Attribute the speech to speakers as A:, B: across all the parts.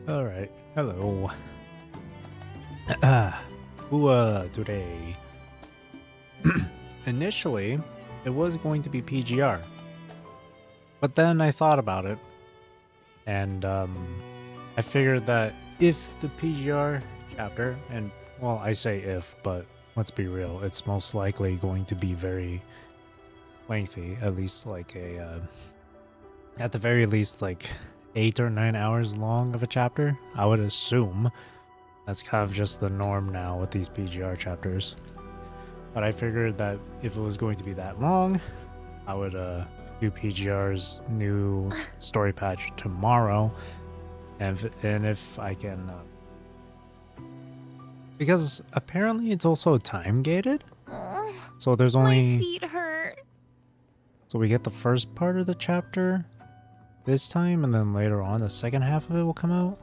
A: Alright, hello. Today. Initially, it was going to be PGR. But then I thought about it. And I figured that if the PGR chapter, and well, I say if, but let's be real, it's most likely going to be very lengthy, at least like at the very least like 8 or 9 hours long of a chapter. I would assume that's kind of just the norm now with these PGR chapters. But I figured that if it was going to be that long, I would do PGR's new story patch tomorrow, and if I can, because apparently it's also time gated. So there's only
B: my feet hurt.
A: So we get the first part of the chapter this time, and then later on the second half of it will come out.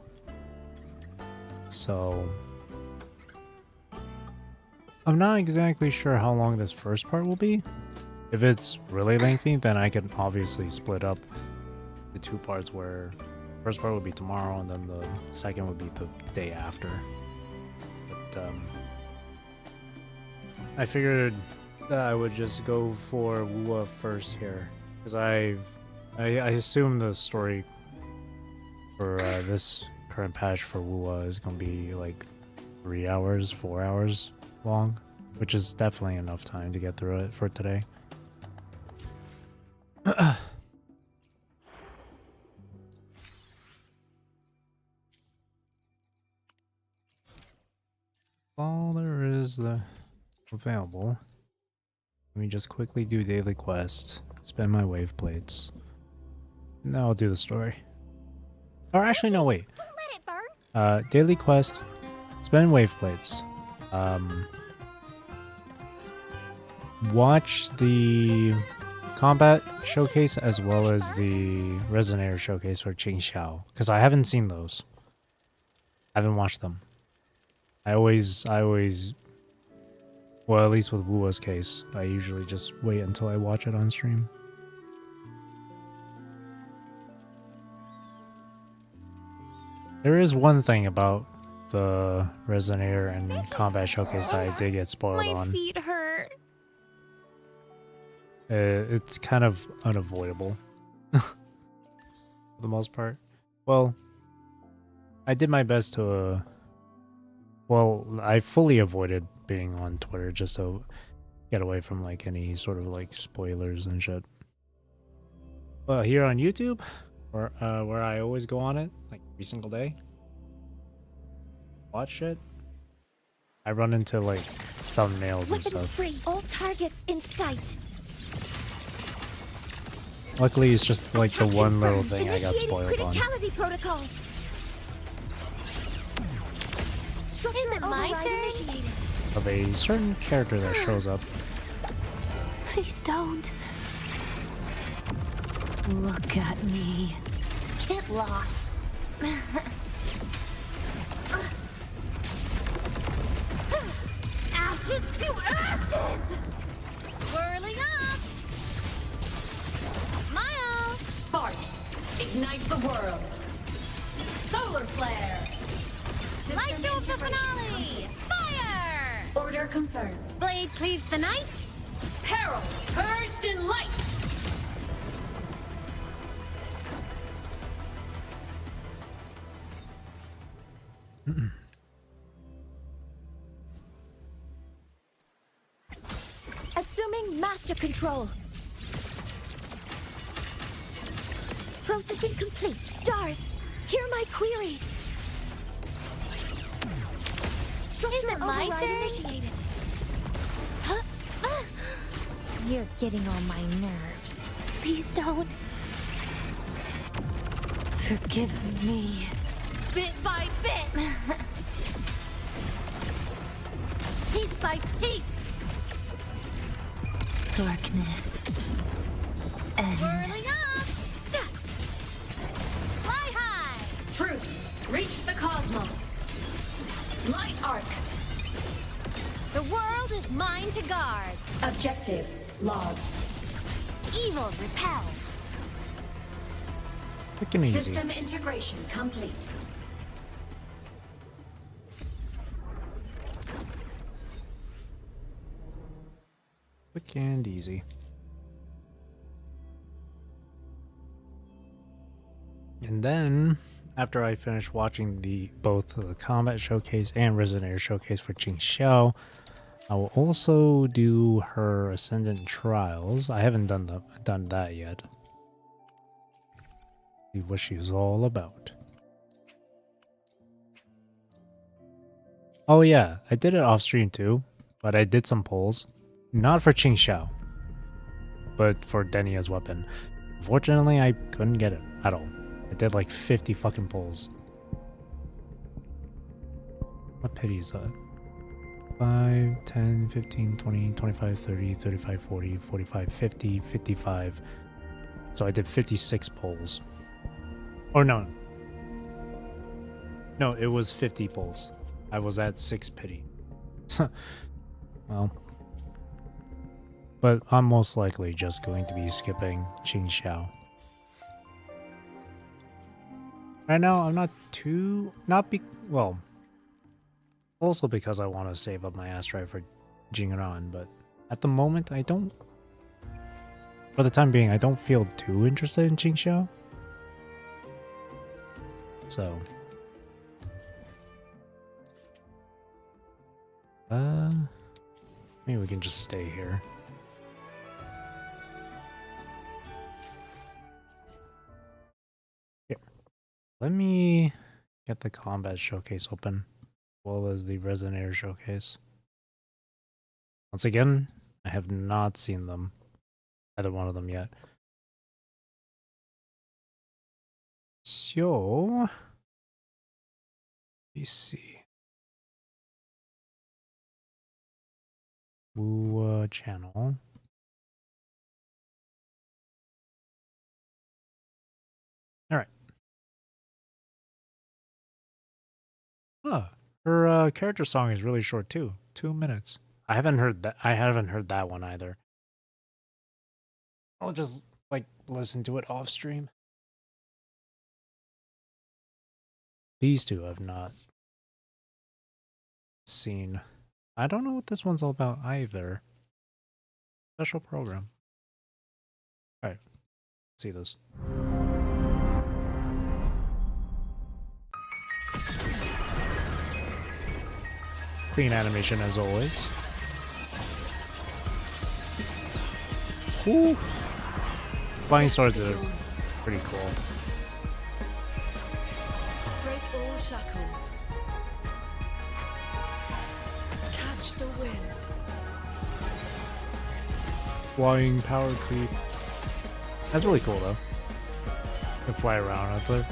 A: So I'm not exactly sure how long this first part will be. If it's really lengthy, then I can obviously split up the two parts, where the first part would be tomorrow and then the second would be the day after. But I figured that I would just go for Wuwa first here, because I assume the story for this current patch for Wuwa is going to be like 3 hours, 4 hours long, which is definitely enough time to get through it for today. All there is available. Let me just quickly do daily quest, spend my wave plates. Now I'll do the story. Or actually, no, wait.
B: Don't let it burn.
A: Daily quest, spend wave plates. Watch the combat showcase as well as the Resonator showcase for Qing Xiao, because I haven't seen those. I haven't watched them. I always, well, at least with Wua's case, I usually just wait until I watch it on stream. There is one thing about the Resonator and combat showcase that I did get spoiled
B: My
A: on.
B: feet hurt.
A: It's kind of unavoidable for the most part. Well, I did my best to well, I fully avoided being on Twitter just to get away from like any sort of like spoilers and shit. Well, here on YouTube, where I always go on it like every single day, watch it, I run into like thumbnails and
B: Weapons
A: stuff.
B: free. All targets in sight.
A: Luckily, it's just like the
B: Attack
A: one little
B: confirmed.
A: thing I got
B: Initiating
A: spoiled on.
B: criticality protocol. Is it my turn? Initiated.
A: Of a certain character that shows up.
B: Please don't. Look at me. Get lost. Ashes to ashes! Whirling up! Smile!
C: Sparks, ignite the world. Solar flare.
B: Light show of the finale! Fire!
C: Order confirmed.
B: Blade cleaves the night.
C: Perils purged in light.
B: Assuming master control. Processing complete. Stars, hear my queries. Structure
D: Is it my
B: override
D: turn?
B: initiated. Huh?
D: You're getting on my nerves.
B: Please don't.
D: Forgive me.
B: Bit by bit. Piece by piece.
D: Darkness. And
B: Whirling up. Fly high.
C: Truth, reach the cosmos. Light arc.
B: The world is mine to guard.
C: Objective logged.
B: Evil repelled.
A: Quick and easy.
C: System integration complete.
A: Quick and easy. And then, after I finish watching both the combat showcase and Resident Air showcase for Qing Xiao, I will also do her Ascendant Trials. I haven't done that yet. See what she's all about. Oh yeah, I did it off stream too, but I did some polls. Not for Qing Xiao, but for Denia's weapon. Unfortunately, I couldn't get it at all. I did like 50 fucking polls. What pity is that? 5, 10, 15, 20, 25, 30, 35, 40, 45, 50, 55. So I did 56 polls. Or no. No, it was 50 polls. I was at 6 pity. Well. But I'm most likely just going to be skipping Qing Xiao. Right now, I'm not too... well... Also because I want to save up my ass drive for Jingran, but at the moment, I don't... For the time being, I don't feel too interested in Qing Xiao. So... maybe we can just stay here. Let me get the combat showcase open, as well as the Resident Air showcase. Once again, I have not seen them, either one of them yet. So, let's see. Wu channel. All right. Oh, her character song is really short too. 2 minutes. I haven't heard that. I haven't heard that one either. I'll just like listen to it off stream. These two I've not seen. I don't know what this one's all about either. Special program. All right, let's see this. Clean animation as always. Ooh. Flying swords are pretty cool.
E: Break all shackles. Catch the wind.
A: Flying power creep. That's really cool though. You can fly around with it.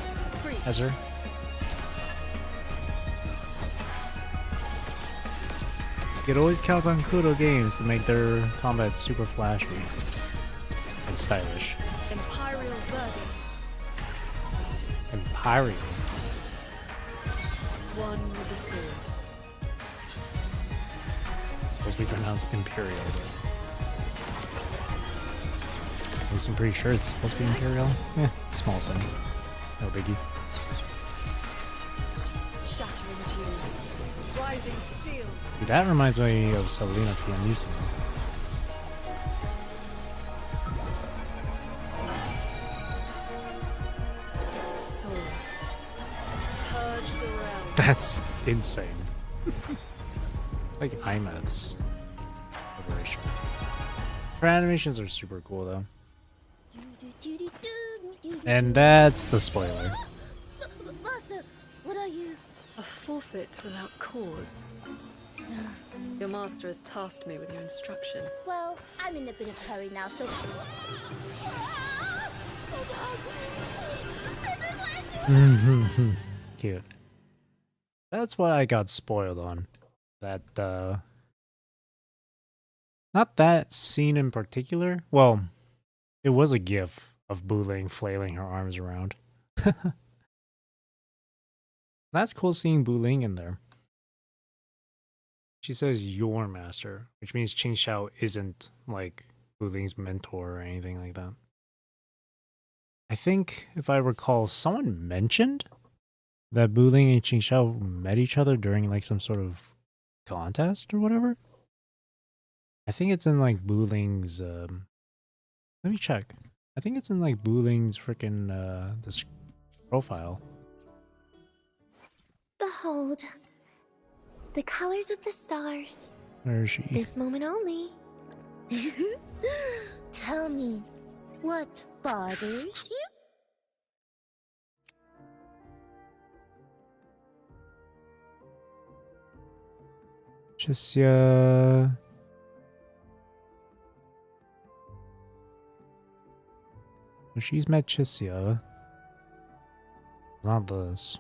A: As her. You could always count on Kudo Games to make their combat super flashy and stylish.
E: Imperial verdict.
A: Imperial.
E: One with a sword.
A: It's supposed to be pronounced Imperial, but at least I'm pretty sure it's supposed to be Imperial. Small thing. No biggie.
E: Shattering dunes. Rising steel.
A: Dude, that reminds me of Selena Pianissimo.
E: Swords. Purge the realm.
A: That's insane. Like IMAX operation. Her animations are super cool though. And that's the spoiler.
B: Master, what are you?
E: A forfeit without cause. Your master has tasked me with your instruction.
B: Well, I'm in a bit of a hurry now, so.
A: Cute. That's what I got spoiled on. That not that scene in particular. Well, it was a gif of Buling flailing her arms around. That's cool seeing Buling in there. She says your master, which means Qing Xiao isn't like Buling's mentor or anything like that. I think, if I recall, someone mentioned that Buling and Qing Xiao met each other during like some sort of contest or whatever. I think it's in like Buling's let me check. I think it's in like Buling's freaking this profile.
D: Behold, the colors of the stars.
A: Where is she?
D: This moment only.
B: Tell me, what bothers you?
A: Chisia. Well, she's met Chisia. Not this.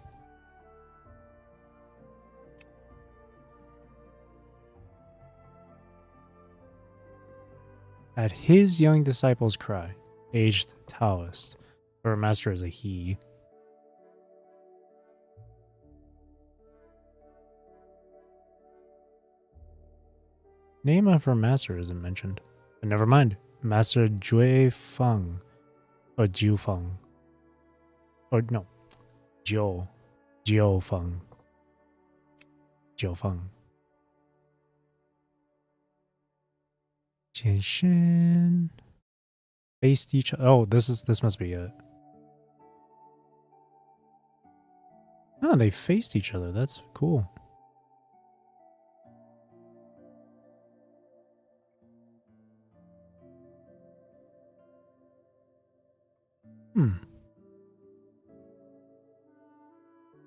A: At his young disciple's cry, aged Taoist, her master is a he. Name of her master isn't mentioned. But never mind. Master Jue Feng. Or Jiu Feng. Or no. Jiu Feng. Jiu Feng. Jianshin. Faced each other. Oh, this must be it. Oh, they faced each other. That's cool.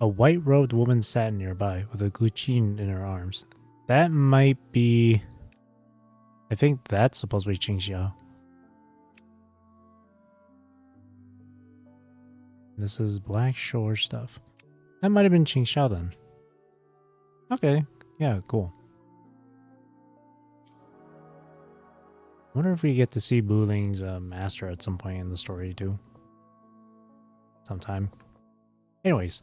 A: A white-robed woman sat nearby with a guqin in her arms. That might be... I think that's supposed to be Qing Xiao. This is Black Shore stuff. That might have been Qing Xiao then. Okay, yeah, cool. I wonder if we get to see Buling's master at some point in the story too. Sometime. Anyways.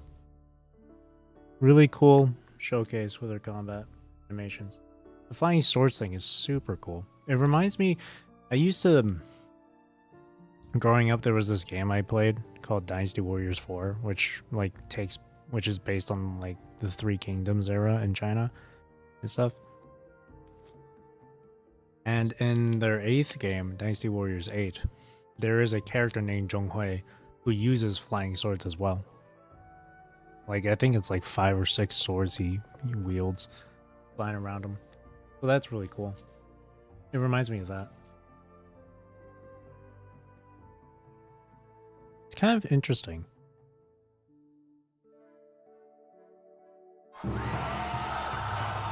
A: Really cool showcase with her combat animations. The flying swords thing is super cool. It reminds me, I used to... Growing up, there was this game I played called Dynasty Warriors 4, which is based on like the Three Kingdoms era in China and stuff. And in their 8th game, Dynasty Warriors 8, there is a character named Zhonghui who uses flying swords as well. Like, I think it's like 5 or 6 swords he wields flying around him. So that's really cool. It reminds me of that. It's kind of interesting.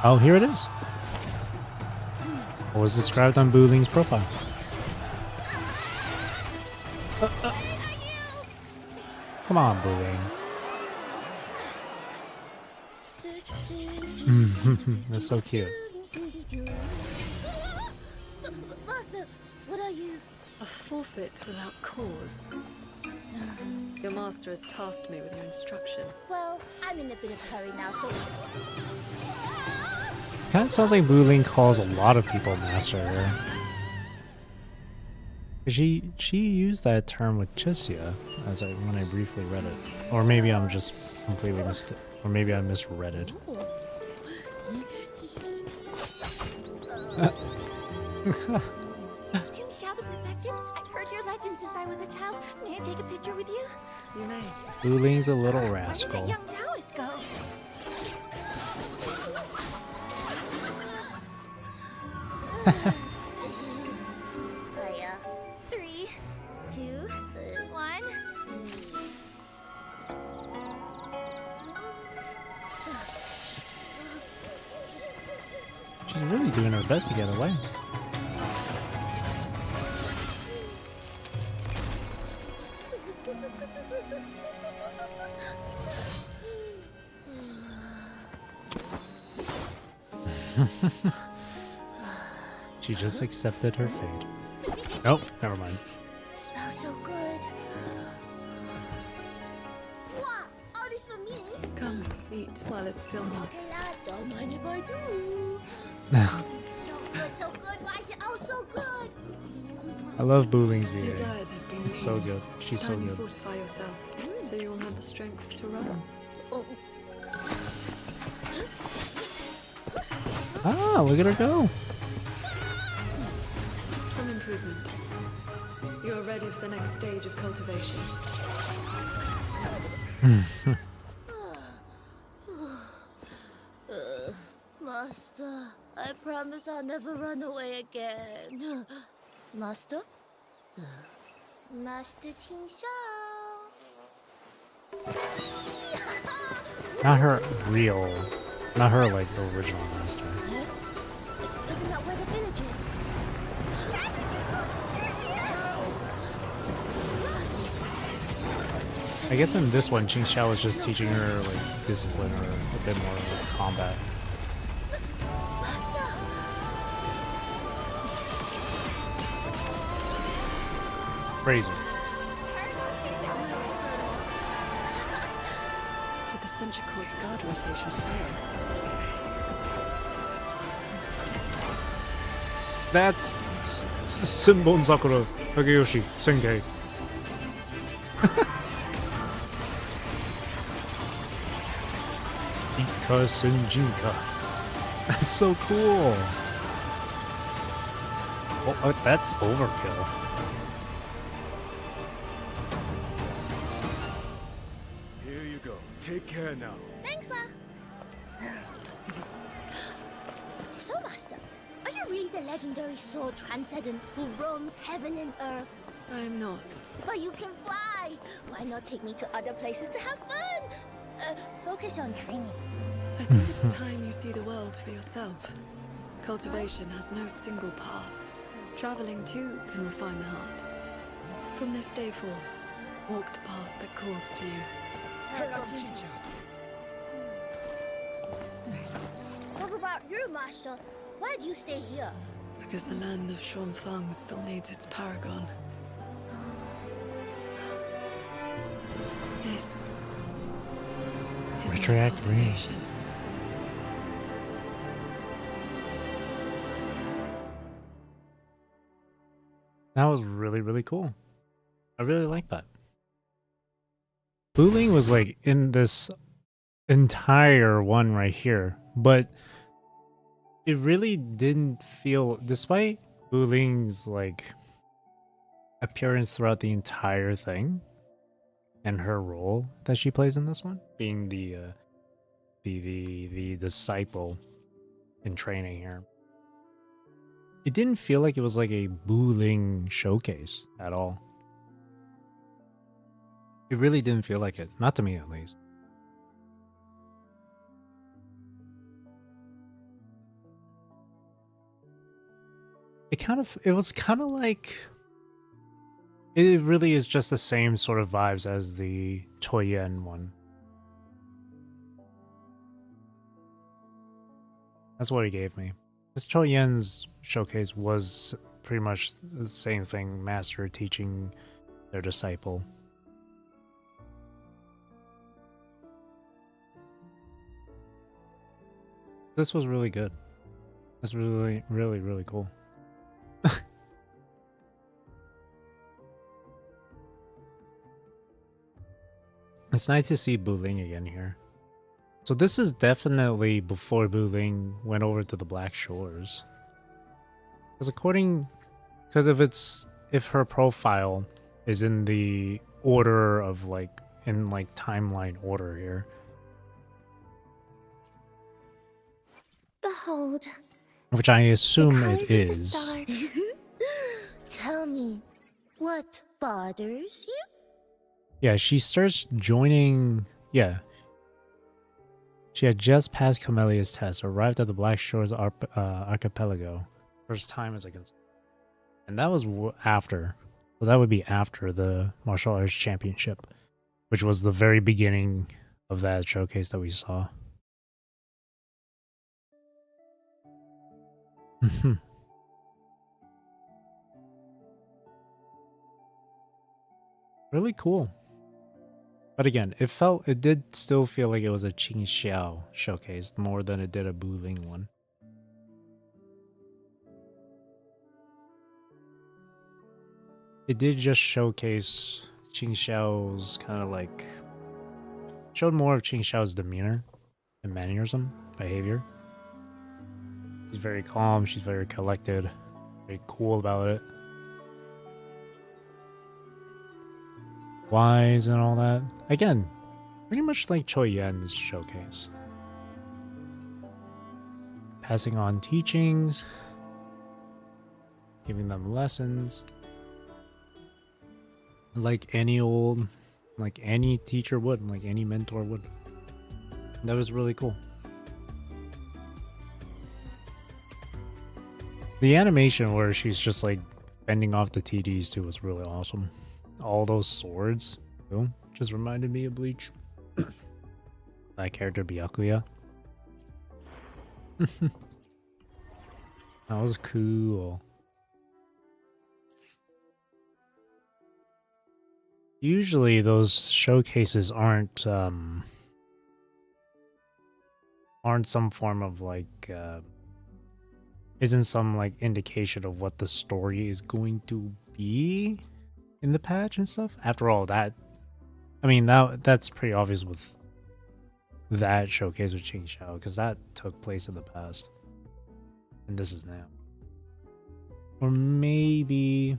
A: Oh, here it is. What was described on Buling's profile? Come on, Buling. That's so cute.
B: Master, what are you?
E: A forfeit without cause. Your master has tasked me with your instruction.
B: Well, I'm in a bit of a hurry now, so.
A: Kind of sounds like Buling calls a lot of people master. She used that term with Chisia when I briefly read it, or maybe I'm just completely or maybe I misread it.
B: Qing Xiao the Perfected? I've heard your legend since I was a child. May I take a picture with you?
E: You may.
A: Buling's a little
B: Where did
A: rascal.
B: that young Taoist go? Three, two, one.
A: She's really doing her best to get away. She just accepted her fate. Nope, never mind.
D: Smells so good. What? All this for me?
E: Come, eat while it's still hot.
D: Okay, lad. Don't mind if I do. So good, so good. Why is it all so good?
A: I love Booling's
E: Your
A: VA.
E: diet has been
A: It's so good. She's so
E: Time you
A: good.
E: fortify yourself, so you will have the strength to run.
D: Oh,
A: Ah, look at her go.
E: Some improvement. You are ready for the next stage of cultivation.
D: Master, I promise I'll never run away again. Master? Master Ting Xiao.
A: Not her real, not her like original master.
D: Isn't that where the village is?
A: I guess in this one, Qing Xiao was just teaching her like discipline or a bit more like combat.
D: Master!
A: Razor.
E: Did the Century Court's guard rotation fail?
A: That's Senbon Sakura Hageyoshi Senkei. Ika Senjinka. That's so cool. Oh, that's overkill.
F: Here you go. Take care now.
D: Thanks, La. So, Master, are you really the legendary sword transcendent who roams heaven and earth?
E: I am not.
D: But you can fly! Why not take me to other places to have fun? Focus on training.
E: I think it's time you see the world for yourself. Cultivation has no single path. Traveling too can refine the heart. From this day forth, walk the path that calls to you.
D: What about you, Master? Why do you stay here?
E: Because the land of Xuanfang still needs its paragon. This is my
A: Retract me.
E: cultivation.
A: That was really, really cool. I really like that. Booling was like in this entire one right here, but it really didn't feel, despite Booling's like appearance throughout the entire thing and her role that she plays in this one, being the disciple in training here. It didn't feel like it was like a Booling showcase at all. It really didn't feel like it. Not to me, at least. It was kind of like... It really is just the same sort of vibes as the Toyen one. That's what he gave me. This Choyen's showcase was pretty much the same thing, master teaching their disciple. This was really good. This was really, really, really cool. It's nice to see Booling again here. So this is definitely before Booling went over to the Black Shores. Because if her profile is in the order of in timeline order here.
D: Behold,
A: which I assume
D: The
A: it
D: colors of the
A: is.
D: star. Tell me, what bothers you?
A: Yeah, she starts joining. Yeah. She had just passed Camelia's test, arrived at the Black Shores archipelago. First time as a consultant. And that was after. So that would be after the martial arts championship, which was the very beginning of that showcase that we saw. Really cool. But again, it did still feel like it was a Qing Xiao showcase more than it did a Bu Ling one. It did just showcase Qing Xiao's kind of like, showed more of Qing Xiao's demeanor and mannerism, behavior. She's very calm, she's very collected, very cool about it. Wise and all that. Again, pretty much like Choi Yen's showcase. Passing on teachings, giving them lessons. Like any teacher would, like any mentor would. That was really cool. The animation where she's just like fending off the TDs too was really awesome. All those swords, too, just reminded me of Bleach. That character Byakuya. That was cool. Usually those showcases aren't some form of like isn't some like indication of what the story is going to be in the patch and stuff. After all, that's pretty obvious with that showcase with Qing Xiao, because that took place in the past and this is now. Or maybe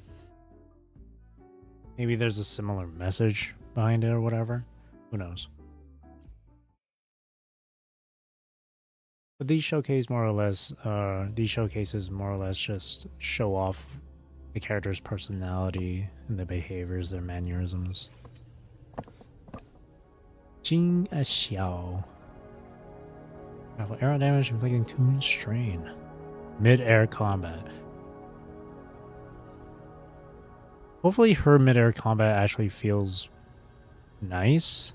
A: there's a similar message behind it or whatever. Who knows? But these showcases more or less just show off the character's personality and their behaviors, their mannerisms. Jing Xiao. Arrow damage inflicting 2 strain. Mid-air combat. Hopefully her mid-air combat actually feels nice.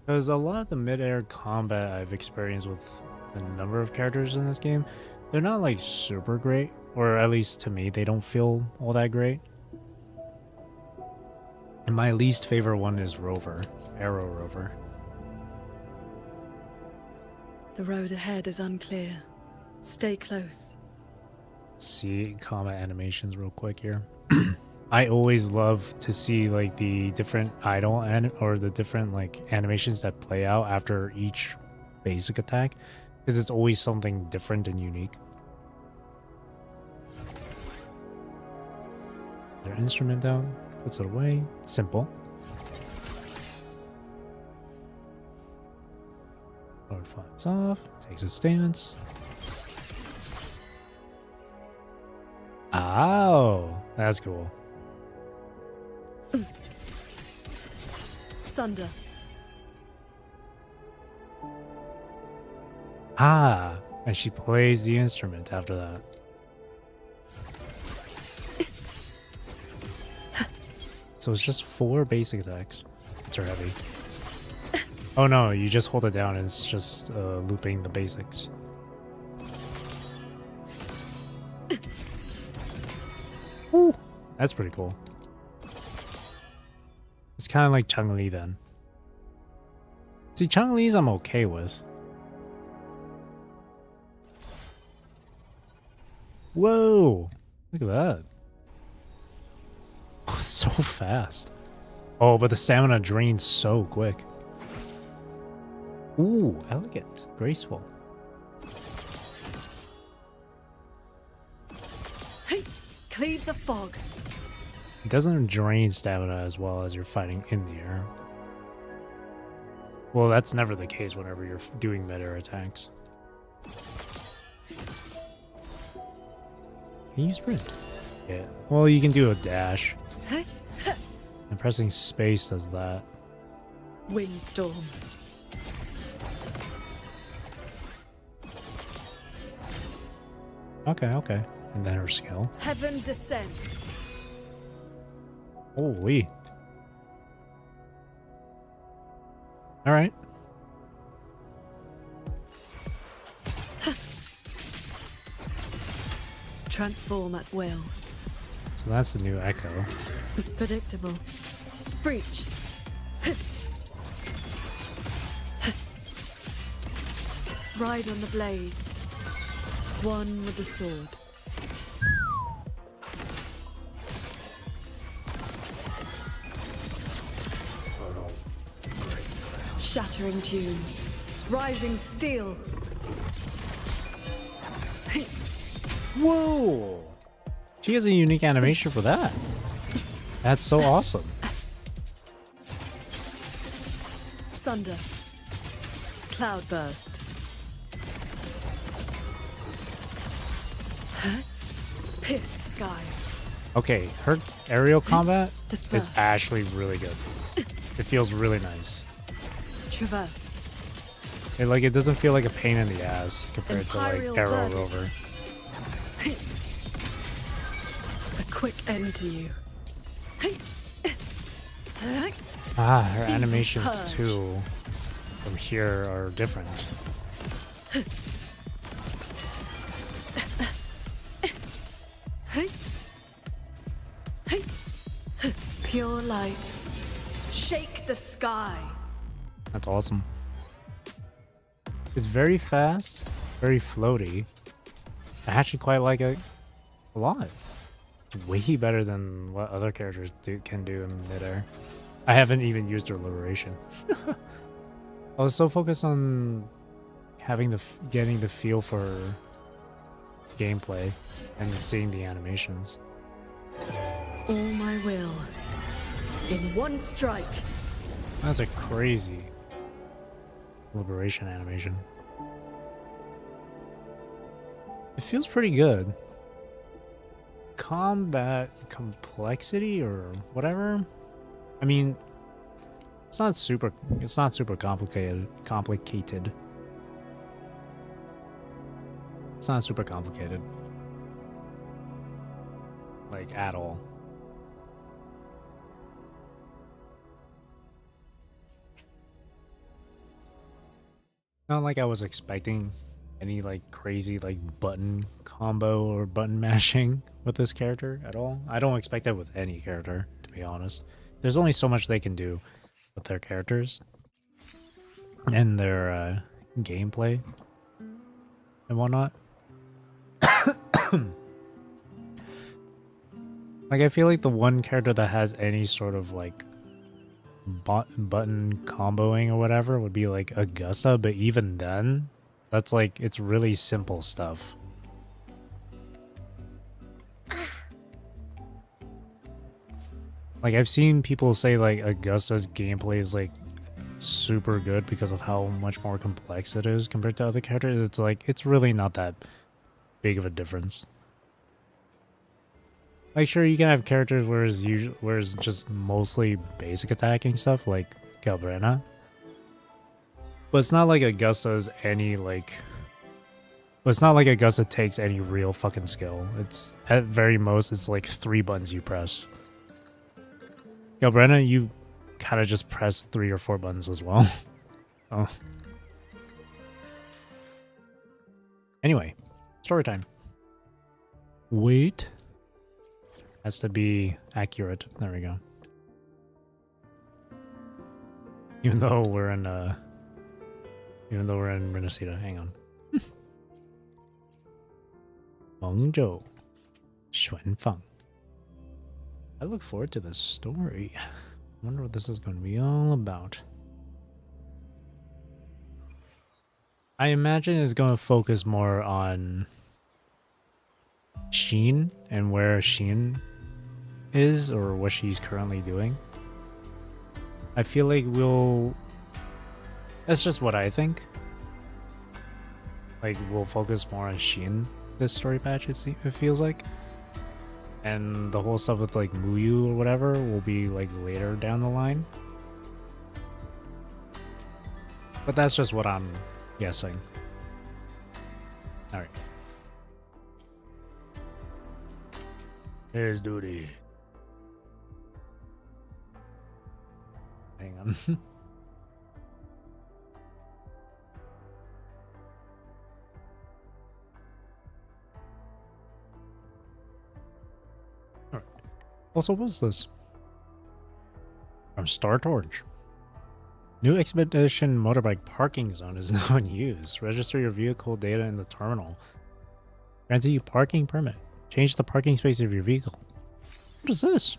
A: Because a lot of the mid-air combat I've experienced with a number of characters in this game, they're not like super great. Or at least to me, they don't feel all that great. And my least favorite one is Rover. Arrow Rover.
E: The road ahead is unclear. Stay close.
A: See combat animations real quick here. I always love to see like the different or the different like animations that play out after each basic attack, because it's always something different and unique. Their instrument down, puts it away. Simple. Lord flies off, takes a stance. Oh, that's cool.
E: Sunder.
A: Ah, and she plays the instrument after that. So it's just 4 basic attacks. It's heavy. Oh no, you just hold it down and it's just looping the basics. Ooh, that's pretty cool. It's kind of like Chun-Li then. See, Chun-Li's I'm okay with. Whoa! Look at that. Oh, so fast. Oh, but the stamina drains so quick. Ooh, elegant. Graceful.
E: Hey, cleave the fog.
A: It doesn't drain stamina as well as you're fighting in the air. Well, that's never the case whenever you're doing mid-air attacks. Can you sprint? Yeah. Well, you can do a dash. And pressing space does that.
E: Windstorm.
A: Okay, okay. And then her skill.
E: Heaven descends.
A: Holy. Alright.
E: Transform at will.
A: So that's the new Echo.
E: Predictable. Breach. Ride on the blade. One with the sword. Shattering tunes. Rising steel.
A: Whoa! She has a unique animation for that. That's so awesome.
E: Sunder. Cloudburst. Pierce the sky.
A: Okay, her aerial combat
E: Disperse.
A: is actually really good. It feels really nice.
E: Traverse.
A: It doesn't feel like a pain in the ass compared to like
E: Imperial
A: Arrow
E: verdict.
A: Rover.
E: A quick end to you.
A: Ah, her animations
E: Purge.
A: too from here are different.
E: Pure lights. Shake the sky.
A: That's awesome. It's very fast, very floaty. I actually quite like it a lot. It's way better than what other characters can do in midair. I haven't even used her liberation. I was so focused on having getting the feel for gameplay and seeing the animations.
E: All my will. In one strike.
A: That's a crazy liberation animation. It feels pretty good. Combat complexity or whatever. I mean, it's not super complicated. It's not super complicated. Like at all. Not like I was expecting any like crazy like button combo or button mashing with this character at all. I don't expect that with any character, to be honest. There's only so much they can do with their characters and their gameplay and whatnot. Like I feel like the one character that has any sort of like button comboing or whatever would be like Augusta, but even then that's like it's really simple stuff. Like I've seen people say like Augusta's gameplay is like super good because of how much more complex it is compared to other characters. It's like it's really not that big of a difference. Like sure you can have characters where it's just mostly basic attacking stuff like Galbrena. But it's not like Augusta's any like but it's not like Augusta takes any real fucking skill. It's at very most it's like 3 buttons you press. Galbrena, you kind of just press 3 or 4 buttons as well. Oh. Anyway, story time. Wait. Has to be accurate. There we go. Even though we're in Renacida. Hang on. Mengzhou. Xuanfang. I look forward to this story. I wonder what this is going to be all about. I imagine it's going to focus more on Sheen and where Sheen is or what she's currently doing. I feel like that's just what I think. Like we'll focus more on Sheen this story patch, it feels like. And the whole stuff with like Muyu or whatever will be like later down the line. But that's just what I'm guessing. Alright. Here's duty. Hang on. Alright. Also, what's this? From Star Torch. New expedition motorbike parking zone is now in use. Register your vehicle data in the terminal. Granted you parking permit. Change the parking space of your vehicle. What is this?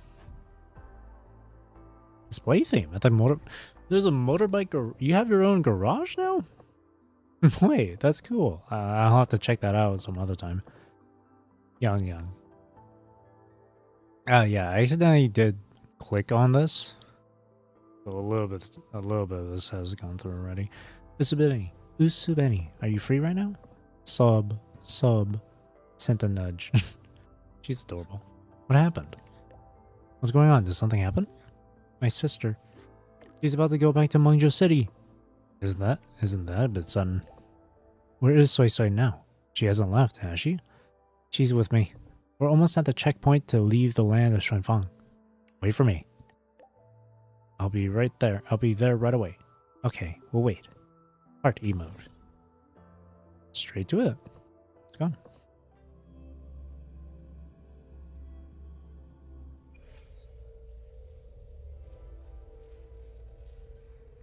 A: Display theme at the there's a motorbike. You have your own garage now? Wait, that's cool. I'll have to check that out some other time. Young. Yeah, I accidentally did click on this. So a little bit of this has gone through already. Usubeni, are you free right now? Sub, sent a nudge. She's adorable. What happened? What's going on? Did something happen? My sister. She's about to go back to Mungjo City. Isn't that a bit sudden? Where is Soy Soy now? She hasn't left, has she? She's with me. We're almost at the checkpoint to leave the land of Shuanfang. Wait for me. I'll be right there. I'll be there right away. Okay, we'll wait. Heart emote. Straight to it. It's gone.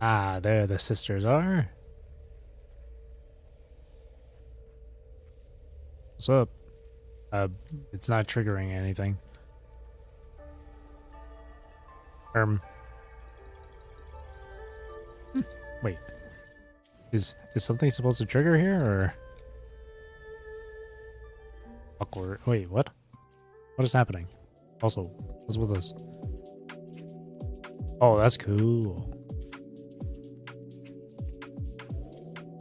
A: Ah, there the sisters are. What's up? It's not triggering anything. Wait. Is something supposed to trigger here, or? Awkward. Wait, what? What is happening? Also, what's with this? Oh, that's cool.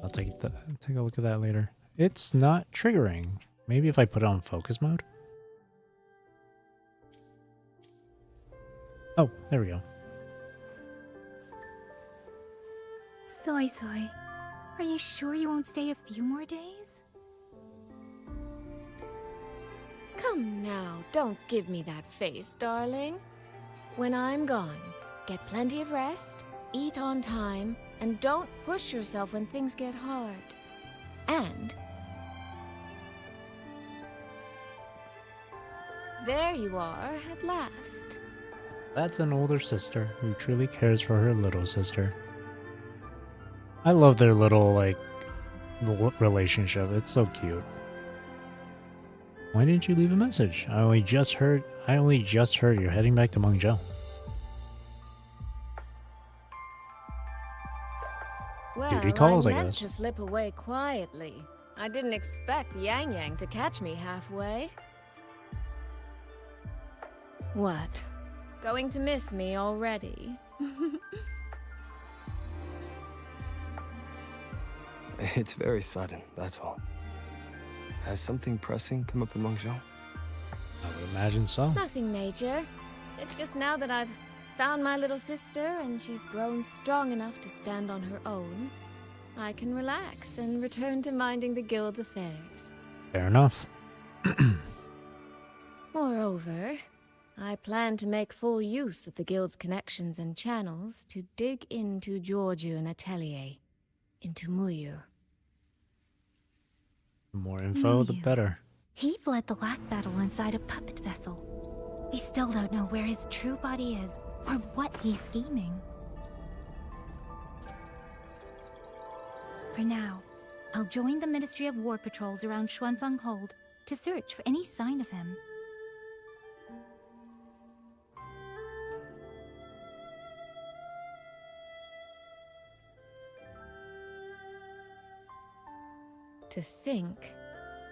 A: I'll take a look at that later. It's not triggering. Maybe if I put it on focus mode? Oh, there we go.
B: Soy Soy, are you sure you won't stay a few more days?
C: Come now, don't give me that face, darling. When I'm gone, get plenty of rest, eat on time, and don't push yourself when things get hard. And there you are at last.
A: That's an older sister who truly cares for her little sister. I love their little, like, relationship. It's so cute. Why didn't you leave a message? I only just heard you're heading back to Mungjo.
C: Well,
A: Duty calls, I
C: meant
A: guess.
C: to slip away quietly. I didn't expect Yang Yang to catch me halfway. What? Going to miss me already?
F: It's very sudden, that's all. Has something pressing come up in Mungjo?
A: I would imagine so.
C: Nothing major. It's just now that I've found my little sister and she's grown strong enough to stand on her own, I can relax and return to minding the guild's affairs.
A: Fair enough.
C: Moreover, I plan to make full use of the guild's connections and channels to dig into Georgian Atelier, into Muyu.
A: The more info, the
B: Muyu.
A: better.
B: He fled the last battle inside a puppet vessel. We still don't know where his true body is or what he's scheming. For now, I'll join the Ministry of War patrols around Xuanfeng Hold to search for any sign of him.
C: To think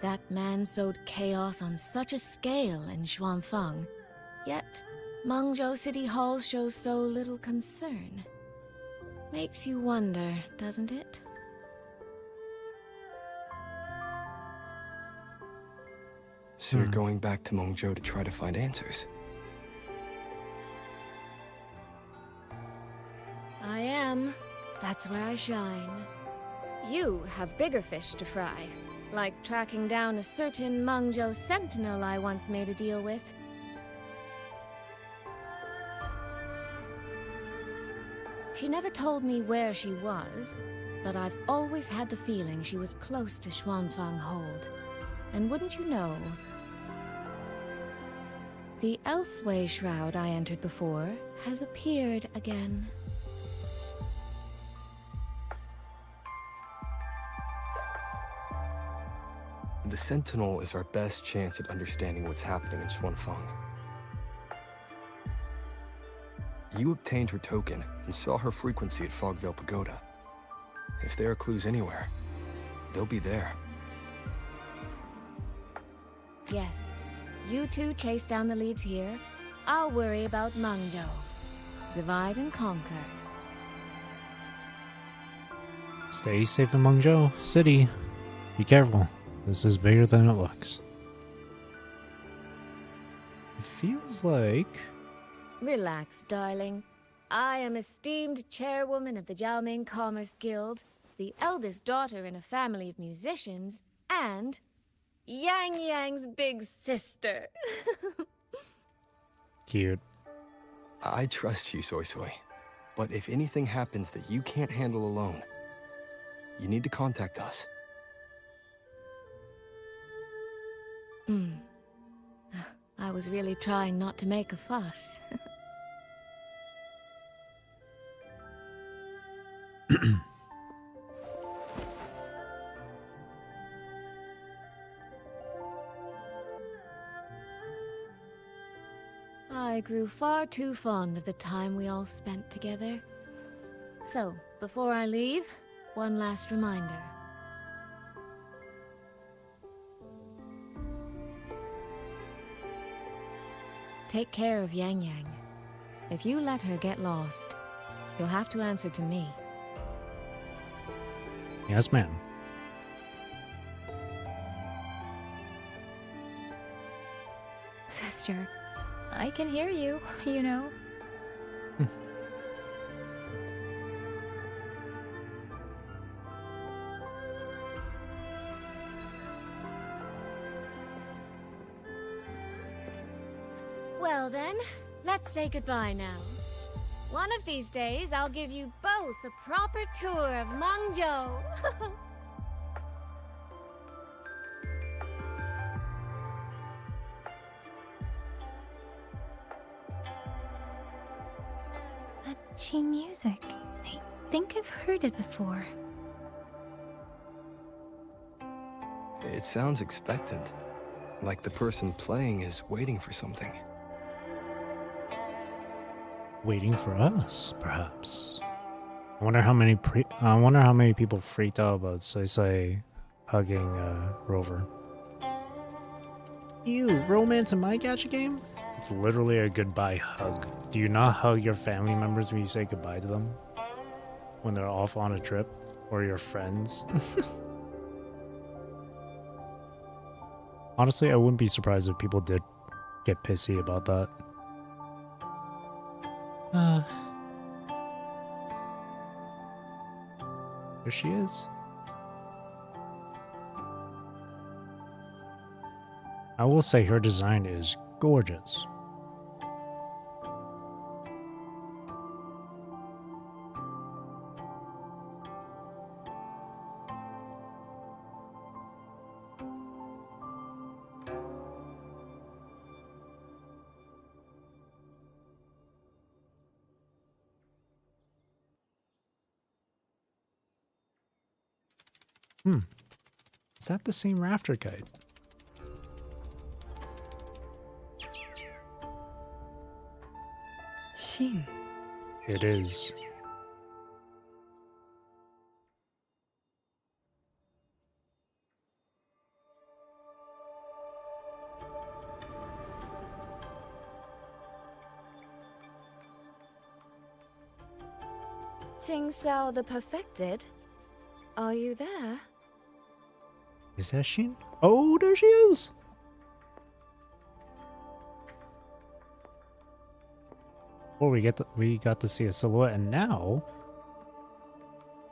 C: that man sowed chaos on such a scale in Xuanfeng, yet Mungjo City Hall shows so little concern. Makes you wonder, doesn't it?
F: So you're going back to Mengzhou to try to find answers?
C: I am. That's where I shine. You have bigger fish to fry, like tracking down a certain Mengzhou sentinel I once made a deal with. She never told me where she was, but I've always had the feeling she was close to Xuanfang Hold. And wouldn't you know, the Elseway shroud I entered before has appeared again.
F: The Sentinel is our best chance at understanding what's happening in Xuanfang. You obtained her token and saw her frequency at Fogvale Pagoda. If there are clues anywhere, they'll be there.
C: Yes, you two chase down the leads here. I'll worry about Mengzhou. Divide and conquer.
A: Stay safe in Mengzhou City. Be careful. This is bigger than it looks. It feels like...
C: Relax, darling. I am esteemed chairwoman of the Jiaoming Commerce Guild, the eldest daughter in a family of musicians, and Yang Yang's big sister.
A: Cute.
F: I trust you, Soy Soy. But if anything happens that you can't handle alone, you need to contact us.
C: I was really trying not to make a fuss. I grew far too fond of the time we all spent together. So, before I leave, one last reminder. Take care of Yang Yang. If you let her get lost, you'll have to answer to me.
A: Yes, ma'am.
B: Sister, I can hear you, you know.
C: Well then, let's say goodbye now. One of these days, I'll give you both a proper tour of Mengzhou.
B: That Qi music. I think I've heard it before.
F: It sounds expectant, like the person playing is waiting for something.
A: Waiting for us, perhaps. I wonder how many people freaked out about Segue hugging Rover. Ew, romance in my gacha game? It's literally a goodbye hug. Do you not hug your family members when you say goodbye to them? When they're off on a trip? Or your friends? Honestly, I wouldn't be surprised if people did get pissy about that. Here she is. I will say her design is gorgeous. Is that the same rafter kite?
E: Shin.
A: It is.
C: Ting Xiao the Perfected? Are you there?
A: Is that Shin? Oh, there she is! Before we got to see a silhouette, and now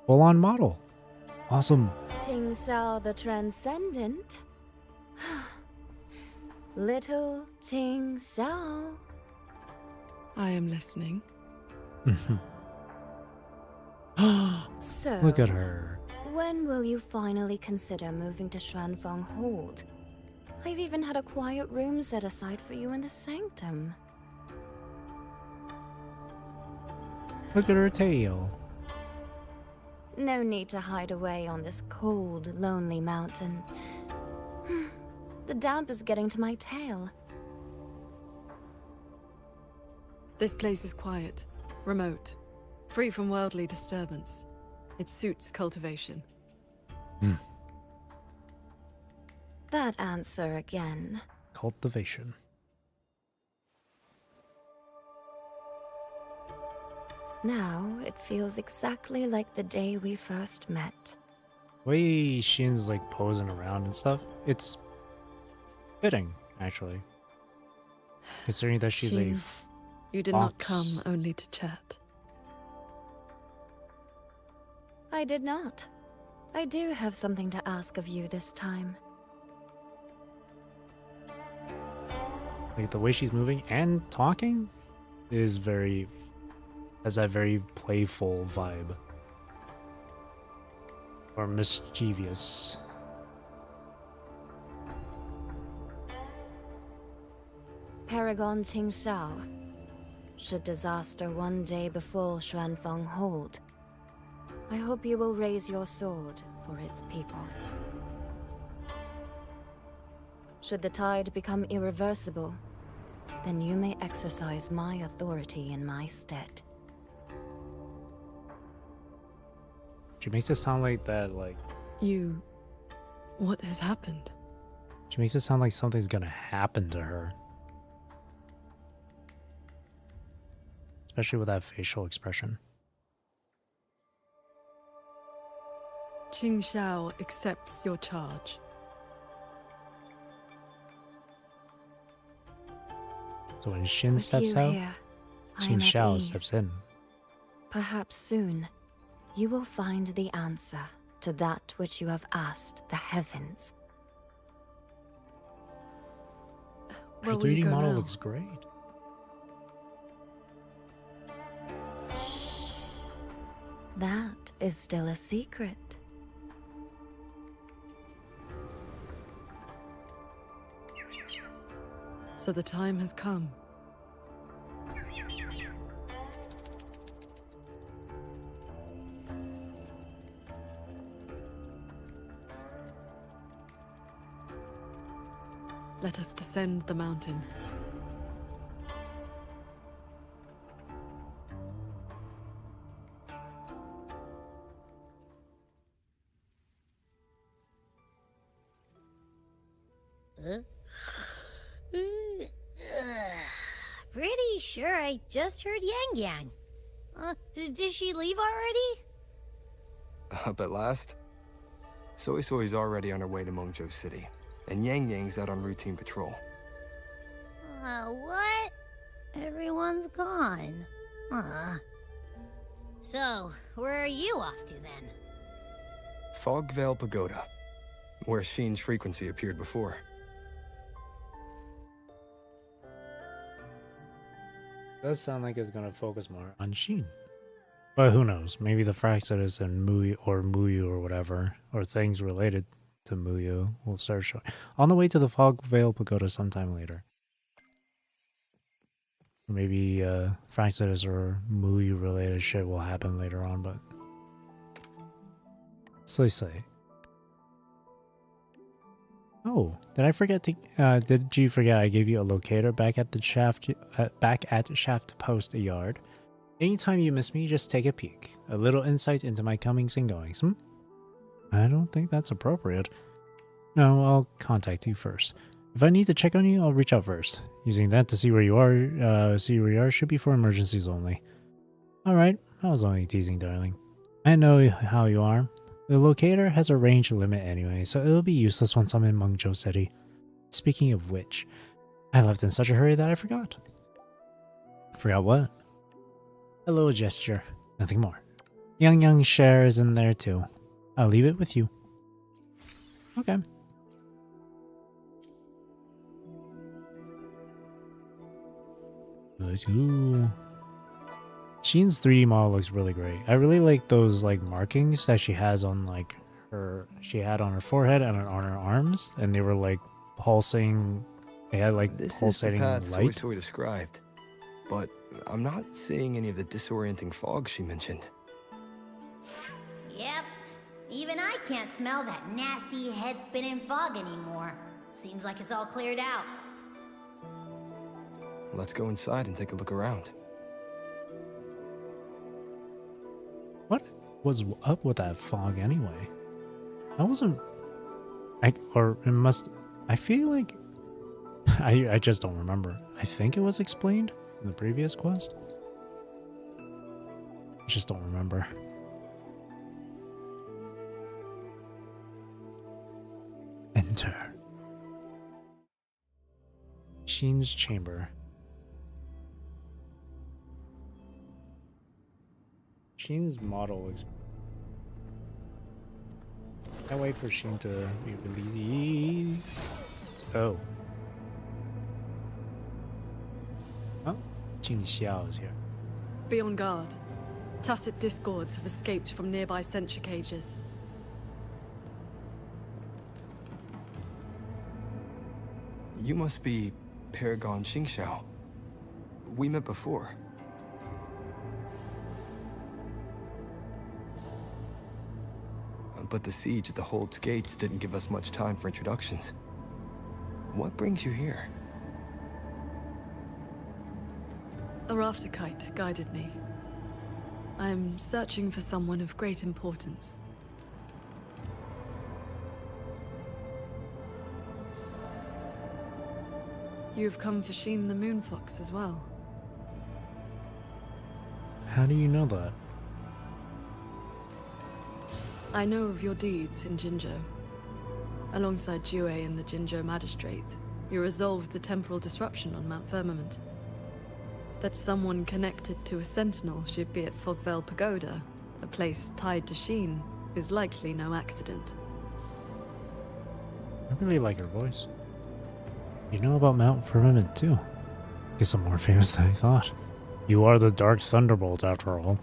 A: full on model. Awesome.
C: Ting Xiao the Transcendent. Little Ting Xiao.
E: I am listening.
C: So,
A: Look at her.
C: when will you finally consider moving to Xuanfeng Hold? I've even had a quiet room set aside for you in the sanctum.
A: Look at her tail.
C: No need to hide away on this cold, lonely mountain. The damp is getting to my tail.
E: This place is quiet, remote, free from worldly disturbance. It suits cultivation.
C: That answer again.
A: Cultivation.
C: Now it feels exactly like the day we first met.
A: The way Shin's like posing around and stuff, it's fitting, actually. Considering that she's
E: Shin, you did not
A: fox.
E: come only to chat.
C: I did not. I do have something to ask of you this time.
A: Like the way she's moving and talking is has that very playful vibe. Or mischievous.
C: Paragon Ting Xiao. Should disaster one day befall Xuanfeng Hold, I hope you will raise your sword for its people. Should the tide become irreversible, then you may exercise my authority in my stead.
A: She makes it sound like that, like...
E: What has happened?
A: She makes it sound like something's gonna happen to her. Especially with that facial expression.
E: Qing Xiao accepts your charge.
A: So when Shin
C: With
A: steps
C: you
A: out,
C: here, I
A: Qing
C: am at
A: Xiao
C: ease.
A: steps in.
C: Perhaps soon, you will find the answer to that which you have asked the heavens.
A: Her
E: Where will you
A: 3D
E: go
A: model
E: now?
A: looks great.
C: That is still a secret.
E: So the time has come. Let us descend the mountain.
D: Pretty sure I just heard Yang Yang. Did she leave already?
F: Up at last? Soy Soy's already on her way to Mengzhou City, and Yang Yang's out on routine patrol.
D: What? Everyone's gone. So, where are you off to then?
F: Fog Veil Pagoda, where Sheen's frequency appeared before.
A: Does sound like it's gonna focus more on Shin. But who knows? Maybe the Fraxidus and Muyu or whatever, or things related to Muyu will start showing. On the way to the Fog Veil Pagoda sometime later. Or maybe Fraxidus or Muyu related shit will happen later on, but... Say. Oh, did I forget to? Did you forget I gave you a locator back at the shaft post yard? Anytime you miss me, just take a peek. A little insight into my comings and goings. I don't think that's appropriate. No, I'll contact you first. If I need to check on you, I'll reach out first. Using that to see where you are should be for emergencies only. All right, I was only teasing, darling. I know how you are. The locator has a range limit anyway, so it'll be useless once I'm in Mengzhou City. Speaking of which, I left in such a hurry that I forgot. Forgot what? A little gesture, nothing more. Young Cher is in there too. I'll leave it with you. Okay. Ooh. Sheen's 3D model looks really great. I really like those like markings that she has on like she had on her forehead and on her arms, and they were like pulsing. They had like pulsating
F: This is the path
A: light.
F: Soy described, but I'm not seeing any of the disorienting fog she mentioned.
D: Yep. Even I can't smell that nasty head-spinning fog anymore. Seems like it's all cleared out.
F: Let's go inside and take a look around.
A: What was up with that fog anyway? I wasn't. I feel like. I just don't remember. I think it was explained in the previous quest. I just don't remember. Enter. Sheen's chamber. Sheen's model looks. Can't wait for Sheen to be released. Oh. Oh, Jing Xiao is here.
E: Be on guard. Tacit discords have escaped from nearby sentry cages.
F: You must be Paragon Xingxiao. We met before. But the siege at the Hold's gates didn't give us much time for introductions. What brings you here?
E: A rafter kite guided me. I am searching for someone of great importance. You have come for Sheen the Moonfox as well.
A: How do you know that?
E: I know of your deeds in Jinzhou. Alongside Jue and the Jinzhou Magistrate, you resolved the temporal disruption on Mount Firmament. That someone connected to a sentinel should be at Fogvale Pagoda, a place tied to Sheen, is likely no accident.
A: I really like her voice. You know about Mount Firmament too. Guess I'm more famous than I thought. You are the Dark Thunderbolt after all.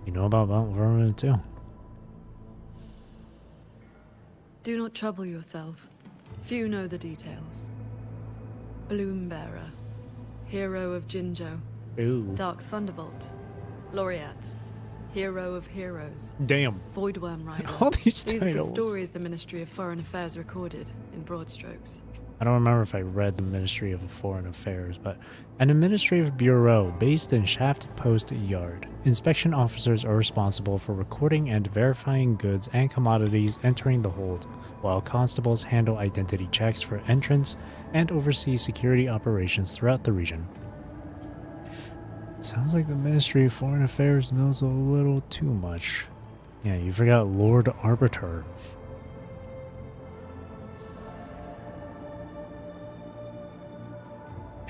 A: You know about Mount Firmament too.
E: Do not trouble yourself. Few know the details. Bloombearer, hero of Jinzhou.
A: Ooh.
E: Dark Thunderbolt, Laureate, hero of heroes.
A: Damn.
E: Voidworm Rider.
A: All these
E: These are the
A: titles.
E: stories the Ministry of Foreign Affairs recorded, in broad strokes.
A: I don't remember if I read the Ministry of Foreign Affairs, but an administrative bureau based in Shaft Post Yard. Inspection officers are responsible for recording and verifying goods and commodities entering the hold, while constables handle identity checks for entrance and oversee security operations throughout the region. Sounds like the Ministry of Foreign Affairs knows a little too much. Yeah, you forgot Lord Arbiter.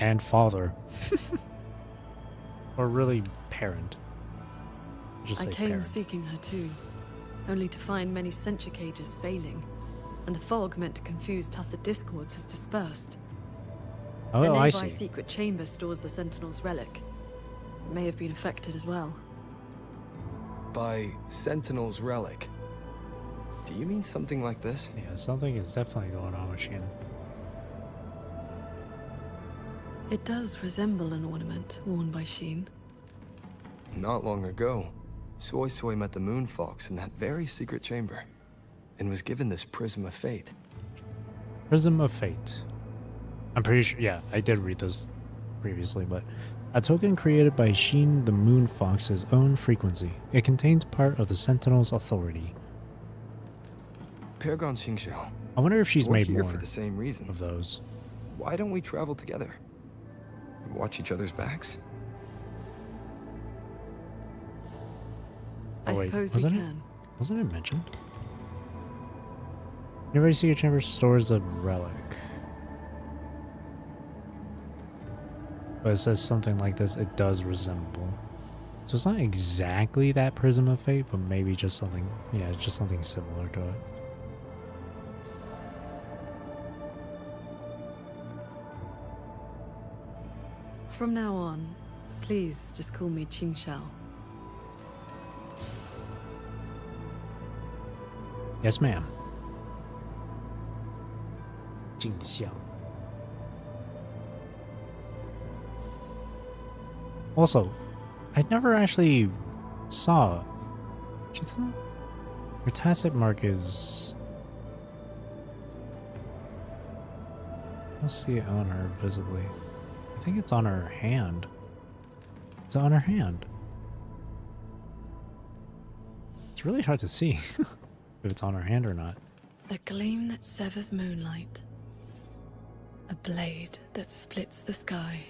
A: And father. Or really parent. Just
E: I
A: say
E: came
A: parent.
E: seeking her too, only to find many sentry cages failing, and the fog meant to confuse tacit discords has dispersed.
A: Oh,
E: A
A: I
E: nearby
A: see.
E: secret chamber stores the Sentinel's relic. It may have been affected as well.
F: By Sentinel's relic. Do you mean something like this?
A: Yeah, something is definitely going on with Shannon.
E: It does resemble an ornament worn by Sheen.
F: Not long ago, Soy met the Moonfox in that very secret chamber, and was given this Prism of Fate.
A: Prism of Fate. I'm pretty sure, yeah, I did read this previously, but a token created by Sheen the Moonfox's own frequency. It contains part of the Sentinel's authority.
F: Paragon Xingxiao.
A: I wonder if she's
F: We're
A: made
F: here
A: more
F: for the same reason.
A: of those.
F: Why don't we travel together? Watch each other's backs?
E: I
A: Oh, wait,
E: suppose we
A: wasn't it?
E: can.
A: Wasn't it mentioned? Nearby secret chamber stores a relic. But it says something like this, it does resemble. So it's not exactly that Prism of Fate, but maybe just something, yeah, just something similar to it.
E: From now on, please just call me Qing Xiao.
A: Yes, ma'am. Jing Xiao. Also, I never actually saw. Her tacit mark is. I don't see it on her visibly. I think it's on her hand. It's on her hand. It's really hard to see if it's on her hand or not.
E: A gleam that severs moonlight. A blade that splits the sky.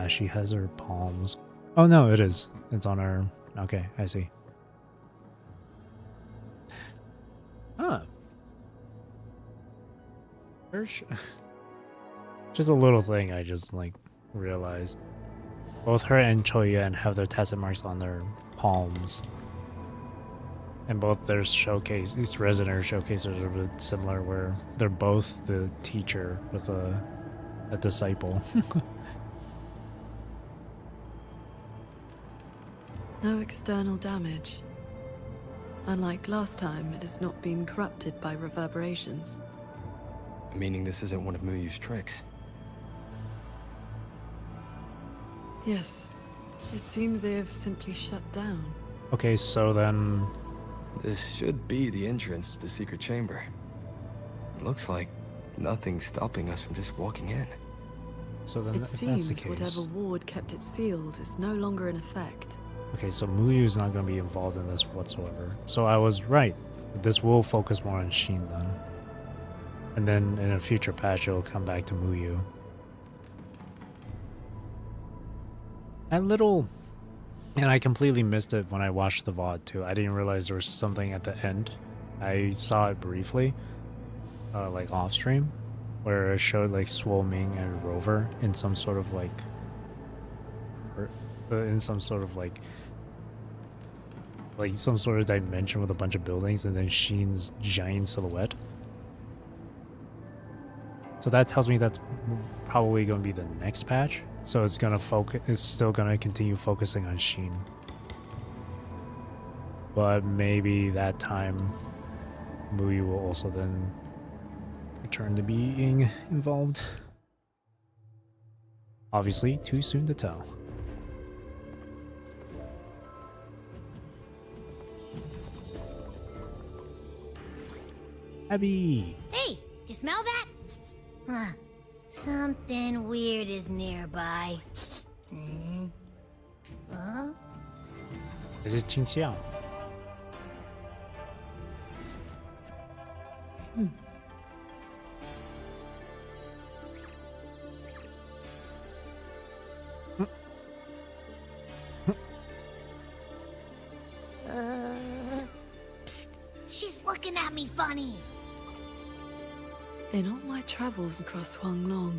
A: She has her palms. Oh no, it is. It's on her. Okay, I see. Huh. Just a little thing I just like realized. Both her and Choyen have their tacit marks on their palms. And both their showcase, these resident showcases are a bit similar where they're both the teacher with a disciple.
E: No external damage. Unlike last time, it has not been corrupted by reverberations.
F: Meaning this isn't one of Muyu's tricks.
E: Yes, it seems they have simply shut down.
A: Okay, so then
F: This should be the entrance to the secret chamber. It looks like nothing's stopping us from just walking in.
A: So then
E: It
A: if that's
E: seems
A: the case.
E: whatever ward kept it sealed is no longer in effect.
A: Okay, so Muyu's not going to be involved in this whatsoever. So I was right. This will focus more on Shin then. And then in a future patch, it'll come back to Muyu. That little... And I completely missed it when I watched the VOD too. I didn't realize there was something at the end. I saw it briefly, like off stream, where it showed like Swole Ming and Rover in some sort of like... in some sort of like some sort of dimension with a bunch of buildings, and then Sheen's giant silhouette. So that tells me that's probably going to be the next patch. So it's gonna focus. It's still gonna continue focusing on Sheen, but maybe that time Muyu will also then return to being involved. Obviously, too soon to tell. Abby!
D: Hey, do you smell that? Huh. Something weird is nearby. Huh?
A: Is it Qing Xiao?
D: Psst. She's looking at me funny.
E: In all my travels across Huanglong,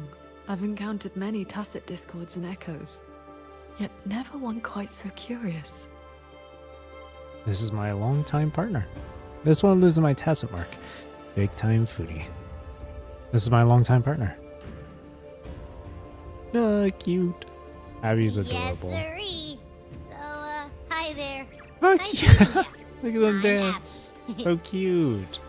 E: I've encountered many tacit discords and echoes, yet never one quite so curious.
A: This is my longtime partner. This one lives in my tacit mark. Big time foodie. This is my longtime partner. Cute. Abby's adorable.
D: Yes, sirree. So, hi there.
A: Look,
D: Nice meeting ya.
A: look at them
D: I'm
A: dance. So cute.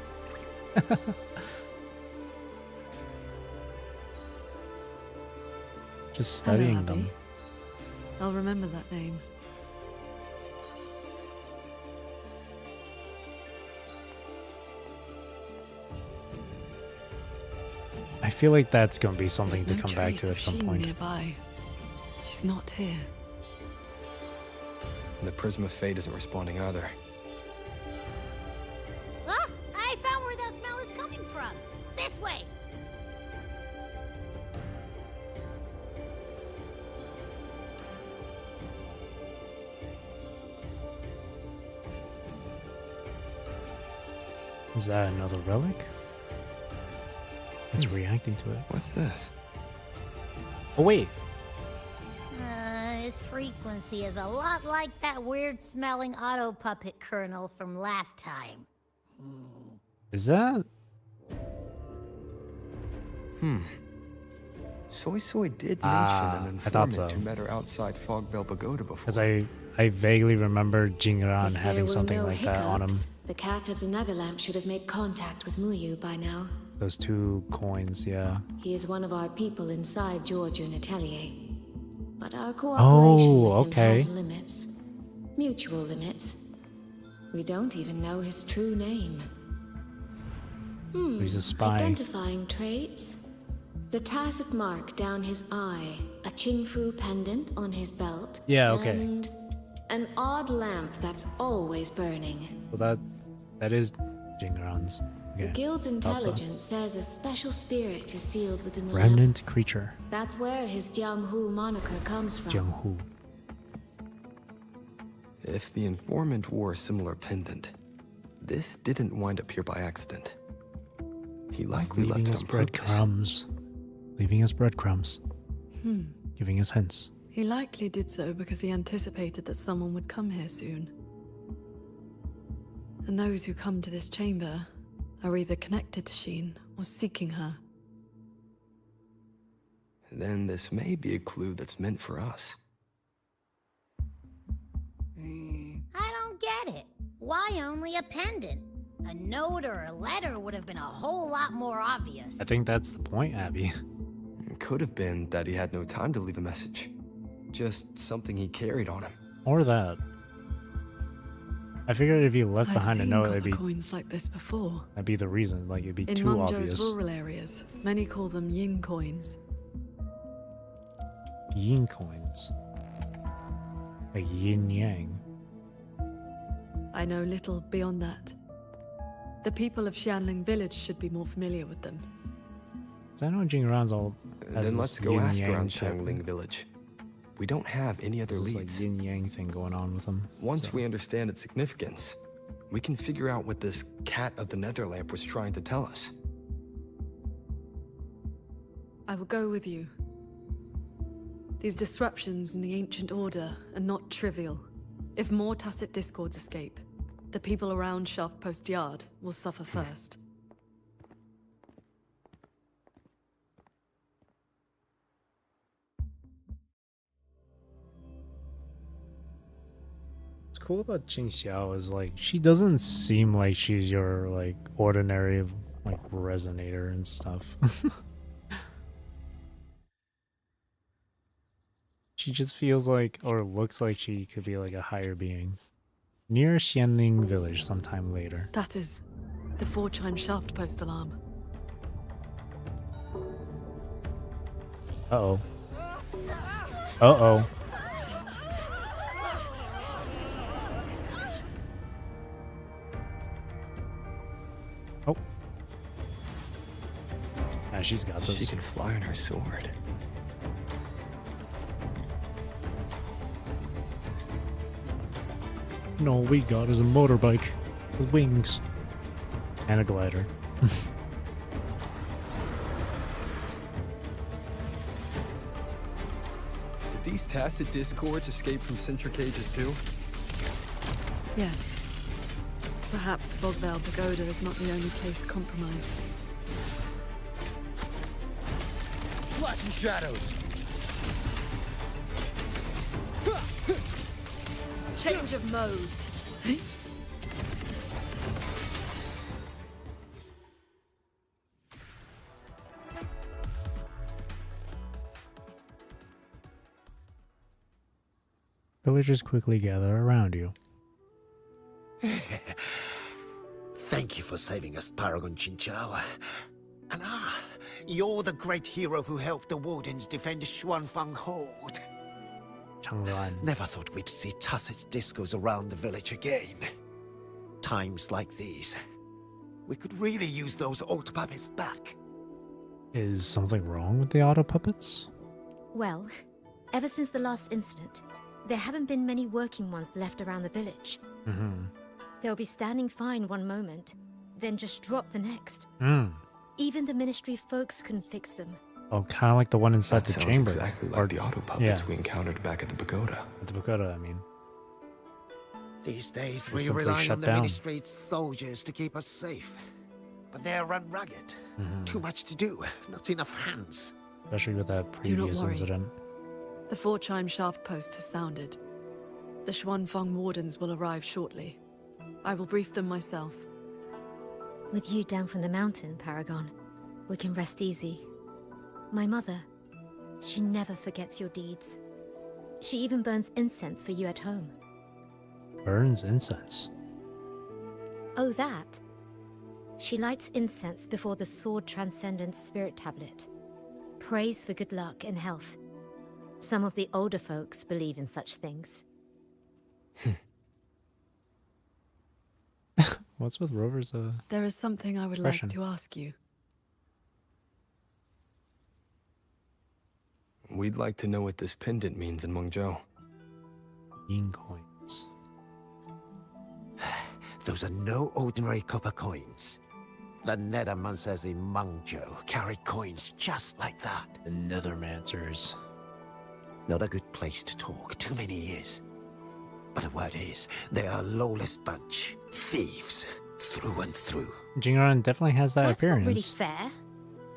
A: Just
E: Hello,
A: studying
E: Abby.
A: them.
E: I'll remember that name.
A: I feel like that's going to be something
E: There's
A: to
E: no
A: come back
E: trace
A: to
E: of
A: at some
E: Sheen
A: point.
E: nearby. She's not here.
F: And the Prism of Fate isn't responding either.
D: Ah, I found where that smell is coming from. This way.
A: Is that another relic? It's reacting to it.
F: What's this?
A: Oh wait,
D: frequency is a lot like that weird-smelling auto puppet kernel from last time.
A: Is that?
F: Soy Soy did mention an
A: I thought
F: informant
A: so.
F: who met her outside Fogvale Pagoda before.
A: Because I vaguely remember Jingran
C: If there
A: having
C: were
A: something
C: no
A: like that on him.
C: hiccups, the cat of the Netherlamp should have made contact with Muyu by now.
A: Those 2 coins, yeah.
C: He is one of our people inside Georgian Atelier. But our cooperation with him
A: okay.
C: has limits. Mutual limits. We don't even know his true name.
A: He's a spy.
C: Identifying traits? The tacit mark down his eye, a Qingfu pendant on his belt,
A: Yeah, okay.
C: and an odd lamp that's always burning.
A: Well, that is Jingran's.
C: The
A: Okay.
C: guild's
A: Thought so.
C: intelligence says a special spirit is sealed within the
A: Remnant
C: lamp.
A: creature.
C: That's where his Jianghu moniker comes from.
A: Jianghu.
F: If the informant wore a similar pendant, this didn't wind up here by accident. He likely left
A: Leaving
F: it
A: us
F: on purpose.
A: breadcrumbs. Leaving us breadcrumbs. Giving us hints.
E: He likely did so because he anticipated that someone would come here soon. And those who come to this chamber are either connected to Sheen or seeking her.
F: Then this may be a clue that's meant for us.
D: I don't get it. Why only a pendant? A note or a letter would have been a whole lot more obvious.
A: I think that's the point, Abby.
F: It could have been that he had no time to leave a message. Just something he carried on him.
A: Or that. I figured if he left behind a
E: I've seen
A: note,
E: copper coins like this before.
A: that'd be the reason. Like, it'd be
E: In
A: too
E: Mengzhou's
A: obvious.
E: rural areas, many call them yin coins.
A: Yin coins. Like yin yang.
E: I know little beyond that. The people of Xianling village should be more familiar with them.
A: So I know Jingran's all. has
F: Then
A: this
F: let's go
A: yin
F: ask
A: yang
F: around
A: type-
F: Xiangling village. We don't have any other
A: This
F: leads.
A: like yin yang thing going on with him.
F: Once
A: So-
F: we understand its significance, we can figure out what this cat of the Netherlamp was trying to tell us.
E: I will go with you. These disruptions in the ancient order are not trivial. If more tacit discords escape, the people around Shaft Post Yard will suffer first.
A: What's cool about Jing Xiao is like she doesn't seem like she's your like ordinary like resonator and stuff. She just feels like or looks like she could be like a higher being. Near Xianling village sometime later.
E: That is the 4-chime Shaft Post alarm.
A: Uh-oh. Uh-oh. Oh. Nah, she's got
F: She
A: this.
F: can fly on her sword.
A: No, we got is a motorbike with wings and a glider.
F: Did these tacit discords escape from Centricages too?
E: Yes. Perhaps Fogvale Pagoda is not the only place compromised.
G: Flashing shadows.
E: Change of mode.
A: Villagers quickly gather around you.
G: Thank you for saving us, Paragon Chinchou. And you're the great hero who helped the Wardens defend Xuanfang Hold.
A: Changlan.
G: Never thought we'd see tacit discos around the village again. Times like these, we could really use those old puppets back.
A: Is something wrong with the auto puppets?
H: Well, ever since the last incident, there haven't been many working ones left around the village.
A: Mm-hmm.
H: They'll be standing fine one moment, then just drop the next.
A: Mm.
H: Even the ministry folks couldn't fix them.
A: Oh, kind of like the one inside
F: That
A: the
F: sounds
A: chamber.
F: exactly like
A: Or-
F: the auto puppets
A: yeah.
F: we encountered back at the pagoda.
A: At the pagoda, I mean.
G: These days,
A: They
G: we
A: simply
G: rely
A: shut
G: on the
A: down.
G: Ministry's soldiers to keep us safe. But they're run ragged.
A: Mhm.
G: Too much to do, not enough hands.
A: Especially with that
E: Do not
A: previous
E: worry.
A: incident.
E: The 4-chime shaft post has sounded. The Xuanfeng wardens will arrive shortly. I will brief them myself.
H: With you down from the mountain, Paragon, we can rest easy. My mother, she never forgets your deeds. She even burns incense for you at home.
A: Burns incense.
H: Oh, that? She lights incense before the Sword Transcendence Spirit Tablet. Prays for good luck and health. Some of the older folks believe in such things.
A: What's with Rover's
E: There is something I would
A: Expression.
E: like to ask you.
F: We'd like to know what this pendant means in Mengzhou.
A: yin coins?
G: Those are no ordinary copper coins. The Nethermancers in Mengzhou carry coins just like that.
A: The Nethermancers.
G: Not a good place to talk, too many years. But the word is, they are a lawless bunch. Thieves, through and through.
A: Jingran definitely has that
H: That's
A: appearance.
H: not really fair.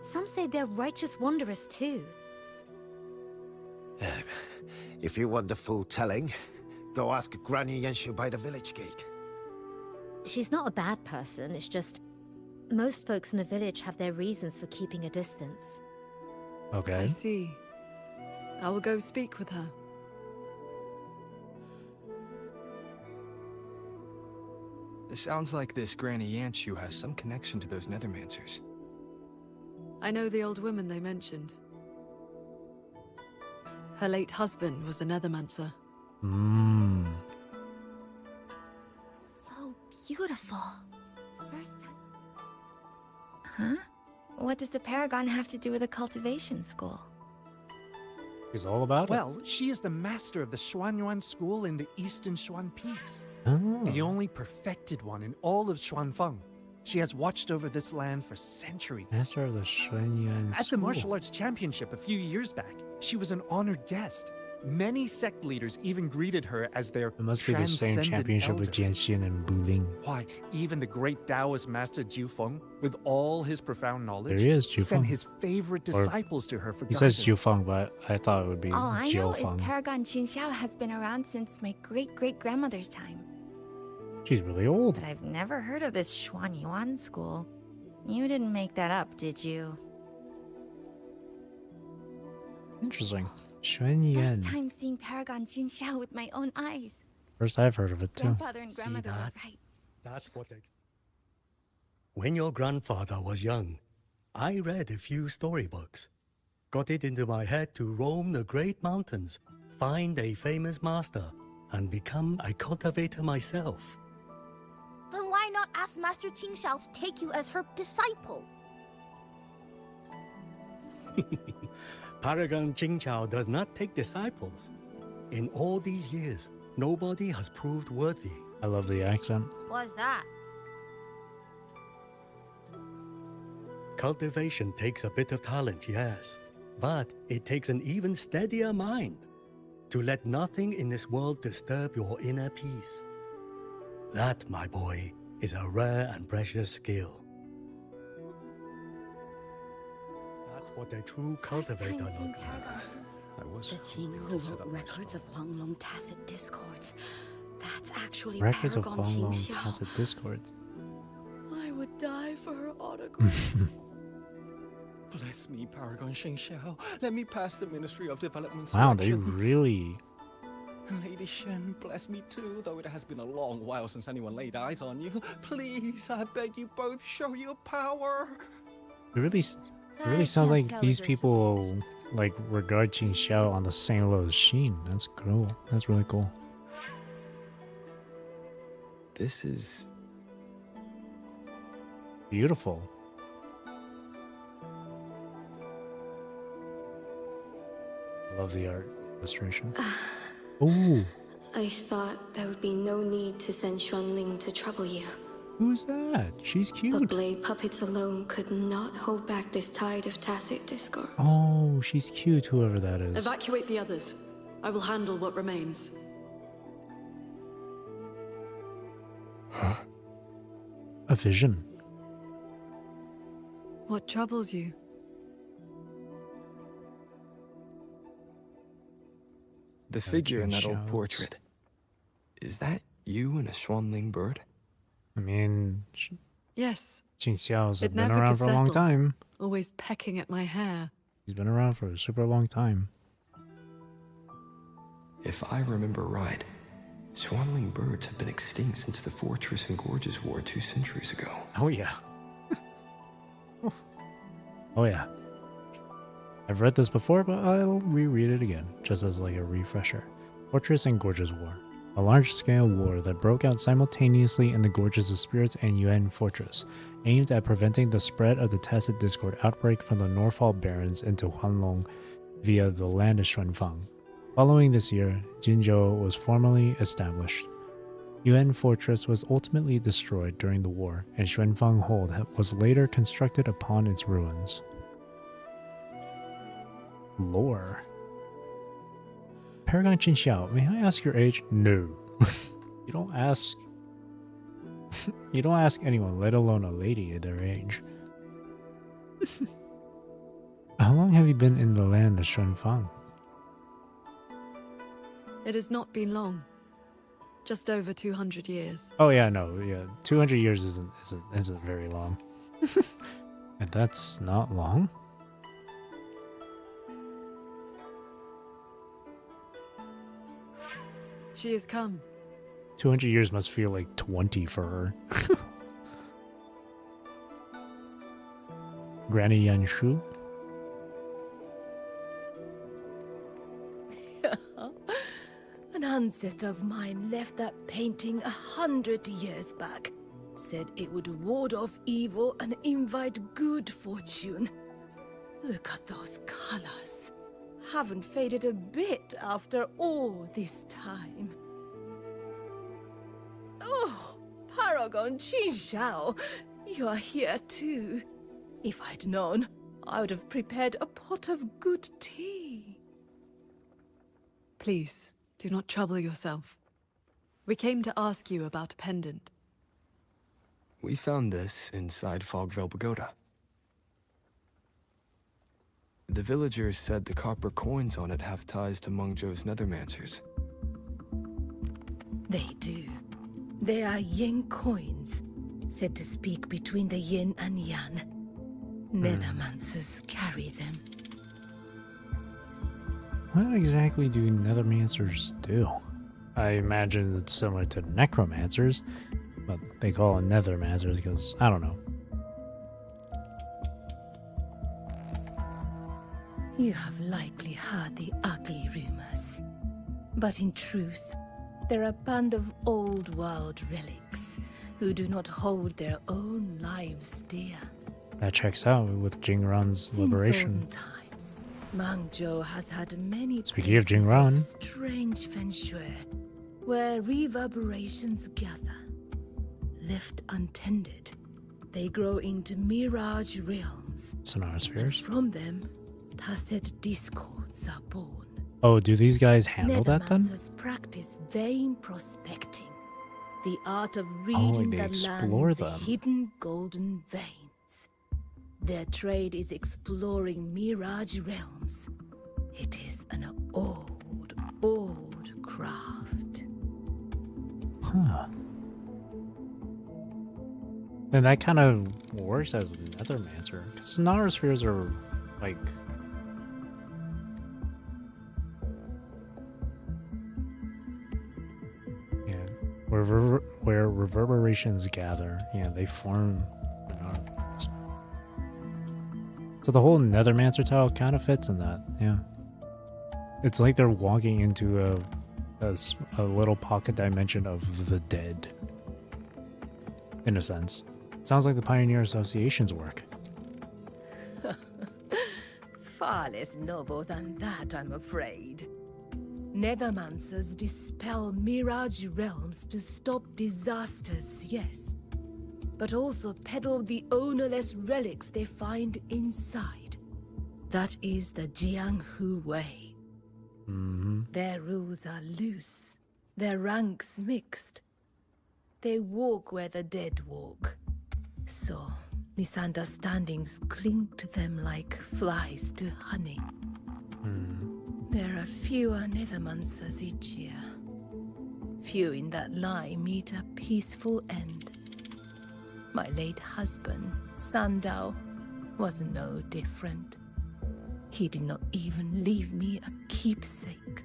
H: Some say they're righteous wanderers too.
G: If you want the full telling, go ask Granny Yenshu by the village gate.
H: She's not a bad person, it's just... most folks in the village have their reasons for keeping a distance.
A: Okay.
E: I see. I will go speak with her.
F: It sounds like this Granny Yanshu has some connection to those Nethermancers.
E: I know the old woman they mentioned. Her late husband was a Nethermancer.
A: Mmm.
B: So beautiful. First time.
I: Huh? What does the Paragon have to do with a cultivation school?
A: He's all about it.
J: Well, she is the master of the Xuanyuan school in the Eastern Xuan Peaks.
A: Oh.
J: The only perfected one in all of Xuanfeng. She has watched over this land for centuries.
A: Master of the Shenyuan
J: At the martial arts championship a few years back, she was an honored guest. Many sect leaders even greeted her as their
A: It must be the same
J: transcendent
A: championship with
J: elder.
A: Jianxin and Buling.
J: Why, even the great Taoist master Jiu Feng, with all his profound knowledge,
A: There he is, Jiu
J: sent
A: Feng.
J: his favorite
A: Or-
J: disciples to her for
A: He says
J: guidance.
A: Jiu Feng, but I thought it would be
I: All I know
A: Jiu
I: is
A: Feng.
I: Paragon Qinxiao has been around since my great-great-grandmother's time.
A: She's really old.
I: But I've never heard of this Xuanyuan school. You didn't make that up, did you?
A: Interesting.
I: First
A: Xuanyuan.
I: time seeing Paragon Qinxiao with my own eyes.
A: First I've heard of it too.
I: Grandfather and
K: See
I: grandmother were
K: that?
I: right.
K: That's what they... When your grandfather was young, I read a few storybooks. Got it into my head to roam the great mountains, find a famous master, and become a cultivator myself.
B: Then why not ask Master Qingxiao to take you as her disciple?
K: Paragon Qingqiao does not take disciples. In all these years, nobody has proved worthy.
A: I love the accent.
B: What's that?
K: Cultivation takes a bit of talent, yes, but it takes an even steadier mind to let nothing in this world disturb your inner peace. That, my boy, is a rare and precious skill. That's what a true cultivator
I: First time seeing
K: looks like.
I: Paragon.
F: I was
L: The Qing
F: hoping
L: who
F: to set
L: wrote
F: up my
L: records of
F: stall.
L: long tacit discords. That's actually
A: Records of
L: Paragon
A: Huanglong
L: Qingxiao.
A: Tacit Discords.
E: I would die for her autograph.
M: Bless me, Paragon Shengxiao. Let me pass the Ministry of Development
A: Wow, they
M: selection.
A: really...
M: Lady Shen, bless me too, though it has been a long while since anyone laid eyes on you. Please, I beg you both, show your power.
A: It really sounds like these people like regard Qing Xiao on the same level as Sheen. That's cool. That's really cool.
F: This is...
A: Beautiful. Love the art illustration. Ooh.
L: I thought there would be no need to send Xuanling to trouble you.
A: Who's that? She's
E: But
A: cute.
E: blade puppets alone could not hold back this tide of tacit discords.
A: Oh, she's cute, whoever that is.
E: Evacuate the others. I will handle what remains.
F: Huh?
A: A vision.
E: What troubles you?
F: The figure in that old
A: Shouts.
F: portrait. Is that you and a Swanling bird?
A: I mean,
E: Yes.
A: Jing Xiao's
E: It
A: been
E: never
A: around
E: could
A: for a long
E: settle.
A: time.
E: Always pecking at my hair.
A: He's been around for a super long time.
F: If I remember right, Swanling birds have been extinct since the Fortress and Gorges War 2 centuries ago.
A: Oh yeah. Oh yeah. I've read this before, but I'll reread it again, just as like a refresher. Fortress and Gorges War. A large-scale war that broke out simultaneously in the Gorges of Spirits and Yuan Fortress, aimed at preventing the spread of the Tacit Discord outbreak from the Norfall Barons into Huanlong via the land of Xuanfang. Following this year, Jinzhou was formally established. Yuan Fortress was ultimately destroyed during the war, and Xuanfang Hold was later constructed upon its ruins. Lore. Paragon Qinxiao, may I ask your age? No. You don't ask. You don't ask anyone, let alone a lady, their age. How long have you been in the land of Xuanfang?
E: It has not been long. Just over 200 years.
A: Oh yeah, no, yeah, 200 years isn't very long. And that's not long.
E: She has come.
A: 200 years must feel like 20 for her. Granny Yanshu?
C: An ancestor of mine left that painting 100 years back. Said it would ward off evil and invite good fortune. Look at those colors. Haven't faded a bit after all this time. Oh, Paragon Qinxiao, you are here too. If I'd known, I would have prepared a pot of good tea.
E: Please, do not trouble yourself. We came to ask you about a pendant.
F: We found this inside Fogvale Pagoda. The villagers said the copper coins on it have ties to Mengzhou's nethermancers.
C: They do. They are yin coins, said to speak between the yin and yang. Nethermancers carry them.
A: What exactly do nethermancers do? I imagine it's similar to necromancers, but they call it nethermancers because, I don't know.
C: You have likely heard the ugly rumors. But in truth, they're a band of old world relics who do not hold their own lives dear.
A: That checks out with Jingran's liberation.
C: Since olden times, Mengzhou has had many
A: Speaking of
C: places
A: Jingran.
C: strange feng shui, where reverberations gather. Left untended, they grow into mirage realms.
A: Sonar
C: And
A: spheres.
C: from them, tacit discords are born.
A: Oh, do these guys handle that then?
C: Nethermancers practice vein prospecting, the art of
A: like
C: reading
A: they
C: the
A: explore
C: land's
A: them.
C: hidden golden veins. Their trade is exploring mirage realms. It is an old, old craft.
A: Huh. Then that kind of works as a nethermancer. Because sonospheres are like. Yeah. Where reverberations gather. Yeah, they form. So the whole nethermancer tile kind of fits in that. Yeah. It's like they're walking into a little pocket dimension of the dead. In a sense. Sounds like the Pioneer Association's work.
C: Far less noble than that, I'm afraid. Nethermancers dispel mirage realms to stop disasters, yes.
N: but also peddle the ownerless relics they find inside. That is the Jianghu way. Their rules are loose, their ranks mixed. They walk where the dead walk. So, misunderstandings cling to them like flies to honey. There are fewer Nethermancers each year. Few in that line meet a peaceful end. My late husband, Sandao, was no different. He did not even leave me a keepsake.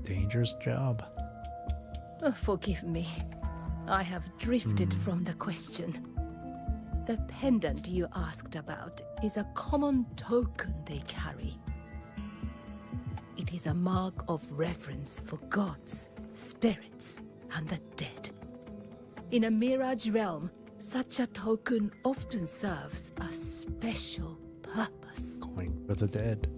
A: Dangerous job.
N: Forgive me. I have drifted from the question. The pendant you asked about is a common token they carry. It is a mark of reverence for gods, spirits, and the dead. In a Mirage realm, such a token often serves a special purpose.
A: Coin for the dead.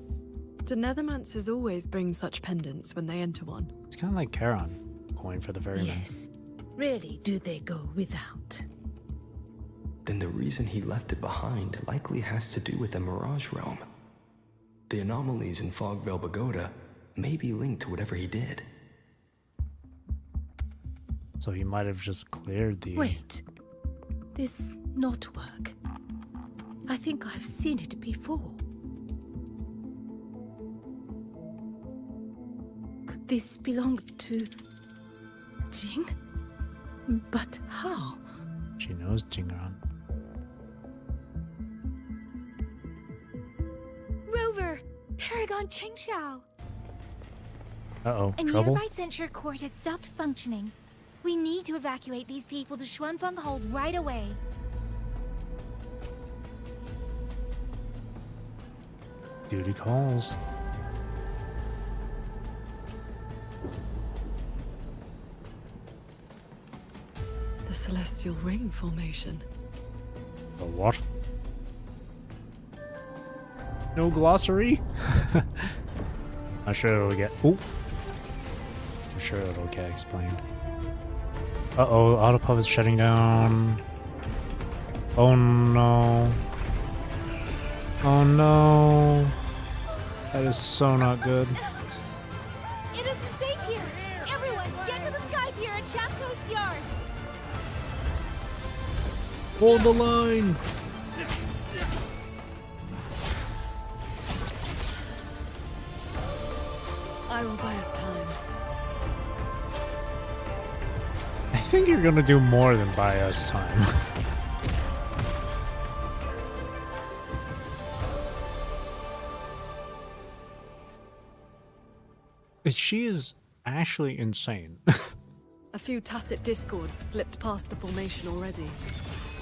E: Do Nethermancers always bring such pendants when they enter one?
A: It's kind of like Charon. Coin for the ferryman.
N: Yes. Rarely do they go without.
F: Then the reason he left it behind likely has to do with the Mirage Realm. The anomalies in Fogvale Pagoda may be linked to whatever he did.
A: So he might have just cleared the...
N: Wait. This knotwork. I think I've seen it before. Could this belong to... Jing? But how?
A: She knows Jingran.
B: Rover! Paragon Qingxiao!
A: Uh-oh,
B: A
A: trouble?
B: nearby censure court has stopped functioning. We need to evacuate these people to Xuanfeng Hold right away.
A: Duty calls.
E: The Celestial Ring formation.
A: The what? No glossary? I'm sure it'll get... Ooh. I'm sure it'll get explained. Uh-oh, Autopub is shutting down. Oh no. Oh no. That is so not good.
B: It isn't safe here! Everyone, get to the sky pier at Shaft Coast Yard!
A: Hold the line!
E: I will buy us time.
A: I think you're gonna do more than buy us time. She is actually insane.
E: A few tacit discords slipped past the formation already.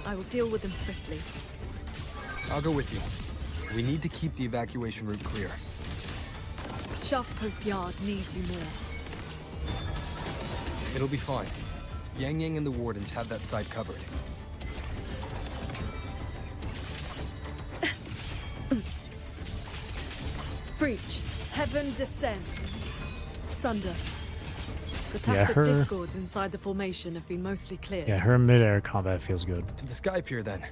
E: I will deal with them swiftly.
F: I'll go with you. We need to keep the evacuation route clear.
E: Shaft Post Yard needs you more.
F: It'll be fine. Yang Yang and the Wardens have that site covered.
E: Breach. Heaven descends. Sunder. The
A: Yeah,
E: tacit
A: her-
E: discords inside the formation have been mostly cleared.
A: Yeah, her mid-air combat feels good
F: To the sky pier then.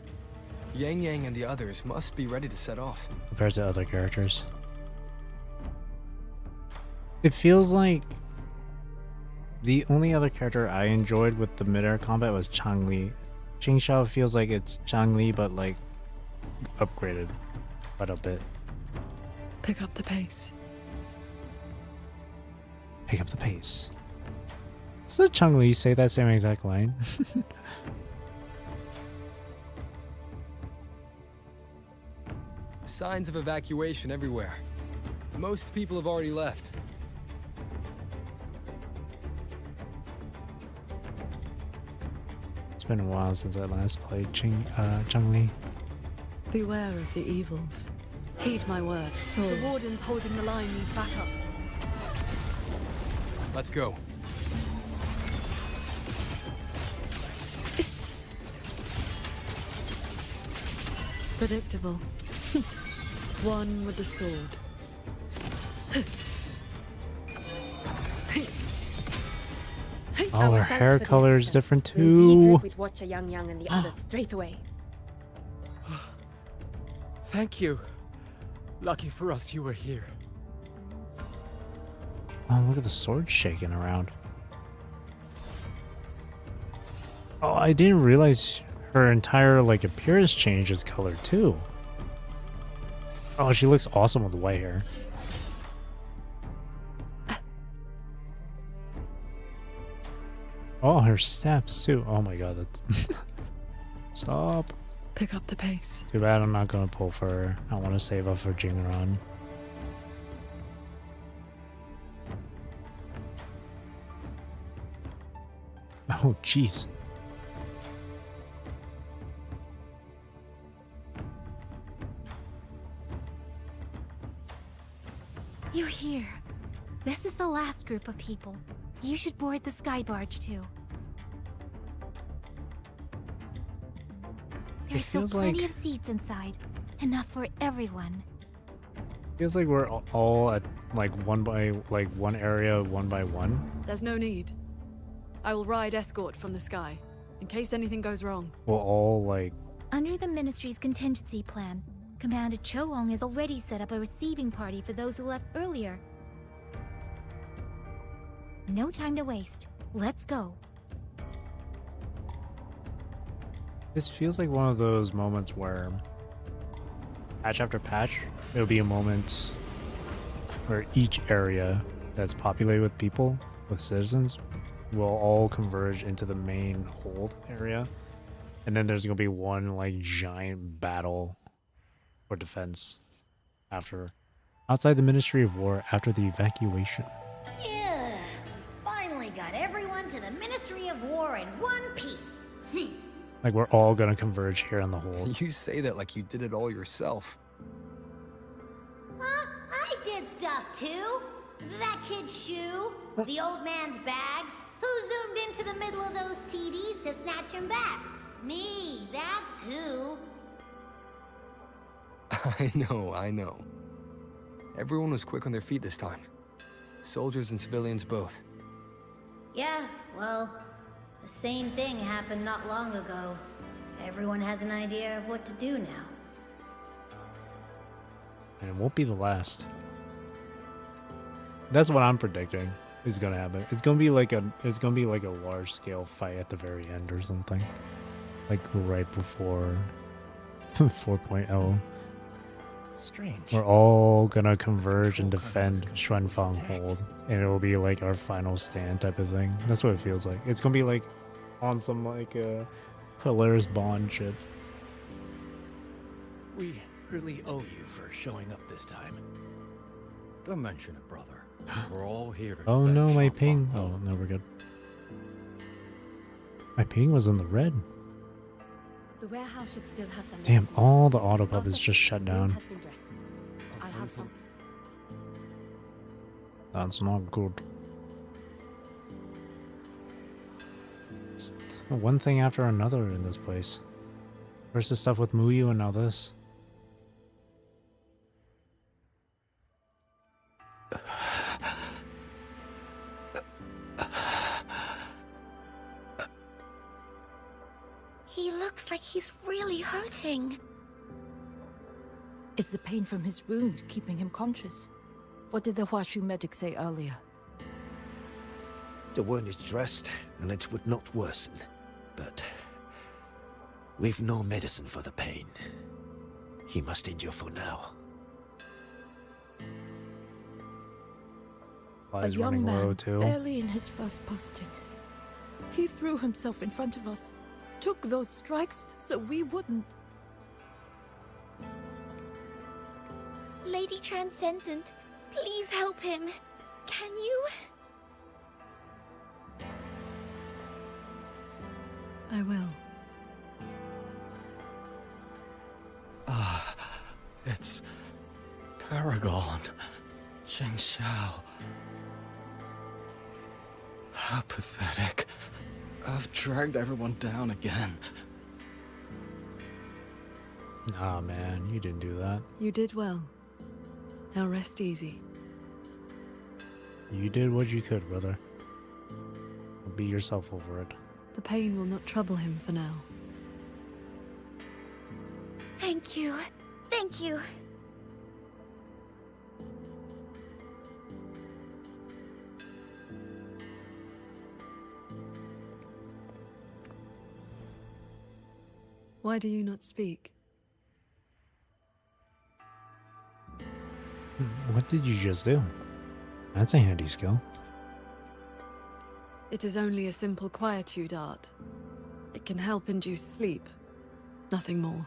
F: Yang Yang and the others must be ready to set off.
A: compared to other characters. It feels like the only other character I enjoyed with the mid-air combat was Changli. Qingxiao feels like it's Changli, but like upgraded quite a bit.
E: Pick up the pace.
A: Pick up the pace. Does Changli say that same exact line?
F: Signs of evacuation everywhere. Most people have already left.
A: It's been a while since I last played Changli.
E: Beware of the evils. Heed my words. The wardens holding the line need backup.
F: Let's go.
E: Predictable. One with the sword.
A: Oh, her hair
I: for the
A: color is
I: assistance.
A: different
I: We'll
A: too.
I: regroup with Watcher Yang Yang and the others straight away.
M: Thank you. Lucky for us, you were here.
A: Oh, look at the sword shaking around. Oh, I didn't realize her entire like appearance changes color too. Oh, she looks awesome with the white hair. Oh, her steps too. Oh my god, that's stop.
E: Pick up the pace.
A: Too bad I'm not gonna pull for her. I want to save up for Jingaron. Oh, jeez.
B: You're here. This is the last group of people. You should board the sky barge too. There's still
A: feels
B: plenty
A: like-
B: of seats inside. Enough for everyone.
A: Feels like we're all at like one area, one by one.
E: There's no need. I will ride escort from the sky, in case anything goes wrong.
A: We'll all like.
B: Under the Ministry's contingency plan, Commander Choong has already set up a receiving party for those who left earlier. No time to waste. Let's go.
A: This feels like one of those moments where, patch after patch, it'll be a moment where each area that's populated with people, with citizens, will all converge into the main hold area. And then there's going to be one like giant battle for defense outside the Ministry of War after the evacuation.
D: Yeah, we finally got everyone to the Ministry of War in one piece.
A: Like we're all going to converge here on the hold.
F: You say that like you did it all yourself.
D: Huh? I did stuff too. That kid's shoe, the old man's bag. Who zoomed into the middle of those TDs to snatch him back? Me, that's who.
F: I know. Everyone was quick on their feet this time. Soldiers and civilians both.
D: Yeah, well, the same thing happened not long ago. Everyone has an idea of what to do now.
A: And it won't be the last. That's what I'm predicting is gonna happen. It's gonna be like a large scale fight at the very end or something. Like right before 4.0.
M: Strange.
A: We're all gonna converge and defend Xuanfang Hold. And it will be like our final stand type of thing. That's what it feels like. It's gonna be like on some like Polaris Bond shit.
O: We really owe you for showing up this time.
M: Don't mention it, brother. We're all here to
A: Oh
M: defend
A: no, my
M: Xuanfang
A: ping.
M: Ho.
A: Oh, no, we're good. My ping was in the red.
I: The warehouse should still have some
A: Damn,
I: medicine.
A: all the autopub
I: After
A: is just shut
I: room
A: down.
I: has been dressed. I'll have some.
A: That's not good. It's one thing after another in this place. First the stuff with Muyu and now this.
L: He looks like he's really hurting.
N: Is the pain from his wound keeping him conscious? What did the Huashu medic say earlier?
G: The wound is dressed, and it would not worsen. But we've no medicine for the pain. He must endure for now.
N: A
A: Flies
N: young
A: running low
N: man,
A: too.
N: barely in his first posting. He threw himself in front of us, took those strikes so we wouldn't.
L: Lady Transcendent, please help him. Can you?
E: I will.
M: Ah, it's Paragon. Sheng Xiao. How pathetic. I've dragged everyone down again.
A: Nah, man, you didn't do that.
E: You did well. Now rest easy.
A: You did what you could, brother. Don't beat yourself over it.
E: The pain will not trouble him for now.
L: Thank you. Thank you.
E: Why do you not speak?
A: What did you just do? That's a handy skill.
E: It is only a simple quietude art. It can help induce sleep. Nothing more.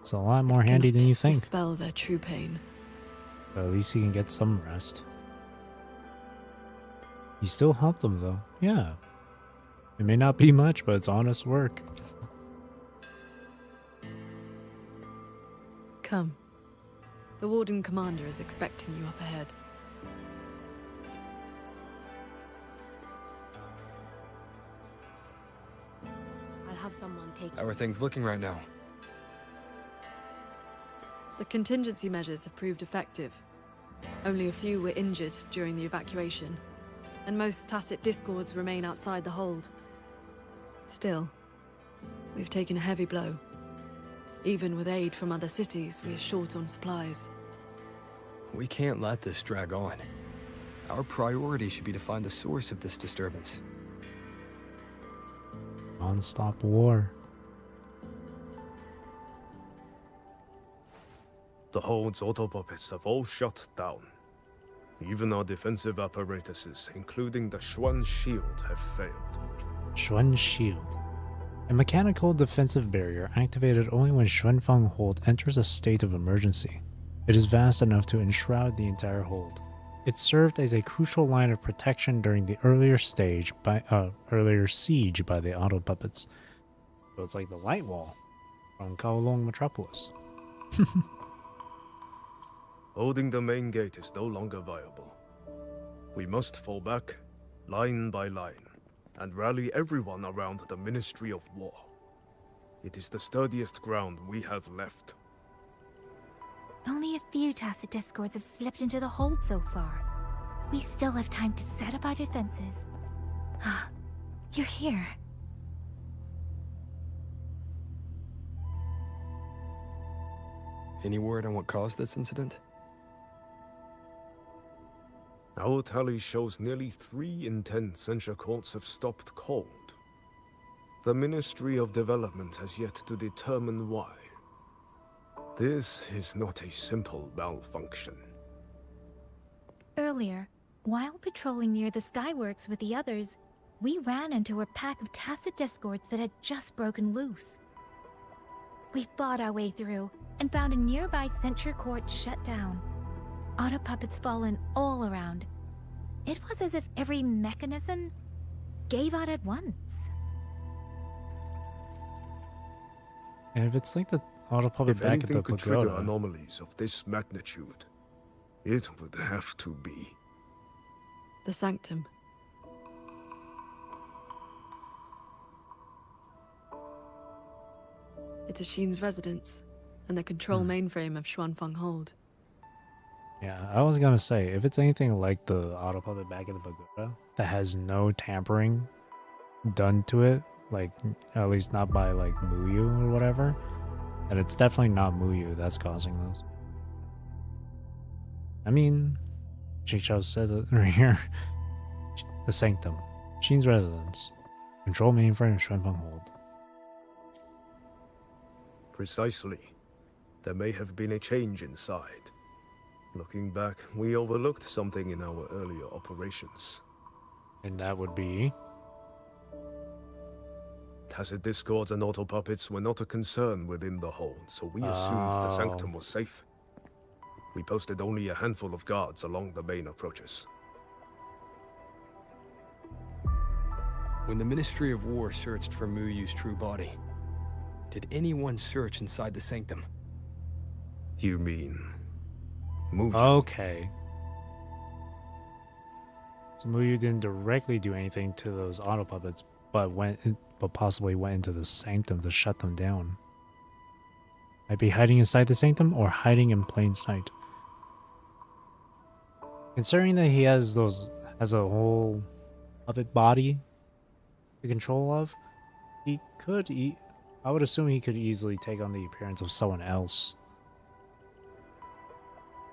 A: It's a lot more handy than you think.
E: Dispel their true pain.
A: But at least you can get some rest. You still help them though. Yeah. It may not be much, but it's honest work.
E: Come. The Warden Commander is expecting you up ahead.
H: I'll have someone take
F: How are things looking right now?
E: The contingency measures have proved effective. Only a few were injured during the evacuation, and most tacit discords remain outside the hold. Still, we've taken a heavy blow. Even with aid from other cities, we are short on supplies.
F: We can't let this drag on. Our priority should be to find the source of this disturbance.
A: Non-stop war.
P: The hold's autopuppets have all shut down. Even our defensive apparatuses, including the Xuan shield, have failed.
A: Xuan Shield. A mechanical defensive barrier activated only when Xuanfeng Hold enters a state of emergency. It is vast enough to enshroud the entire hold. It served as a crucial line of protection during the earlier siege by the auto puppets. So it's like the light wall from Kowloon Metropolis.
P: Holding the main gate is no longer viable. We must fall back, line by line, and rally everyone around the Ministry of War. It is the sturdiest ground we have left.
B: Only a few tacit discords have slipped into the hold so far. We still have time to set up our defenses. You're here.
F: Any word on what caused this incident?
P: Our tally shows nearly 3 in 10 censure courts have stopped cold. The Ministry of Development has yet to determine why. This is not a simple malfunction.
B: Earlier, while patrolling near the Skyworks with the others, we ran into a pack of tacit discords that had just broken loose. We fought our way through and found a nearby censure court shut down. Auto puppets fallen all around. It was as if every mechanism gave out at once.
A: And if it's like the auto puppet
P: If
A: back at
P: anything
A: the
P: could trigger
A: pagoda,
P: anomalies of this magnitude, it would have to be
E: The Sanctum. It is Sheen's residence, and the control mainframe of Xuanfeng Hold.
A: yeah, I was gonna say, if it's anything like the auto puppet back at the pagoda that has no tampering done to it, like at least not by like Muyu or whatever, then it's definitely not Muyu that's causing those. I mean, Chichao says it right here. The Sanctum, Sheen's residence, control mainframe of Xuanfeng Hold.
P: precisely. There may have been a change inside. Looking back, we overlooked something in our earlier operations.
A: And that would be?
P: Tacit discords and auto puppets were not a concern within the hold, so we assumed the Sanctum was safe. We posted only a handful of guards along the main approaches.
F: When the Ministry of War searched for Muyu's true body, did anyone search inside the Sanctum?
P: You mean... Muyu?
A: Okay. So Muyu didn't directly do anything to those auto puppets, but possibly went into the Sanctum to shut them down. Might be hiding inside the Sanctum or hiding in plain sight. Considering that he has those has a whole puppet body to control of, he could I would assume he could easily take on the appearance of someone else.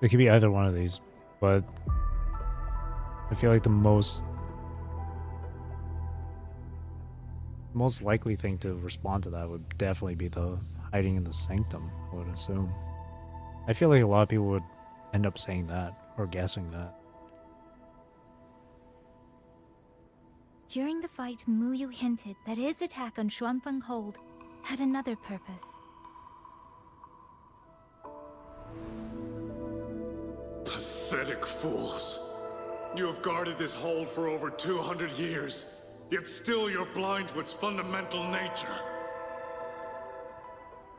A: It could be either one of these, but I feel like the most likely thing to respond to that would definitely be the hiding in the sanctum, I would assume. I feel like a lot of people would end up saying that or guessing that.
B: During the fight, Muyu hinted that his attack on Xuanfeng Hold had another purpose.
Q: Pathetic fools. You have guarded this hold for over 200 years, yet still you're blind to its fundamental nature.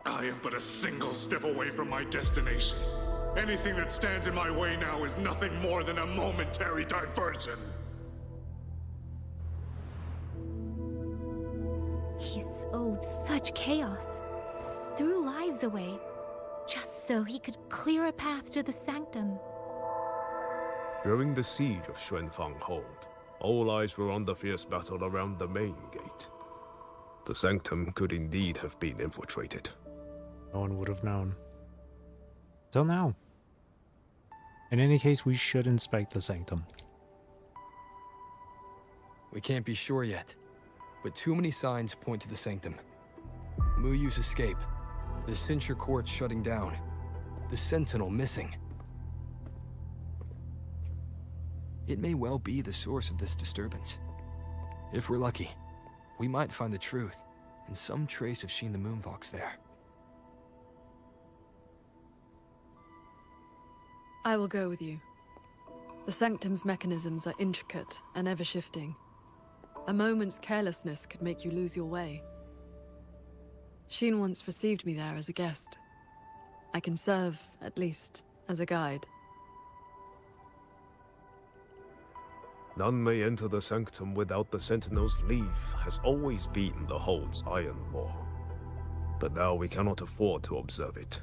Q: I am but a single step away from my destination. Anything that stands in my way now is nothing more than a momentary diversion.
B: He sowed such chaos, threw lives away, just so he could clear a path to the sanctum.
P: During the siege of Xuanfang Hold, all eyes were on the fierce battle around the main gate. The sanctum could indeed have been infiltrated.
A: No one would have known. Till now. In any case, we should inspect the sanctum.
F: We can't be sure yet, but too many signs point to the sanctum. Muyu's escape, the censure court shutting down, the sentinel missing. It may well be the source of this disturbance. If we're lucky, we might find the truth and some trace of Sheen the Moonfox there.
E: I will go with you. The sanctum's mechanisms are intricate and ever-shifting. A moment's carelessness could make you lose your way. Sheen once received me there as a guest. I can serve, at least, as a guide.
P: None may enter the sanctum without the Sentinel's leave has always been the Hold's iron law. But now we cannot afford to observe it.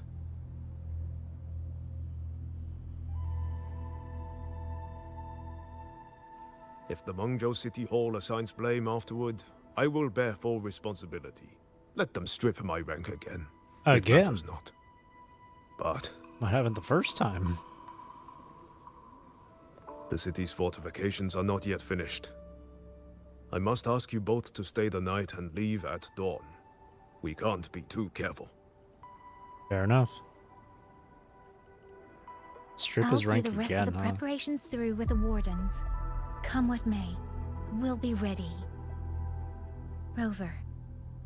P: If the Mengzhou City Hall assigns blame afterward, I will bear full responsibility. Let them strip my rank again.
A: Again?
P: It matters not. But
A: what happened the first time?
P: The city's fortifications are not yet finished. I must ask you both to stay the night and leave at dawn. We can't be too careful.
A: Fair enough. Strip
B: I'll
A: his
B: see
A: rank
B: the rest
A: again,
B: of the
A: huh?
B: preparations through with the wardens. Come what may, we'll be ready. Rover,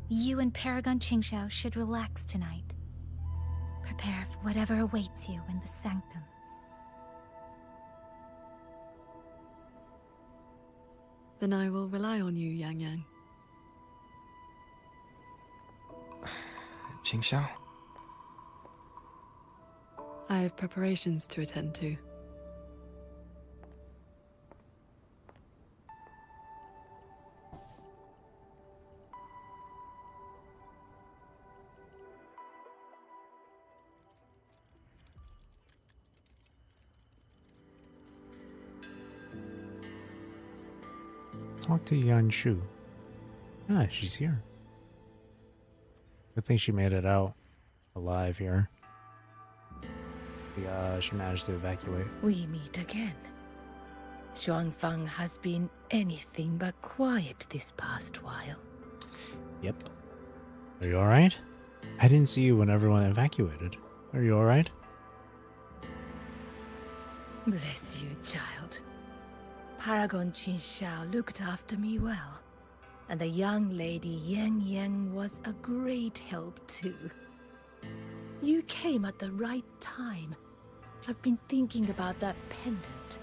B: you and Paragon Qingxiao should relax tonight. Prepare for whatever awaits you in the sanctum.
E: Then I will rely on you, Yang Yang.
F: Qingxiao?
E: I have preparations to attend to.
A: Talk to Yan Shu. Ah, she's here. Good thing she made it out alive here. She managed to evacuate.
N: We meet again. Xuanfang has been anything but quiet this past while.
A: Yep. Are you alright? I didn't see you when everyone evacuated. Are you alright?
N: Bless you, child. Paragon Qingxiao looked after me well, and the young lady Yang Yang was a great help too. You came at the right time. I've been thinking about that pendant.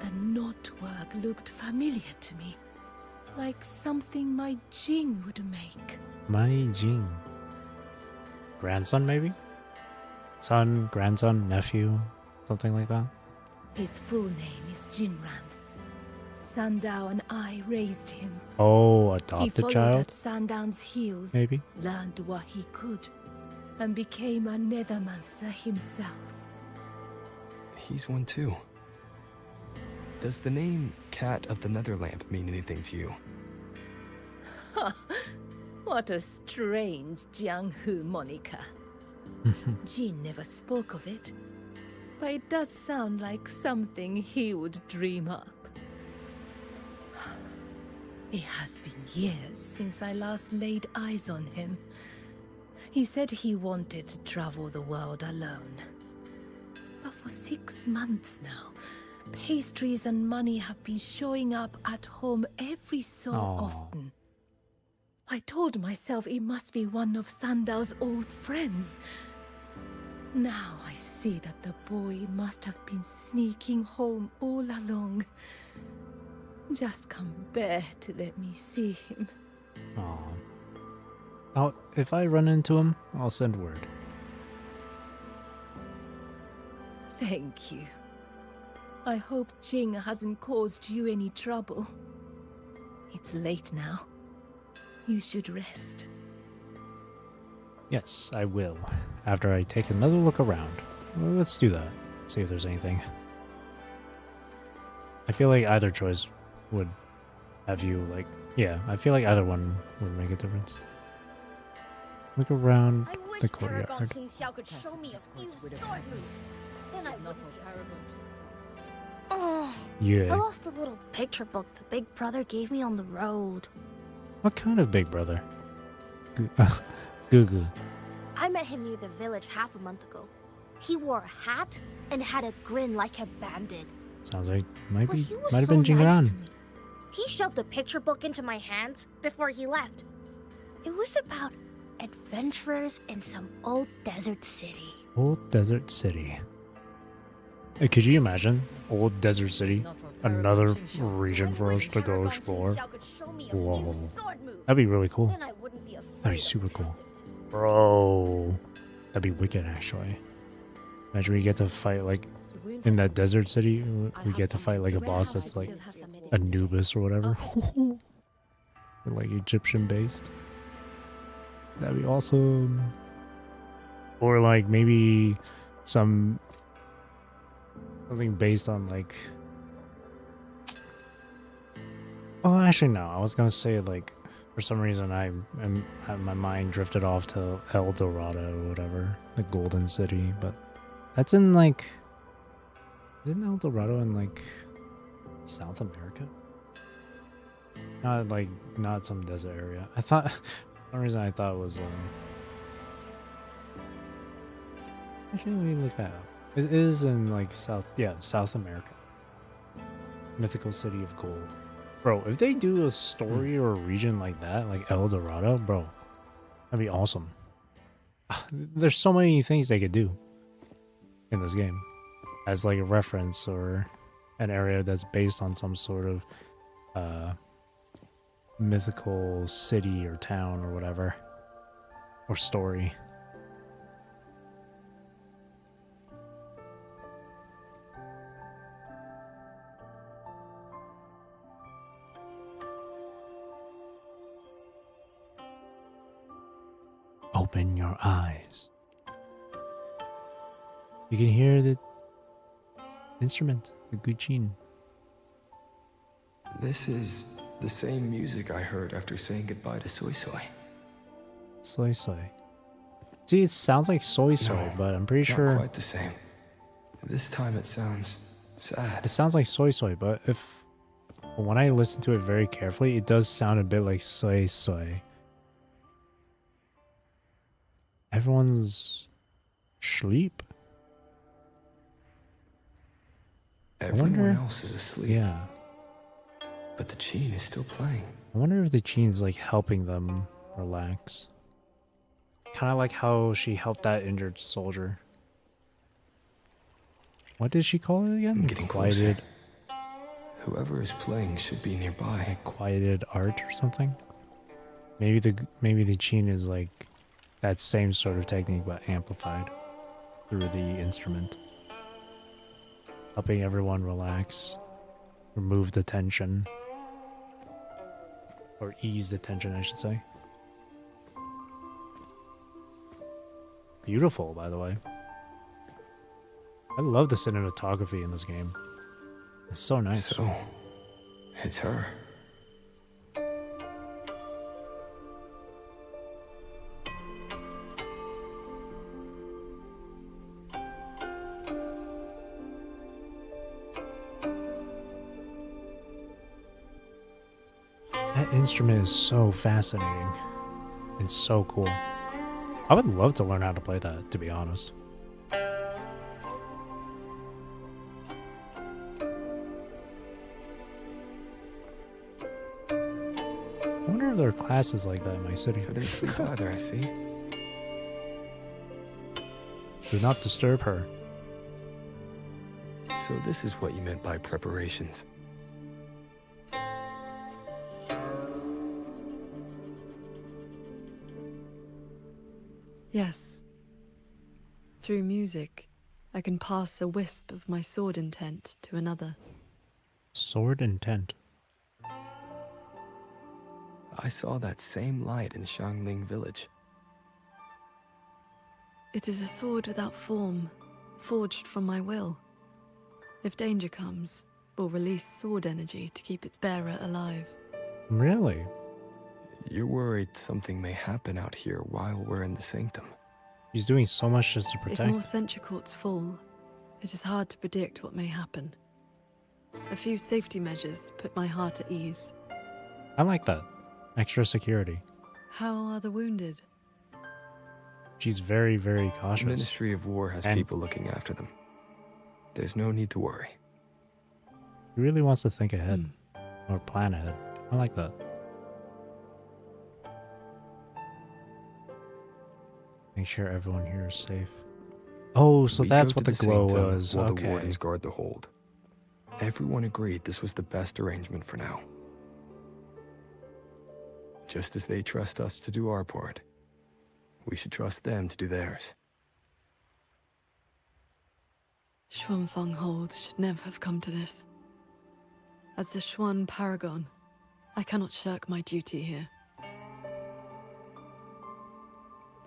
N: The knotwork looked familiar to me, like something my Jing would make.
A: My Jing. Grandson, maybe? Son, grandson, nephew, something like that?
N: His full name is Jinran. Sandao and I raised him.
A: Oh,
N: He
A: adopted
N: followed
A: child?
N: at Sandown's heels,
A: Maybe?
N: learned what he could, and became a Nethermancer himself.
F: He's one too. Does the name cat of the Netherlamp mean anything to you?
N: Ha! What a strange Jianghu moniker. Jin never spoke of it, but it does sound like something he would dream up. It has been years since I last laid eyes on him. He said he wanted to travel the world alone. But for 6 months now, pastries and money have been showing up at home every so often. I told myself it must be one of Sandal's old friends. Now I see that the boy must have been sneaking home all along. Just can't bear to let me see him.
A: If I run into him, I'll send word.
N: Thank you. I hope Jing hasn't caused you any trouble. It's late now. You should rest.
A: Yes, I will. After I take another look around. Well, let's do that. See if there's anything. I feel like either choice would have you, like... Yeah, I feel like either one would make a difference. Look around the courtyard.
L: Could show me a few sword moves. Then I would Oh,
A: Yeah.
L: I lost a little picture book the big brother gave me on the road.
A: What kind of big brother? Goo.
L: I met him near the village half a month ago. He wore a hat and had a grin like a bandit.
A: Sounds like might
L: But he was
A: have
L: so
A: been
L: nice
A: Jinran.
L: to me. He shoved the picture book into my hands before he left. It was about adventurers in some old desert city.
A: Old Desert City. Hey, could you imagine? Old Desert City. Another region for us to go explore. Whoa. That'd be really cool. That'd be super cool. Bro. That'd be wicked, actually. Imagine we get to fight, like, in that desert city, we get to fight, like, a boss that's, like, Anubis or whatever. Like, Egyptian-based. That'd be awesome. Or, like, maybe something based on, like... Oh, actually, no. I was gonna say, like, for some reason, my mind drifted off to El Dorado or whatever, the Golden City, but that's in, like... Isn't El Dorado in, like, South America? Not some desert area. I thought... For some reason, I thought it was, Actually, let me look that up. It is in, like, South America. Mythical City of Gold. Bro, if they do a story or a region like that, like El Dorado, bro, that'd be awesome. There's so many things they could do in this game as, like, a reference or an area that's based on some sort of mythical city or town or whatever, or story. Open your eyes. You can hear the instrument, the guqin.
F: This is the same music I heard after saying goodbye to Soy Soy.
A: Soy Soy. See, it sounds like Soy Soy,
F: No,
A: but I'm pretty
F: not
A: sure...
F: quite the same. This time it sounds sad.
A: It sounds like Soy Soy, but when I listen to it very carefully, it does sound a bit like Soy Soy. Everyone's asleep.
F: Everyone else is asleep.
A: Yeah.
F: But the Qin is still playing.
A: I wonder if the Qin's, like, helping them relax. Kind of like how she helped that injured soldier. What did she call it again?
F: I'm getting
A: Quieted.
F: Whoever is playing should be nearby.
A: Like quieted art or something. Maybe the Qin is like that same sort of technique but amplified through the instrument. Helping everyone relax, remove the tension, or ease the tension, I should say. Beautiful, by the way. I love the cinematography in this game. It's so nice.
F: So, It's her.
A: That instrument is so fascinating and so cool. I would love to learn how to play that, to be honest. I wonder if there are classes like that in my city.
F: Couldn't sleep either, I see.
A: Do not disturb her.
F: So this is what you meant by preparations.
E: Yes. Through music, I can pass a wisp of my sword intent to another.
A: Sword intent.
F: I saw that same light in Shangling Village.
E: It is a sword without form, forged from my will. If danger comes, will release sword energy to keep its bearer alive.
A: Really?
F: You're worried something may happen out here while we're in the sanctum.
A: She's doing so much just to protect.
E: If more sentry courts fall, it is hard to predict what may happen. A few safety measures put my heart at ease.
A: I like that. Extra security.
E: How are the wounded?
A: She's very, very cautious.
F: The Ministry of War has people looking after them. There's no need to worry.
A: He really wants to think ahead. Or plan ahead. I like that. Make sure everyone here is safe. Oh, so that's what the glow was.
F: While
A: Okay.
F: the wardens guard the hold. Everyone agreed this was the best arrangement for now. Just as they trust us to do our part, we should trust them to do theirs.
E: Xuanfeng Hold should never have come to this. As the Xuan Paragon, I cannot shirk my duty here.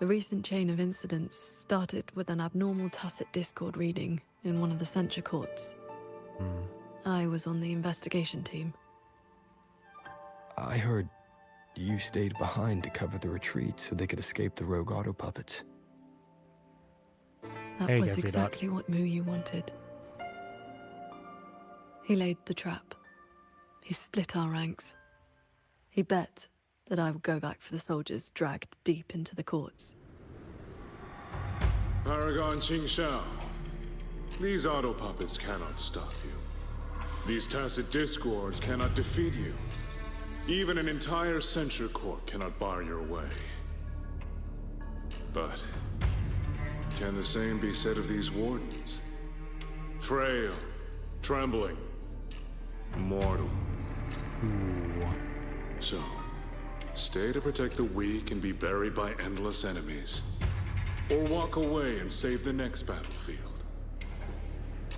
E: The recent chain of incidents started with an abnormal tacit discord reading in one of the censure courts. I was on the investigation team.
F: I heard you stayed behind to cover the retreat so they could escape the rogue auto puppets.
E: That was exactly what Muyu wanted. He laid the trap. He split our ranks. He bet that I would go back for the soldiers dragged deep into the courts.
Q: Paragon Qingshao, these auto puppets cannot stop you. These tacit discords cannot defeat you. Even an entire censure court cannot bar your way. But can the same be said of these wardens? Frail, trembling, mortal. So, stay to protect the weak and be buried by endless enemies. Or walk away and save the next battlefield.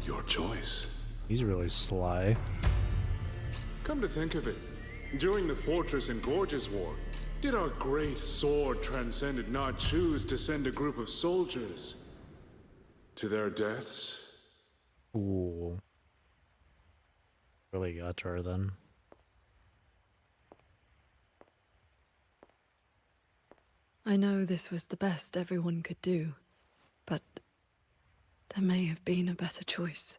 Q: Your choice.
A: He's really sly.
Q: Come to think of it, during the Fortress and Gorges War, did our great sword transcendent not choose to send a group of soldiers to their deaths?
A: Ooh. Really got to her then.
E: I know this was the best everyone could do, but there may have been a better choice.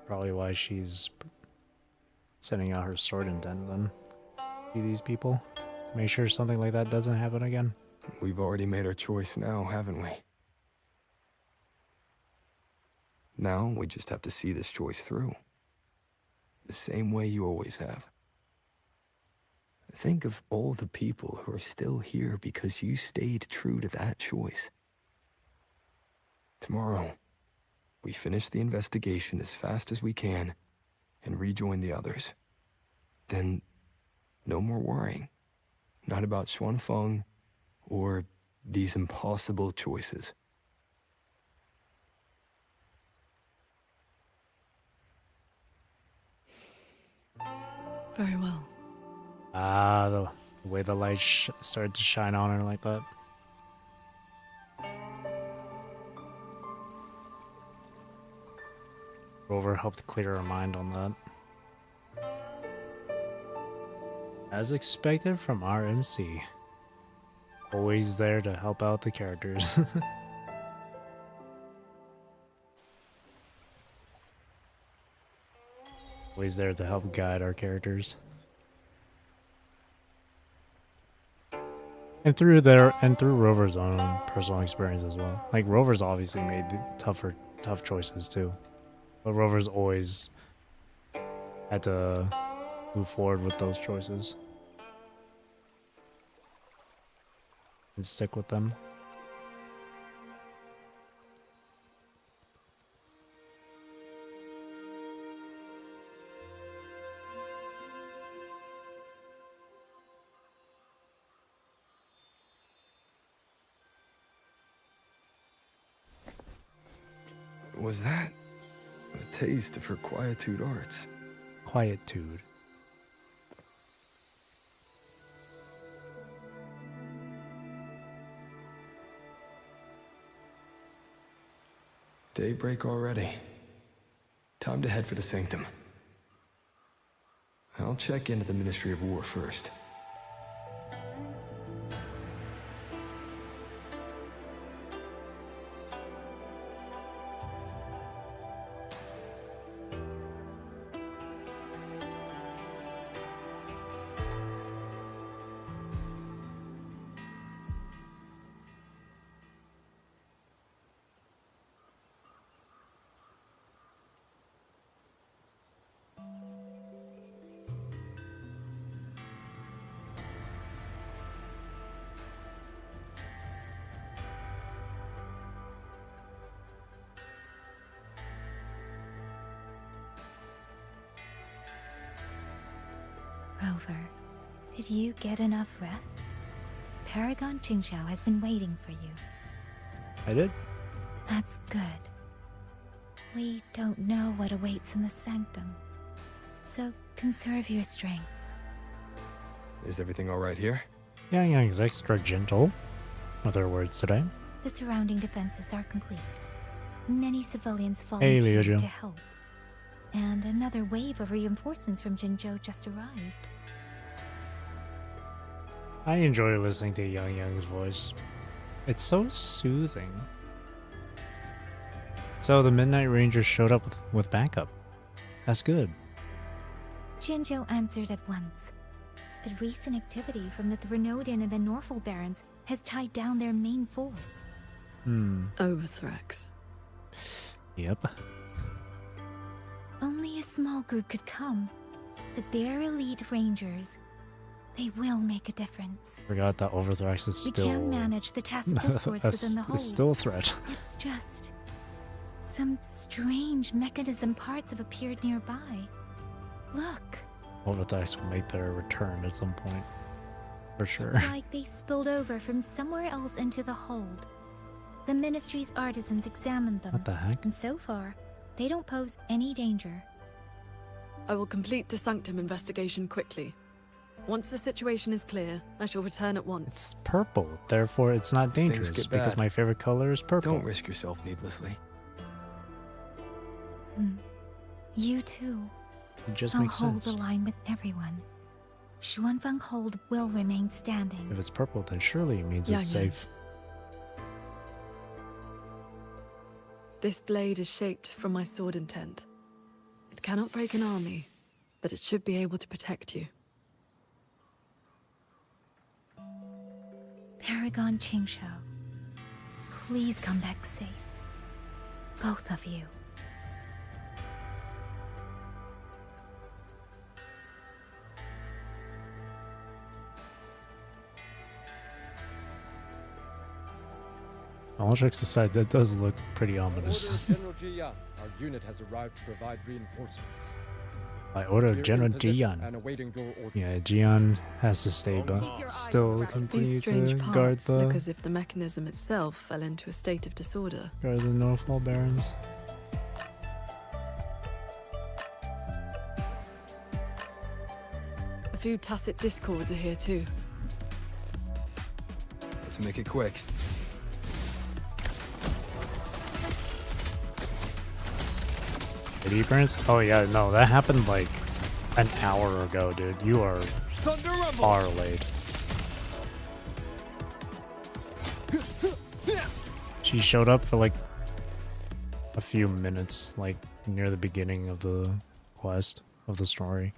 A: Probably why she's sending out her sword intent then. See these people? To make sure something like that doesn't happen again.
F: We've already made our choice now, haven't we? Now we just have to see this choice through. The same way you always have. Think of all the people who are still here because you stayed true to that choice. Tomorrow, we finish the investigation as fast as we can and rejoin the others. Then, no more worrying. Not about Xuanfeng or these impossible choices.
E: Very well.
A: Ah, the way the light started to shine on her like that. Rover helped clear our mind on that. As expected from our MC. Always there to help out the characters. Always there to help guide our characters. And through Rover's own personal experience as well. Like Rover's obviously made tough choices too. But Rover's always had to move forward with those choices. And stick with them.
F: Was that a taste of her quietude arts?
A: Quietude.
F: Daybreak already. Time to head for the Sanctum. I'll check into the Ministry of War first.
B: Rover, did you get enough rest? Paragon Qingxiao has been waiting for you.
A: I did.
B: That's good. We don't know what awaits in the Sanctum, so conserve your strength.
F: Is everything all right here?
A: Yang Yang is extra gentle with her words today.
B: The surrounding defenses are complete. Many civilians
A: Hey, Liu
B: volunteered
A: Zhu.
B: to help. And another wave of reinforcements from Jinzhou just arrived.
A: I enjoy listening to Yang Yang's voice. It's so soothing. So the Midnight Rangers showed up with backup. That's good.
B: Jinzhou answered at once. The recent activity from the Threnodian and the Norful Barons has tied down their main force.
E: Overthrex.
A: Yep.
B: Only a small group could come, but their elite rangers, they will make a difference.
A: Forgot that Overthrex is still...
B: We can manage the tacit discords within the hold.
A: It's still a threat.
B: It's just... some strange mechanism parts have appeared nearby. Look.
A: Overthrex will make their return at some point. For sure.
B: It's like they spilled over from somewhere else into the hold. The Ministry's artisans examined them.
A: What the heck?
B: And so far, they don't pose any danger.
E: I will complete the Sanctum investigation quickly. Once the situation is clear, I shall return at once.
A: It's purple, therefore it's not dangerous
F: Things get
A: because
F: bad.
A: my favorite color is purple.
F: Don't risk yourself needlessly.
B: You too.
A: It just
B: I'll
A: makes
B: hold
A: sense.
B: the line with everyone. Xuanfeng Hold will remain standing.
A: If it's purple, then surely it means it's
E: Yang Yang.
A: safe.
E: This blade is shaped from my sword intent. It cannot break an army, but it should be able to protect you.
B: Paragon Qingxiao, please come back safe. Both of you.
A: All jokes aside, that does look pretty ominous.
R: General Jiyan, our unit has arrived to provide reinforcements.
A: By order of
R: We're
A: General
R: in position
A: Jiyan.
R: and awaiting your orders.
A: Yeah, Jiyan has to stay, but still
E: These
A: continue
E: strange
A: to guard
E: parts look
A: the
E: as if the mechanism itself fell into a state of disorder.
A: Northwall Barons.
E: A few tacit discords are here too.
F: Let's make it quick.
A: city appearance? Oh yeah, no, that happened like an hour ago, dude. You are far late. She showed up for like a few minutes, like near the beginning of the quest, of the story.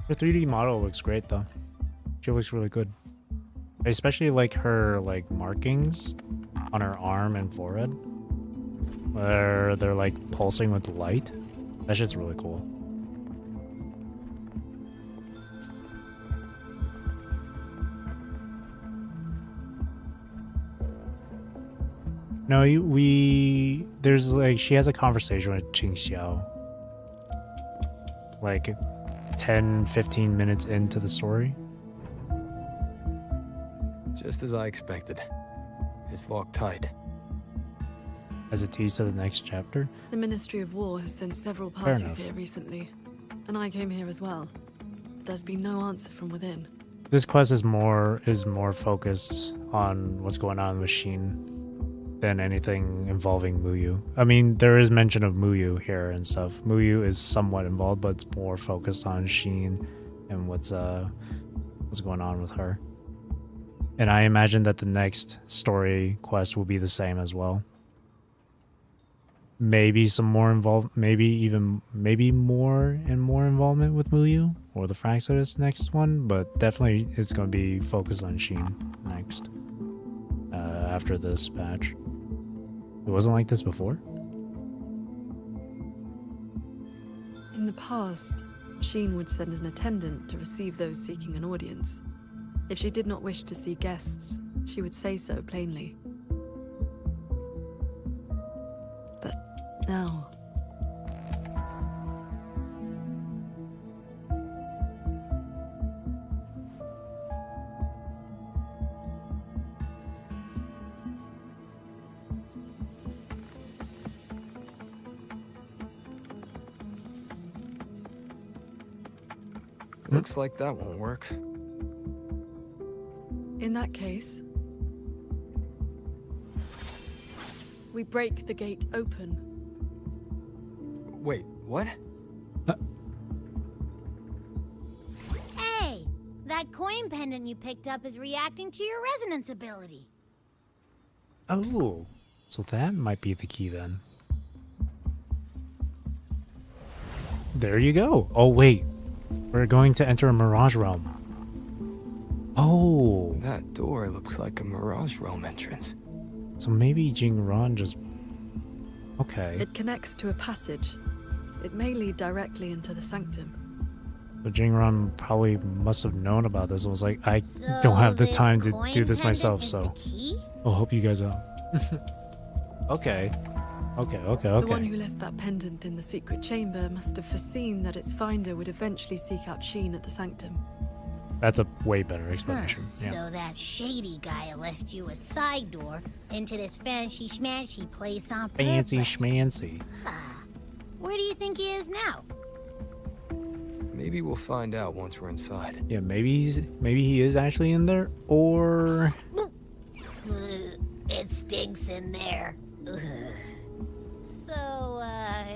A: Her 3D model looks great though. She looks really good. I especially like her like markings on her arm and forehead, where they're like pulsing with light. That shit's really cool. No, there's like, she has a conversation with Qing Xiao. Like 10-15 minutes into the story.
F: Just as I expected. It's locked tight.
A: As a tease to the next chapter?
E: The Ministry of War has sent several parties here recently, and I came here as well. But there's been no answer from within.
A: This quest is more focused on what's going on with Sheen than anything involving Muyu. I mean, there is mention of Muyu here and stuff. Muyu is somewhat involved, but it's more focused on Sheen and what's going on with her. And I imagine that the next story quest will be the same as well. Maybe some more involved, maybe more involvement with Muyu or the Fraxodus next one, but definitely it's going to be focused on Sheen next. After this patch. It wasn't like this before?
E: In the past, Sheen would send an attendant to receive those seeking an audience. If she did not wish to see guests, she would say so plainly. But now...
F: Looks like that won't work.
E: In that case, we break the gate open.
F: Wait, what?
D: Hey, that coin pendant you picked up is reacting to your resonance ability.
A: Oh, so that might be the key then. There you go. Oh, wait. We're going to enter a Mirage Realm. Oh.
F: That door looks like a Mirage Realm entrance.
A: So maybe Jingran just... Okay.
E: It connects to a passage. It may lead directly into the sanctum.
A: So Jingran probably must have known about this. I was like, I don't have the time to do this myself, so I'll help you guys out. Okay.
E: The one who left that pendant in the secret chamber must have foreseen that its finder would eventually seek out Sheen at the sanctum.
A: That's a way better explanation. Yeah.
D: So that shady guy left you a side door into this fancy schmancy place on purpose.
A: Fancy schmancy.
D: Where do you think he is now?
F: Maybe we'll find out once we're inside.
A: Yeah, maybe he is actually in there, or...
D: It stinks in there. Ugh. So,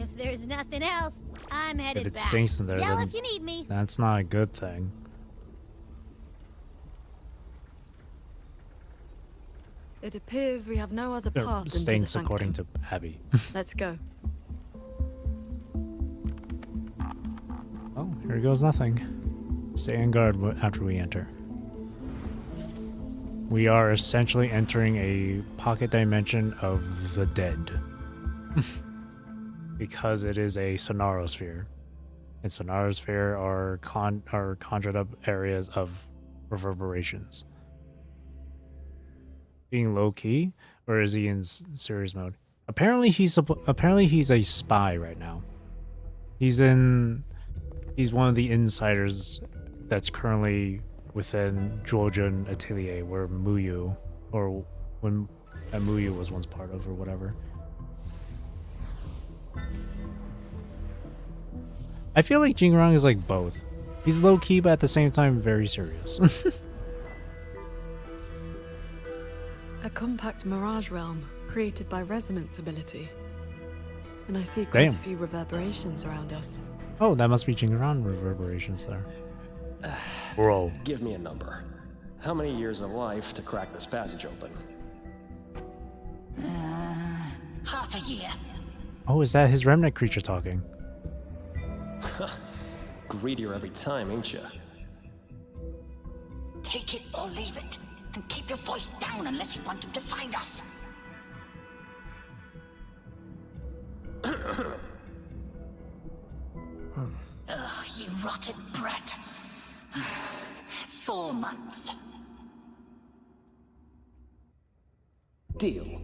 D: if there's nothing else, I'm headed
A: back. If it
D: back.
A: stinks in there,
D: Yell
A: then
D: if you need me.
A: That's not a good thing.
E: It appears we have no other path into the
A: Stinks
E: sanctum.
A: according to Abby.
E: Let's go.
A: Oh, here goes nothing. Stay on guard after we enter. We are essentially entering a pocket dimension of the dead. Because it is a sonarosphere. And sonarosphere are conjured up areas of reverberations. Being low key, or is he in serious mode? Apparently he's a spy right now. He's one of the insiders that's currently within Zhuojun Atelier, where Muyu, or when Muyu was once part of, or whatever. I feel like Jingrang is like both. He's low-key, but at the same time very serious.
E: A compact mirage realm created by resonance ability. And I see quite a few reverberations around us.
A: Oh, that must be Jingrang reverberations there. Bro.
S: Give me a number. How many years of life to crack this passage open?
T: Half a year.
A: Oh, is that his remnant creature talking?
S: Greedier every time, ain't ya?
T: Take it or leave it. And keep your voice down unless you want him to find us. Ugh, you rotten brat. 4 months.
S: Deal.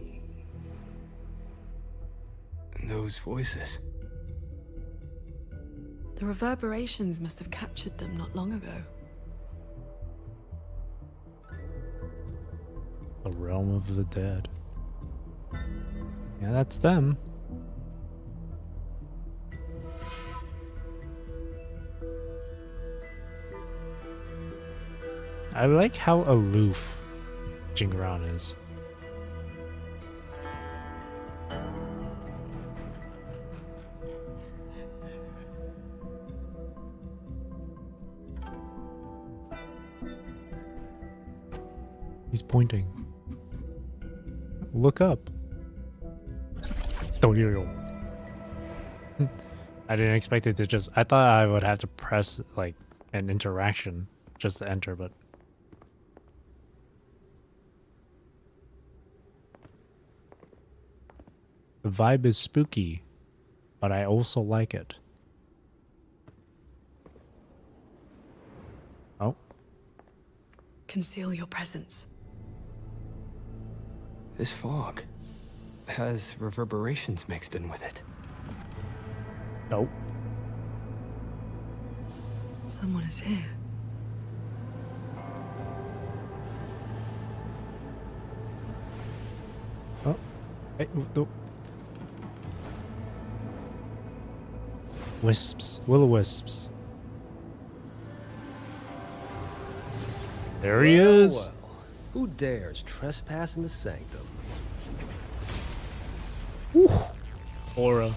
F: And those voices.
E: The reverberations must have captured them not long ago.
A: The realm of the dead. Yeah, that's them. I like how aloof Jingrang is. He's pointing. Look up. Don't you? I didn't expect it to just... I thought I would have to press, like, an interaction just to enter, but... The vibe is spooky, but I also like it. Oh.
E: Conceal your presence.
F: This fog has reverberations mixed in with it.
A: Nope.
E: Someone is here.
A: Oh. Hey, the... Wisps. Will-o-wisps. There he is.
O: Well. Who dares trespass in the sanctum?
A: Whew. Aura.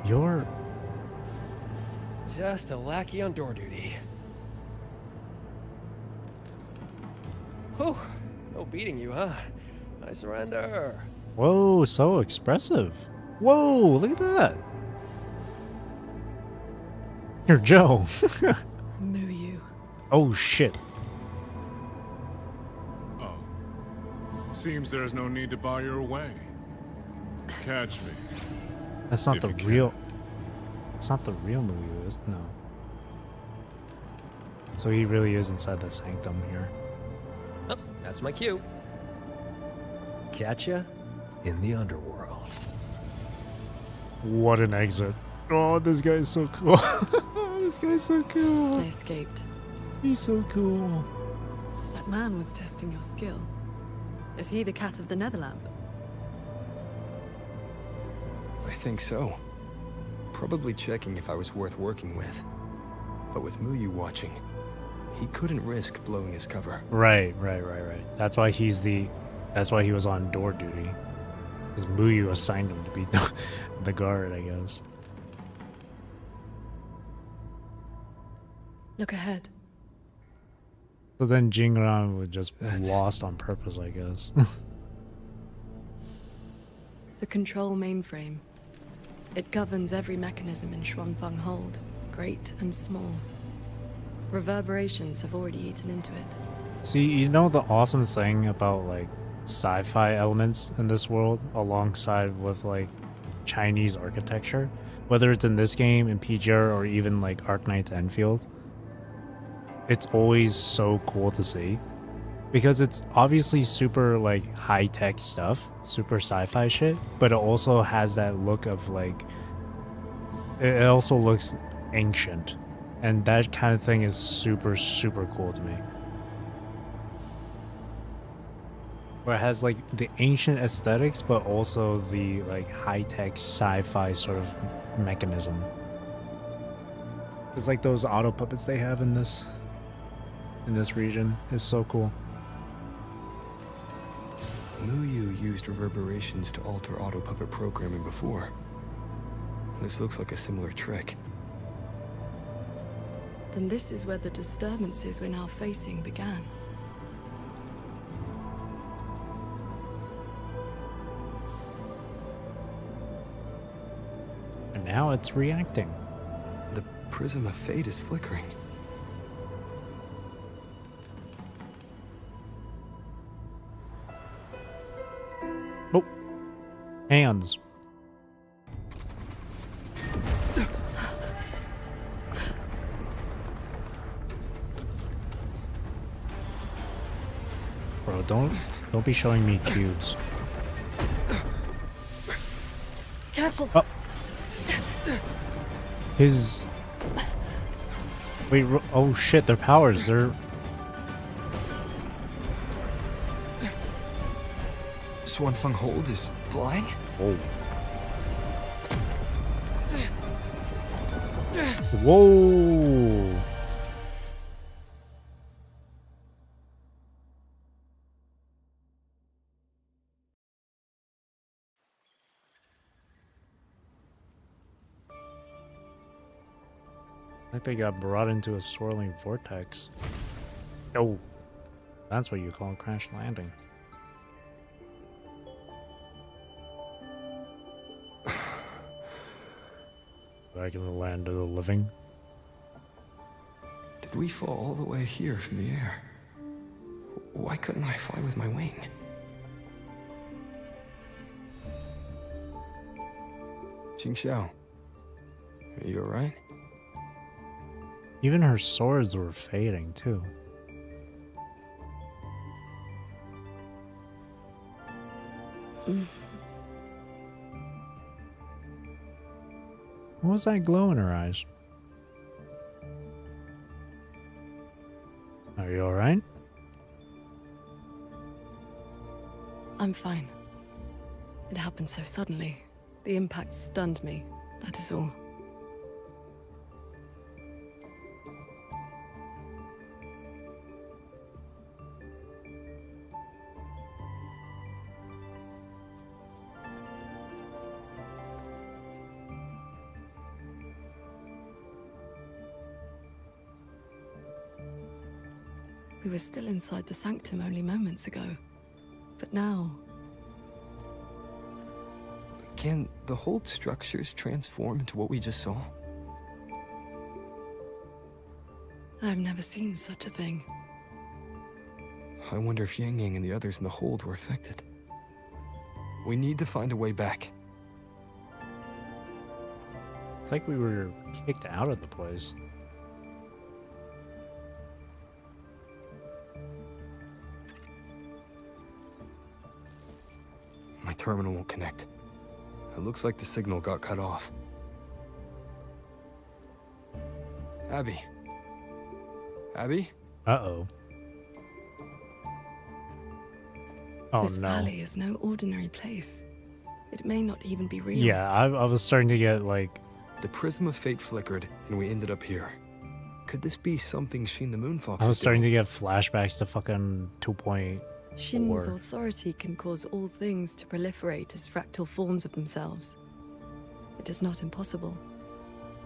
A: You're...
O: Just a lackey on door duty. Whew, no beating you, huh? I surrender.
A: Whoa, so expressive. Whoa, look at that. You're Joe.
E: Moo you.
A: Oh, shit.
Q: Oh. Seems there's no need to bar your way. Catch me.
A: That's not
Q: If
A: the
Q: you can.
A: real... It's not the real movie, is it? No. So he really is inside the sanctum here.
O: Oh, that's my cue. Catch ya in the underworld.
A: What an exit. Oh, this guy's so cool. This guy's so cool.
E: They escaped.
A: He's so cool.
E: That man was testing your skill. Is he the cat of the Netherlamp?
F: I think so. Probably checking if I was worth working with. But with Muyu watching, he couldn't risk blowing his cover.
A: Right. That's why he's the... That's why he was on door duty. Because Muyu assigned him to be the guard, I guess.
E: Look ahead.
A: So then Jingrang would just be lost on purpose, I guess.
E: The control mainframe. It governs every mechanism in Xuanfeng Hold, great and small. Reverberations have already eaten into it.
A: See, you know the awesome thing about like sci-fi elements in this world alongside with like Chinese architecture, whether it's in this game, in PGR, or even like Arknight's Enfield, it's always so cool to see. Because it's obviously super like high-tech stuff, super sci-fi shit, but it also has that look of like, it also looks ancient. And that kind of thing is super, super cool to me. Where it has like the ancient aesthetics, but also the like high-tech sci-fi sort of mechanism. It's like those auto puppets they have in this region is so cool.
F: Muyu used reverberations to alter auto puppet programming before. This looks like a similar trick.
E: Then this is where the disturbances we're now facing began.
A: And now it's reacting.
F: The prism of fate is flickering.
A: Oh, hands. Bro, don't be showing me cubes.
E: Careful.
A: Oh. His... Wait, oh shit, their powers, they're...
F: Xuanfeng Hold is flying?
A: Whoa. Whoa! Like they got brought into a swirling vortex. Oh, that's what you call a crash landing. Back in the land of the living.
F: Did we fall all the way here from the air? Why couldn't I fly with my wing? Qingxiao, are you alright?
A: Even her swords were fading too. What was that glow in her eyes? Are you alright?
E: I'm fine. It happened so suddenly. The impact stunned me, that is all. We were still inside the sanctum only moments ago. But now...
F: Can the hold structures transform into what we just saw?
E: I've never seen such a thing.
F: I wonder if Yang Yang and the others in the hold were affected. We need to find a way back.
A: It's like we were kicked out of the place.
F: My terminal won't connect. It looks like the signal got cut off. Abby? Abby?
A: Uh-oh. Oh,
E: this
A: no.
E: valley is no ordinary place. It may not even be real.
A: Yeah, I was starting to get like...
F: The prism of fate flickered, and we ended up here. Could this be something Sheen the Moonfox
A: I was
F: is
A: starting
F: doing?
A: to get flashbacks to fucking 2.4.
E: Shin's authority can cause all things to proliferate as fractal forms of themselves. It is not impossible.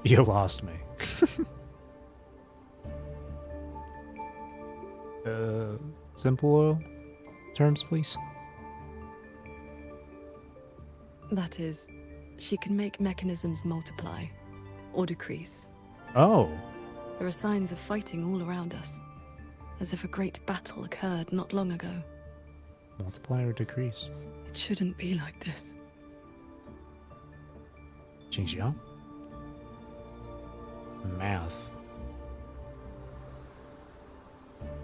A: You lost me. Simple oil terms, please.
E: That is, she can make mechanisms multiply or decrease.
A: Oh.
E: There are signs of fighting all around us, as if a great battle occurred not long ago.
A: Multiply or decrease?
E: It shouldn't be like this.
A: Xingxiang? Math.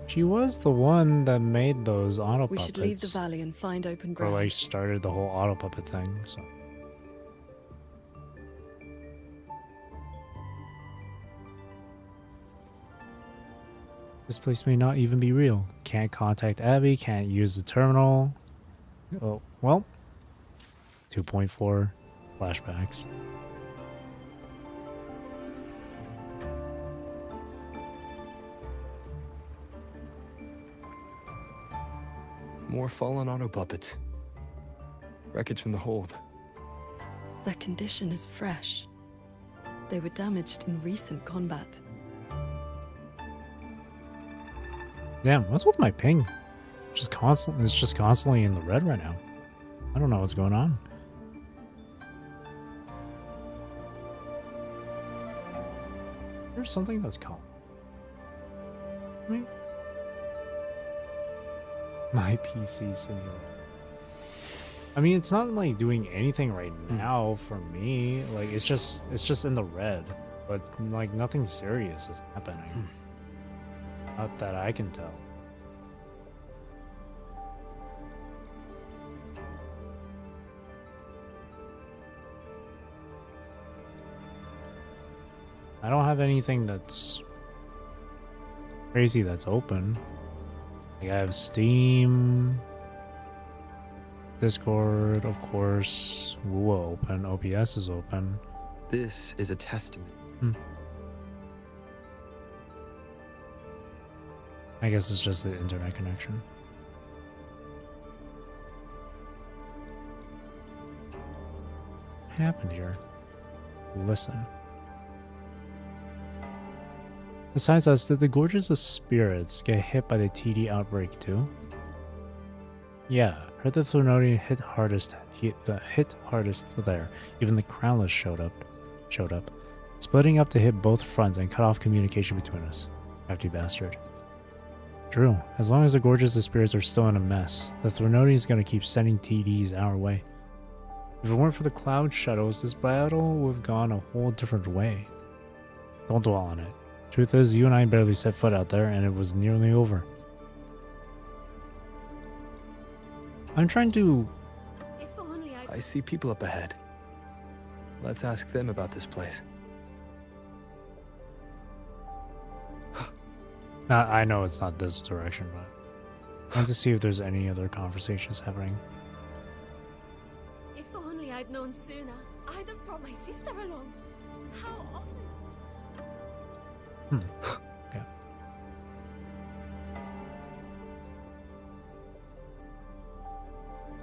A: She was the one that made those auto
E: We
A: puppets.
E: should leave the valley and find open
A: Or
E: ground.
A: like started the whole auto puppet thing, so. This place may not even be real. Can't contact Abby, can't use the terminal. Oh, well. 2.4 flashbacks.
F: More fallen auto puppets. Wreckage from the hold.
E: Their condition is fresh. They were damaged in recent combat.
A: Damn, what's with my ping? It's just constantly in the red right now. I don't know what's going on. There's something that's calm. Right? My PC simulator. I mean, it's not like doing anything right now for me. Like it's just in the red, but like nothing serious is happening. Not that I can tell. I don't have anything that's crazy that's open. Like I have Steam, Discord, of course, Wuo open, OBS is open.
F: This is a testament.
A: I guess it's just the internet connection. What happened here? Listen. Besides us, did the Gorges of Spirits get hit by the TD outbreak too? Yeah, heard the Thornodian hit hardest there. Even the Crownless showed up. Splitting up to hit both fronts and cut off communication between us. Crafty bastard. True, as long as the Gorges of Spirits are still in a mess, the Thornodian is gonna keep sending TDs our way. If it weren't for the cloud shuttles, this battle would have gone a whole different way. Don't dwell on it. Truth is, you and I barely set foot out there, and it was nearly over. I'm trying to...
F: I see people up ahead. Let's ask them about this place.
A: I know it's not this direction, but I want to see if there's any other conversations happening.
N: If only I'd known sooner, I'd have brought my sister along. How often?
A: Okay.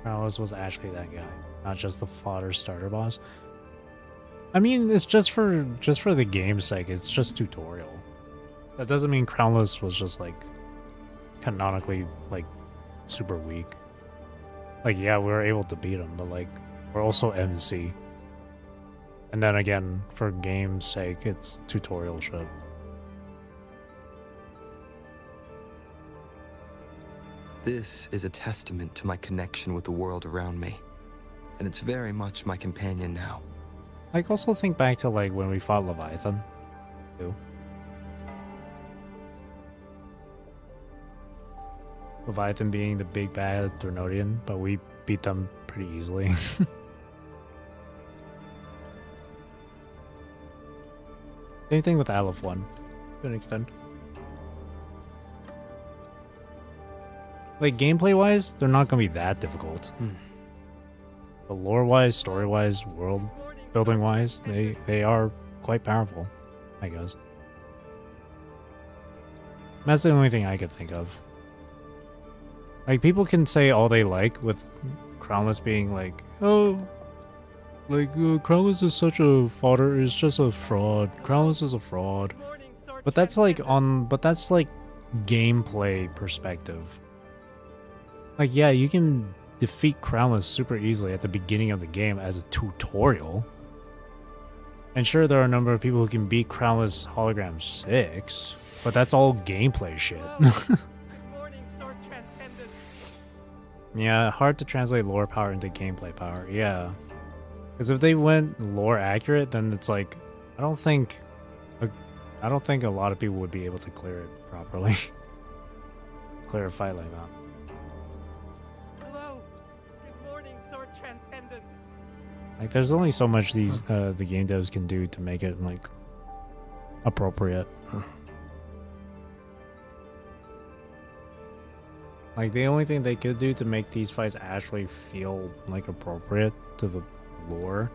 A: Alice was actually that guy, not just the fodder starter boss. I mean, it's just for the game's sake. It's just tutorial. That doesn't mean Crownless was just like canonically like super weak. Like yeah, we were able to beat him, but like we're also MC. And then again, for game's sake, it's tutorial shit.
F: This is a testament to my connection with the world around me, and it's very much my companion now.
A: Like also think back to like when we fought Leviathan, too. Leviathan being the big bad Thornodian, but we beat them pretty easily. Same thing with Aleph 1, to an extent. Like gameplay wise, they're not gonna be that difficult. But lore wise, story wise, world building wise, they are quite powerful, I guess. That's the only thing I could think of. Like people can say all they like with Crownless being like, oh, like Crownless is such a fodder, is just a fraud. Crownless is a fraud. But that's like gameplay perspective. Like yeah, you can defeat Crownless super easily at the beginning of the game as a tutorial. And sure, there are a number of people who can beat Crownless Hologram 6, but that's all gameplay shit. Yeah, hard to translate lore power into gameplay power. Yeah. Because if they went lore accurate, then it's like, I don't think a lot of people would be able to clear it properly. Clear a fight like that.
U: Hello. Good morning, Sword Transcendent.
A: Like, there's only so much these the game devs can do to make it like appropriate. Like, the only thing they could do to make these fights actually feel like appropriate to the lore,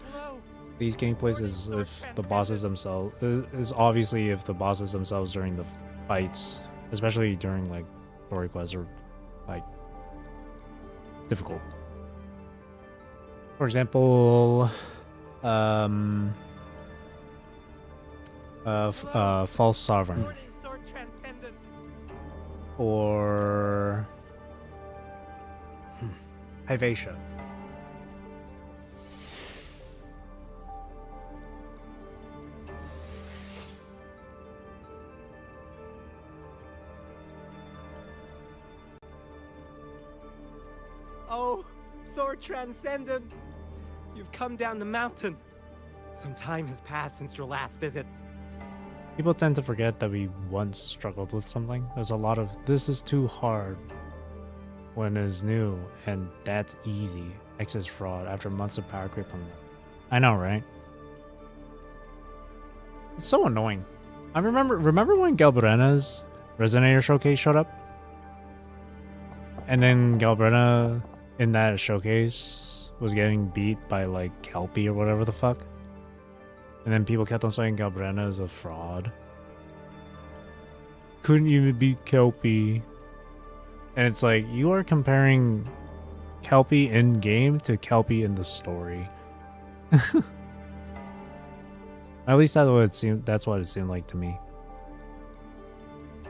A: these gameplays, is if the bosses themselves is obviously if the bosses themselves during the fights, especially during like story quests, are like difficult. For example, False Sovereign, or Hyvatia.
U: Oh, Sword Transcendent! You've come down the mountain. Some time has passed since your last visit.
A: People tend to forget that we once struggled with something. There's a lot of, this is too hard when it's new, and that's easy. Access fraud after months of power creep on them. I know, right? It's so annoying. I remember when Galbrena's Resonator showcase showed up? And then Galbrena in that showcase was getting beat by like Kelpie or whatever the fuck. And then people kept on saying Galbrena is a fraud. Couldn't even beat Kelpie. And it's like, you are comparing Kelpie in game to Kelpie in the story. At least that's what it seemed. That's what it seemed like to me.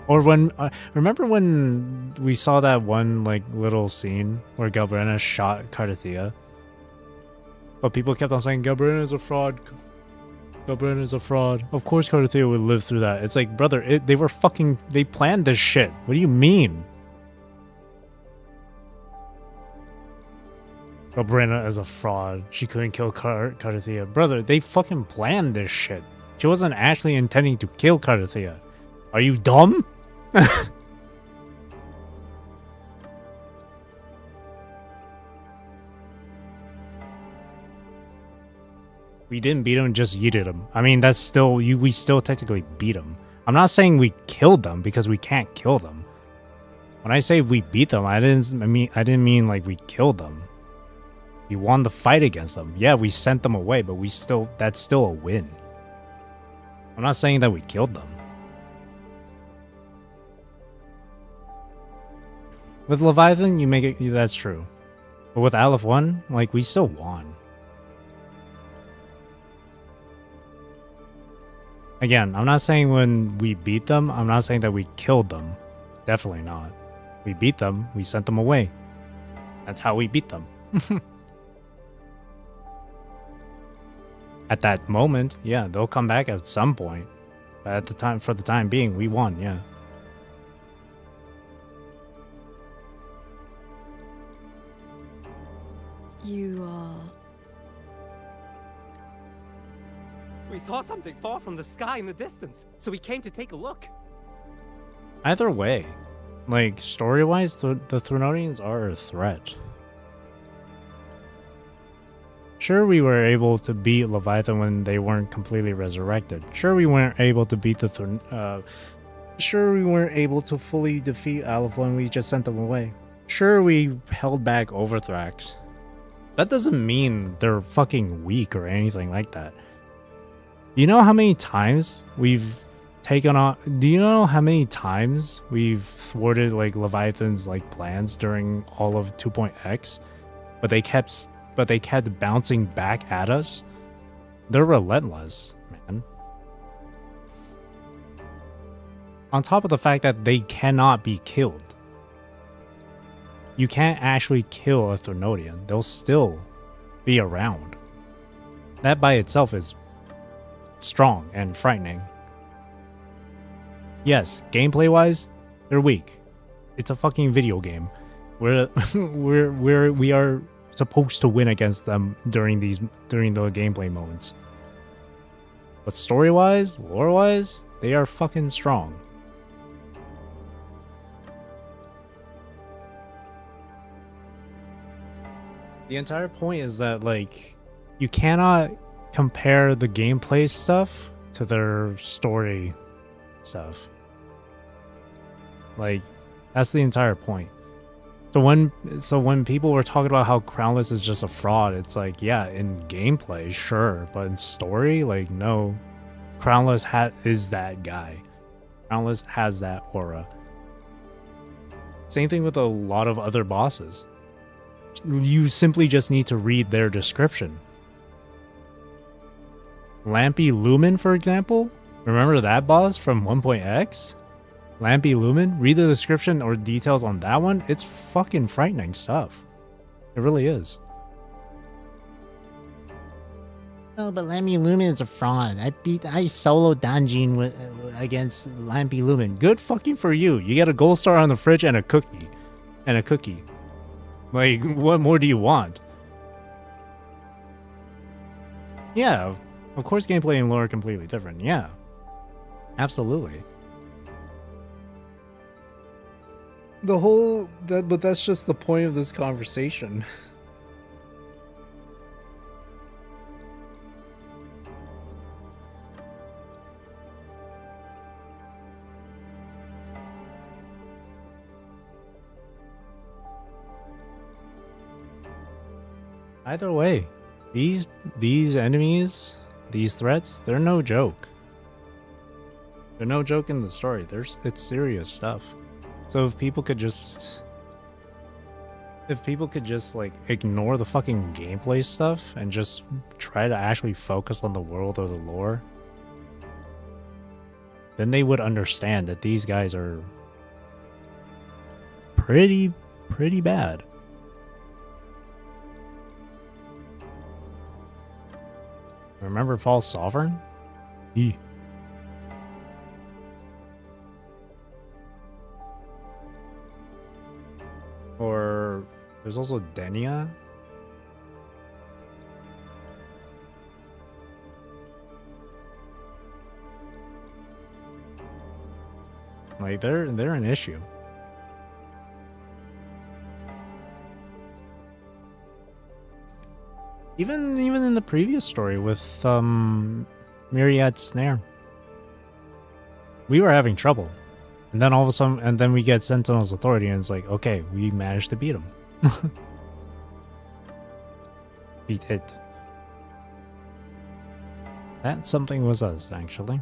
A: Or when remember when we saw that one like little scene where Galbrena shot Cardathea, but people kept on saying Galbrena is a fraud. Galbrena is a fraud. Of course Cardathea would live through that. It's like, brother, they planned this shit. What do you mean? Galbrena is a fraud. She couldn't kill Cardathea. Brother, they fucking planned this shit. She wasn't actually intending to kill Cardathea. Are you dumb? We didn't beat him, just yeeted him. I mean, that's still, we still technically beat him. I'm not saying we killed them because we can't kill them. When I say we beat them, I didn't mean like we killed them. We won the fight against them. Yeah, we sent them away, but that's still a win. I'm not saying that we killed them. With Leviathan, you make it, that's true. But with Aleph 1, like, we still won. Again, I'm not saying when we beat them, I'm not saying that we killed them. Definitely not. We beat them, we sent them away. That's how we beat them. At that moment, yeah, they'll come back at some point. But at the time, for the time being, we won, yeah.
U: You are... We saw something fall from the sky in the distance, so we came to take a look.
A: Either way, like, story-wise, the Threnodians are a threat. Sure, we were able to beat Leviathan when they weren't completely resurrected. Sure, we weren't able to beat the Sure, we weren't able to fully defeat Aleph when we just sent them away. Sure, we held back Overthrax. That doesn't mean they're fucking weak or anything like that. You know how many times we've taken on... Do you know how many times we've thwarted, like, Leviathan's, like, plans during all of 2.x? But they kept bouncing back at us? They're relentless, man. On top of the fact that they cannot be killed. You can't actually kill a Threnodian. They'll still be around. That by itself is strong and frightening. Yes, gameplay-wise, they're weak. It's a fucking video game. We are supposed to win against them during the gameplay moments. But story-wise, lore-wise, they are fucking strong. The entire point is that, like, you cannot compare the gameplay stuff to their story stuff. Like, that's the entire point. So when people were talking about how Crownless is just a fraud, it's like, yeah, in gameplay, sure, but in story, like, no. Crownless is that guy. Crownless has that aura. Same thing with a lot of other bosses. You simply just need to read their description. Lampy Lumen, for example? Remember that boss from 1.x? Lampy Lumen? Read the description or details on that one. It's fucking frightening stuff. It really is.
J: Oh, but Lampy Lumen is a fraud. I solo dungeon against Lampy Lumen.
A: Good fucking for you. You get a gold star on the fridge and a cookie. Like, what more do you want? Yeah, of course gameplay and lore are completely different. Yeah. Absolutely. But that's just the point of this conversation. Either way, these enemies, these threats, they're no joke. They're no joke in the story. It's serious stuff. So if people could just like ignore the fucking gameplay stuff and just try to actually focus on the world or the lore, then they would understand that these guys are pretty bad. Remember False Sovereign? Or there's also Denia. Like they're an issue. Even in the previous story with Myriad Snare, we were having trouble, and then all of a sudden, and then we get Sentinel's Authority, and it's like, okay, we managed to beat him. Beat it. That something was us, actually.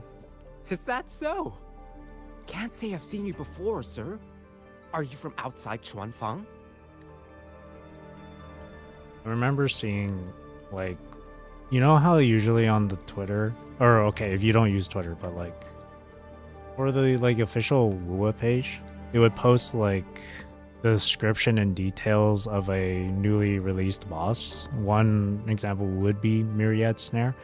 U: Is that so? Can't say I've seen you before, sir. Are you from outside Chuanfang?
A: I remember seeing, like, you know how usually on the Twitter, or okay, if you don't use Twitter, but like, for the like official Wua page, it would post like the description and details of a newly released boss. One example would be Myriad Snare.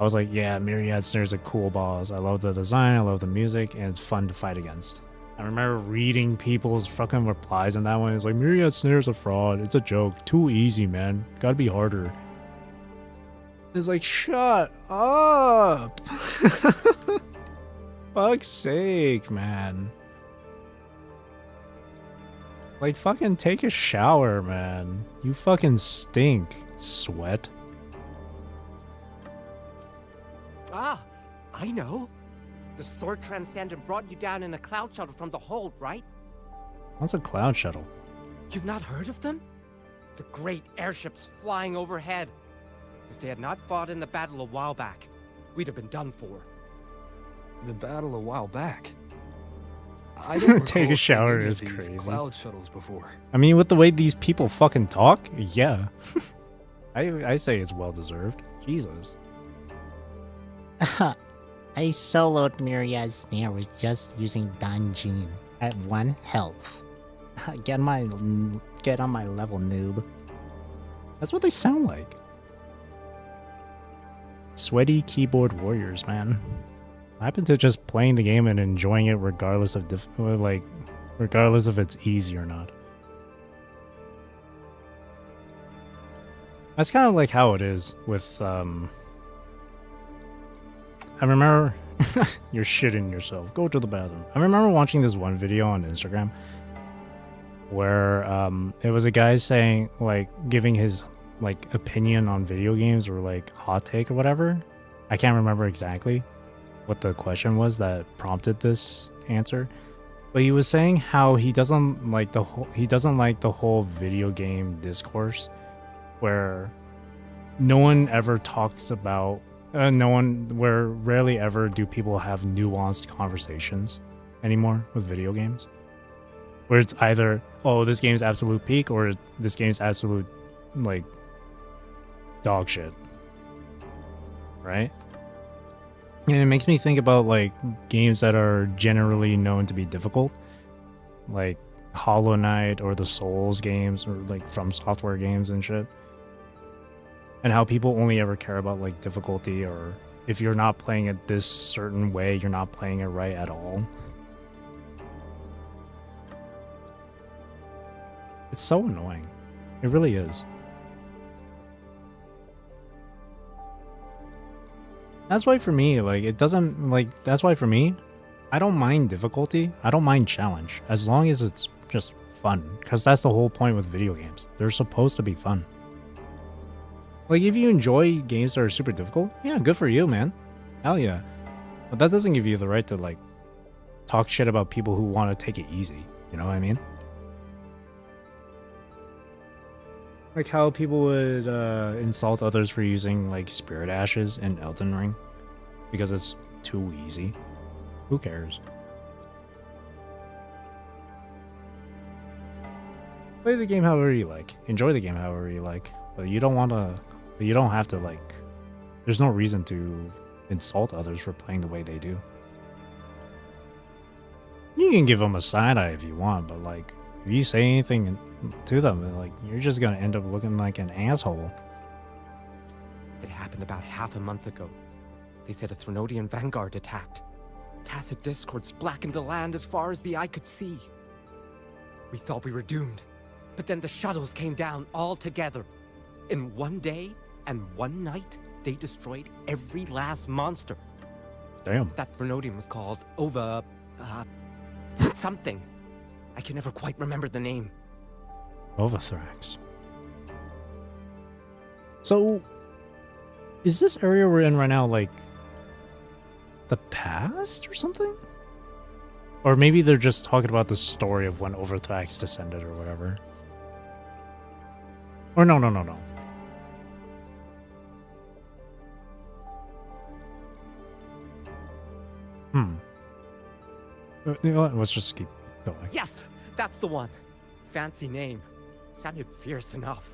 A: I was like, yeah, Myriad Snare is a cool boss. I love the design, I love the music, and it's fun to fight against. I remember reading people's fucking replies on that one. It's like, Myriad Snare's a fraud. It's a joke. Too easy, man. Gotta be harder. It's like, shut up. Fuck's sake, man. Like, fucking take a shower, man. You fucking stink, sweat.
U: Ah, I know. The Sword Transcendent brought you down in a cloud shuttle from the hold, right?
A: What's a cloud shuttle?
U: You've not heard of them? The great airships flying overhead. If they had not fought in the battle a while back, we'd have been done for.
F: The battle a while back? I don't
A: take a shower is crazy.
F: Cloud shuttles before.
A: I mean, with the way these people fucking talk, yeah. I say it's well deserved. Jesus.
J: I soloed Myriad Snare with just using Danjin at 1 health. Get on my level, noob.
A: That's what they sound like. Sweaty keyboard warriors, man. I happen to just playing the game and enjoying it regardless of regardless if it's easy or not. That's kind of like how it is with I remember you're shitting yourself. Go to the bathroom. I remember watching this one video on Instagram where it was a guy saying, like, giving his like opinion on video games or like hot take or whatever. I can't remember exactly what the question was that prompted this answer, but he was saying how he doesn't like the whole video game discourse where no one ever talks about where rarely ever do people have nuanced conversations anymore with video games, where it's either, oh, this game's absolute peak or this game's absolute like dog shit, right? And it makes me think about like games that are generally known to be difficult, like Hollow Knight or the Souls games or like From Software games and shit. And how people only ever care about like difficulty, or if you're not playing it this certain way, you're not playing it right at all. It's so annoying. It really is. That's why for me, like, it doesn't, like, that's why for me, I don't mind difficulty. I don't mind challenge, as long as it's just fun. Because that's the whole point with video games. They're supposed to be fun. Like, if you enjoy games that are super difficult, yeah, good for you, man. Hell yeah. But that doesn't give you the right to, like, talk shit about people who want to take it easy. You know what I mean? Like how people would insult others for using like spirit ashes in Elden Ring because it's too easy. Who cares? Play the game however you like. Enjoy the game however you like. But you don't have to, like, there's no reason to insult others for playing the way they do. You can give them a side eye if you want, but like, if you say anything to them, like, you're just gonna end up looking like an asshole.
U: It happened about half a month ago. They said a Threnodian vanguard attacked. Tacit discords blackened the land as far as the eye could see. We thought we were doomed, but then the shuttles came down all together. In one day and one night, they destroyed every last monster.
A: Damn.
U: That Threnodian was called something. I can never quite remember the name.
A: Ovathrax. So, is this area we're in right now, like, the past or something? Or maybe they're just talking about the story of when Ovathrax descended or whatever. Or no. You know what? Let's just keep going.
U: Yes, that's the one. Fancy name. Sounded fierce enough.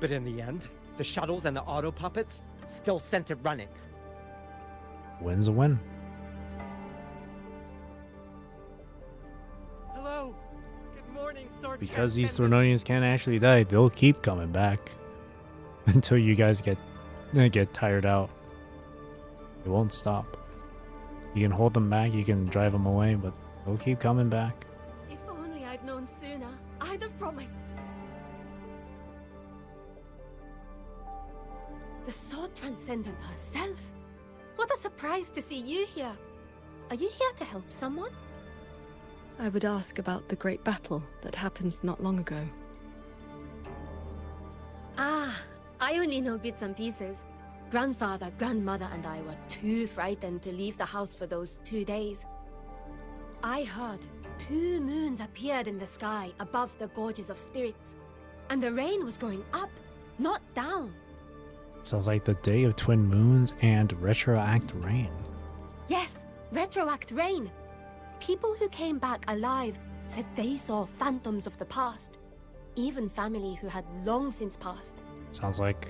U: But in the end, the shuttles and the auto puppets still sent it running.
A: Win's a win.
U: Hello. Good morning, Sword.
A: Because these Threnodians can't actually die, they'll keep coming back until you guys get tired out. It won't stop. You can hold them back, you can drive them away, but they'll keep coming back.
N: If only I'd known sooner, I'd have brought my... The Sword Transcendent herself? What a surprise to see you here. Are you here to help someone?
E: I would ask about the great battle that happened not long ago.
N: Ah, I only know bits and pieces. Grandfather, grandmother, and I were too frightened to leave the house for those 2 days. I heard 2 moons appeared in the sky above the gorges of spirits, and the rain was going up, not down.
A: Sounds like the day of twin moons and retroact rain.
N: Yes, retroact rain. People who came back alive said they saw phantoms of the past, even family who had long since passed.
A: Sounds like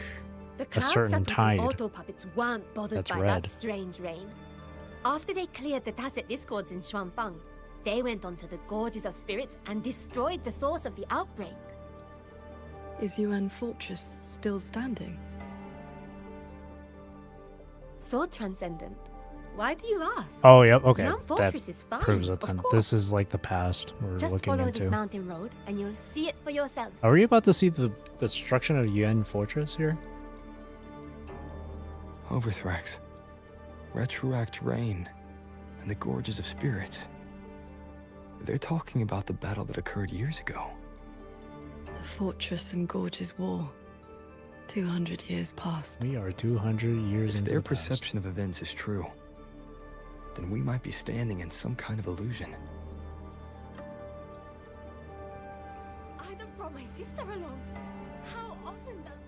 N: The
A: a
N: cloud
A: certain
N: shuttles
A: tide.
N: and auto puppets weren't bothered
A: That's
N: by
A: red.
N: that strange rain. After they cleared the tacit discords in Xuanfang, they went onto the gorges of spirits and destroyed the source of the outbreak.
E: Is Yuan Fortress still standing?
K: Sword Transcendent. Why do you ask?
A: Oh, yep. Okay,
K: Yuan
A: that
K: Fortress is fine,
A: proves a
K: of
A: ton.
K: course.
A: This is like the past we're
K: Just
A: looking
K: follow
A: into.
K: this mountain road and you'll see it for yourself.
A: Are we about to see the destruction of Yuan Fortress here?
F: Overthrax, retroact rain, and the gorges of spirits. They're talking about the battle that occurred years ago.
E: The Fortress and Gorges War. 200 years past.
A: We are 200 years
F: If
A: into
F: their
A: the past.
F: perception of events is true, then we might be standing in some kind of illusion.
K: I'd have brought my sister along. How often does...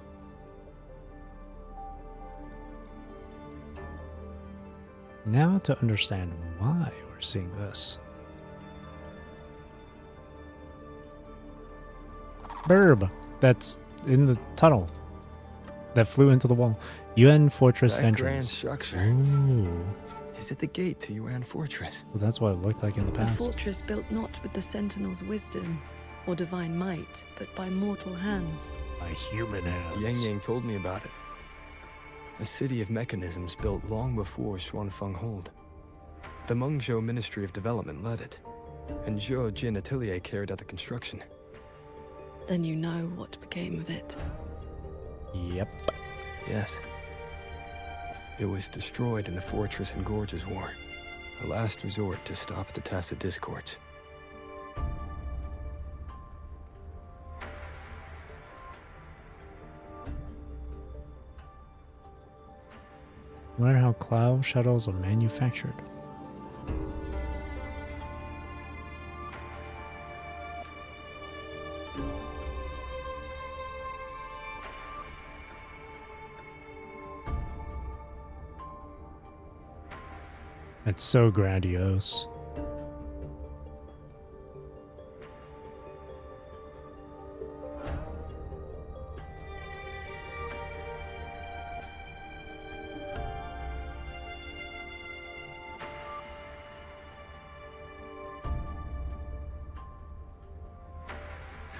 A: Now to understand why we're seeing this. Burb, that's in the tunnel that flew into the wall. Yuan Fortress
F: That
A: entrance.
F: grand structure.
A: Ooh.
F: Is it the gate to Yuan Fortress?
A: Well, that's what it looked like in the
E: A
A: past.
E: fortress built not with the Sentinel's wisdom or divine might, but by mortal hands.
A: By human hands.
F: Yang Yang told me about it. A city of mechanisms built long before Xuanfeng Hold. The Mengzhou Ministry of Development led it, and Zhou Jin Atelier carried out the construction.
E: Then you know what became of it.
A: Yep.
F: Yes. It was destroyed in the Fortress and Gorges War, a last resort to stop the Tacit Discords.
A: Learn how cloud shuttles are manufactured. It's so grandiose.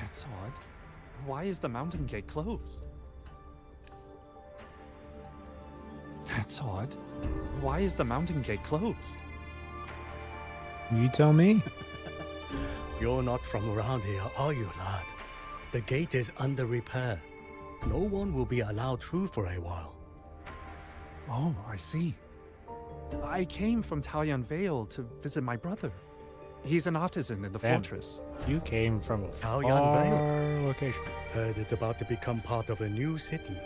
V: That's odd. Why is the mountain gate closed? That's odd. Why is the mountain gate closed?
A: You tell me.
W: You're not from around here, are you, lad? The gate is under repair. No one will be allowed through for a while.
V: Oh, I see. I came from Taoyuan Vale to visit my brother. He's an artisan in the
A: Damn.
V: fortress.
A: You came from a
W: Taoyuan Vale.
A: far location.
W: Heard it's about to become part of a new city.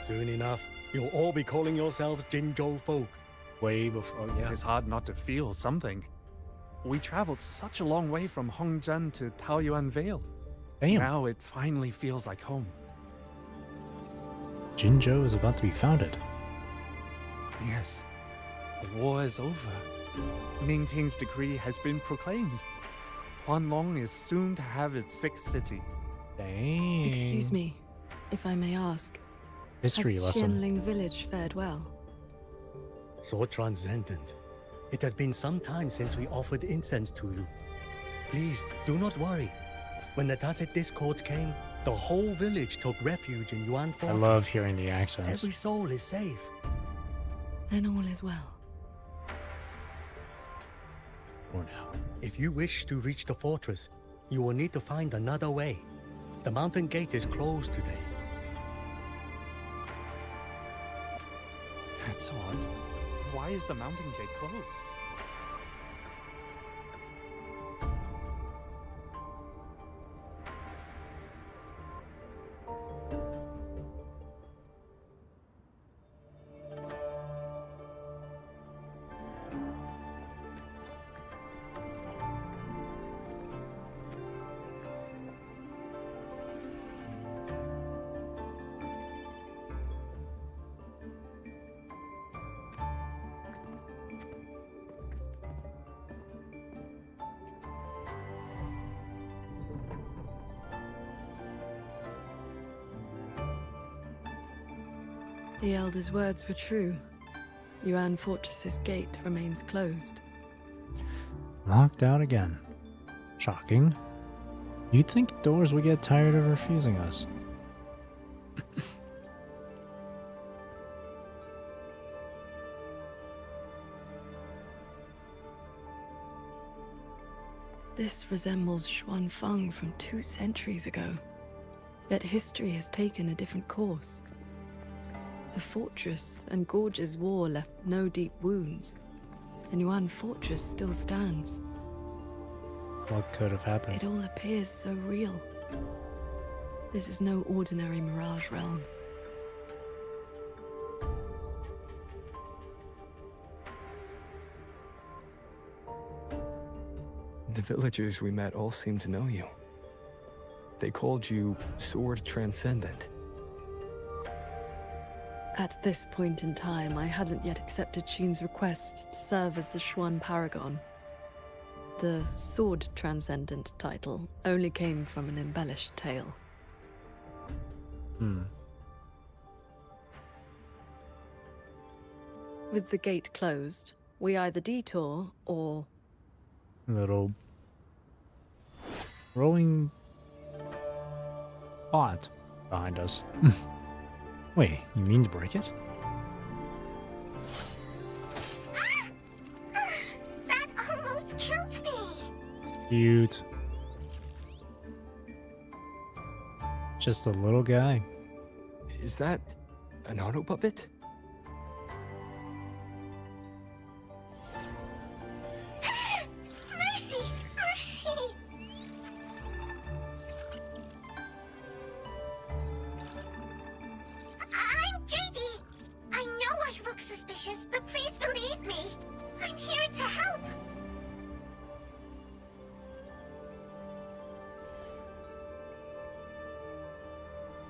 W: Soon enough, you'll all be calling yourselves Jinzhou folk.
A: Way before, yeah.
V: It's hard not to feel something. We traveled such a long way from Hongzhen to Taoyuan Vale.
A: Damn.
V: Now it finally feels like home.
A: Jinzhou is about to be founded.
V: Yes. The war is over. Ming Ting's decree has been proclaimed. Huanlong is soon to have its sixth city.
A: Dang.
E: Excuse me, if I may ask.
A: History
E: has
A: lesson.
E: Xianling village fared well?
W: So transcendent. It has been some time since we offered incense to you. Please, do not worry. When the Tacit Discords came, the whole village took refuge in Yuan
A: I
W: Fortress.
A: love hearing the accents.
W: Every soul is safe.
E: Then all is well.
A: For now.
W: If you wish to reach the fortress, you will need to find another way. The mountain gate is closed today.
V: That's odd. Why is the mountain gate closed?
E: The Elder's words were true. Yuan Fortress's gate remains closed.
A: Locked out again. Shocking. You'd think doors would get tired of refusing us.
E: This resembles Xuanfeng from 2 centuries ago. Yet history has taken a different course. The fortress and Gorge's war left no deep wounds, and Yuan Fortress still stands.
A: What could have happened?
E: It all appears so real. This is no ordinary Mirage realm.
F: The villagers we met all seemed to know you. They called you Sword Transcendent.
E: At this point in time, I hadn't yet accepted Xin's request to serve as the Xuan Paragon. The Sword Transcendent title only came from an embellished tale. With the gate closed, we either detour or...
A: Little rolling bot behind us. Wait, you mean to break it?
D: That almost killed me.
A: Cute. Just a little guy.
F: Is that an auto puppet?
D: Mercy! Mercy! I'm JD. I know I look suspicious, but please believe me. I'm here to help.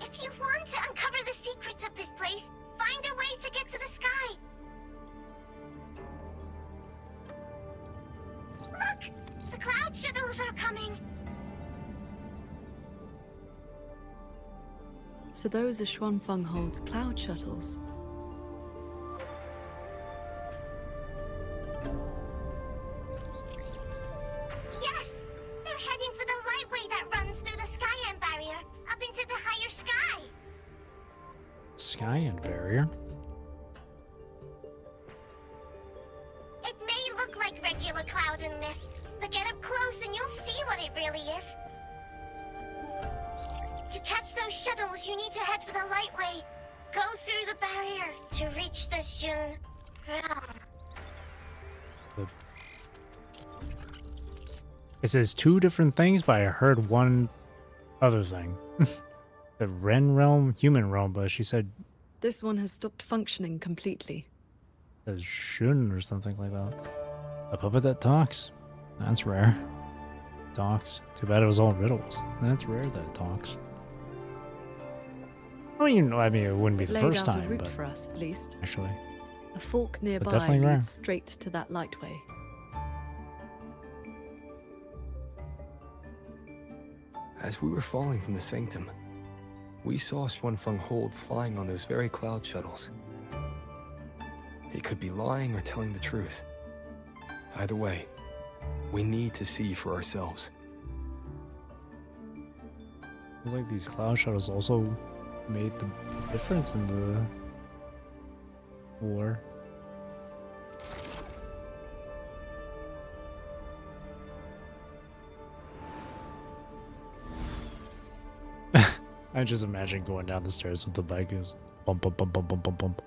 D: If you want to uncover the secrets of this place, find a way to get to the sky. Look! The cloud shuttles are coming.
E: So those are Xuanfeng holds cloud shuttles.
D: Yes! They're heading for the lightway that runs through the Skyend barrier, up into the higher sky.
A: Skyend barrier?
D: It may look like regular cloud and mist, but get up close and you'll see what it really is. To catch those shuttles, you need to head for the lightway. Go through the barrier to reach the Xun realm.
A: It says 2 different things, but I heard one other thing. The Ren realm, human realm, but she said
E: This one has stopped functioning completely.
A: the Shun or something like that. A puppet that talks. That's rare. Talks. Too bad it was all riddles. That's rare that it talks. I mean, it wouldn't be the
E: Laid
A: first
E: out
A: time,
E: a route
A: but
E: for us, at least.
A: actually.
E: A fork nearby
A: definitely rare.
E: leads straight to that lightway.
F: As we were falling from the sanctum, we saw Xuanfeng Hold flying on those very cloud shuttles. He could be lying or telling the truth. Either way, we need to see for ourselves.
A: It's like these cloud shuttles also made the difference in the war. I just imagine going down the stairs with the bike is bump, bump, bump, bump, bump, bump, bump.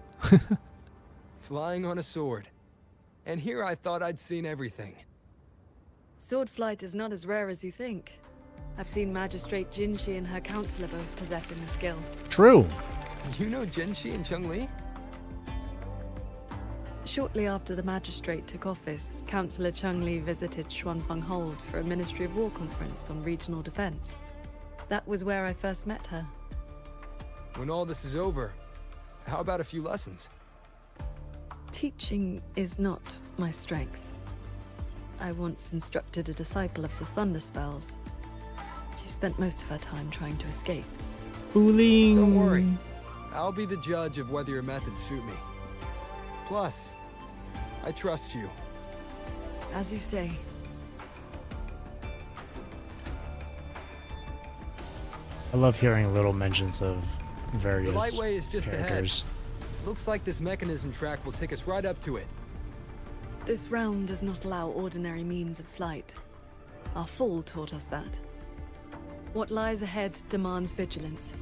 F: Flying on a sword. And here I thought I'd seen everything.
E: Sword flight is not as rare as you think. I've seen Magistrate Jinxi and her counselor both possessing the skill.
A: True.
F: You know Jinxi and Cheng-Li?
E: Shortly after the magistrate took office, Councillor Cheng-Li visited Xuanfeng Hold for a Ministry of War conference on regional defense. That was where I first met her.
F: When all this is over, how about a few lessons?
E: Teaching is not my strength. I once instructed a disciple of the Thunder Spells. She spent most of her time trying to escape.
A: Fooling.
F: Don't worry. I'll be the judge of whether your methods suit me. Plus, I trust you.
E: As you say.
A: I love hearing little mentions of various
F: The lightway is just
A: characters.
F: ahead. Looks like this mechanism track will take us right up to it.
E: This realm does not allow ordinary means of flight. Our fall taught us that. What lies ahead demands vigilance.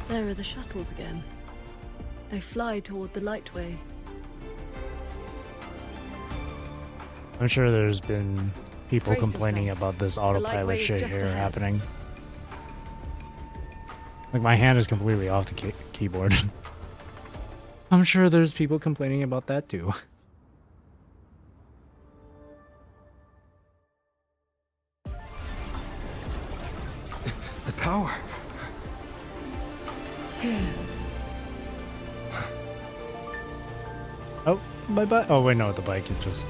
E: There are the shuttles again. They fly toward the Lightway.
A: I'm sure there's been people
E: Brace
A: complaining
E: yourself.
A: about this
E: The
A: autopilot
E: Lightway is
A: shit
E: just
A: here
E: ahead.
A: happening. Like, my hand is completely off the keyboard. I'm sure there's people complaining about that too.
F: The power.
A: Oh, my bike. Oh, wait, no, the bike is just.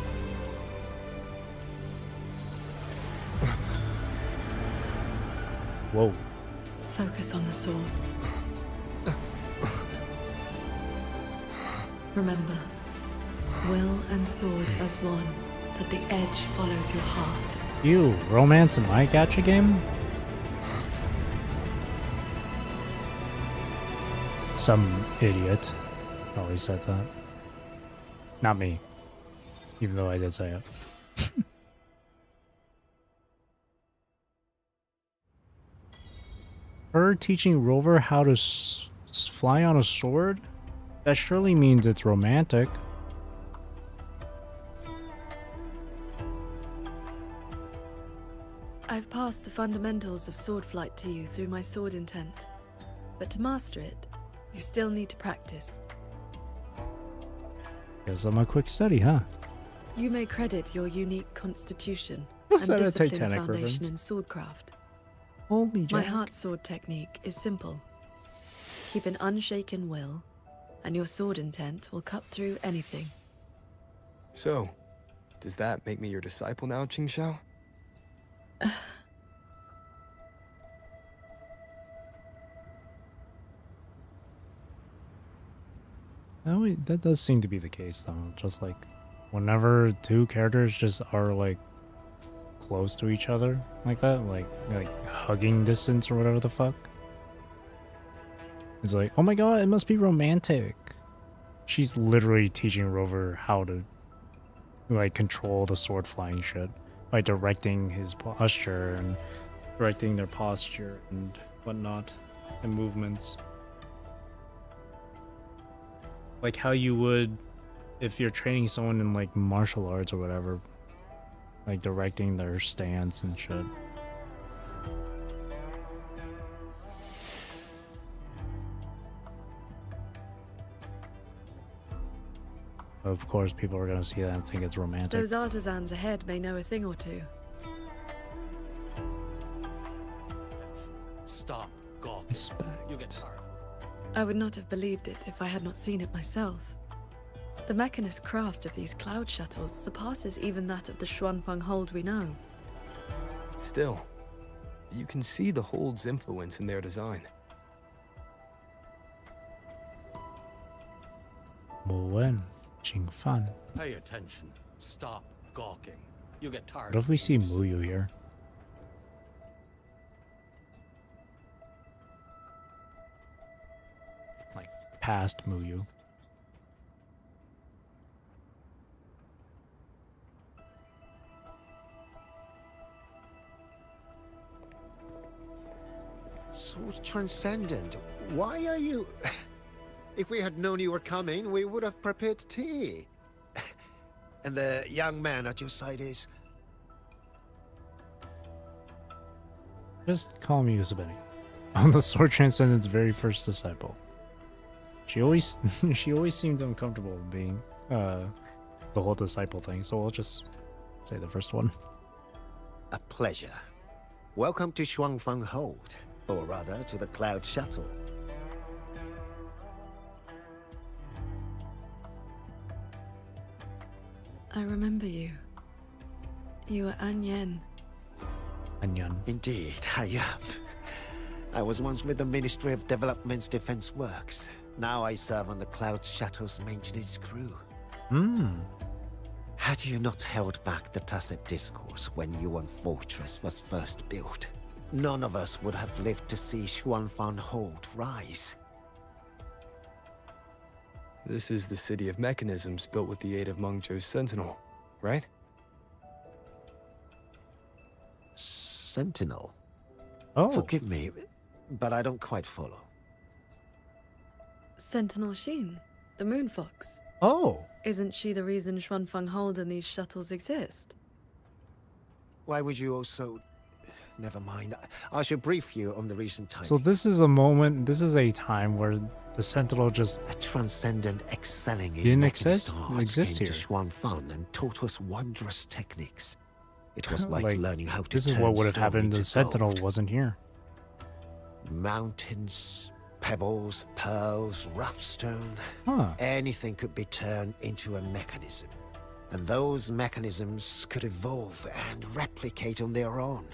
A: Whoa.
E: Focus on the sword. Remember, will and sword as one, that the edge follows your heart.
A: You, romance and my gacha game? Some idiot always said that. Not me. Even though I did say it. Her teaching Rover how to fly on a sword? That surely means it's romantic.
E: I've passed the fundamentals of sword flight to you through my sword intent. But to master it, you still need to practice.
A: Guess I'm a quick study, huh?
E: You may credit your unique constitution
A: Was
E: and
A: that a
E: discipline
A: Titanic
E: foundation
A: reference?
E: in swordcraft.
A: Hold me,
E: My
A: Jack.
E: heart sword technique is simple. Keep an unshaken will, and your sword intent will cut through anything.
F: So, does that make me your disciple now, Qingxiao?
A: That does seem to be the case, though. Just like, whenever two characters just are like close to each other like that, like hugging distance or whatever the fuck, it's like, oh my god, it must be romantic. She's literally teaching Rover how to like control the sword flying shit by directing his posture and directing their posture and whatnot and movements. Like how you would if you're training someone in like martial arts or whatever, like directing their stance and shit. Of course, people are gonna see that and think it's romantic.
E: Those artisans ahead may know a thing or two.
C: Stop, gawking. You get tired.
E: I would not have believed it if I had not seen it myself. The mechanist craft of these cloud shuttles surpasses even that of the Xuanfeng hold we know.
F: Still, you can see the Hold's influence in their design.
A: Wen, Jingfan.
C: Pay attention. Stop gawking. You get tired.
A: What if we see Muyu here? Like past Muyu.
G: So transcendent. Why are you... If we had known you were coming, we would have prepared tea. And the young man at your side is...
A: Just call me Usabeni. I'm the Sword Transcendent's very first disciple. She always seemed uncomfortable being the whole disciple thing, so we'll just say the first one.
G: A pleasure. Welcome to Xuanfeng Hold, or rather to the Cloud Shuttle.
E: I remember you. You were Anyen.
A: Anyan.
G: Indeed, I am. I was once with the Ministry of Development's Defense Works. Now I serve on the Cloud Shuttle's maintenance crew. Had you not held back the Tacit Discourse when Yuan Fortress was first built, none of us would have lived to see Xuanfeng Hold rise.
F: This is the city of mechanisms built with the aid of Mengzhou's Sentinel, right?
G: Sentinel?
A: Oh.
G: Forgive me, but I don't quite follow.
E: Sentinel Sheen, the moon fox.
A: Oh.
E: Isn't she the reason Xuanfeng Hold and these shuttles exist?
G: Why would you also... Never mind. I should brief you on the recent time.
A: So this is a moment, this is a time where the Sentinel just...
G: A transcendent excelling in
A: didn't
G: mechanist
A: exist
G: came
A: here.
G: to Xuanfeng and taught us wondrous techniques. It was like, learning how to
A: This is
G: turn
A: what would have
G: stone
A: happened if
G: into
A: the Sentinel
G: gold.
A: wasn't here.
G: Mountains, pebbles, pearls, rough stone.
A: Huh.
G: Anything could be turned into a mechanism. And those mechanisms could evolve and replicate on their own.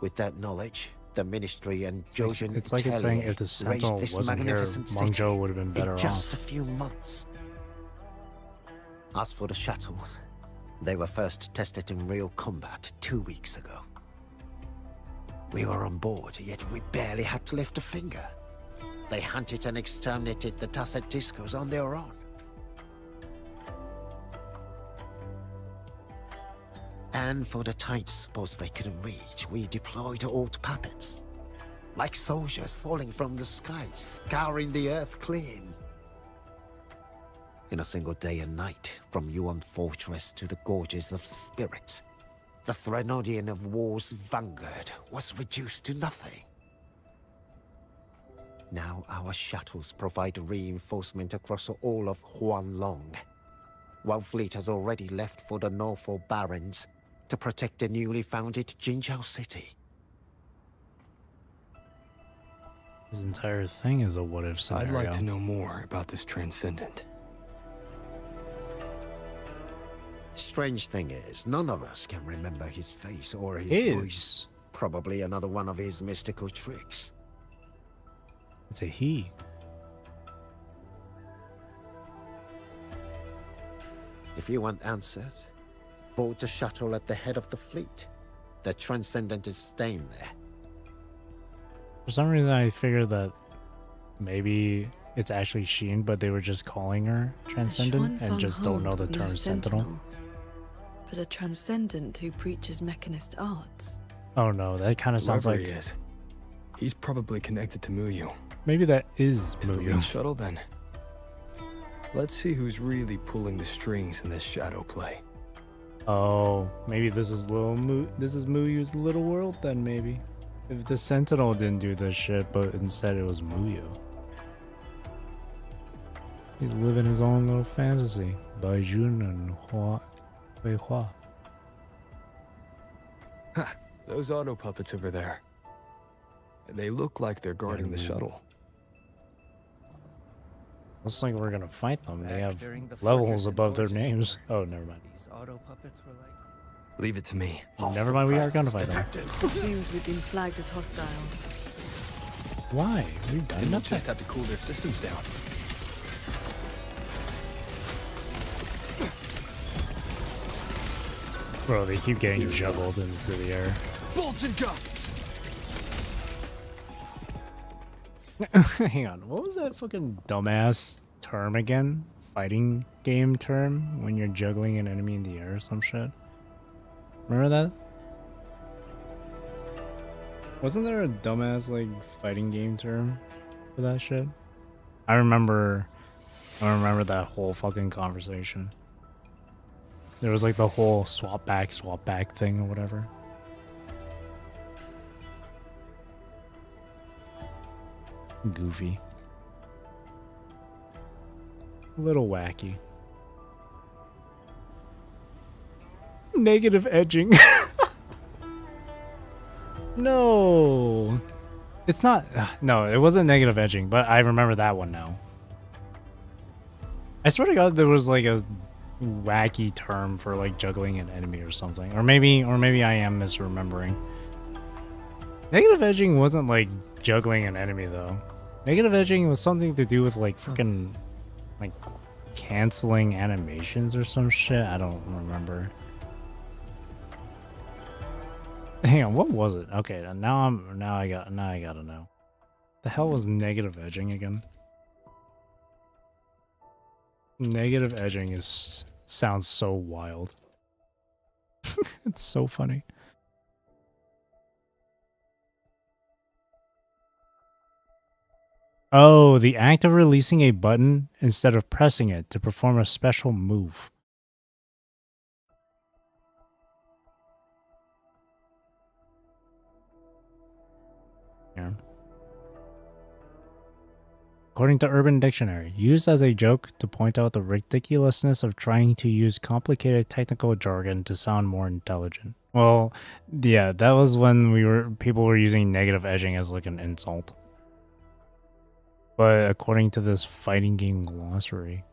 G: With that knowledge, the Ministry and Zhoujin
A: It's like it's saying if the
G: raised
A: Sentinel
G: this
A: wasn't here,
G: magnificent city
A: Mengzhou would have been better
G: in just
A: off.
G: a few months. As for the shuttles, they were first tested in real combat 2 weeks ago. We were on board, yet we barely had to lift a finger. They hunted and exterminated the Tacet Discos on their own. And for the tight spots they couldn't reach, we deployed old puppets. Like soldiers falling from the sky, scouring the earth clean. In a single day and night, from Yuan Fortress to the Gorges of Spirits, the Threnodian of War's vanguard was reduced to nothing. Now our shuttles provide reinforcement across all of Huanlong. One fleet has already left for the Norfolk Barrens to protect the newly founded Jinzhou city.
A: This entire thing is a what-if scenario.
F: I'd like to know more about this Transcendent.
G: Strange thing is, none of us can remember his face or his voice. Probably another one of his mystical tricks.
A: It's a he.
G: If you want answers, board the shuttle at the head of the fleet. The Transcendent is staying there.
A: For some reason, I figured that maybe it's actually Sheen, but they were just calling her Transcendent and just don't know the term Sentinel.
E: But a Transcendent who preaches mechanist arts.
A: Oh no, that kind of sounds
F: Whoever
A: like...
F: he is, he's probably connected to Muyu.
A: Maybe that is
F: To the
A: Muyu.
F: lead shuttle, then. Let's see who's really pulling the strings in this shadow play.
A: Oh, maybe this is Muyu's little world then, maybe. If the Sentinel didn't do this shit, but instead it was Muyu. He's living his own little fantasy. Bai Jun and Wei Hua.
F: Ha! Those auto puppets over there. They look like they're guarding the shuttle.
A: Looks like we're gonna fight them. They have
C: during the
A: levels
C: fortress in
A: above their
C: Gorgeous
A: names. Oh, never mind.
C: These auto puppets were like...
F: Leave it to me.
A: Never mind, we are gonna fight them.
E: It seems we've been flagged as hostiles.
A: Why? We've done
F: And we'll
A: nothing.
F: just have to cool their systems down.
A: Bro, they keep getting juggled into the air.
C: Bolts and gusts!
A: Hang on, what was that fucking dumbass term again? Fighting game term when you're juggling an enemy in the air or some shit? Remember that? Wasn't there a dumbass like fighting game term for that shit? I remember that whole fucking conversation. There was like the whole swap back thing or whatever. Goofy. A little wacky. Negative edging. No. It's not. No, it wasn't negative edging, but I remember that one now. I swear to God, there was like a wacky term for like juggling an enemy or something. Or maybe I am misremembering. Negative edging wasn't like juggling an enemy though. Negative edging was something to do with like freaking like canceling animations or some shit. I don't remember. Hang on, what was it? Okay, now I gotta know. The hell was negative edging again? Negative edging sounds so wild. It's so funny. Oh, the act of releasing a button instead of pressing it to perform a special move. Yeah. According to Urban Dictionary, used as a joke to point out the ridiculousness of trying to use complicated technical jargon to sound more intelligent. Well, yeah, that was when people were using negative edging as like an insult. But according to this fighting game glossary,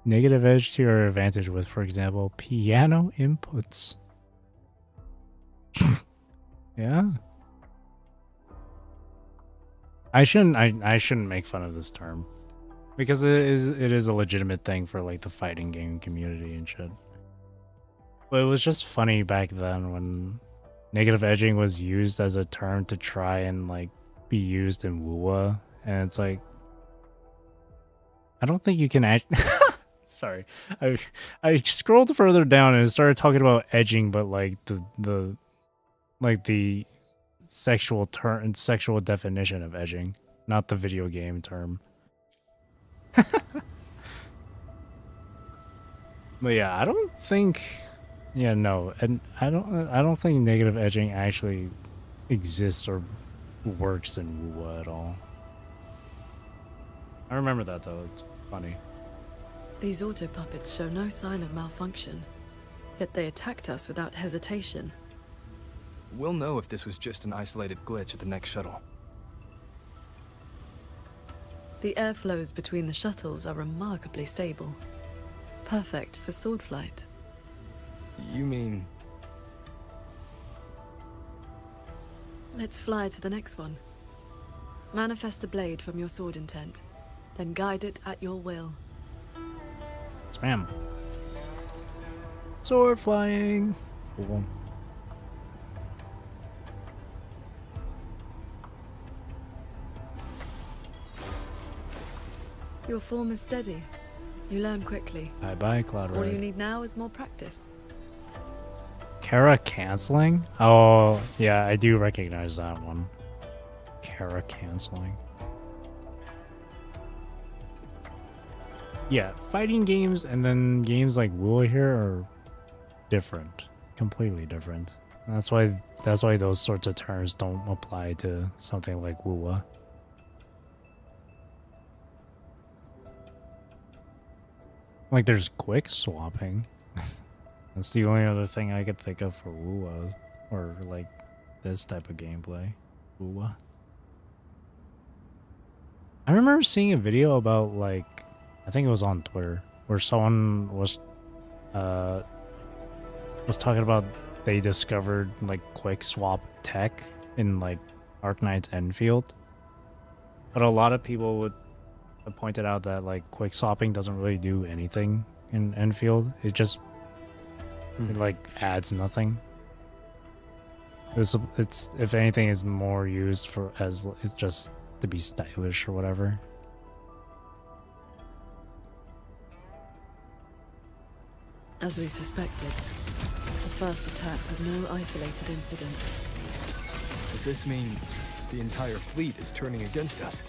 A: negative edge to your advantage with, for example, piano inputs. Yeah. I shouldn't make fun of this term. Because it is a legitimate thing for like the fighting game community and shit. But it was just funny back then when negative edging was used as a term to try and like be used in WUWA, and it's like I don't think you can sorry. I scrolled further down and it started talking about edging, but like the sexual term, sexual definition of edging, not the video game term. But yeah, I don't think no, and I don't think negative edging actually exists or works in WUWA at all. I remember that though, it's funny.
E: These auto puppets show no sign of malfunction, yet they attacked us without hesitation.
F: We'll know if this was just an isolated glitch at the next shuttle.
E: The airflows between the shuttles are remarkably stable. Perfect for sword flight.
F: You mean...
E: Let's fly to the next one. Manifest a blade from your sword intent, then guide it at your will.
A: Spam. Sword flying. Cool.
E: Your form is steady. You learn quickly.
A: Bye-bye, Cloud
E: All
A: Red.
E: you need now is more practice.
A: Kara canceling? Oh, yeah, I do recognize that one. Kara canceling. Yeah, fighting games and then games like WUWA here are different. Completely different. And that's why those sorts of terms don't apply to something like WUWA. Like there's quick swapping. That's the only other thing I could think of for WUWA, or like this type of gameplay. WUWA. I remember seeing a video about like, I think it was on Twitter, where someone was talking about they discovered like quick swap tech in like Arknight's Enfield, but a lot of people would have pointed out that like quick swapping doesn't really do anything in Enfield. It just it like adds nothing. It's if anything is more used for as it's just to be stylish or whatever.
E: As we suspected, the first attack was no isolated incident.
F: Does this mean the entire fleet is turning against us?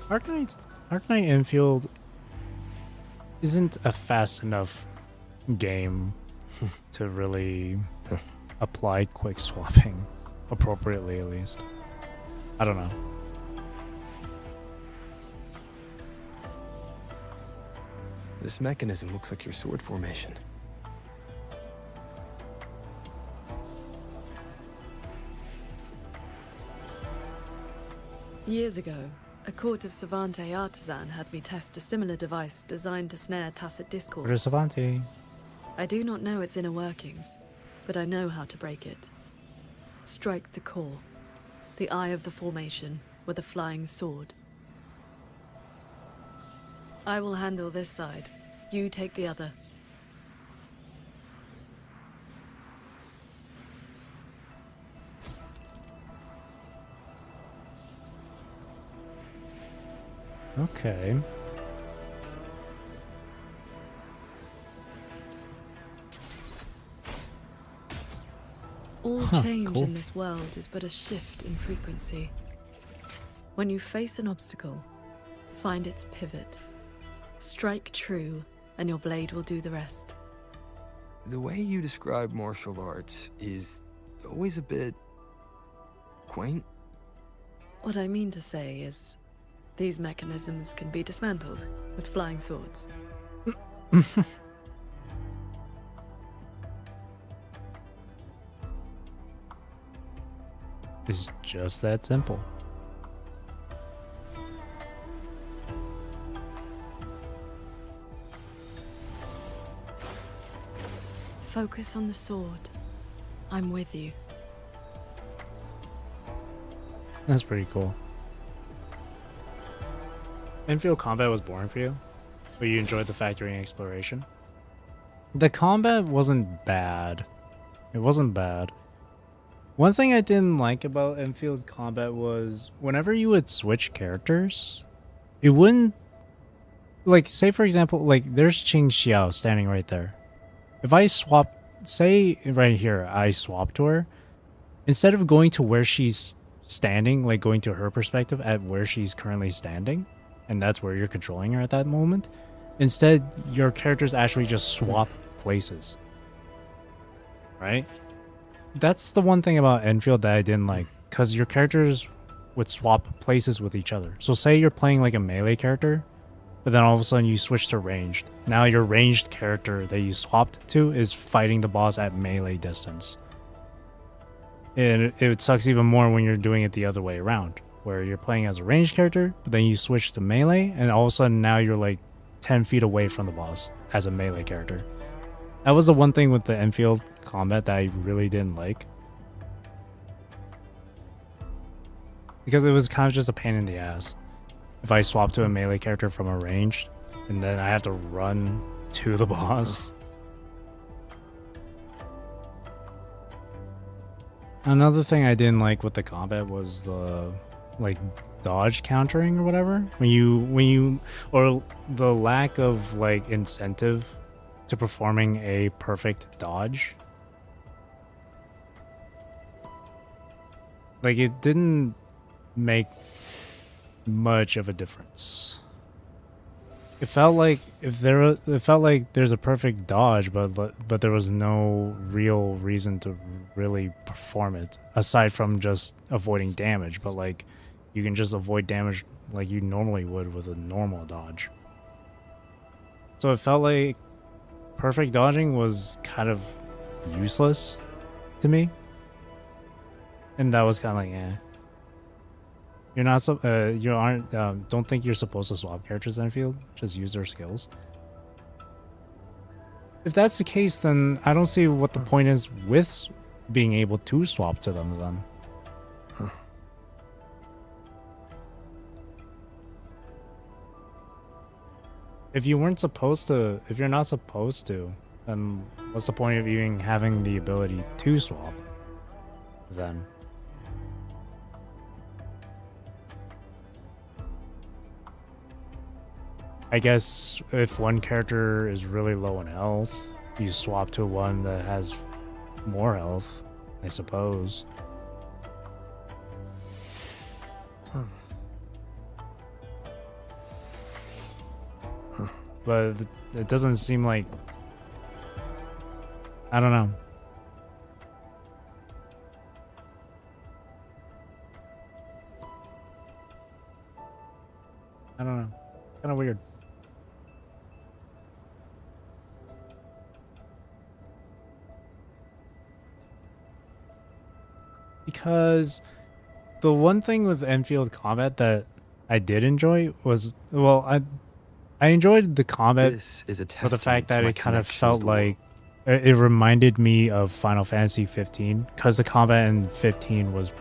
A: Arknight Enfield isn't a fast enough game to really apply quick swapping appropriately, at least. I don't know.
F: This mechanism looks like your sword formation.
E: Years ago, a court of Savante artisan had me test a similar device designed to snare tacit discourse.
A: Where's Savante?
E: I do not know its inner workings, but I know how to break it. Strike the core, the eye of the formation, with a flying sword. I will handle this side. You take the other.
A: Okay.
E: All change in this world is but a shift in frequency. When you face an obstacle, find its pivot. Strike true, and your blade will do the rest.
F: The way you describe martial arts is always a bit quaint.
E: What I mean to say is, these mechanisms can be dismantled with flying swords.
A: It's just that simple.
E: Focus on the sword. I'm with you.
A: That's pretty cool. Infield combat was boring for you, but you enjoyed the factory and exploration. The combat wasn't bad. It wasn't bad. One thing I didn't like about Enfield combat was whenever you would switch characters, it wouldn't, like, say for example, like there's Qing Xiao standing right there. If I swap, say right here, I swap to her, instead of going to where she's standing, like going to her perspective at where she's currently standing, and that's where you're controlling her at that moment, instead your characters actually just swap places. Right? That's the one thing about Enfield that I didn't like, because your characters would swap places with each other. So say you're playing like a melee character, but then all of a sudden you switch to ranged. Now your ranged character that you swapped to is fighting the boss at melee distance. And it sucks even more when you're doing it the other way around, where you're playing as a ranged character, but then you switch to melee, and all of a sudden now you're like 10 feet away from the boss as a melee character. That was the one thing with the Enfield combat that I really didn't like. Because it was kind of just a pain in the ass. If I swap to a melee character from a ranged, and then I have to run to the boss. Another thing I didn't like with the combat was the like dodge countering or whatever. When you or the lack of like incentive to performing a perfect dodge. Like it didn't make much of a difference. It felt like there's a perfect dodge, but there was no real reason to really perform it aside from just avoiding damage. But like you can just avoid damage like you normally would with a normal dodge. So it felt like perfect dodging was kind of useless to me, and that was kind of like, eh. You're not so you aren't don't think you're supposed to swap characters in the field. Just use their skills. If that's the case, then I don't see what the point is with being able to swap to them then. If you weren't supposed to, if you're not supposed to, then what's the point of even having the ability to swap then? I guess if one character is really low in health, you swap to one that has more health, I suppose. But it doesn't seem like... I don't know. I don't know. Kind of weird. Because the one thing with Enfield combat that I did enjoy was, well, I enjoyed the combat for the fact that it kind of felt like it reminded me of Final Fantasy 15, because the combat in 15 was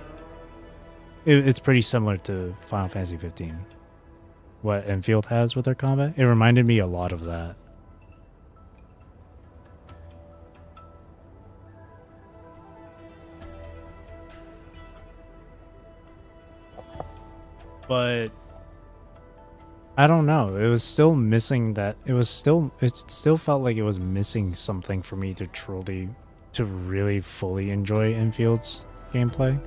A: it's pretty similar to Final Fantasy 15. what Enfield has with their combat. It reminded me a lot of that. But I don't know. It was still missing that. It still felt like it was missing something for me to really fully enjoy Enfield's gameplay.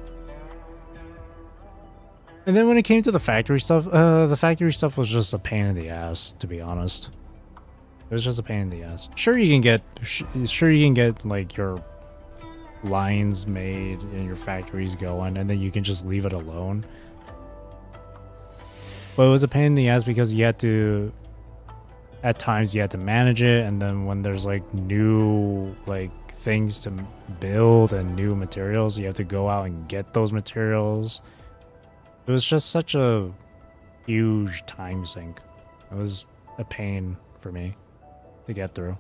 A: And then when it came to the factory stuff was just a pain in the ass, to be honest. It was just a pain in the ass. Sure you can get like your lines made and your factories going, and then you can just leave it alone. But it was a pain in the ass because at times you had to manage it, and then when there's like new like things to build and new materials, you have to go out and get those materials. It was just such a huge time sink. It was a pain for me to get through.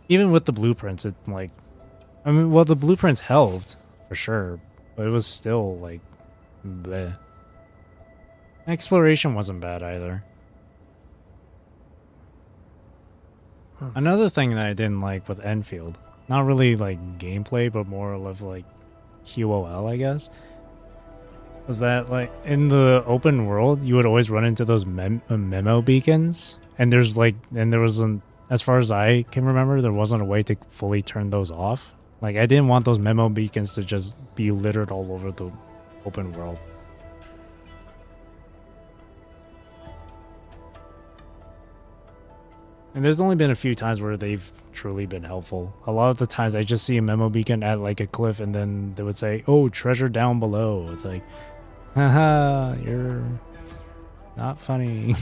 A: Even with the blueprints, the blueprints helped for sure, but it was still like bleh. Exploration wasn't bad either. Another thing that I didn't like with Enfield, not really like gameplay, but more of like QOL, I guess, was that like in the open world, you would always run into those memo beacons, and there wasn't, as far as I can remember, there wasn't a way to fully turn those off. Like I didn't want those memo beacons to just be littered all over the open world. And there's only been a few times where they've truly been helpful. A lot of the times I just see a memo beacon at like a cliff, and then they would say, "Oh, treasure down below." It's like, haha, you're not funny.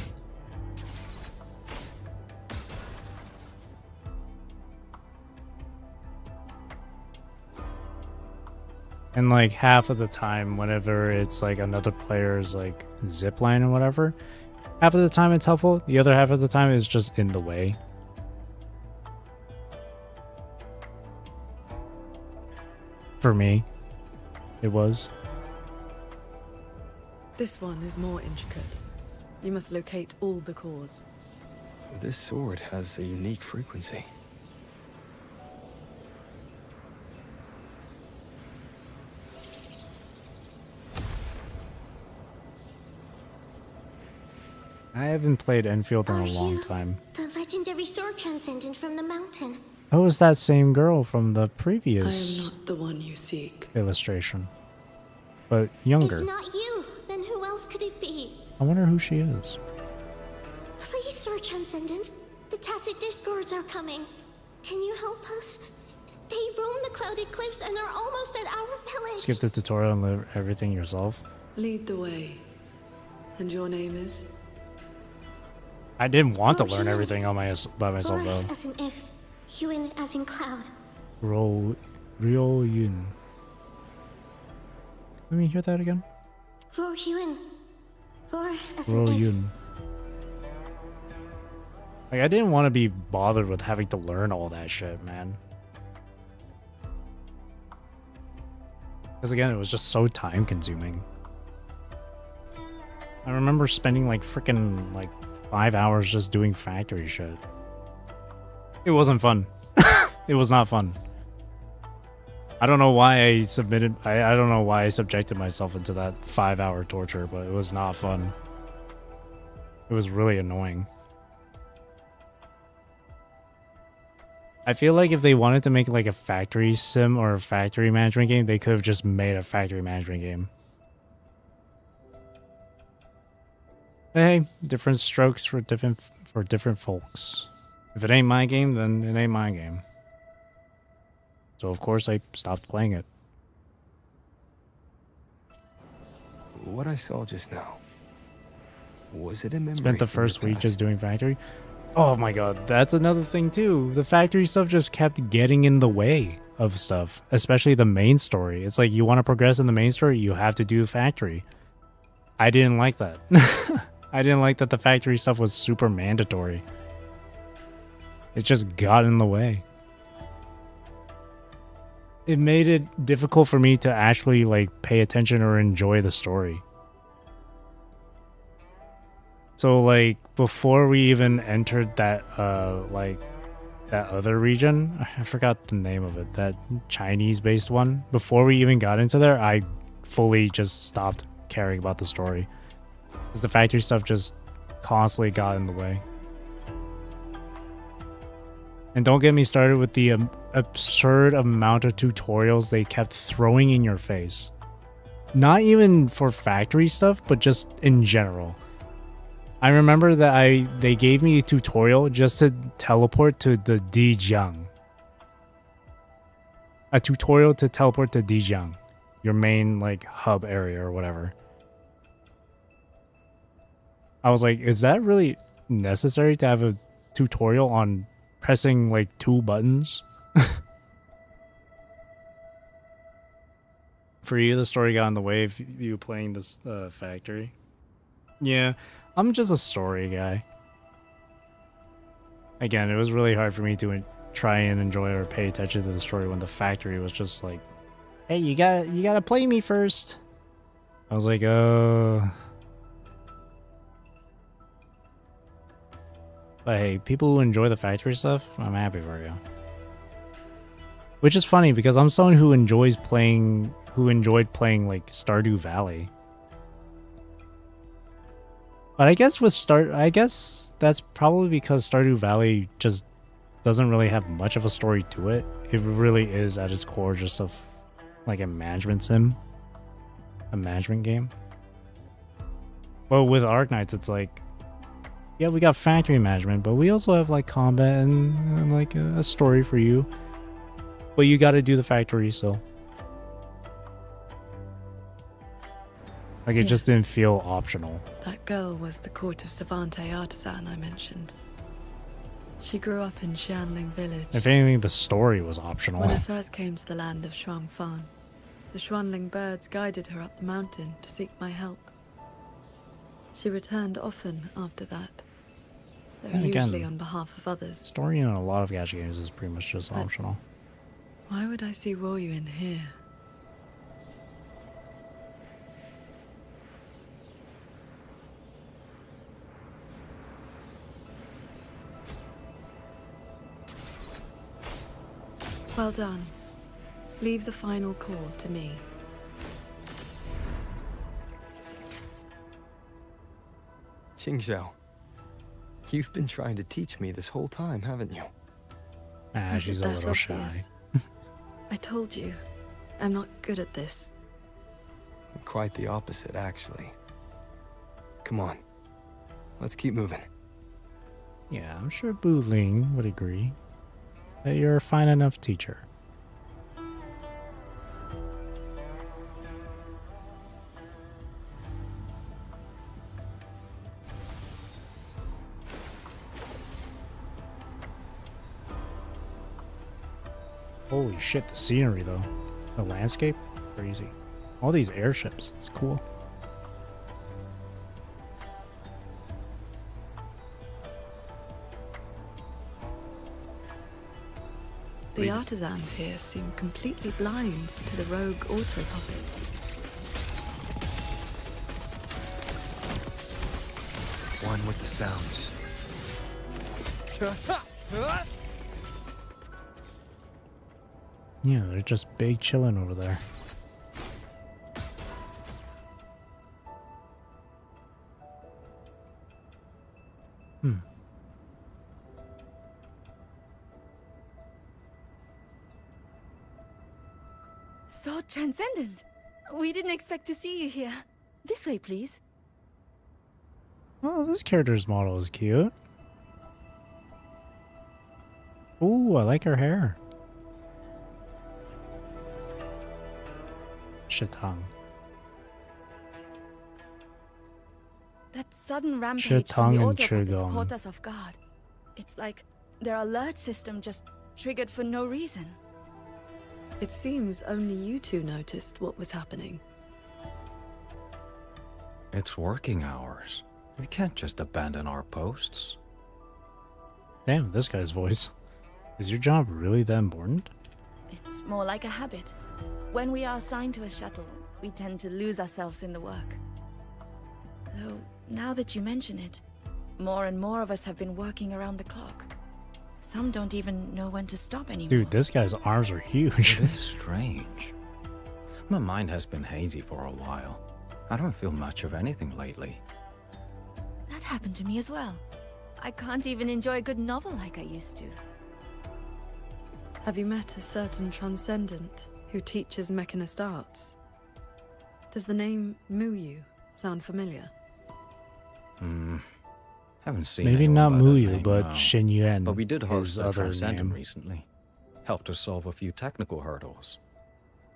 A: And like half of the time, whenever it's like another player's like zipline or whatever, half of the time it's helpful, the other half of the time is just in the way. For me, it was.
E: This one is more intricate. You must locate all the cores.
F: This sword has a unique frequency.
A: I haven't played Enfield in a long time.
D: The legendary sword transcendent from the mountain.
A: Oh, it's that same girl from the
E: I
A: previous
E: am not the one you seek.
A: illustration, but younger.
D: If not you, then who else could it be?
A: I wonder who she is.
D: Please, Sword Transcendent. The Tacit Discords are coming. Can you help us? They roam the clouded cliffs and are almost at our village.
A: Skip the tutorial and learn everything yourself.
E: Lead the way. And your name is?
A: I didn't want to learn everything by myself though.
D: As in if, Huin as in cloud.
A: Ryo Yun. Let me hear that again.
D: For Huin. For as in
A: Ryo
D: if.
A: Yun. Like I didn't want to be bothered with having to learn all that shit, man. Because again, it was just so time consuming. I remember spending like freaking like 5 hours just doing factory shit. It wasn't fun. It was not fun. I don't know why I submitted. I don't know why I subjected myself into that 5-hour torture, but it was not fun. It was really annoying. I feel like if they wanted to make like a factory sim or a factory management game, they could have just made a factory management game. Hey, different strokes for different folks. If it ain't my game, then it ain't my game. So of course I stopped playing it.
F: What I saw just now, was it a memory?
A: Spent the first week just doing factory. Oh my god, that's another thing too. The factory stuff just kept getting in the way of stuff, especially the main story. It's like you want to progress in the main story, you have to do the factory. I didn't like that. I didn't like that the factory stuff was super mandatory. It just got in the way. It made it difficult for me to actually like pay attention or enjoy the story. So like before we even entered that like that other region, I forgot the name of it, that Chinese based one, before we even got into there, I fully just stopped caring about the story because the factory stuff just constantly got in the way. And don't get me started with the absurd amount of tutorials they kept throwing in your face. Not even for factory stuff, but just in general. I remember that they gave me a tutorial just to teleport to the Dijiang. A tutorial to teleport to Dijiang, your main like hub area or whatever. I was like, is that really necessary to have a tutorial on pressing like 2 buttons? For you, the story got in the way of you playing this factory. Yeah, I'm just a story guy. Again, it was really hard for me to try and enjoy or pay attention to the story when the factory was just like, hey, you gotta play me first. I was like, But hey, people who enjoy the factory stuff, I'm happy for you. Which is funny because I'm someone who enjoyed playing like Stardew Valley. But I guess that's probably because Stardew Valley just doesn't really have much of a story to it. It really is at its core just like a management sim. A management game. Well, with Arknights, it's like, yeah, we got factory management, but we also have like combat and like a story for you. But you gotta do the factory still. Like it just didn't feel optional.
E: That girl was the court of Savante artisan I mentioned. She grew up in Xianling village.
A: If anything, the story was optional.
E: When I first came to the land of Shuangfang, the Xuanling birds guided her up the mountain to seek my help. She returned often after that, though usually on behalf of others.
A: Story in a lot of gacha games is pretty much just optional.
E: Why would I see Royu in here? Well done. Leave the final chord to me.
F: Qingxiao, you've been trying to teach me this whole time, haven't you?
A: She's a little shy.
E: I told you, I'm not good at this.
F: Quite the opposite, actually. Come on, let's keep moving.
A: Yeah, I'm sure Bu Ling would agree that you're a fine enough teacher. Holy shit, the scenery though. The landscape? Crazy. All these airships, it's cool.
E: The artisans here seem completely blind to the rogue auto puppets.
F: One with the sounds.
A: Yeah, they're just big chilling over there.
K: So transcendent. We didn't expect to see you here. This way, please.
A: Oh, this character's model is cute. Ooh, I like her hair. Shatang.
K: That sudden rampage
A: Shatang
K: from the
A: and
K: auto puppets
A: Chigong.
K: caught us off guard. It's like their alert system just triggered for no reason.
E: It seems only you two noticed what was happening.
C: It's working hours. We can't just abandon our posts.
A: Damn, this guy's voice. Is your job really that important?
K: It's more like a habit. When we are assigned to a shuttle, we tend to lose ourselves in the work. Though, now that you mention it, more and more of us have been working around the clock. Some don't even know when to stop anymore.
A: Dude, this guy's arms are huge.
C: It is strange. My mind has been hazy for a while. I don't feel much of anything lately.
K: That happened to me as well. I can't even enjoy a good novel like I used to.
E: Have you met a certain transcendent who teaches mechanist arts? Does the name Muyu sound familiar?
C: Haven't seen
A: Maybe
C: anyone
A: not
C: by that
A: Muyu,
C: name,
A: but
C: no.
A: Shen Yuan.
C: But we did host
A: his
C: a
A: other
C: transcendent
A: name.
C: recently. Helped us solve a few technical hurdles.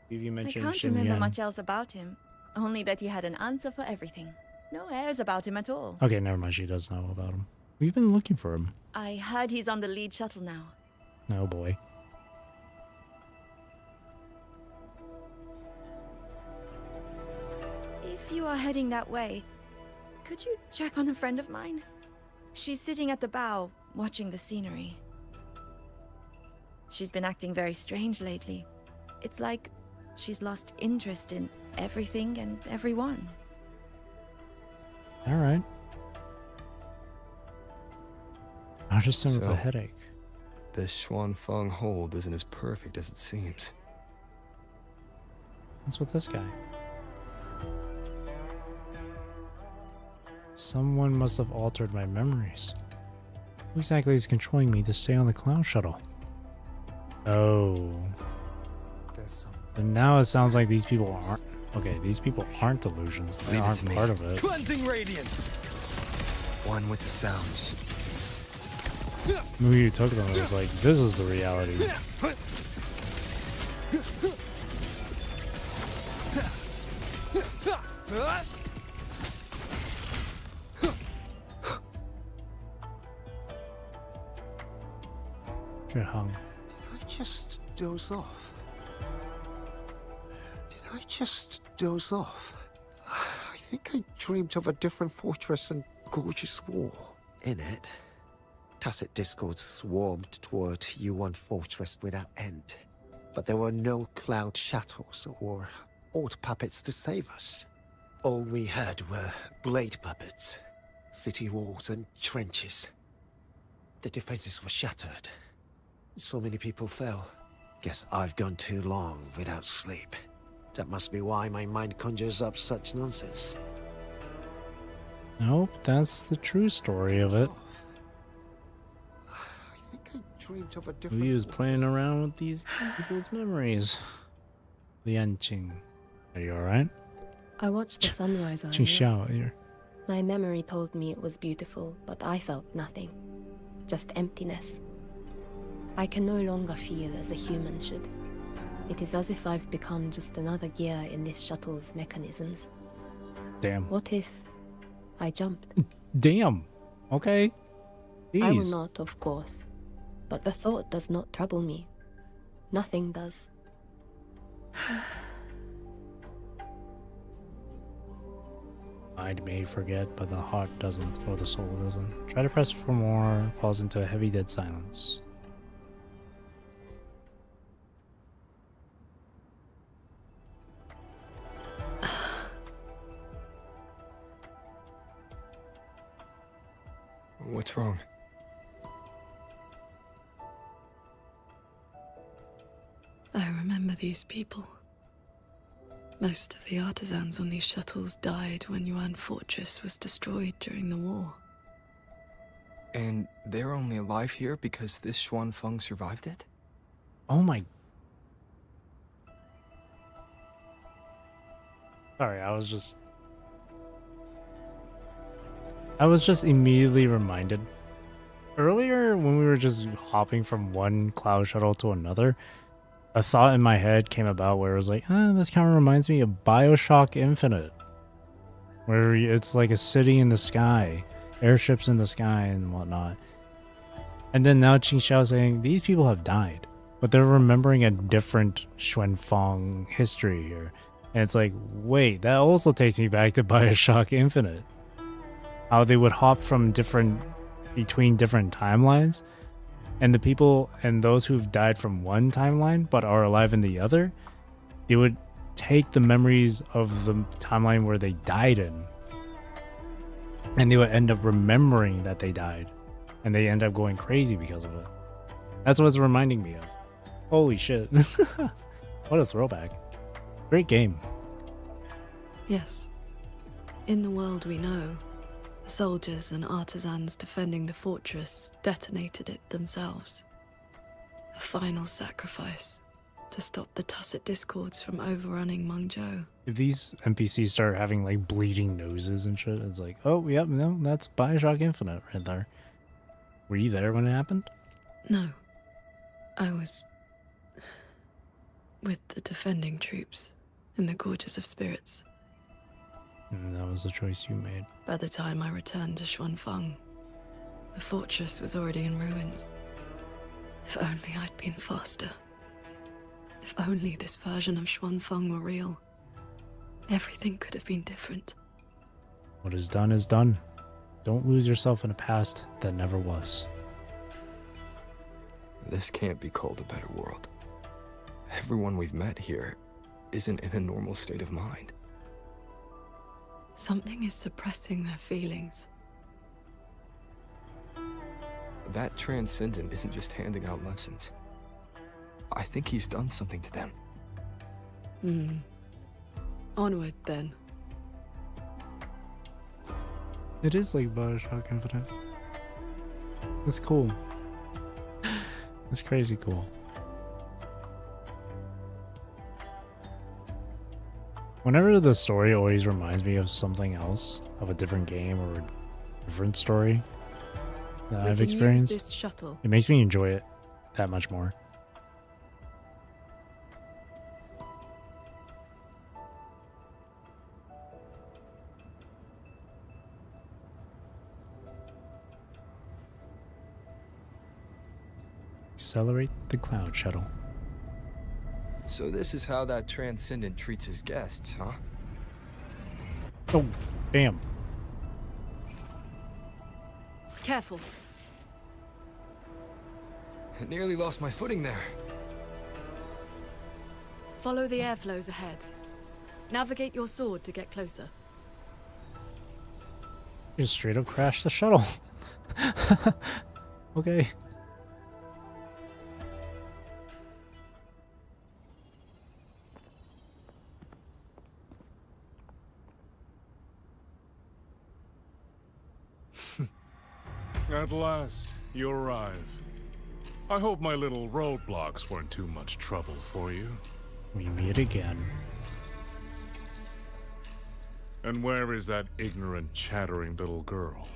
A: You
K: I
A: mentioned
K: can't
A: Shen
K: remember
A: Yuan.
K: much else about him. Only that he had an answer for everything. No airs about him at all.
A: Okay, never mind. She does know about him. We've been looking for him.
K: I heard he's on the lead shuttle now.
A: Oh boy.
K: If you are heading that way, could you check on a friend of mine? She's sitting at the bow, watching the scenery. She's been acting very strange lately. It's like she's lost interest in everything and everyone.
A: All right. I just think it's
F: So,
A: a headache.
F: This Xuanfeng hold isn't as perfect as it seems.
A: What's with this guy? Someone must have altered my memories. Who exactly is controlling me to stay on the cloud shuttle? Oh. And now it sounds like these people aren't. Okay, these people aren't delusions. They
F: Leave it
A: aren't
F: to me.
A: part of it.
F: Cleansing radiance. One with the sounds.
A: Maybe you took them and was like, this is the reality. Hung.
G: Did I just doze off? Did I just doze off? I think I dreamed of a different fortress and gorgeous wall. In it, tacit discords swarmed toward U1 Fortress without end. But there were no cloud shuttles or old puppets to save us. All we had were blade puppets, city walls and trenches. The defenses were shattered. So many people fell. Guess I've gone too long without sleep. That must be why my mind conjures up such nonsense.
A: Nope, that's the true story of it.
G: I think I dreamed of a different...
A: He was playing around with these people's memories. Lianqing. Are you alright?
H: I watched the sunrise earlier.
A: Qingxiao here.
H: My memory told me it was beautiful, but I felt nothing. Just emptiness. I can no longer feel as a human should. It is as if I've become just another gear in this shuttle's mechanisms.
A: Damn.
H: What if I jumped?
A: Damn. Okay.
H: I will
A: Jeez.
H: not, of course. But the thought does not trouble me. Nothing does.
A: Mind may forget, but the heart doesn't, or the soul doesn't. Try to press for more, falls into a heavy dead silence.
F: What's wrong?
E: I remember these people. Most of the artisans on these shuttles died when Yuan Fortress was destroyed during the war.
F: And they're only alive here because this Xuanfeng survived it?
A: Oh my... Sorry, I was just immediately reminded. Earlier, when we were just hopping from one cloud shuttle to another, a thought in my head came about where it was like, this kind of reminds me of BioShock Infinite. Where it's like a city in the sky, airships in the sky and whatnot. And then now Qingxiao saying, these people have died, but they're remembering a different Xuanfeng history here. And it's like, wait, that also takes me back to BioShock Infinite. How they would hop from between different timelines, and the people and those who've died from one timeline but are alive in the other, they would take the memories of the timeline where they died in And they would end up remembering that they died. And they end up going crazy because of it. That's what it's reminding me of. Holy shit. What a throwback. Great game.
E: Yes. In the world we know, the soldiers and artisans defending the fortress detonated it themselves. A final sacrifice to stop the Tacit Discords from overrunning Mengzhou.
A: If these NPCs start having like bleeding noses and shit, it's like, oh, yep, no, that's Bioshock Infinite right there. Were you there when it happened?
E: No. I was with the defending troops in the Gorges of Spirits.
A: And that was the choice you made.
E: By the time I returned to Xuanfeng, the fortress was already in ruins. If only I'd been faster. If only this version of Xuanfeng were real. Everything could have been different.
A: What is done is done. Don't lose yourself in a past that never was.
F: This can't be called a better world. Everyone we've met here isn't in a normal state of mind.
E: Something is suppressing their feelings.
F: That Transcendent isn't just handing out lessons. I think he's done something to them.
E: Onward, then.
A: It is like Bioshock Infinite. It's cool. It's crazy cool. Whenever the story always reminds me of something else, of a different game or a different story that I've experienced,
E: Use this shuttle.
A: it makes me enjoy it that much more. Accelerate the cloud shuttle.
F: So this is how that Transcendent treats his guests, huh?
A: Oh, damn.
E: Careful.
F: I nearly lost my footing there.
E: Follow the airflows ahead. Navigate your sword to get closer.
A: Just straight up crashed the shuttle. Okay.
Q: At last, you arrive. I hope my little roadblocks weren't too much trouble for you.
A: We meet again.
Q: And where is that ignorant, chattering little girl?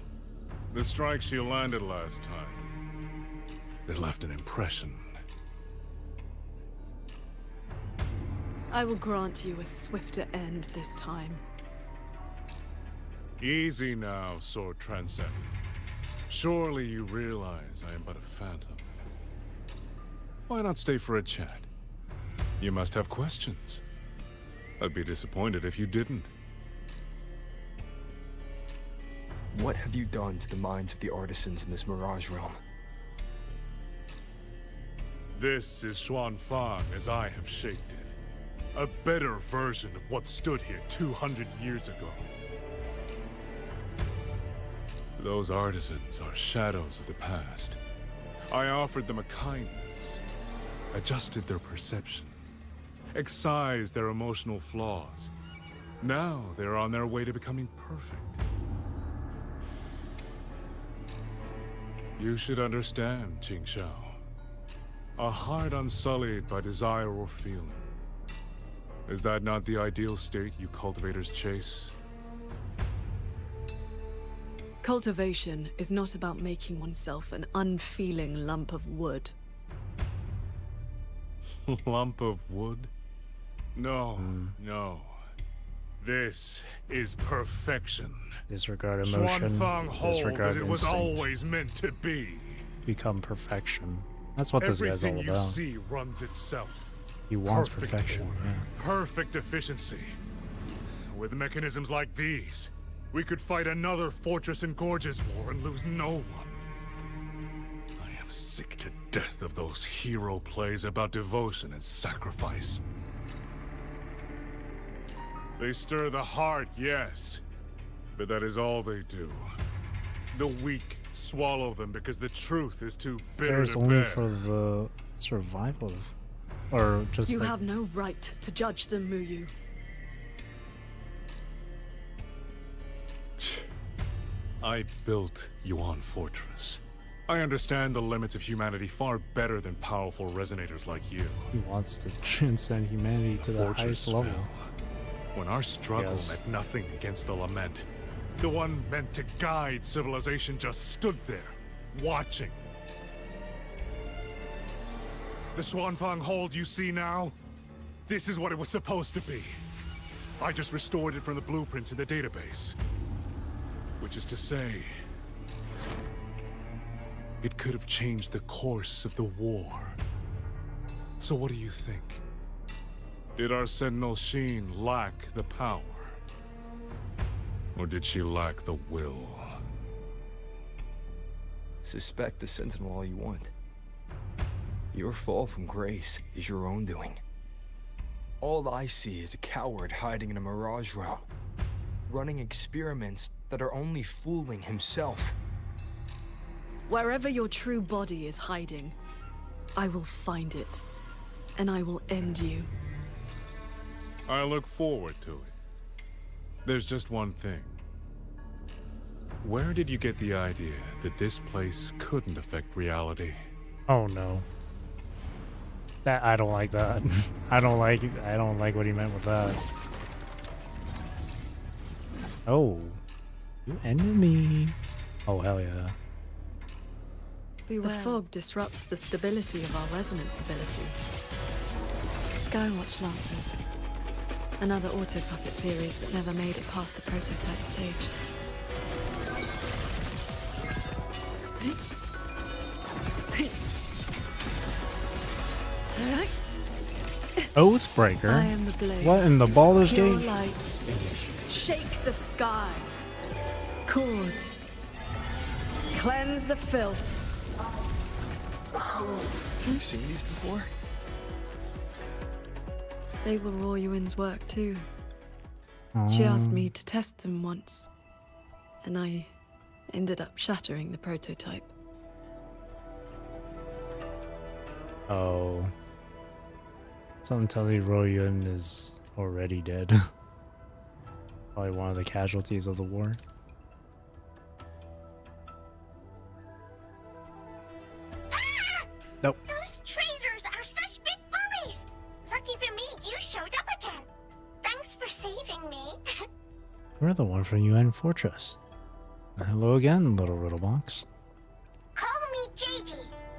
Q: The strike she landed last time, it left an impression.
E: I will grant you a swifter end this time.
Q: Easy now, Sword Transcendent. Surely you realize I am but a phantom. Why not stay for a chat? You must have questions. I'd be disappointed if you didn't.
F: What have you done to the minds of the artisans in this Mirage realm?
Q: This is Xuanfang as I have shaped it. A better version of what stood here 200 years ago. Those artisans are shadows of the past. I offered them a kindness, adjusted their perception, excised their emotional flaws. Now they're on their way to becoming perfect. You should understand, Qingxiao. A heart unsullied by desire or feeling. Is that not the ideal state you cultivators chase?
E: Cultivation is not about making oneself an unfeeling lump of wood.
Q: Lump of wood? No, no. This is perfection.
A: Disregard emotion.
Q: Xuanfang hold
A: Disregard
Q: as it was
A: instinct.
Q: always meant to be.
A: Become perfection. That's what this guy's all
Q: Everything you
A: about.
Q: see runs itself.
A: He wants
Q: Perfect
A: perfection.
Q: order,
A: Yeah.
Q: perfect efficiency. With mechanisms like these, we could fight another Fortress and Gorges war and lose no one. I am sick to death of those hero plays about devotion and sacrifice. They stir the heart, yes, But that is all they do. The weak swallow them because the truth is too bitter
A: There's
Q: to
A: only
Q: bear.
A: for the survival, or just
E: You
A: like,
E: have no right to judge them, Muyu.
Q: I built Yuan Fortress. I understand the limits of humanity far better than powerful resonators like you.
A: he wants to transcend humanity to the highest level.
Q: fell. When our struggle
A: Yes.
Q: meant nothing against the lament, the one meant to guide civilization just stood there, watching. The Xuanfang hold you see now? This is what it was supposed to be. I just restored it from the blueprints in the database. Which is to say, it could have changed the course of the war. So what do you think? Did our Sentinel Sheen lack the power? Or did she lack the will?
F: Suspect the Sentinel all you want. Your fall from grace is your own doing. All I see is a coward hiding in a mirage realm, running experiments that are only fooling himself.
E: Wherever your true body is hiding, I will find it, and I will end you.
Q: I look forward to it. There's just one thing. Where did you get the idea that this place couldn't affect reality?
A: Oh no. That I don't like that. I don't like what he meant with that. Oh. You ended me. Oh hell yeah.
E: The fog disrupts the stability of our resonance ability. Skywatch Lancers. Another auto puppet series that never made it past the prototype stage.
A: Oathbreaker?
E: I am the blade.
A: What in the Baldur's
E: Pure
A: Gate?
E: lights. Shake the sky. Chords. Cleanse the filth.
F: You've seen these before?
E: They were Royuin's work too. She asked me to test them once, and I ended up shattering the prototype.
A: Oh. Something tells me Royun is already dead. Probably one of the casualties of the war. Nope.
D: Those traitors are such big bullies! Lucky for me, you showed up again. Thanks for saving me.
A: We're the one from UN Fortress. Hello again, little riddle box.
D: Call me JD.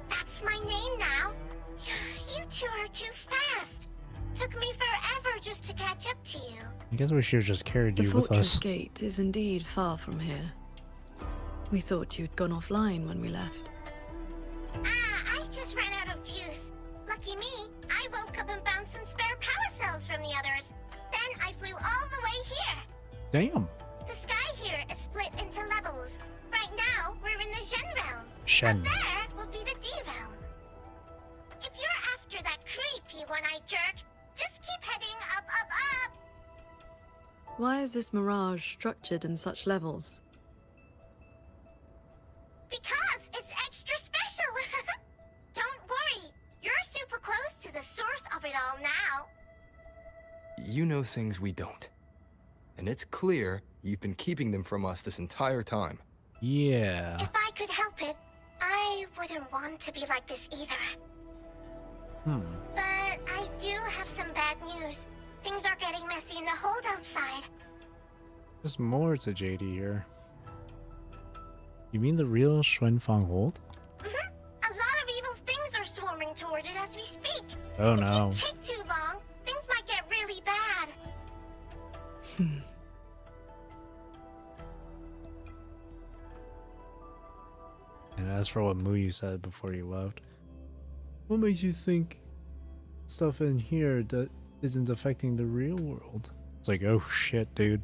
D: That's my name now. You two are too fast. Took me forever just to catch up to you.
A: I guess we should have just carried
E: The
A: you with
E: fortress
A: us.
E: gate is indeed far from here. We thought you'd gone offline when we left.
D: I just ran out of juice. Lucky me, I woke up and found some spare power cells from the others. Then I flew all the way here.
A: Damn.
D: The sky here is split into levels. Right now, we're in the Shen realm.
A: Shen.
D: But there will be the D realm. If you're after that creepy one-eyed jerk, just keep heading up, up, up.
E: Why is this mirage structured in such levels?
D: Because it's extra special. Don't worry, you're super close to the source of it all now.
F: You know things we don't. And it's clear you've been keeping them from us this entire time.
A: Yeah.
D: If I could help it, I wouldn't want to be like this either. But I do have some bad news. Things are getting messy in the hold outside.
A: There's more to JD here. You mean the real Xuanfang hold?
D: A lot of evil things are swarming toward it as we speak.
A: Oh no.
D: If it take too long, things might get really bad.
A: And as for what Muyu said before you left, what makes you think stuff in here that isn't affecting the real world? It's like, oh shit, dude.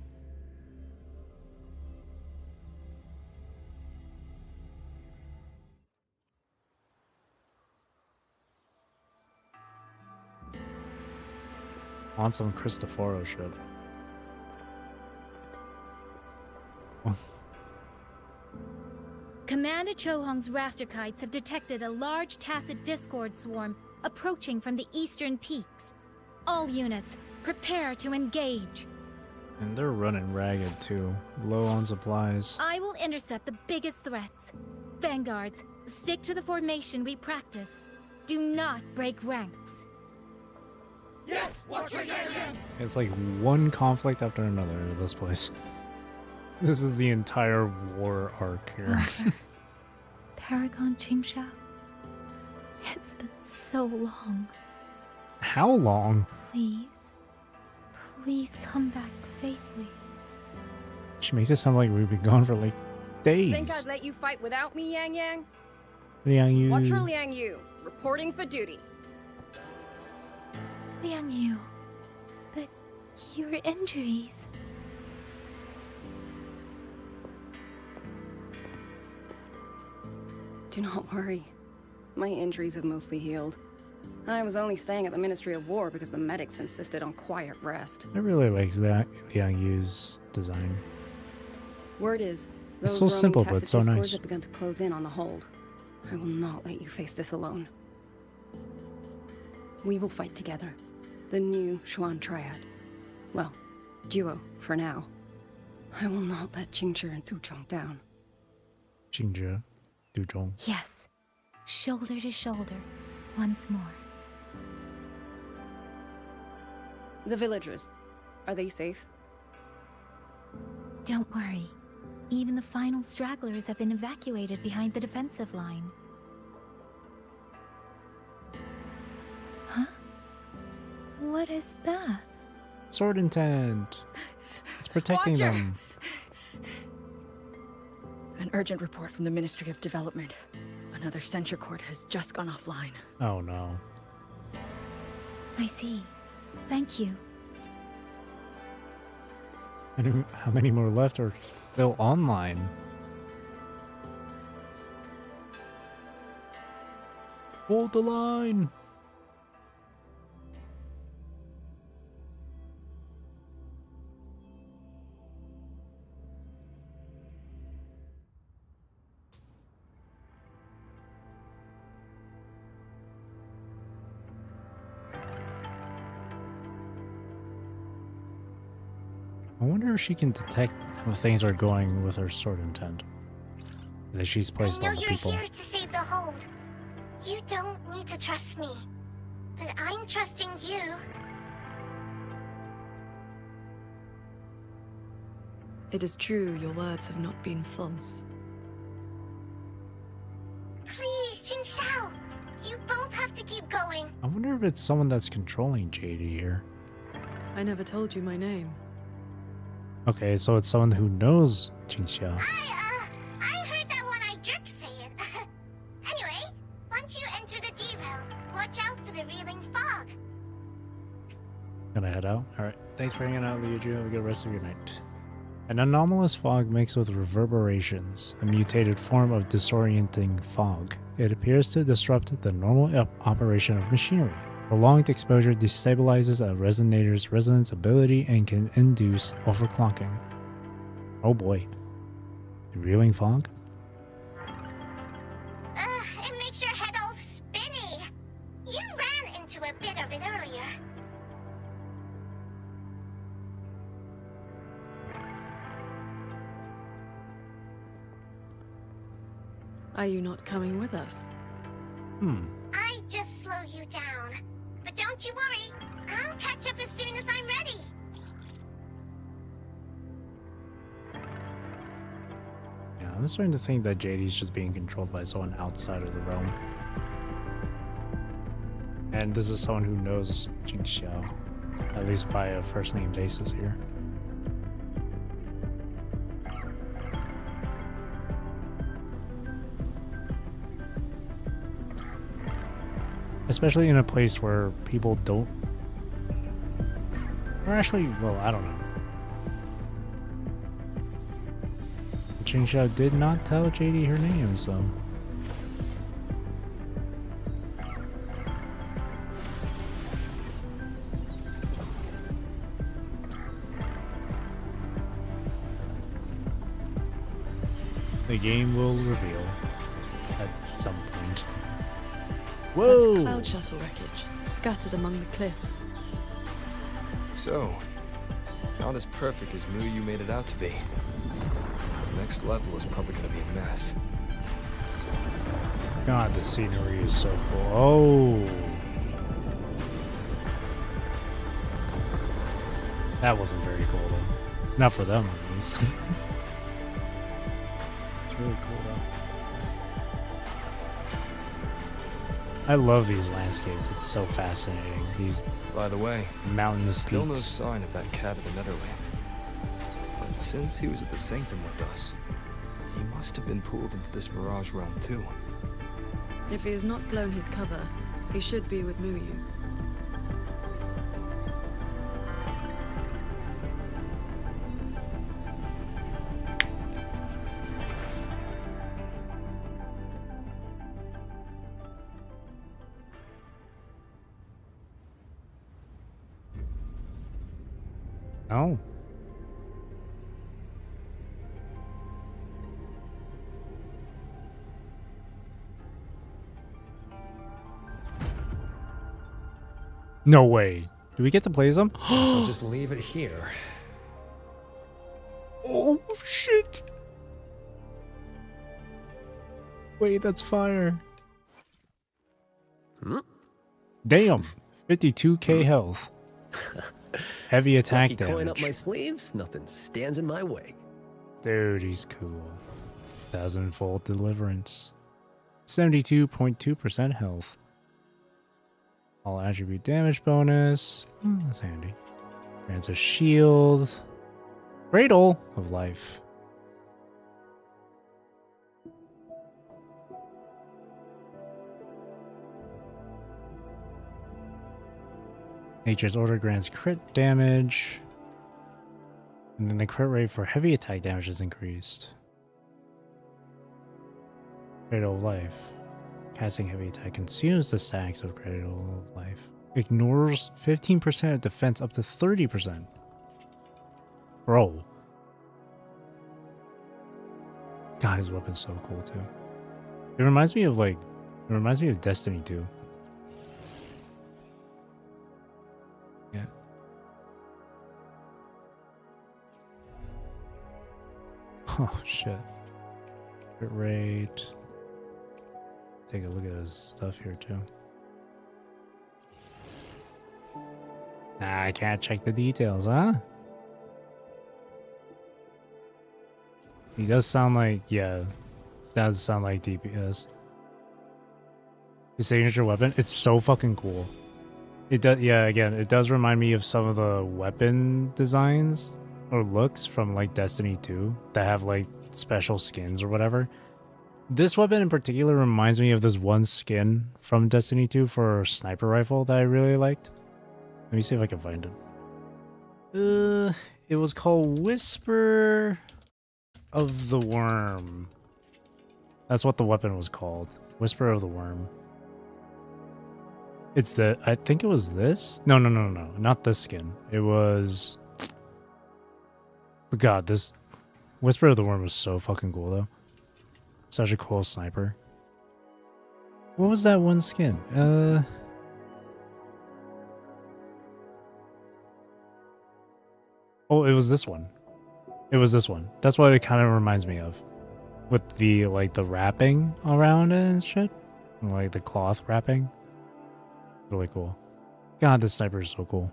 A: On some Cristoforo shit.
B: Commander Chohong's rafter kites have detected a large Tacet Discord swarm approaching from the eastern peaks. All units, prepare to engage.
A: And they're running ragged too, low on supplies.
B: I will intercept the biggest threats. Vanguards, stick to the formation we practiced. Do not break ranks.
I: Yes, Watcher Yang Yang!
A: It's like one conflict after another in this place. This is the entire war arc here.
B: Paragon Qingxiao. It's been so long.
A: How long?
B: Please. Please come back safely.
A: She makes it sound like we've been gone for like days.
M: Think I'd let you fight without me, Yang Yang?
A: Liang Yu.
M: Watcher Liang Yu, reporting for duty.
B: Liang Yu, but your injuries...
M: Do not worry. My injuries have mostly healed. I was only staying at the Ministry of War because the medics insisted on quiet rest.
A: I really like that Liang Yu's design.
M: Word is,
A: It's
M: those
A: so
M: roaming
A: simple, but
M: Tacet
A: so
M: Discords
A: nice.
M: have begun to close in on the hold. I will not let you face this alone. We will fight together. The new Xuan Triad. Well, duo, for now. I will not let Qingzhi and Duzhong down.
A: Qingzhi, Duzhong.
B: Yes, shoulder to shoulder, once more.
M: The villagers, are they safe?
B: Don't worry. Even the final stragglers have been evacuated behind the defensive line. Huh? What is that?
A: Sword intent. It's protecting
K: Watcher!
A: them.
K: An urgent report from the Ministry of Development. Another censure court has just gone offline.
A: Oh no.
B: I see. Thank you.
A: And how many more left are still online? Hold the line! I wonder if she can detect how things are going with her sword intent that she's placed
D: I
A: on
D: know
A: the
D: you're
A: people.
D: here to save the hold. You don't need to trust me, but I'm trusting you.
E: It is true your words have not been false.
D: Please, Qingxiao, you both have to keep going.
A: I wonder if it's someone that's controlling JD here.
E: I never told you my name.
A: Okay, so it's someone who knows Qingxiao.
D: I heard that one-eyed jerk say it. Anyway, once you enter the D-realm, watch out for the reeling fog.
A: Gonna head out? Alright. Thanks for hanging out, Liu Ju. Have a good rest of your night. An anomalous fog mixed with reverberations, a mutated form of disorienting fog. It appears to disrupt the normal operation of machinery. Prolonged exposure destabilizes a resonator's resonance ability and can induce overclocking. Oh boy. Reeling fog?
D: It makes your head all spinny. You ran into a bit of it earlier.
E: Are you not coming with us?
D: I just slow you down. But don't you worry, I'll catch up as soon as I'm ready.
A: Yeah, I'm starting to think that JD's just being controlled by someone outside of the realm. And this is someone who knows Qingxiao, at least by a first name basis here. Especially in a place where people don't... Or actually, well, I don't know. Qingxiao did not tell JD her name, so... the game will reveal at some point. Whoa!
E: That's cloud shuttle wreckage, scattered among the cliffs.
F: So, not as perfect as Muyu made it out to be. The next level is probably gonna be a mess.
A: God, the scenery is so cool. Oh! That wasn't very cool, though. Not for them, at least. It's really cool, though. I love these landscapes. It's so fascinating. These,
F: by the way,
A: mountainous
F: still no
A: peaks.
F: sign of that cat at the Netherland. But since he was at the Sanctum with us, he must have been pulled into this Mirage realm too.
E: If he has not blown his cover, he should be with Muyu.
A: Oh. No way. Do we get to play them?
O: Guess I'll just leave it here.
A: Oh, shit. Wait, that's fire.
O: Hmm?
A: Damn. 52k health. Heavy attack
O: Lucky coin up
A: damage.
O: my sleeves, nothing stands in my way.
A: Dude, he's cool. 1000-fold deliverance. 72.2% health. All attribute damage bonus. That's handy. Grants a shield. Cradle of life. Nature's Order grants crit damage. And then the crit rate for heavy attack damage is increased. Cradle of life. Casting heavy attack consumes the stacks of Cradle of life. Ignores 15% of defense up to 30%. Bro. God, his weapon's so cool too. It reminds me of Destiny 2. Yeah. Oh shit. Crit rate. Take a look at his stuff here too. Nah, I can't check the details, huh? He does sound like, yeah, does sound like DPS. His signature weapon, it's so fucking cool. It does, yeah, again, it does remind me of some of the weapon designs or looks from like Destiny 2 that have like special skins or whatever. This weapon in particular reminds me of this one skin from Destiny 2 for a sniper rifle that I really liked. Let me see if I can find it. It was called Whisper of the Worm. That's what the weapon was called. Whisper of the Worm. It's the, I think it was this? No, not this skin. It was, but God, this Whisper of the Worm was so fucking cool though. Such a cool sniper. What was that one skin? Oh, it was this one. It was this one. That's what it kind of reminds me of. With the, like, the wrapping around it and shit. Like, the cloth wrapping. Really cool. God, this sniper is so cool.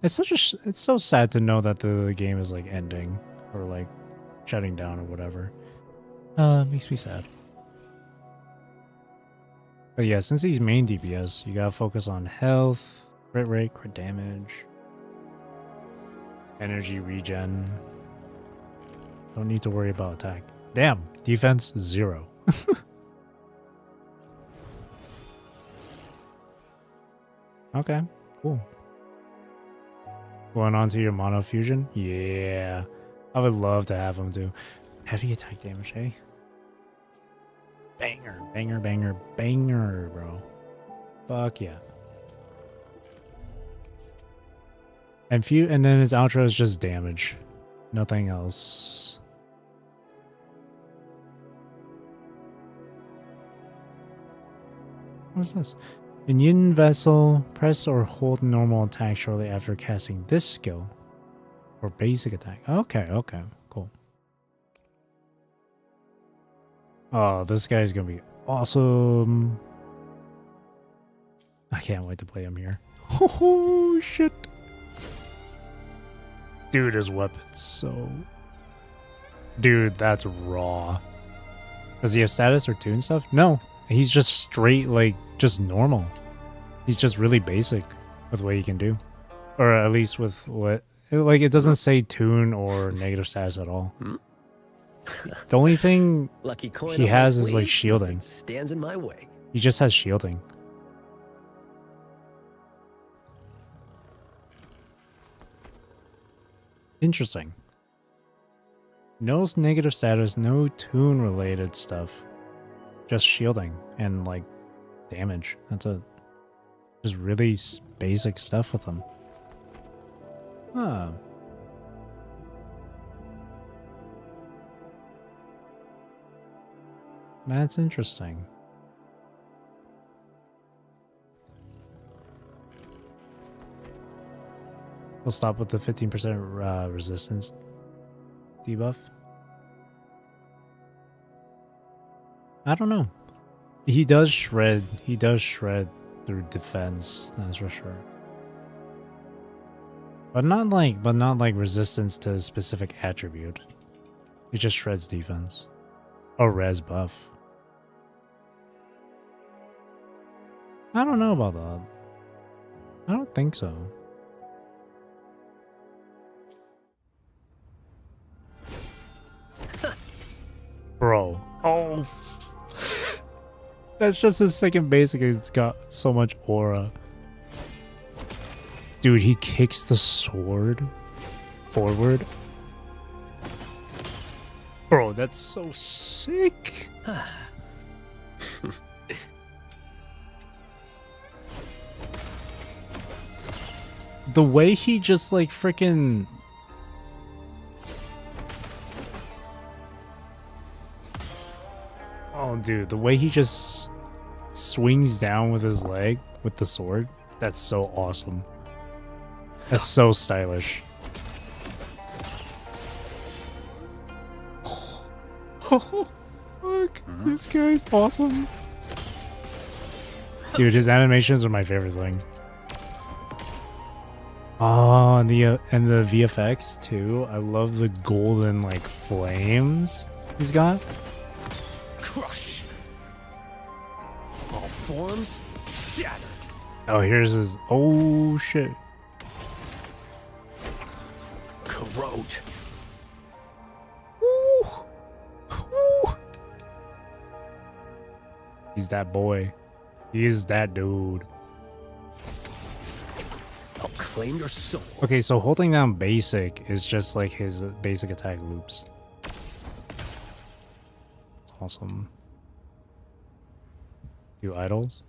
A: It's it's so sad to know that the game is, like, ending. Or, like, shutting down or whatever. Makes me sad. But yeah, since he's main DPS, you gotta focus on health, crit rate, crit damage, energy regen. Don't need to worry about attack. Damn, defense 0. Okay, cool. Going on to your mono fusion? Yeah, I would love to have him do heavy attack damage, eh? Banger, banger, banger, banger, bro. Fuck yeah. And then his outro is just damage. Nothing else. What's this? In Yin Vessel, press or hold normal attack shortly after casting this skill. Or basic attack. Okay, okay, cool. Oh, this guy's gonna be awesome. I can't wait to play him here. Oh, shit. Dude, his weapon's so... Dude, that's raw. Does he have status or tune stuff? No. He's just straight, like, just normal. He's just really basic with what he can do. Or at least with what... Like, it doesn't say tune or negative status at all. The only thing
O: Lucky coin
A: he
O: on my
A: has is, like,
O: sleeve,
A: shielding.
O: nothing stands in my way.
A: He just has shielding. Interesting. No negative status, no tune related stuff. Just shielding and like damage. That's it. Just really basic stuff with them. Huh. That's interesting. We'll stop with the 15% resistance debuff. I don't know. He does shred. He does shred through defense. That's for sure. But not like resistance to a specific attribute. He just shreds defense. Or res buff. I don't know about that. I don't think so. Bro. Oh. That's just his second basic. It's got so much aura. Dude, he kicks the sword forward. Bro, that's so sick. The way he just like freaking... Oh, dude, the way he just swings down with his leg with the sword, that's so awesome. That's so stylish. Oh, fuck. This guy's awesome. Dude, his animations are my favorite thing. Oh, and the VFX too. I love the golden like flames he's got.
O: Crush. All forms shattered.
A: Oh, here's his. Oh shit.
O: Corrode.
A: Woo. Woo. He's that boy. He is that dude.
O: I'll claim your soul.
A: Okay, so holding down basic is just like his basic attack loops. It's awesome. Do idols?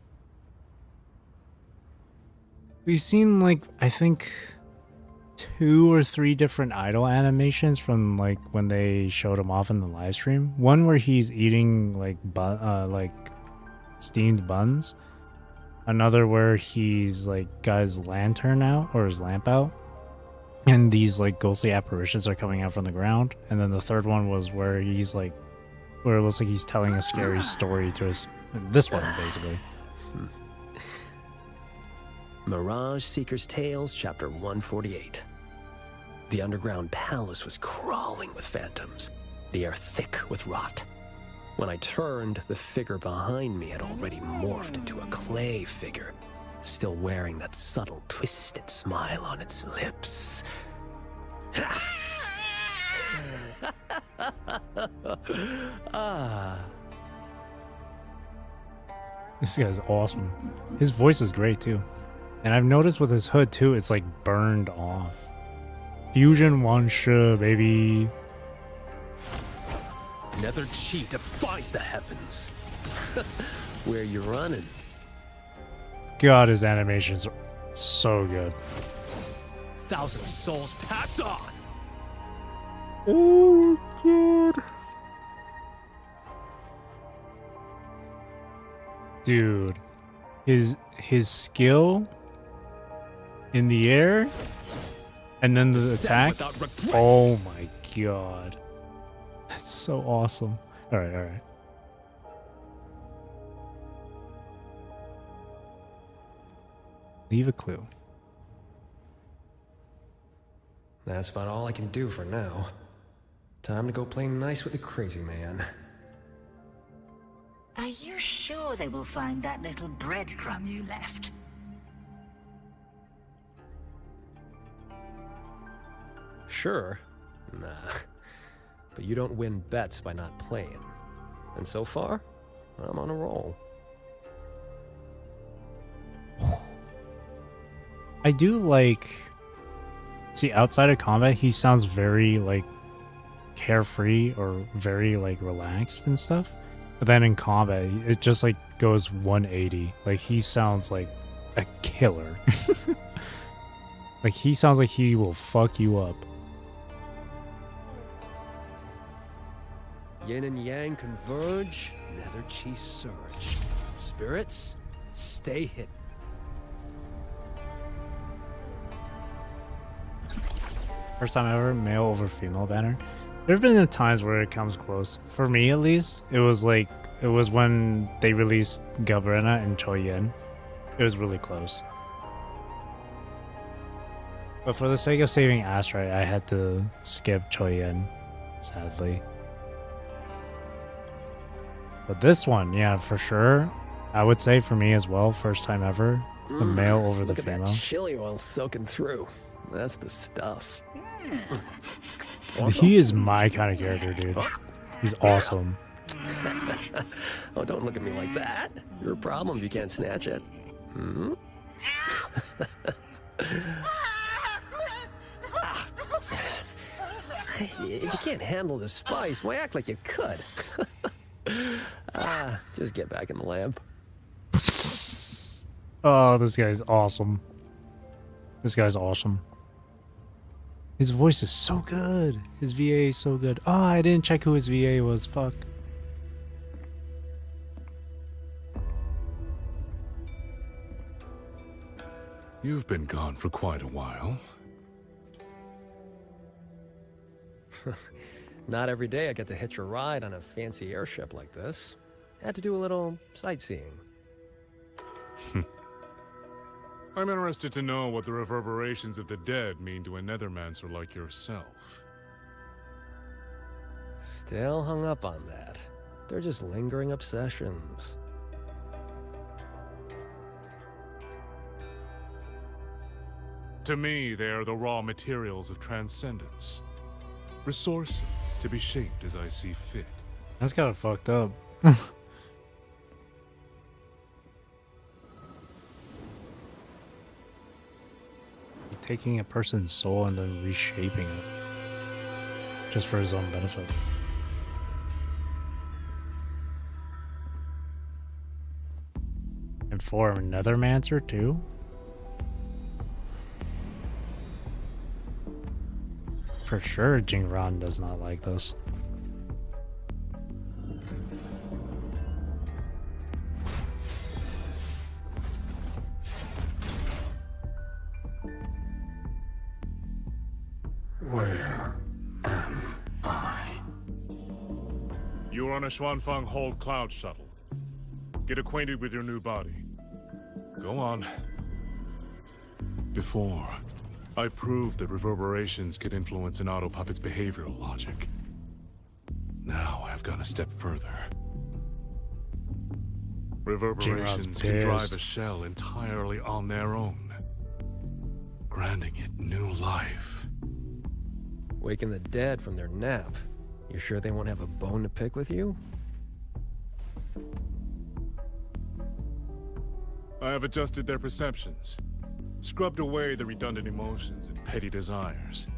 A: We've seen like, I think 2 or 3 different idol animations from like when they showed him off in the live stream. One where he's eating like steamed buns. Another where he's like got his lantern out or his lamp out, and these like ghostly apparitions are coming out from the ground. And then the third one was where he's like, where it looks like he's telling a scary story to his. This one basically.
O: Mirage Seeker's Tales, Chapter 148. The underground palace was crawling with phantoms, the air thick with rot. When I turned, the figure behind me had already morphed into a clay figure, still wearing that subtle, twisted smile on its lips.
A: This guy's awesome. His voice is great too. And I've noticed with his hood too, it's like burned off. Fusion one sure, baby.
O: Nether Chi defies the heavens. Where you running?
A: God, his animations are so good.
O: 1,000 souls pass on.
A: Oh god. Dude. his skill in the air and then the attack. Oh my god. That's so awesome. Alright. Leave a clue.
O: That's about all I can do for now. Time to go play nice with the crazy man.
T: Are you sure they will find that little breadcrumb you left?
O: Sure. Nah. But you don't win bets by not playing. And so far, I'm on a roll.
A: I do like... See, outside of combat, he sounds very, like, carefree or very, like, relaxed and stuff. But then in combat, it just, like, goes 180. Like, he sounds like a killer. Like, he sounds like he will fuck you up.
O: Yin and yang converge, nether chi surge. Spirits, stay hidden.
A: First time ever, male over female banner. There have been times where it comes close. For me, at least, it was when they released Gabrena and Choi Yen. It was really close. But for the sake of saving Astrite, I had to skip Choi Yen, sadly. But this one, yeah, for sure. I would say for me as well, first time ever, the male over the
O: Look
A: female.
O: at that chili oil soaking through. That's the stuff.
A: He is my kind of character, dude. He's awesome.
O: Oh, don't look at me like that. Your problem if you can't snatch it. Hmm? If you can't handle the spice, why act like you could? Just get back in the lamp.
A: Oh, this guy's awesome. This guy's awesome. His voice is so good. His VA is so good. Oh, I didn't check who his VA was. Fuck.
Q: You've been gone for quite a while.
O: Not every day I get to hitch a ride on a fancy airship like this. Had to do a little sightseeing.
Q: I'm interested to know what the reverberations of the dead mean to a nethermancer like yourself.
O: Still hung up on that. They're just lingering obsessions.
Q: To me, they are the raw materials of transcendence. Resources to be shaped as I see fit.
A: That's kind of fucked up. Taking a person's soul and then reshaping it just for his own benefit. And for a nethermancer too? For sure Jingran does not like this.
Q: Where am I? You are on a Xuanfang Hold Cloud shuttle. Get acquainted with your new body. Go on. Before, I proved that reverberations could influence an auto puppet's behavioral logic. Now I've gone a step further. Reverberations can drive a shell entirely on their own, granting it new life.
O: Waking the dead from their nap. You sure they won't have a bone to pick with you?
Q: I have adjusted their perceptions, scrubbed away the redundant emotions and petty desires.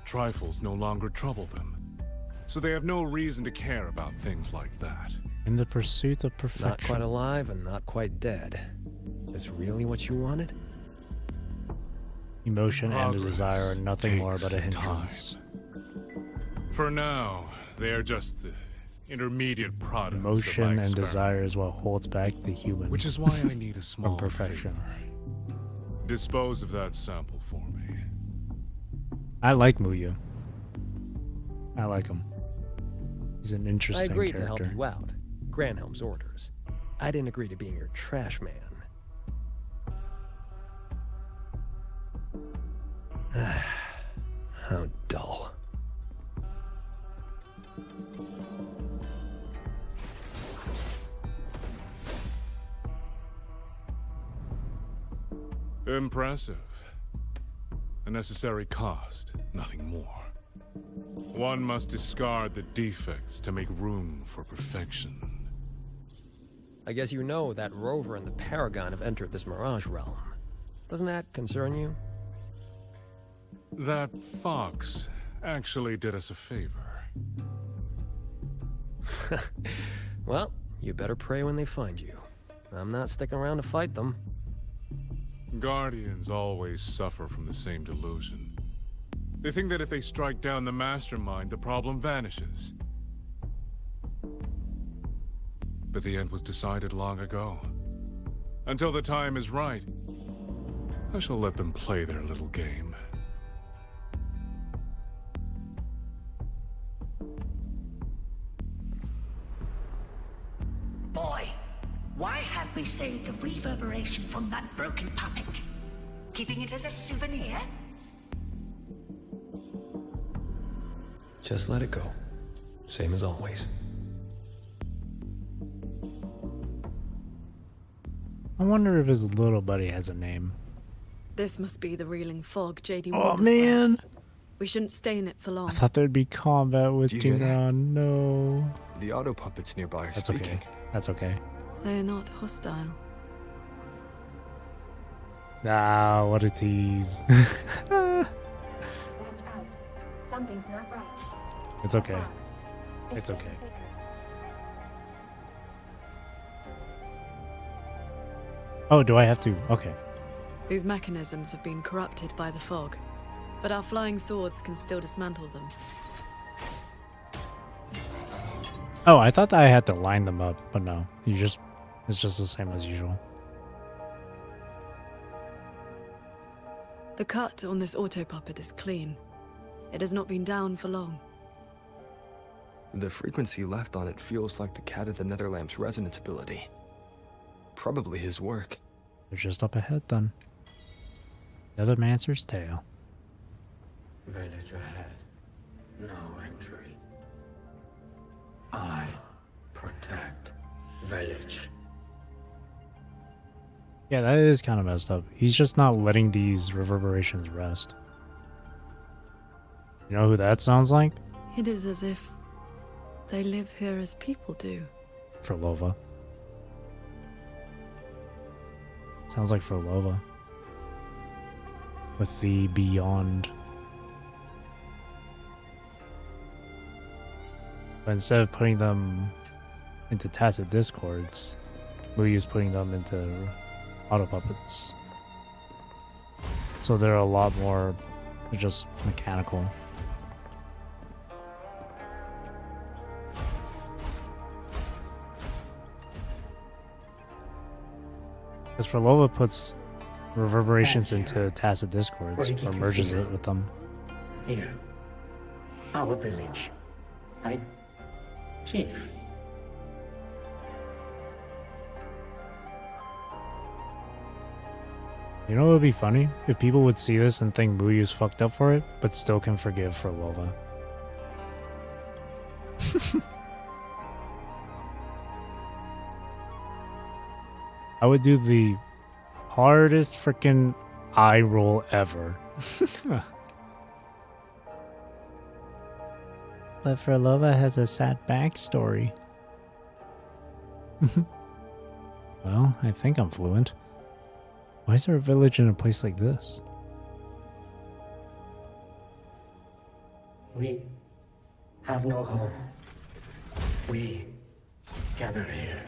Q: Trifles no longer trouble them, so they have no reason to care about things like that.
A: In the pursuit of perfection.
O: Not quite alive and not quite dead. That's really what you wanted?
A: Emotion and a desire are nothing more but a hindrance.
Q: For now, they are just the intermediate products.
A: Emotion and desire is what holds back the human.
Q: Which is why I need a small
A: from perfection.
Q: favor. Dispose of that sample for me.
A: I like Muyu. I like him. He's an
O: I
A: interesting
O: agreed
A: character.
O: to help you out. Granhelm's orders. I didn't agree to being your trash man. How dull.
Q: Impressive. A necessary cost, nothing more. One must discard the defects to make room for perfection.
O: I guess you know that Rover and the Paragon have entered this Mirage realm. Doesn't that concern you?
Q: That fox actually did us a favor.
O: Well, you better pray when they find you. I'm not sticking around to fight them.
Q: Guardians always suffer from the same delusion. They think that if they strike down the mastermind, the problem vanishes. But the end was decided long ago. Until the time is right, I shall let them play their little game.
T: Boy, why have we saved the reverberation from that broken puppet? Keeping it as a souvenir?
O: Just let it go. Same as always.
A: I wonder if his little buddy has a name.
E: This must be the reeling fog JD
A: Oh
E: warned us
A: man!
E: about. We shouldn't stay in it for long.
A: I thought there'd be combat with
F: Do you hear that?
A: Tigran. No.
F: The auto puppets nearby are
A: That's
F: speaking.
A: okay. That's okay.
E: They are not hostile.
A: Ah, what a tease.
H: Watch out. Something's not right.
A: It's okay. It's okay. Oh, do I have to? Okay.
E: These mechanisms have been corrupted by the fog, but our flying swords can still dismantle them.
A: Oh, I thought that I had to line them up, but no. It's just the same as usual.
E: The cut on this auto puppet is clean. It has not been down for long.
F: The frequency left on it feels like the Cat of the Netherlamp's resonance ability. Probably his work.
A: They're just up ahead then. Nethermancer's tail.
L: Village ahead. No entry. I protect village.
A: Yeah, that is kind of messed up. He's just not letting these reverberations rest. You know who that sounds like?
E: It is as if they live here as people do.
A: Frolova. Sounds like Frolova. With the Beyond. But instead of putting them into tacit discords, Muyu's putting them into auto puppets. So they're a lot more just mechanical. Because Frolova puts reverberations into tacit discords, or merges it with them.
L: Here. Our village. Right? Chief.
A: You know what would be funny? If people would see this and think Muyu's fucked up for it, but still can forgive Frolova. I would do the hardest freaking eye roll ever. But Frolova has a sad backstory. Well, I think I'm fluent. Why is there a village in a place like this?
L: We have no home. We gather here.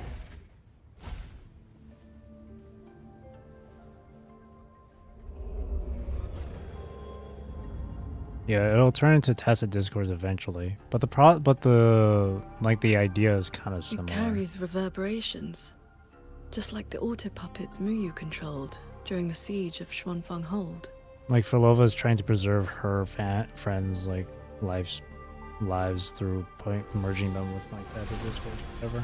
A: Yeah, it'll turn into tacit discourse eventually, but the idea is kind of
E: It
A: similar.
E: carries reverberations, just like the auto puppets Muyu controlled during the siege of Xuanfang Hold.
A: Like Filova is trying to preserve her friends' like lives through merging them with like tacit discourse, whatever.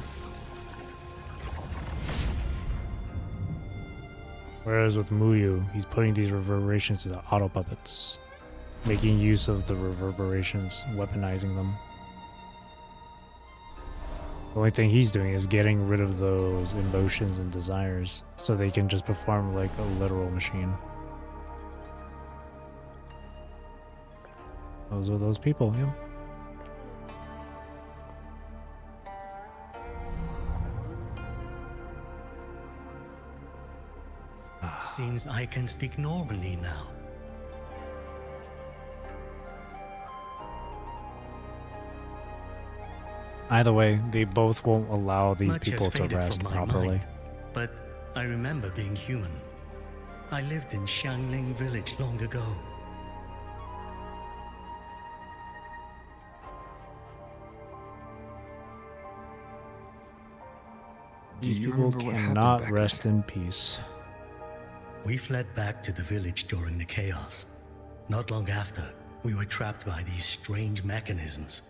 A: Whereas with Muyu, he's putting these reverberations into auto puppets, making use of the reverberations, weaponizing them. The only thing he's doing is getting rid of those emotions and desires so they can just perform like a literal machine. Those are those people, yeah.
W: Seems I can speak normally now.
A: Either way, they both won't allow these
W: Much has
A: people to
W: faded
A: rest
W: from my
A: properly.
W: mind, but I remember being human. I lived in Xiangling village long ago.
A: These
F: Do you
A: people
F: remember what happened
A: cannot
F: back
A: rest in peace.
W: We fled back to the village during the chaos. Not long after, we were trapped by these strange mechanisms.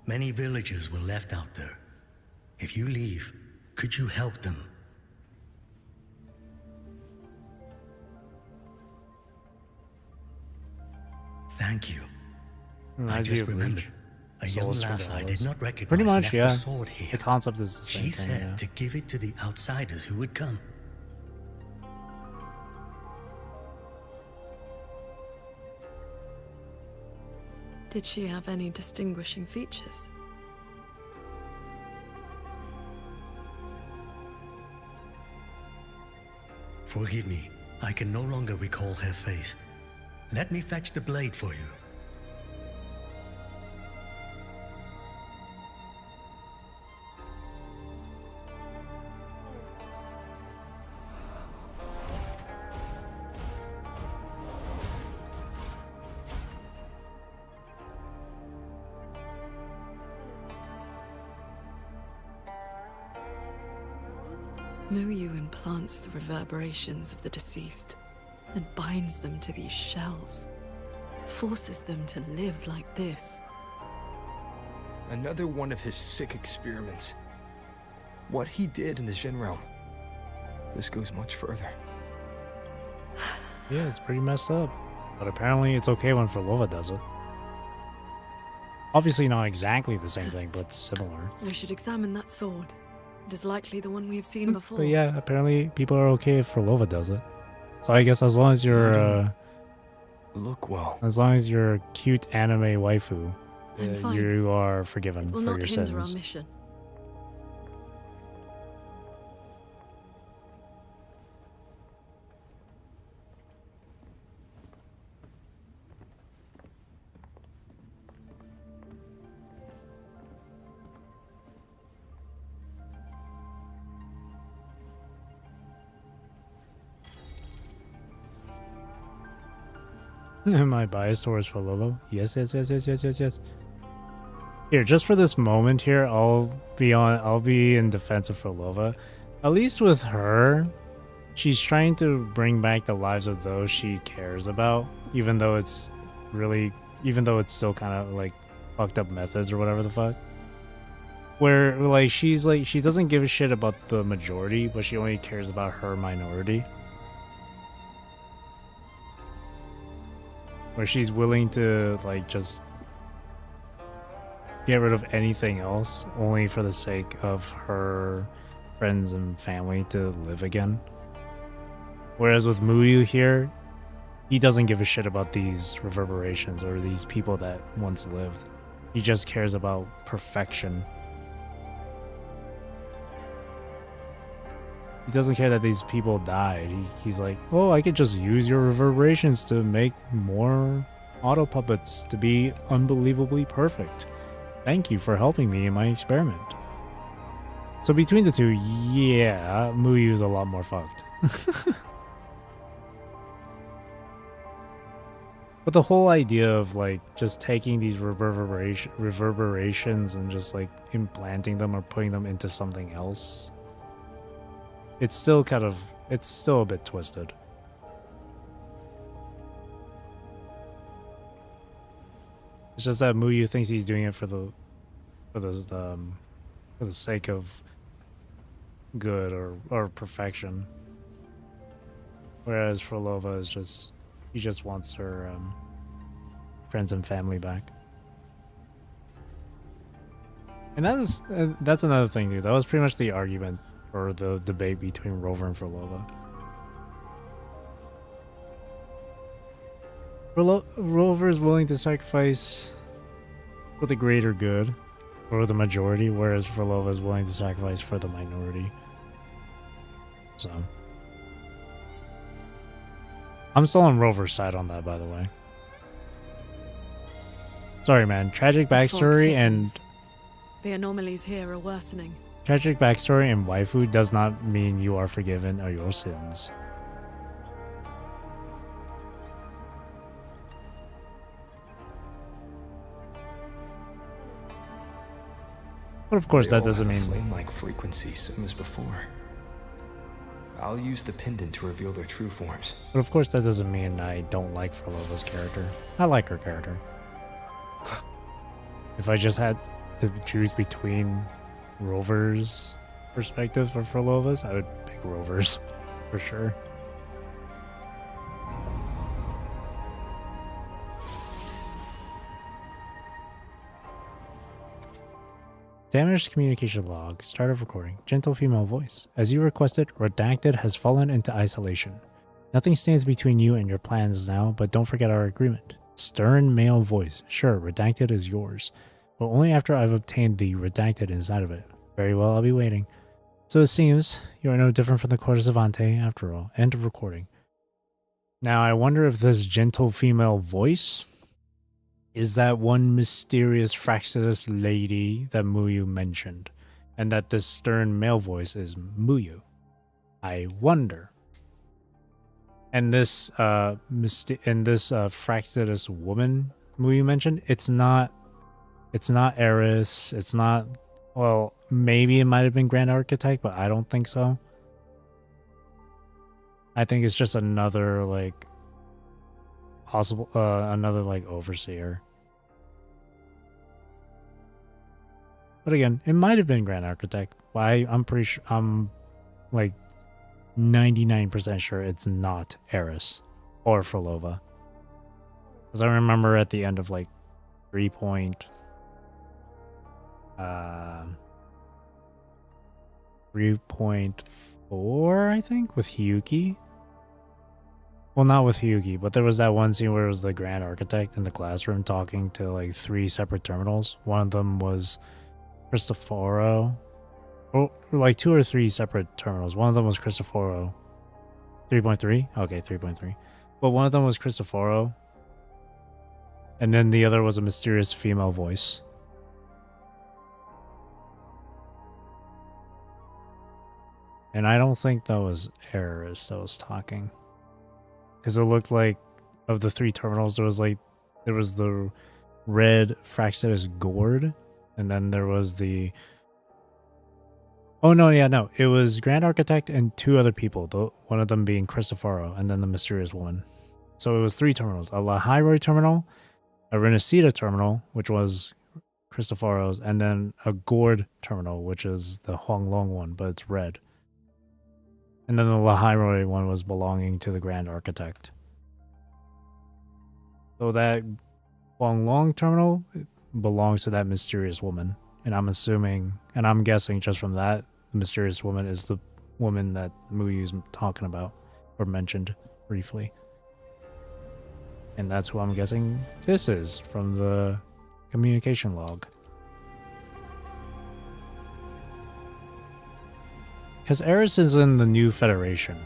W: Many villagers were left out there. If you leave, could you help them? Thank you. I
A: Reminds you
W: just
A: of
W: remembered.
A: Reach.
W: A young
A: Souls
W: lass I did
A: Tornadoes.
W: not recognize
A: Pretty much,
W: left
A: yeah.
W: the sword here.
A: The concept is the same
W: She
A: thing,
W: said
A: yeah.
W: to give it to the outsiders who would come.
E: Did she have any distinguishing features?
W: Forgive me, I can no longer recall her face. Let me fetch the blade for you.
E: Muyu implants the reverberations of the deceased and binds them to these shells, forces them to live like this.
F: Another one of his sick experiments. What he did in the Jin realm. This goes much further.
A: Yeah, it's pretty messed up. But apparently it's okay when Filova does it. Obviously not exactly the same thing, but similar.
E: We should examine that sword. It is likely the one we have seen before.
A: But yeah, apparently people are okay if Filova does it. So I guess as long as you're
F: look well.
A: As long as you're a cute anime waifu,
E: I'm fine.
A: you are forgiven
E: Will
A: for
E: not
A: your
E: hinder our
A: sins.
E: mission.
A: Am I biased towards Filova? Yes, yes, yes, yes, yes, yes, yes. Here, just for this moment here, I'll be in defense of Filova. At least with her, she's trying to bring back the lives of those she cares about, even though it's still kind of like fucked up methods or whatever the fuck. Where like she doesn't give a shit about the majority, but she only cares about her minority. Where she's willing to like just get rid of anything else only for the sake of her friends and family to live again. Whereas with Muyu here, he doesn't give a shit about these reverberations or these people that once lived. He just cares about perfection. He doesn't care that these people died. He's like, oh, I could just use your reverberations to make more auto puppets to be unbelievably perfect. Thank you for helping me in my experiment. So between the two, yeah, Muyu is a lot more fucked. But the whole idea of like just taking these reverberations and just like implanting them or putting them into something else, it's still a bit twisted. It's just that Muyu thinks he's doing it for the sake of good or perfection, whereas Frolova is he just wants her friends and family back. And that's another thing, dude. That was pretty much the argument or the debate between Rover and Frolova. Rover is willing to sacrifice for the greater good, or the majority, whereas Frolova is willing to sacrifice for the minority. So, I'm still on Rover's side on that, by the way. Sorry, man. Tragic backstory and
E: the anomalies here are worsening.
A: Tragic backstory and waifu does not mean you are forgiven of your sins. But of course, that doesn't mean
F: flame-like frequencies, same as before. I'll use the pendant to reveal their true forms.
A: But of course, that doesn't mean I don't like Frolova's character. I like her character. If I just had to choose between Rover's perspective or Frolova's, I would pick Rover's for sure. Damaged communication log. Start of recording. Gentle female voice. As you requested, Redacted has fallen into isolation. Nothing stands between you and your plans now, but don't forget our agreement. Stern male voice. Sure, Redacted is yours, but only after I've obtained the Redacted inside of it. Very well, I'll be waiting. So it seems you are no different from the Cortes of Ante after all. End of recording. Now I wonder if this gentle female voice is that one mysterious Fraxidus lady that Muyu mentioned, and that this stern male voice is Muyu. I wonder. And this Fraxidus woman Muyu mentioned, it's not Eris, it's not, well, maybe it might have been Grand Architect, but I don't think so. I think it's just another like possible another like overseer. But again, it might have been Grand Architect. I'm pretty sure, I'm like 99% sure it's not Eris or Frolova. Because I remember at the end of like 3.4, I think, with Hyuki. Well, not with Hyuki, but there was that one scene where it was the Grand Architect in the classroom talking to like 3 separate terminals. One of them was Cristoforo. Oh, like 2 or 3 separate terminals. One of them was Cristoforo. 3.3? Okay, 3.3. But one of them was Cristoforo. And then the other was a mysterious female voice. And I don't think that was Eris that was talking. Because it looked like, of the 3 terminals, there was the red Fraxidus gourd. And then there was the... Oh, no, yeah, no. It was Grand Architect and 2 other people. One of them being Cristoforo, and then the mysterious woman. So it was 3 terminals. A Lahairoi terminal, a Renacida terminal, which was Cristoforo's, and then a gourd terminal, which is the Huanglong one, but it's red. And then the Lahairoi one was belonging to the Grand Architect. So that Huanglong terminal belongs to that mysterious woman. And I'm assuming, and I'm guessing just from that, the mysterious woman is the woman that Muyu's talking about, or mentioned briefly. And that's who I'm guessing this is, from the communication log. Because Eris is in the new Federation.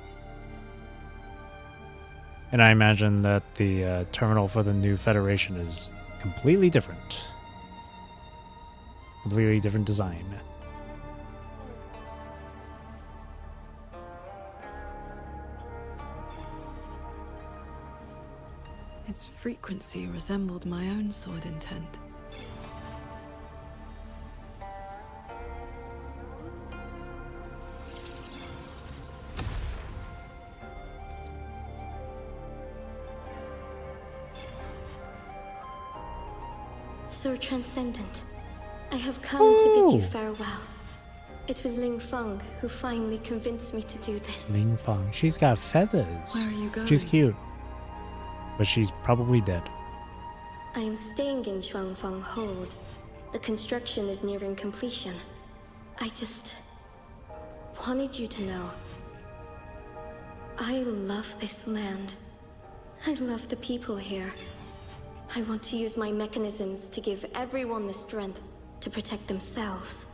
A: And I imagine that the terminal for the new Federation is completely different. Completely different design.
E: Its frequency resembled my own sword intent.
P: Sir Transcendent, I have come to bid you farewell. It was Ling Feng who finally convinced me to do this.
A: Ling Feng. She's got feathers.
P: Where are you going?
A: She's cute. But she's probably dead.
P: I am staying in Shuangfeng Hold. The construction is nearing completion. I just wanted you to know. I love this land. I love the people here. I want to use my mechanisms to give everyone the strength to protect themselves.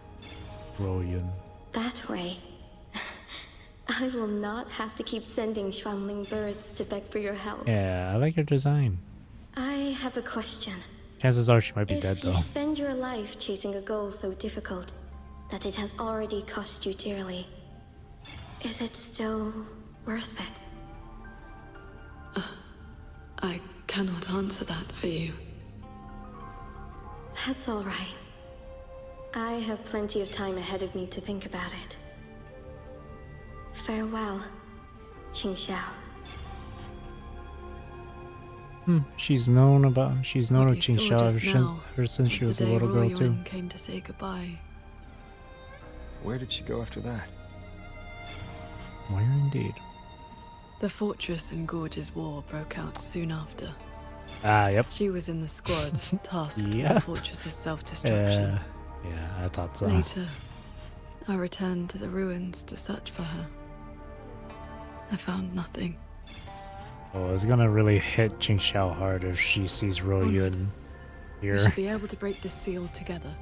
A: Brilliant.
P: That way, I will not have to keep sending Xuanling birds to beg for your help.
A: Yeah, I like her design.
P: I have a question.
A: Chances are she might be dead
P: If
A: though.
P: you spend your life chasing a goal so difficult that it has already cost you dearly, is it still worth it?
E: I cannot answer that for you.
P: That's all right. I have plenty of time ahead of me to think about it. Farewell, Qingxiao.
A: She's known of
E: What you
A: Qing
E: saw
A: Xiao
E: just now
A: ever since
E: was
A: she was
E: the
A: a
E: day
A: little girl
E: Royuan
A: too.
E: came to say goodbye.
F: Where did she go after that?
A: Where indeed?
E: The Fortress and Gorge's War broke out soon after.
A: Ah, yep.
E: She was in the squad tasked with
A: Yeah.
E: the fortress's self-destruction.
A: Yeah, I thought so.
E: Later, I returned to the ruins to search for her. I found nothing.
A: Oh, it's gonna really hit Qing Xiao hard if she sees Royuan
E: We
A: here.
E: should be able to break this seal together.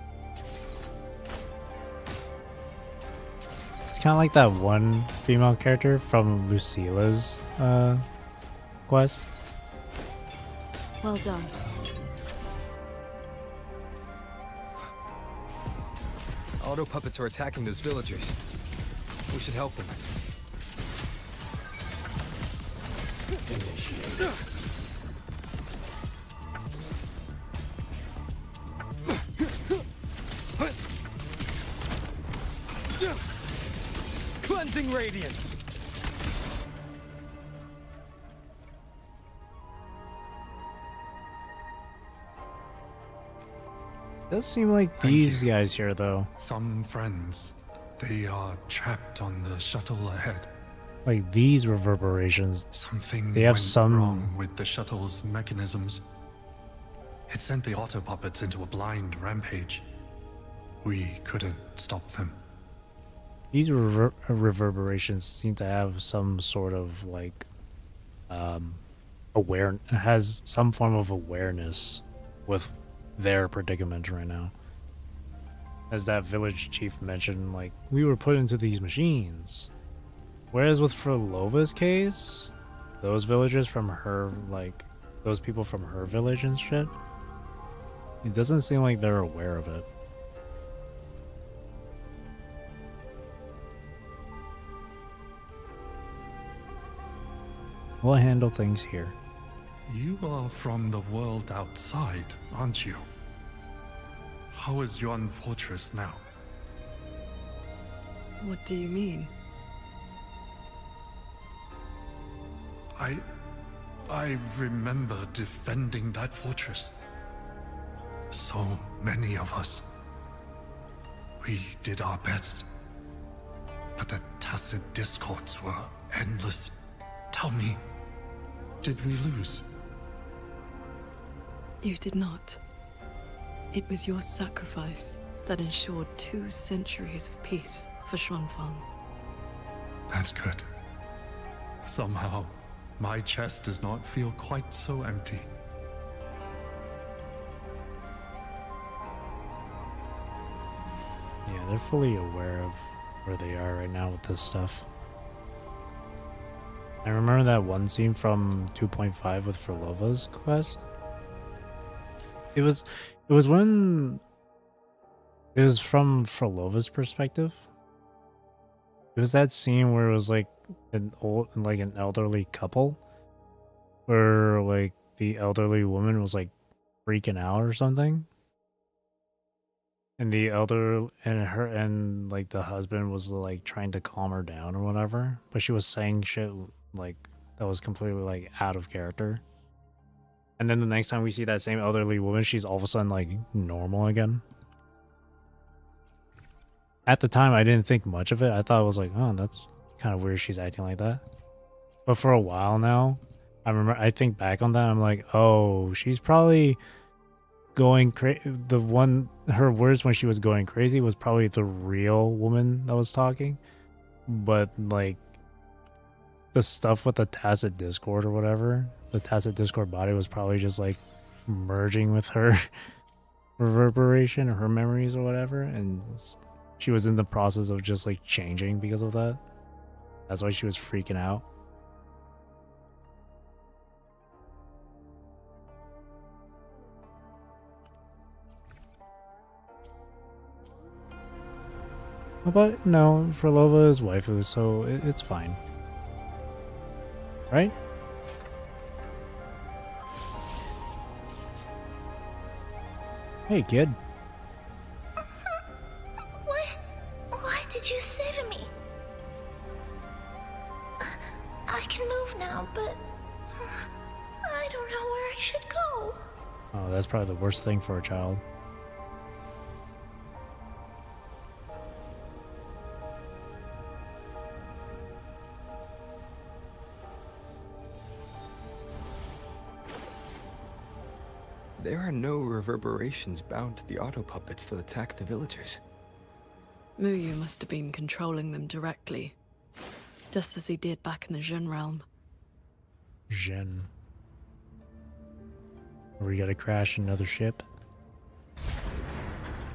A: It's kind of like that one female character from Lucila's quest.
E: Well done.
F: Auto puppets are attacking those villagers. We should help them. Cleansing radiance.
A: Does seem like these guys here though.
V: Some friends. They are trapped on the shuttle ahead.
A: Like these reverberations.
V: Something
A: They have
V: went
A: some
V: wrong with the shuttle's mechanisms. It sent the auto puppets into a blind rampage. We couldn't stop them.
A: These reverberations seem to have some sort of like has some form of awareness with their predicament right now. As that village chief mentioned, like, we were put into these machines. Whereas with Frolova's case, those villagers from her, like, those people from her village and shit, it doesn't seem like they're aware of it. We'll handle things here.
V: You are from the world outside, aren't you? How is Yuan Fortress now?
E: What do you mean?
V: I remember defending that fortress. So many of us. We did our best. But the tacit discords were endless. Tell me, did we lose?
E: You did not. It was your sacrifice that ensured 2 centuries of peace for Xuanfang.
V: That's good. Somehow, my chest does not feel quite so empty.
A: Yeah, they're fully aware of where they are right now with this stuff. I remember that one scene from 2.5 with Frolova's quest. It was from Frolova's perspective. It was that scene where it was like an elderly couple, where like the elderly woman was like freaking out or something. And the elder and her and like the husband was like trying to calm her down or whatever, but she was saying shit like that was completely like out of character. And then the next time we see that same elderly woman, she's all of a sudden like normal again. At the time, I didn't think much of it. I thought it was like, oh, that's kind of weird she's acting like that. But for a while now, I think back on that, I'm like, oh, she's probably going crazy. Her words when she was going crazy was probably the real woman that was talking. But like the stuff with the Tacit Discord or whatever, the Tacit Discord body was probably just like merging with her reverberation or her memories or whatever. And she was in the process of just like changing because of that. That's why she was freaking out. But no, Frolova is waifu, so it's fine. Right? Hey, kid.
J: Why did you save me? I can move now, but I don't know where I should go.
A: Oh, that's probably the worst thing for a child.
F: There are no reverberations bound to the auto puppets that attack the villagers.
E: Muyu must have been controlling them directly, just as he did back in the Jin realm.
A: Jin. We gotta crash another ship?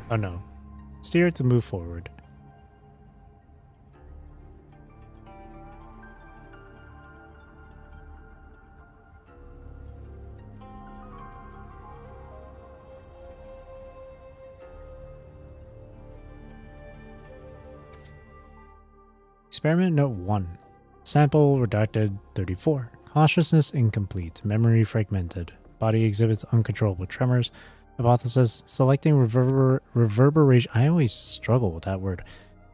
A: Oh no. Steer to move forward. Experiment Note 1. Sample redacted 34. Consciousness incomplete. Memory fragmented. Body exhibits uncontrollable tremors. Hypothesis. Selecting reverberation. I always struggle with that word.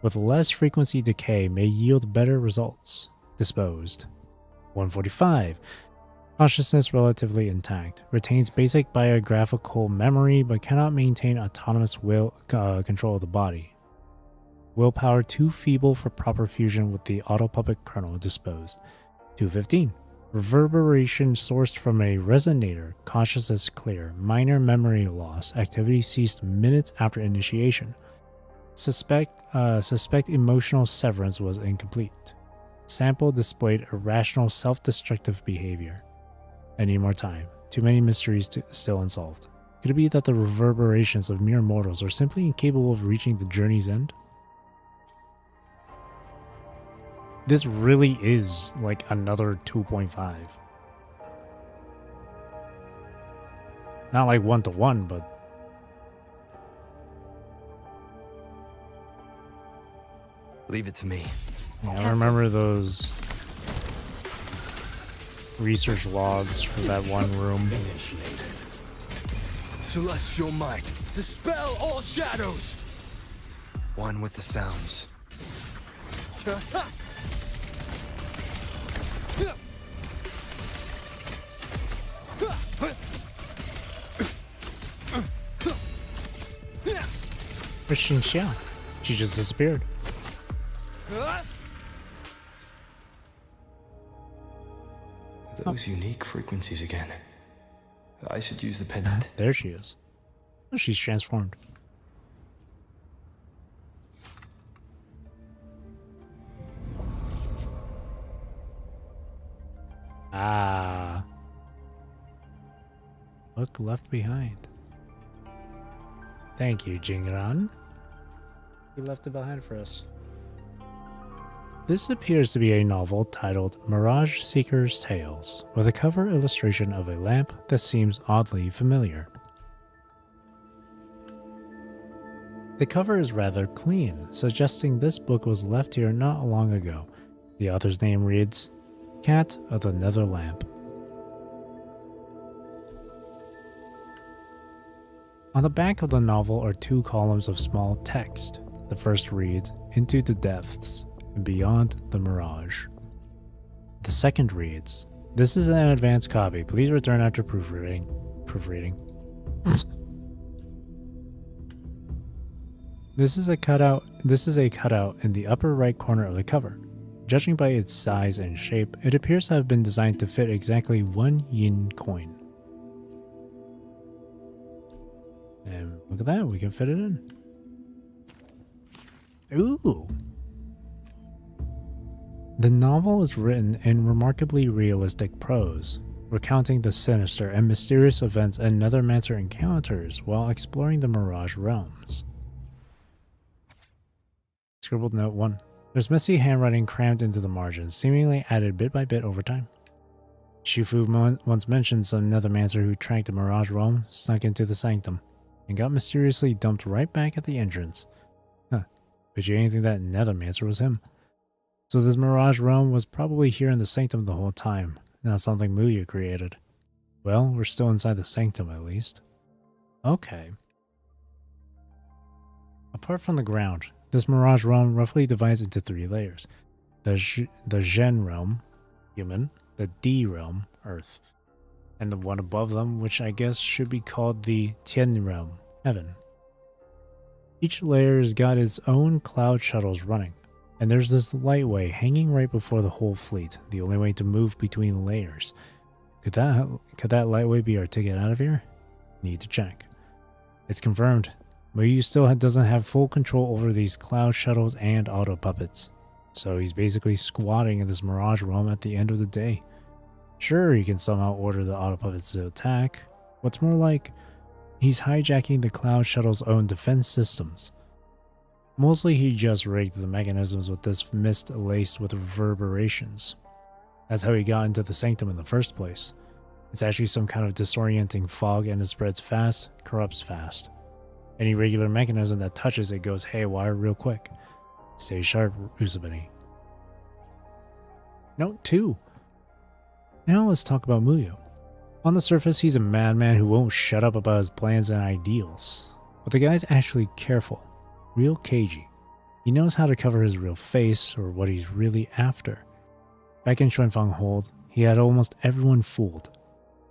A: With less frequency decay may yield better results. Disposed. 145. Consciousness relatively intact. Retains basic biographical memory but cannot maintain autonomous control of the body. Willpower too feeble for proper fusion with the autopuppet kernel. Disposed. 215. Reverberation sourced from a resonator. Consciousness clear. Minor memory loss. Activity ceased minutes after initiation. Suspect emotional severance was incomplete. Sample displayed irrational self-destructive behavior. I need more time. Too many mysteries still unsolved. Could it be that the reverberations of mere mortals are simply incapable of reaching the journey's end? This really is like another 2.5. Not like 1-to-1, but
F: leave it to me.
A: Yeah, I remember those research logs for that one room.
F: Celestial might, dispel all shadows. One with the sounds.
A: Christian Xia. She just disappeared.
F: Those unique frequencies again. I should use the pendant.
A: There she is. Oh, she's transformed. Ah. Look left behind. Thank you, Jingran. You left it behind for us. This appears to be a novel titled Mirage Seeker's Tales, with a cover illustration of a lamp that seems oddly familiar. The cover is rather clean, suggesting this book was left here not long ago. The author's name reads Cat of the Nether Lamp. On the back of the novel are 2 columns of small text. The first reads, "Into the depths and beyond the mirage." The second reads, "This is an advanced copy. Please return after proofreading." This is a cutout in the upper right corner of the cover. Judging by its size and shape, it appears to have been designed to fit exactly 1 yin coin. And look at that, we can fit it in. Ooh! The novel is written in remarkably realistic prose, recounting the sinister and mysterious events and Nethermancer encounters while exploring the Mirage realms. Scribbled note 1. There's messy handwriting crammed into the margins, seemingly added bit by bit over time. Shifu once mentioned some Nethermancer who tracked the Mirage realm, snuck into the sanctum, and got mysteriously dumped right back at the entrance. Huh. Bet you anything that Nethermancer was him. So this Mirage realm was probably here in the sanctum the whole time, not something Muya created. Well, we're still inside the sanctum at least. Okay. Apart from the ground, this Mirage realm roughly divides into 3 layers. The Zhen realm, human, the D realm, earth, and the one above them, which I guess should be called the Tian realm, heaven. Each layer has got its own cloud shuttles running, and there's this lightway hanging right before the whole fleet, the only way to move between layers. Could that lightway be our ticket out of here? Need to check. It's confirmed. Muyu still doesn't have full control over these cloud shuttles and auto puppets, so he's basically squatting in this Mirage realm at the end of the day. Sure, he can somehow order the auto puppets to attack. What's more like, he's hijacking the cloud shuttle's own defense systems. Mostly he just rigged the mechanisms with this mist laced with reverberations. That's how he got into the sanctum in the first place. It's actually some kind of disorienting fog, and it spreads fast, corrupts fast. Any regular mechanism that touches it goes haywire real quick. Stay sharp, Usabini. Note 2. Now let's talk about Muyo. On the surface, he's a madman who won't shut up about his plans and ideals. But the guy's actually careful. Real cagey. He knows how to cover his real face, or what he's really after. Back in Xuanfang Hold, he had almost everyone fooled.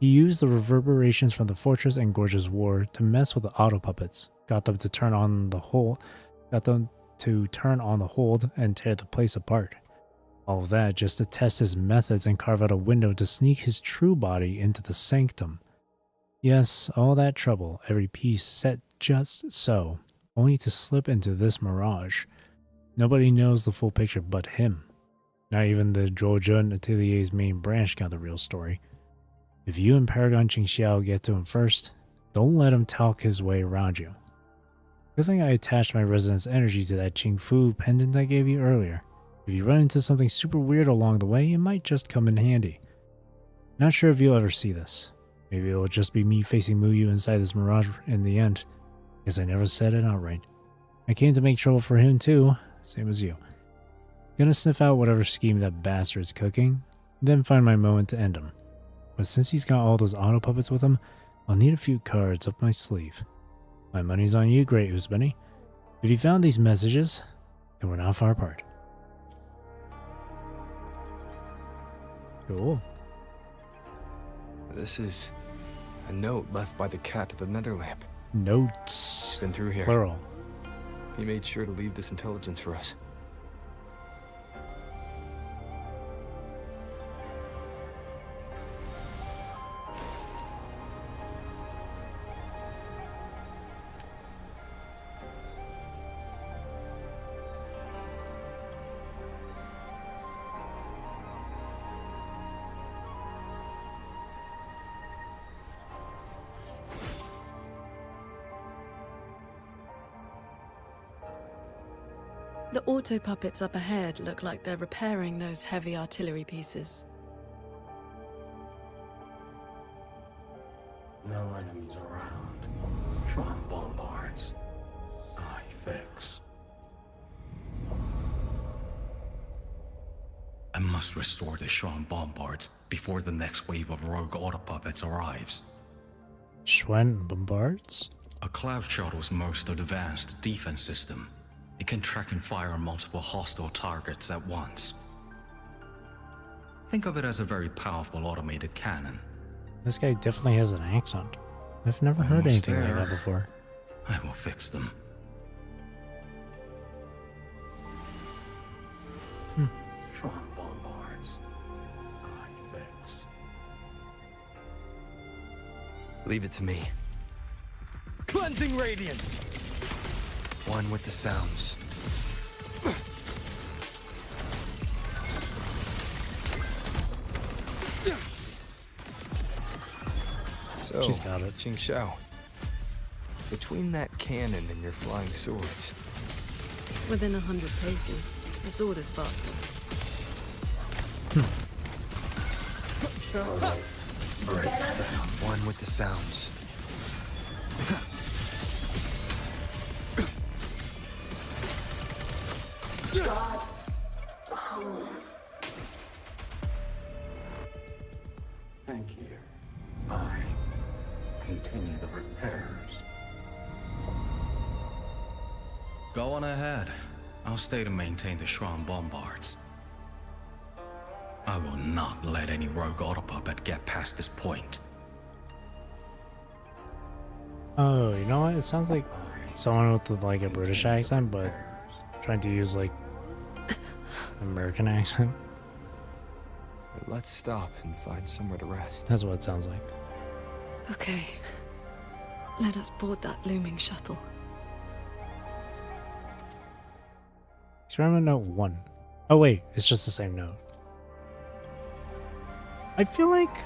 A: He used the reverberations from the Fortress and Gorgeous War to mess with the auto puppets, got them to turn on the hold and tear the place apart. All of that just to test his methods and carve out a window to sneak his true body into the sanctum. Yes, all that trouble, every piece set just so, only to slip into this mirage. Nobody knows the full picture but him. Not even the Zhuozhen Atelier's main branch got the real story. If you and Paragon Qingxiao get to him first, don't let him talk his way around you. Good thing I attached my resonance energy to that Qingfu pendant I gave you earlier. If you run into something super weird along the way, it might just come in handy. Not sure if you'll ever see this. Maybe it'll just be me facing Muyu inside this mirage in the end. Guess I never said it outright. I came to make trouble for him too, same as you. Gonna sniff out whatever scheme that bastard's cooking, then find my moment to end him. But since he's got all those auto puppets with him, I'll need a few cards up my sleeve. My money's on you, Great Usbeni. If you found these messages, then we're not far apart. Cool.
F: This is a note left by the cat at the Netherlamp.
A: Notes.
F: Been through here.
A: Plural.
F: He made sure to leave this intelligence for us.
E: The auto puppets up ahead look like they're repairing those heavy artillery pieces.
L: No enemies around. Tron bombards. I fix.
R: I must restore the Schwan bombards before the next wave of rogue auto puppets arrives.
A: Schwan bombards?
R: A cloud shuttle's most advanced defense system. It can track and fire on multiple hostile targets at once. Think of it as a very powerful automated cannon.
A: This guy definitely has an accent. I've never heard
R: Almost
A: anything like
R: there.
A: that before.
R: I will fix them.
L: Schwann bombards. I fix.
F: Leave it to me. Cleansing radiance! One with the sounds. So,
A: She's got it.
F: Jing Shao. Between that cannon and your flying swords,
E: Within 100 paces, the sword is faster.
F: one with the sounds.
L: Thank you. I continue the repairs.
R: Go on ahead. I'll stay to maintain the Schwann bombards. I will not let any rogue autopuppet get past this point.
A: Oh, you know what? It sounds like someone with like a British accent, but trying to use like American accent.
F: Let's stop and find somewhere to rest.
A: That's what it sounds like.
E: Okay. Let us board that looming shuttle.
A: Experiment note 1. Oh wait, it's just the same note. I feel like...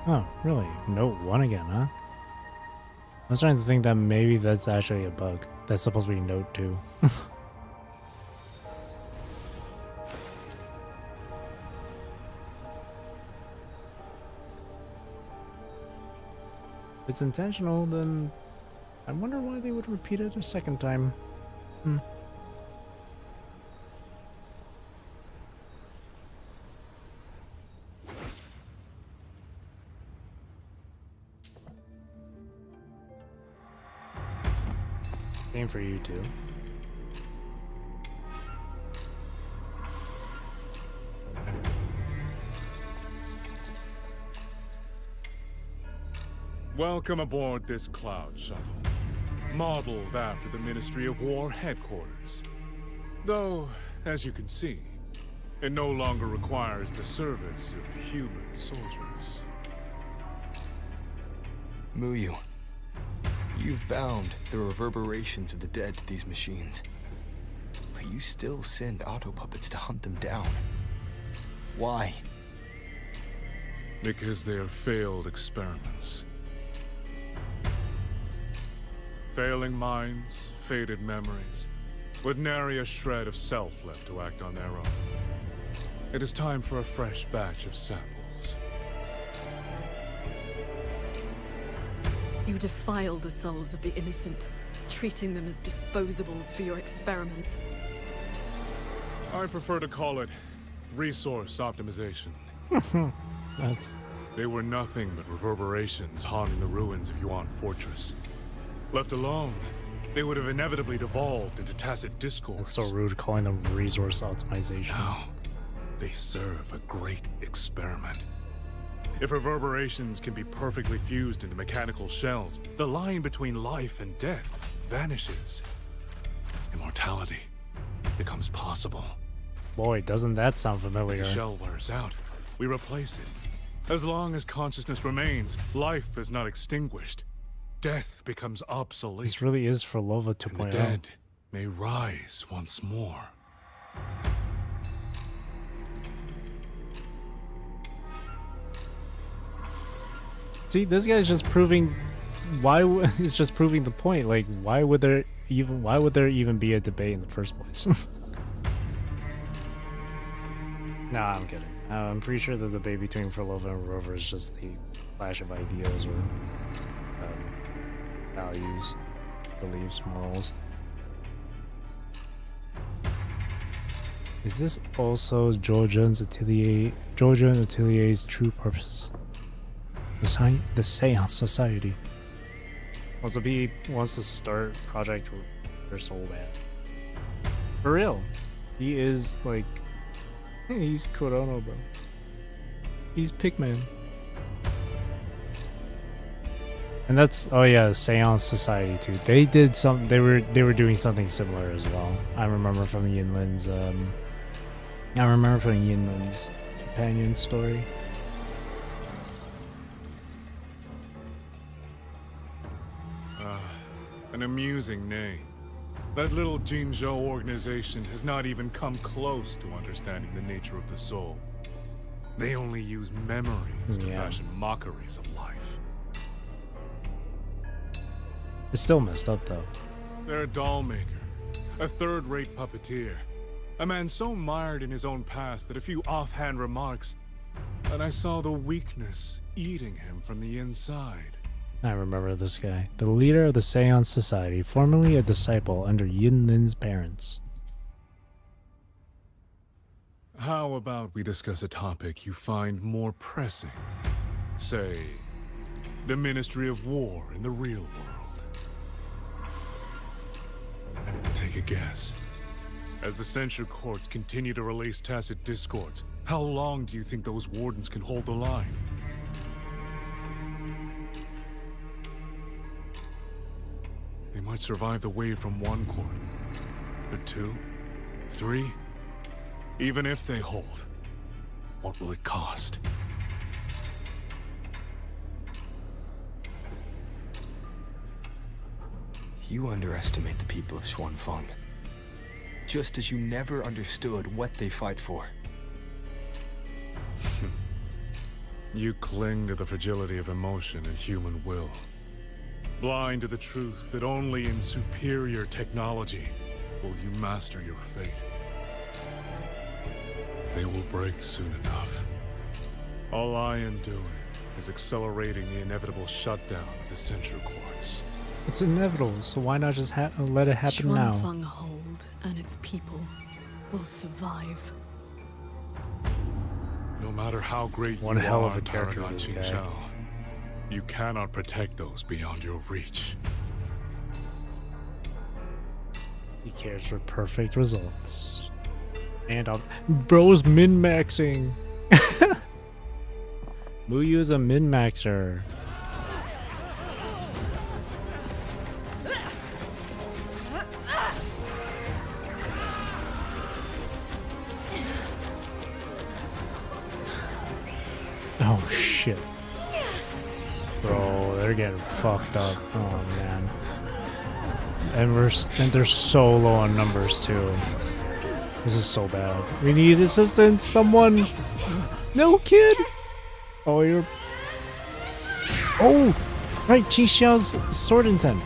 A: Oh, really? Note 1 again, huh? I was trying to think that maybe that's actually a bug. That's supposed to be note 2. If it's intentional, then I wonder why they would repeat it a second time. Same for you too.
Q: Welcome aboard this cloud shuttle, modeled after the Ministry of War headquarters. Though, as you can see, it no longer requires the service of human soldiers.
F: Muyu, you've bound the reverberations of the dead to these machines. But you still send autopuppets to hunt them down. Why?
Q: Because they are failed experiments. Failing minds, faded memories, with nary a shred of self left to act on their own. It is time for a fresh batch of samples.
E: You defile the souls of the innocent, treating them as disposables for your experiment.
Q: I prefer to call it resource optimization. They were nothing but reverberations haunting the ruins of Yuan Fortress. Left alone, they would have inevitably devolved into tacit discords.
A: It's so rude calling them resource optimizations.
Q: Now, they serve a great experiment. If reverberations can be perfectly fused into mechanical shells, the line between life and death vanishes. Immortality becomes possible.
A: Boy, doesn't that sound familiar.
Q: The shell wears out. We replace it. As long as consciousness remains, life is not extinguished. Death becomes obsolete.
A: This really is for Lova
Q: And the
A: 2.0.
Q: dead may rise once more.
A: See, this guy's just proving he's just proving the point. Like, why would there even be a debate in the first place? Nah, I'm kidding. I'm pretty sure the debate between Frolova and Rover is just the clash of ideas or values, beliefs, morals. Is this also Jojo and Atelier's true purpose? The Seance Society. wants to start Project Their Soul bad. For real. He is like he's Corono, bro. He's Pigman. And that's Seance Society too. They did some they were doing something similar as well. I remember from Yinlin's companion story.
Q: An amusing name. That little Jinzhou organization has not even come close to understanding the nature of the soul. They only use memories to fashion mockeries of life.
A: It's still messed up though.
Q: They're a doll maker, a third-rate puppeteer, a man so mired in his own past that a few offhand remarks, and I saw the weakness eating him from the inside.
A: I remember this guy. The leader of the Seance Society, formerly a disciple under Yinlin's parents.
Q: How about we discuss a topic you find more pressing? Say, the Ministry of War in the real world. Take a guess. As the censure courts continue to release tacit discords, how long do you think those wardens can hold the line? They might survive the wave from one court, but 2, 3, even if they hold, what will it cost?
F: You underestimate the people of Xuanfeng, just as you never understood what they fight for.
Q: You cling to the fragility of emotion and human will. Blind to the truth that only in superior technology will you master your fate. They will break soon enough. All I am doing is accelerating the inevitable shutdown of the censure courts.
A: It's inevitable, so why not just let it happen now?
E: Xuanfeng Hold and its people will survive.
Q: No matter how great
A: One
Q: you
A: hell
Q: are
A: of a
Q: in
A: character,
Q: Paragon
A: this guy.
Q: Qingzhou, you cannot protect those beyond your reach.
A: He cares for perfect results. And bro's min-maxing. Muyu is a min-maxer. Oh shit. Bro, they're getting fucked up. Oh man. And they're so low on numbers too. This is so bad. We need assistance. Someone. No, kid. Oh, you're. Oh, right. Qi Xiao's sword intent.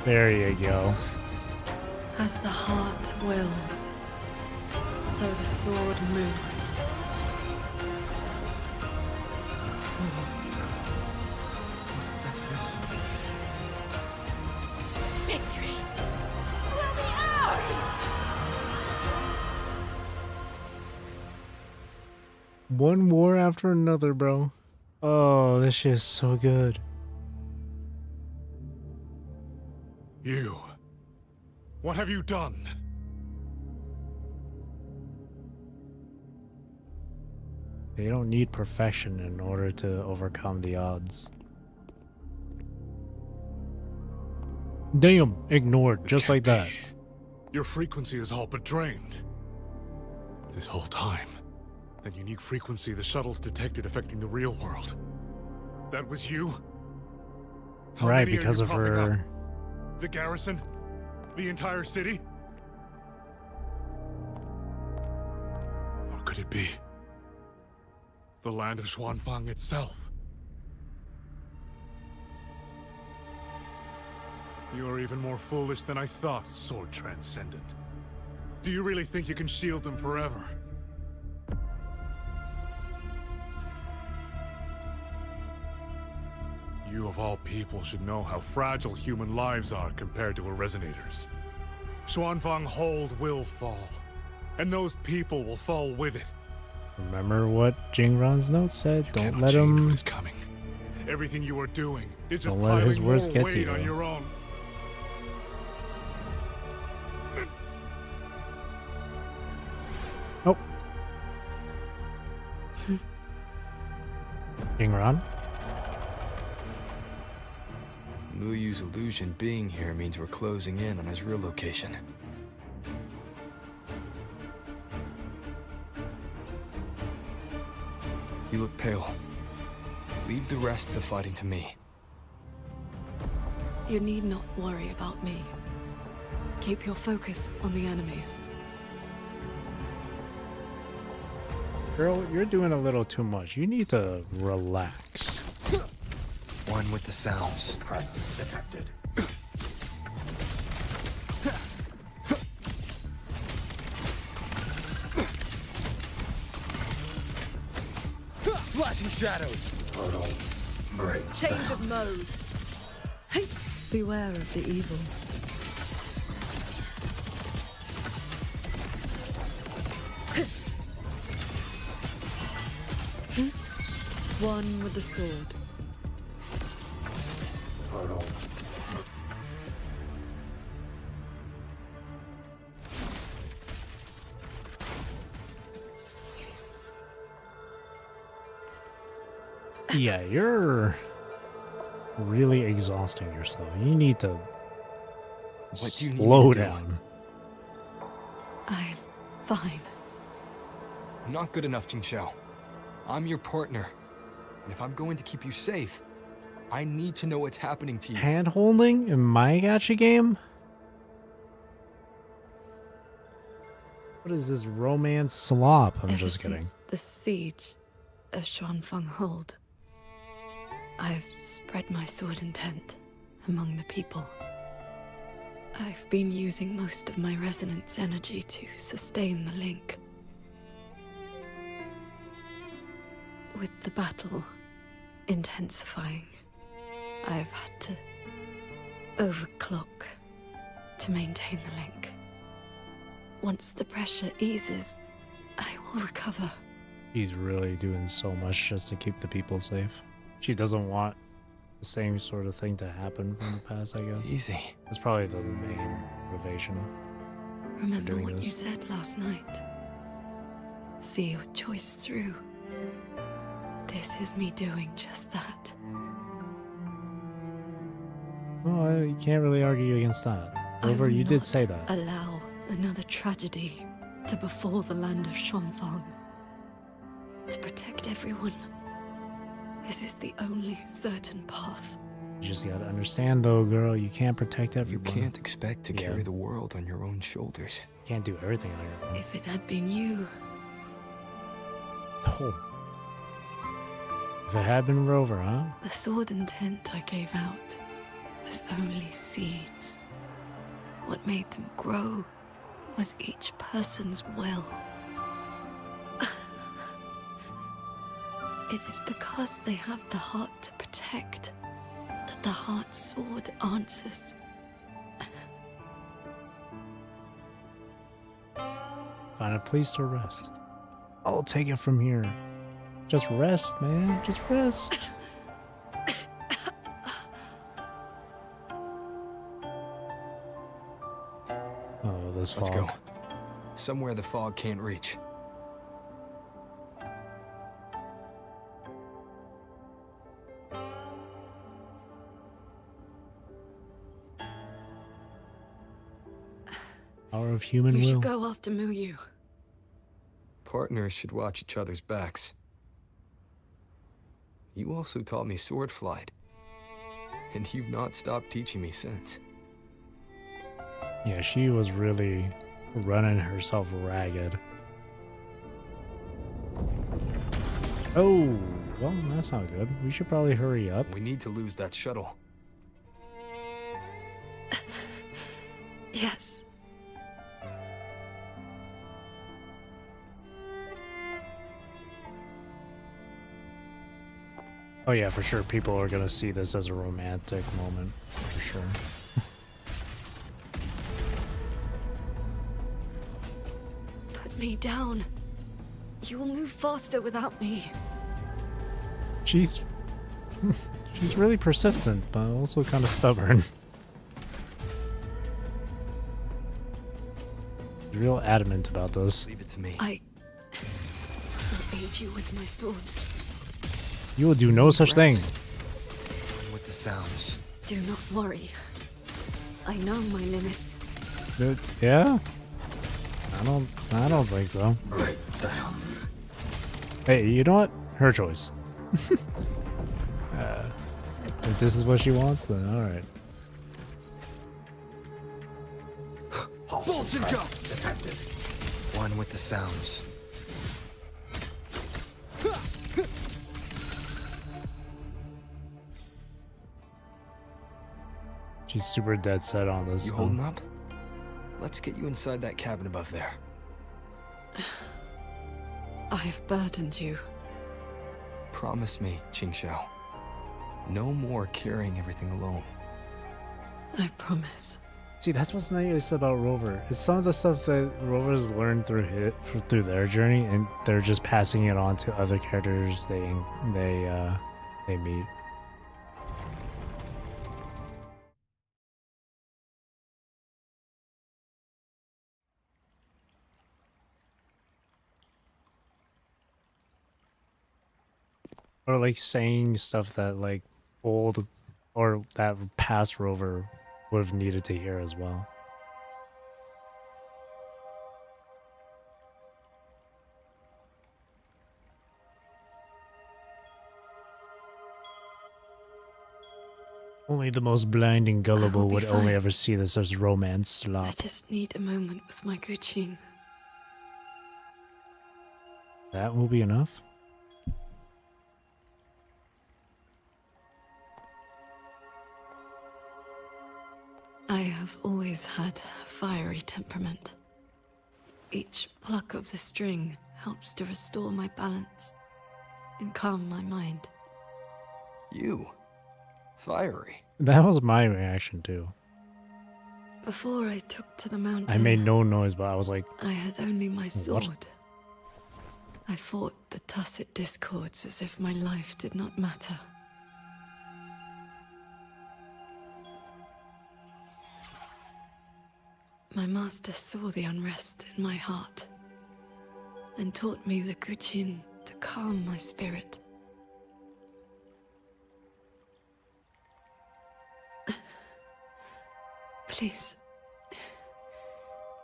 A: There you go.
E: As the heart wills, so the sword moves.
J: Victory will be ours!
A: One war after another, bro. Oh, this shit is so good.
Q: You. What have you done?
A: They don't need perfection in order to overcome the odds. Damn, ignored, just like that.
Q: Your frequency is all but drained. This whole time, that unique frequency the shuttles detected affecting the real world. That was you? How
A: Right,
Q: many are
A: because
Q: you
A: of
Q: propping
A: her.
Q: up? The garrison? The entire city? Or could it be the land of Xuanfeng itself? You are even more foolish than I thought, Sword Transcendent. Do you really think you can shield them forever? You of all people should know how fragile human lives are compared to a Resonators. Xuanfeng Hold will fall, and those people will fall with it.
A: Remember what Jingran's note said? Don't let
Q: change
A: him.
Q: what is coming. Everything you are doing is just
A: Don't let his
Q: piling more
A: words get to
Q: weight on
A: you.
Q: your own.
A: Oh. Jingran?
F: Muyu's illusion being here means we're closing in on his real location. You look pale. Leave the rest of the fighting to me.
E: You need not worry about me. Keep your focus on the enemies.
A: Girl, you're doing a little too much. You need to relax.
F: One with the sounds.
L: Presence detected.
F: Flashing shadows.
L: Portal break.
E: Change of mode. Hey, beware of the evils. One with the sword.
L: Portal.
A: Yeah, you're really exhausting yourself. You need to
F: What do you need
A: slow
F: me to do?
A: down.
E: I'm fine.
F: Not good enough, Jingxiao. I'm your partner. And if I'm going to keep you safe, I need to know what's happening to you.
A: Hand holding in my gacha game? What is this romance slop? I'm
E: Ever
A: just kidding.
E: since the siege of Xuanfeng Hold, I've spread my sword intent among the people. I've been using most of my resonance energy to sustain the link. With the battle intensifying, I've had to overclock to maintain the link. Once the pressure eases, I will recover.
A: She's really doing so much just to keep the people safe. She doesn't want the same sort of thing to happen from the past, I guess.
F: Easy.
A: That's probably the main motivation.
E: Remember
A: doing
E: what
A: this.
E: you said last night. See your choice through. This is me doing just that.
A: Well, you can't really argue against that. However, you did say that.
E: Allow another tragedy to befall the land of Xuanfang. To protect everyone. This is the only certain path.
A: You just gotta understand, though, girl. You can't protect
F: You
A: everyone.
F: can't expect to carry the world on your own shoulders.
A: Can't do everything on your own.
E: If it had been you,
A: Oh. If it had been Rover, huh?
E: the sword intent I gave out was only seeds. What made them grow was each person's will. It is because they have the heart to protect that the heart sword answers.
A: Find a place to rest. I'll take it from here. Just rest, man. Just rest. Oh, this
F: Let's
A: fog.
F: go. Somewhere the fog can't reach.
A: Power of human
E: You
A: will.
E: should go after Muyu.
F: Partners should watch each other's backs. You also taught me sword flight. And you've not stopped teaching me since.
A: Yeah, she was really running herself ragged. Oh, well, that's not good. We should probably hurry up.
F: We need to lose that shuttle.
E: Yes.
A: Oh yeah, for sure. People are gonna see this as a romantic moment, for sure.
E: Put me down. You will move faster without me.
A: She's really persistent, but also kind of stubborn. Real adamant about this.
F: Leave it to me.
E: I will aid you with my swords.
A: You will do no such thing.
F: With the sounds.
E: Do not worry. I know my limits.
A: Yeah? I don't think so.
L: Break down.
A: Hey, you know what? Her choice. If this is what she wants, then alright.
F: Bolts and gusts! Detected. One with the sounds.
A: She's super dead set on this.
F: You holding up? Let's get you inside that cabin above there.
E: I have burdened you.
F: Promise me, Qingxiao. No more carrying everything alone.
E: I promise.
A: See, that's what's nice about Rover. It's some of the stuff that Rovers learned through their journey, and they're just passing it on to other characters they meet. Or like saying stuff that like old or that past Rover would have needed to hear as well. Only the most blind and gullible would only ever see this as romance slop.
E: I just need a moment with my Guqin.
A: That will be enough?
E: I have always had a fiery temperament. Each pluck of the string helps to restore my balance and calm my mind.
F: You? Fiery?
A: That was my reaction too.
E: Before I took to the mountain,
A: I made no noise, but I was like,
E: I had only my sword.
A: What?
E: I fought the tacit discords as if my life did not matter. My master saw the unrest in my heart and taught me the Guqin to calm my spirit. Please,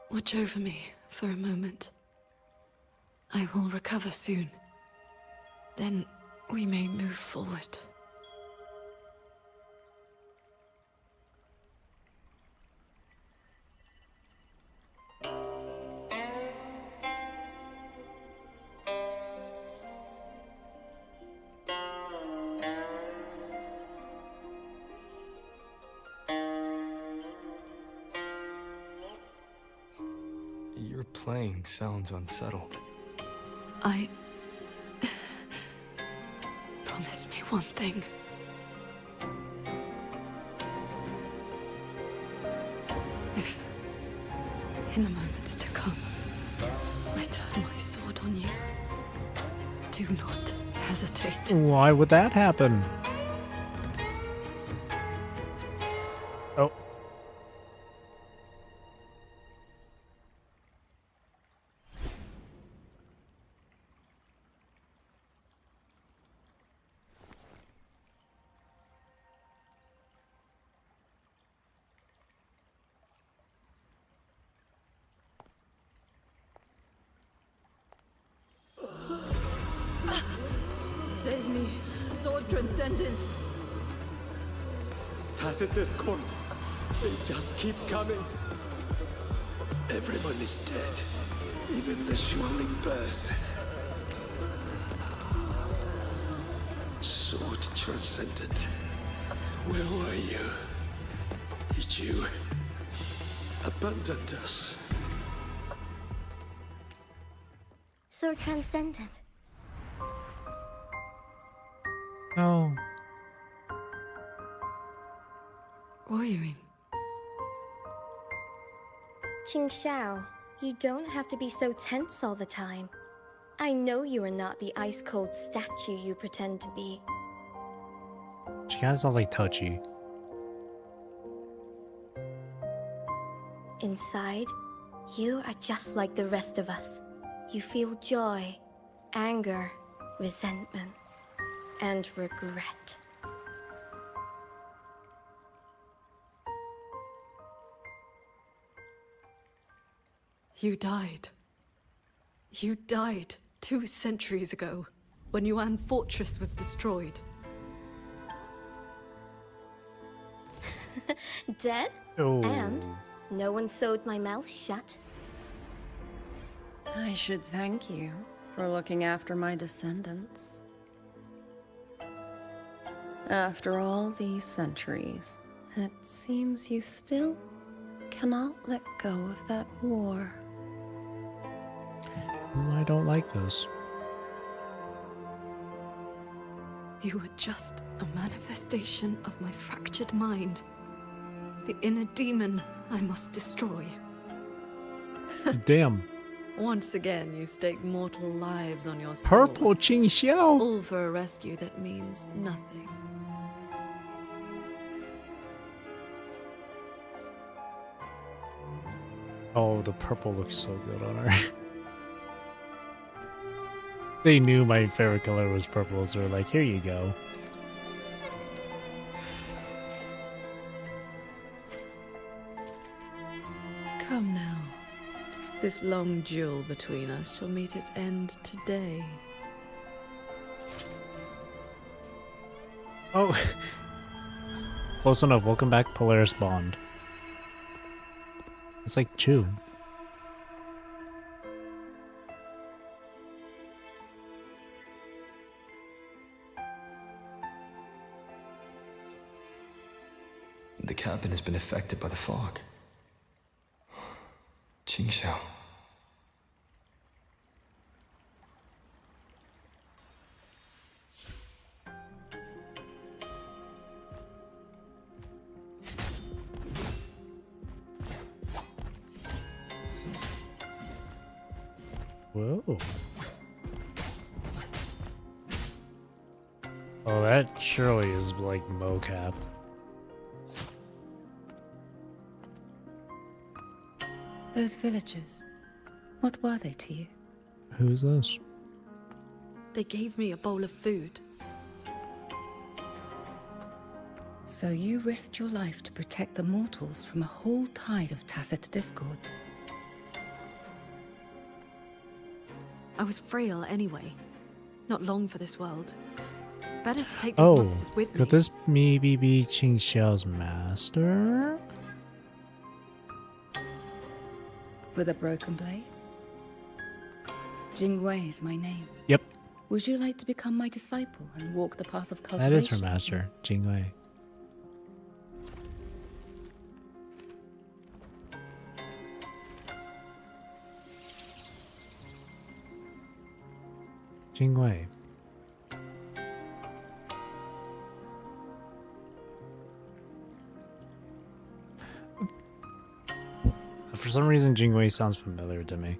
E: watch over me for a moment. I will recover soon. Then we may move forward.
F: Your playing sounds unsettled.
E: Promise me one thing. If, in the moments to come, I turn my sword on you, do not hesitate.
A: why would that happen? Oh.
N: Save me, Sword Transcendent!
S: Tacit discords. They just keep coming. Everyone is dead. Even the swirling bears. Sword Transcendent. Where were you? Did you abandon us?
J: So transcendent.
A: Oh.
E: Wuthering.
J: Qingxiao, you don't have to be so tense all the time.
P: I know you are not the ice-cold statue you pretend to be.
A: She kind of sounds like Touchy.
P: Inside, you are just like the rest of us. You feel joy, anger, resentment, and regret.
E: You died. You died 2 centuries ago, when Yuan Fortress was destroyed.
P: Dead?
A: Oh.
P: And no one sewed my mouth shut.
M: I should thank you for looking after my descendants. After all these centuries, it seems you still cannot let go of that war.
A: Ooh, I don't like those.
E: You were just a manifestation of my fractured mind. The inner demon I must destroy.
A: Damn.
E: Once again, you stake mortal lives on your soul.
A: Purple Qing Xiao.
E: All for a rescue that means nothing.
A: Oh, the purple looks so good on her. They knew my favorite color was purple, so they're like, here you go.
E: Come now. This long duel between us shall meet its end today.
A: Oh. Close enough. Welcome back, Polaris Bond. It's like Chew.
F: The cabin has been affected by the fog. Qingxiao.
A: Whoa. Oh, that surely is like mocap.
H: Those villagers, what were they to you?
A: Who's this?
E: They gave me a bowl of food.
H: So you risked your life to protect the mortals from a whole tide of tacit discords.
E: I was frail anyway. Not long for this world. Better to take these monsters with me.
A: Could this maybe be Qing Xiao's master?
H: With a broken blade? Jingwei is my name.
A: Yep.
H: Would you like to become my disciple and walk the path of cultivation?
A: That is her master, Jingwei. Jingwei. For some reason, Jingwei sounds familiar to me.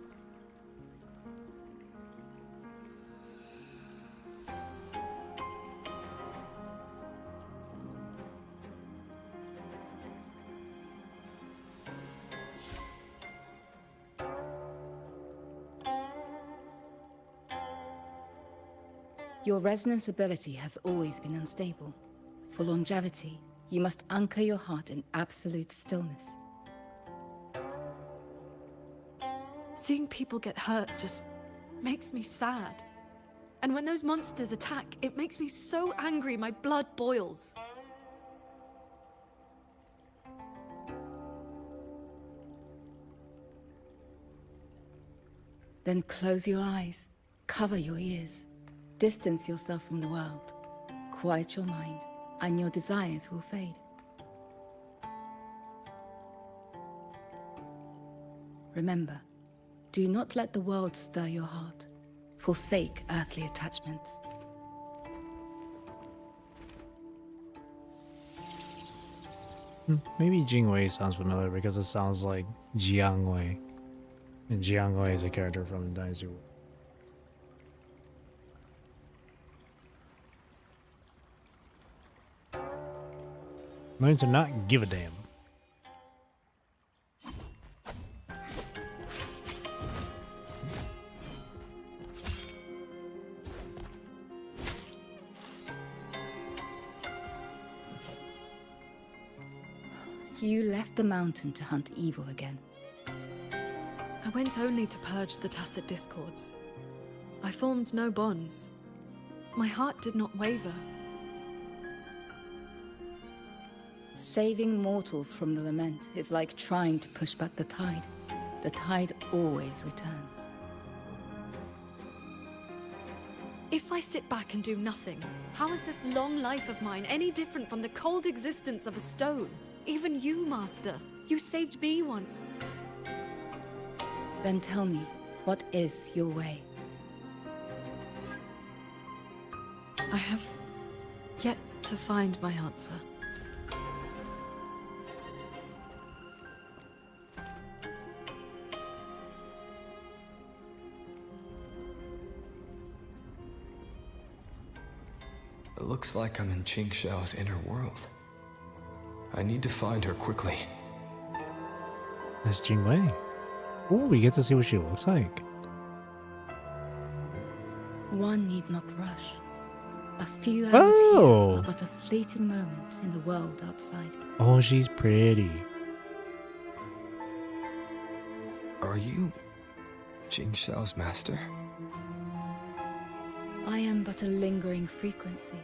H: Your resonance ability has always been unstable. For longevity, you must anchor your heart in absolute stillness.
E: Seeing people get hurt just makes me sad. And when those monsters attack, it makes me so angry my blood boils.
H: Then close your eyes, cover your ears, distance yourself from the world, quiet your mind, and your desires will fade. Remember, do not let the world stir your heart. Forsake earthly attachments.
A: Maybe Jingwei sounds familiar because it sounds like Jiangwei. And Jiangwei is a character from Dynasty War. Learn to not give a damn.
C: You left the mountain to hunt evil again.
E: I went only to purge the tacit discords. I formed no bonds. My heart did not waver.
C: Saving mortals from the lament is like trying to push back the tide. The tide always returns.
E: If I sit back and do nothing, how is this long life of mine any different from the cold existence of a stone? Even you, Master. You saved me once.
C: Then tell me, what is your way?
E: I have yet to find my answer.
F: It looks like I'm in Qing Xiao's inner world. I need to find her quickly.
A: That's Jingwei. Oh, we get to see what she looks like.
C: One need not rush. A few hours
A: Oh!
C: here are but a fleeting moment in the world outside.
A: Oh, she's pretty.
F: Are you Qing Xiao's master?
C: I am but a lingering frequency.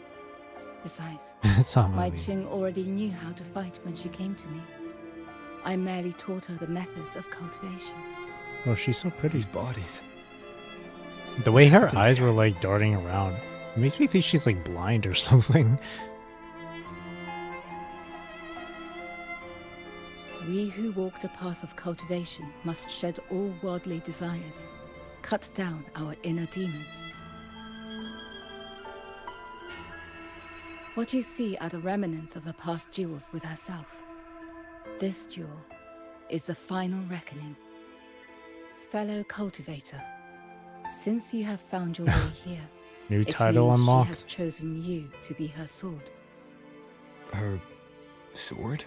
C: Besides,
A: It's not
C: my
A: me.
C: Qing already knew how to fight when she came to me. I merely taught her the methods of cultivation.
A: Oh, she's so pretty.
F: These bodies.
A: The way her eyes were like darting around, it makes me think she's like blind or something.
C: We who walk the path of cultivation must shed all worldly desires, cut down our inner demons. What you see are the remnants of her past duels with herself. This duel is the final reckoning. Fellow cultivator, since you have found your way here,
A: New
C: it
A: title
C: means
A: unlocked.
C: she has chosen you to be her sword.
F: Her sword?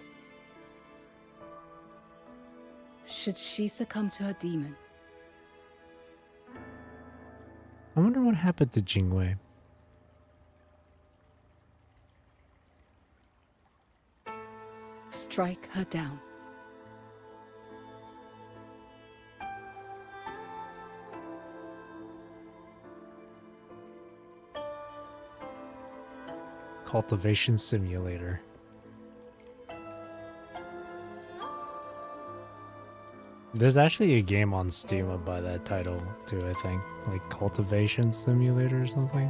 C: Should she succumb to her demon,
A: I wonder what happened to Jingwei.
C: strike her down.
A: Cultivation Simulator. There's actually a game on Steam by that title too, I think. Like Cultivation Simulator or something.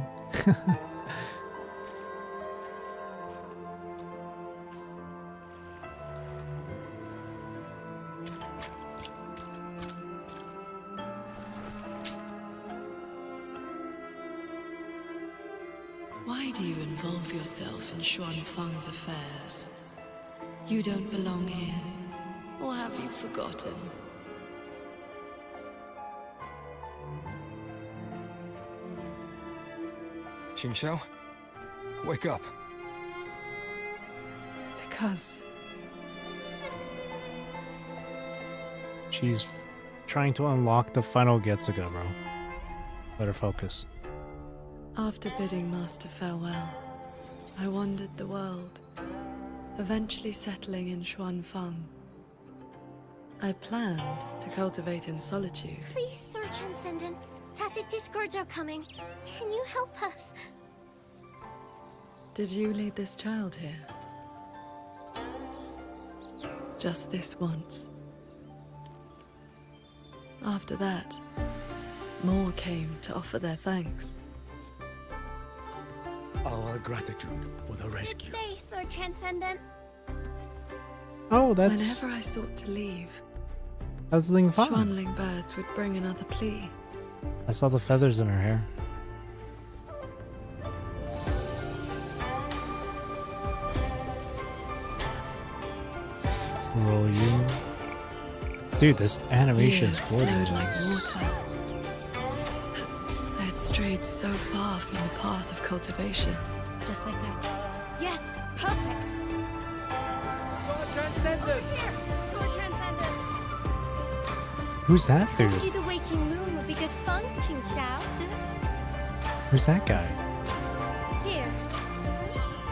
E: Why do you involve yourself in Xuanfang's affairs? You don't belong here, or have you forgotten?
F: Qing Xiao, wake up.
E: Because
A: She's trying to unlock the final Getsuga, bro. Let her focus.
E: after bidding Master farewell, I wandered the world, eventually settling in Xuanfang. I planned to cultivate in solitude.
J: Please, Sir Transcendent. Tacit discords are coming. Can you help us?
E: Did you lead this child here? Just this once. After that, more came to offer their thanks.
W: Our gratitude for the rescue.
J: Say, Sir Transcendent.
A: Oh, that's...
E: Whenever I sought to leave,
A: That's Ling Fang.
E: Xuanling birds would bring another plea.
A: I saw the feathers in her hair. Roll you. Dude, this animation is
E: Years
A: gorgeous.
E: flowed like water. I had strayed so far from the path of cultivation.
K: Just like that. Yes, perfect.
G: Transcendent! Here! Sword Transcendent!
A: Who's that
J: Told
A: dude?
J: you the waking moon would be good fun, Ching Chao.
A: Who's that guy?
J: Here.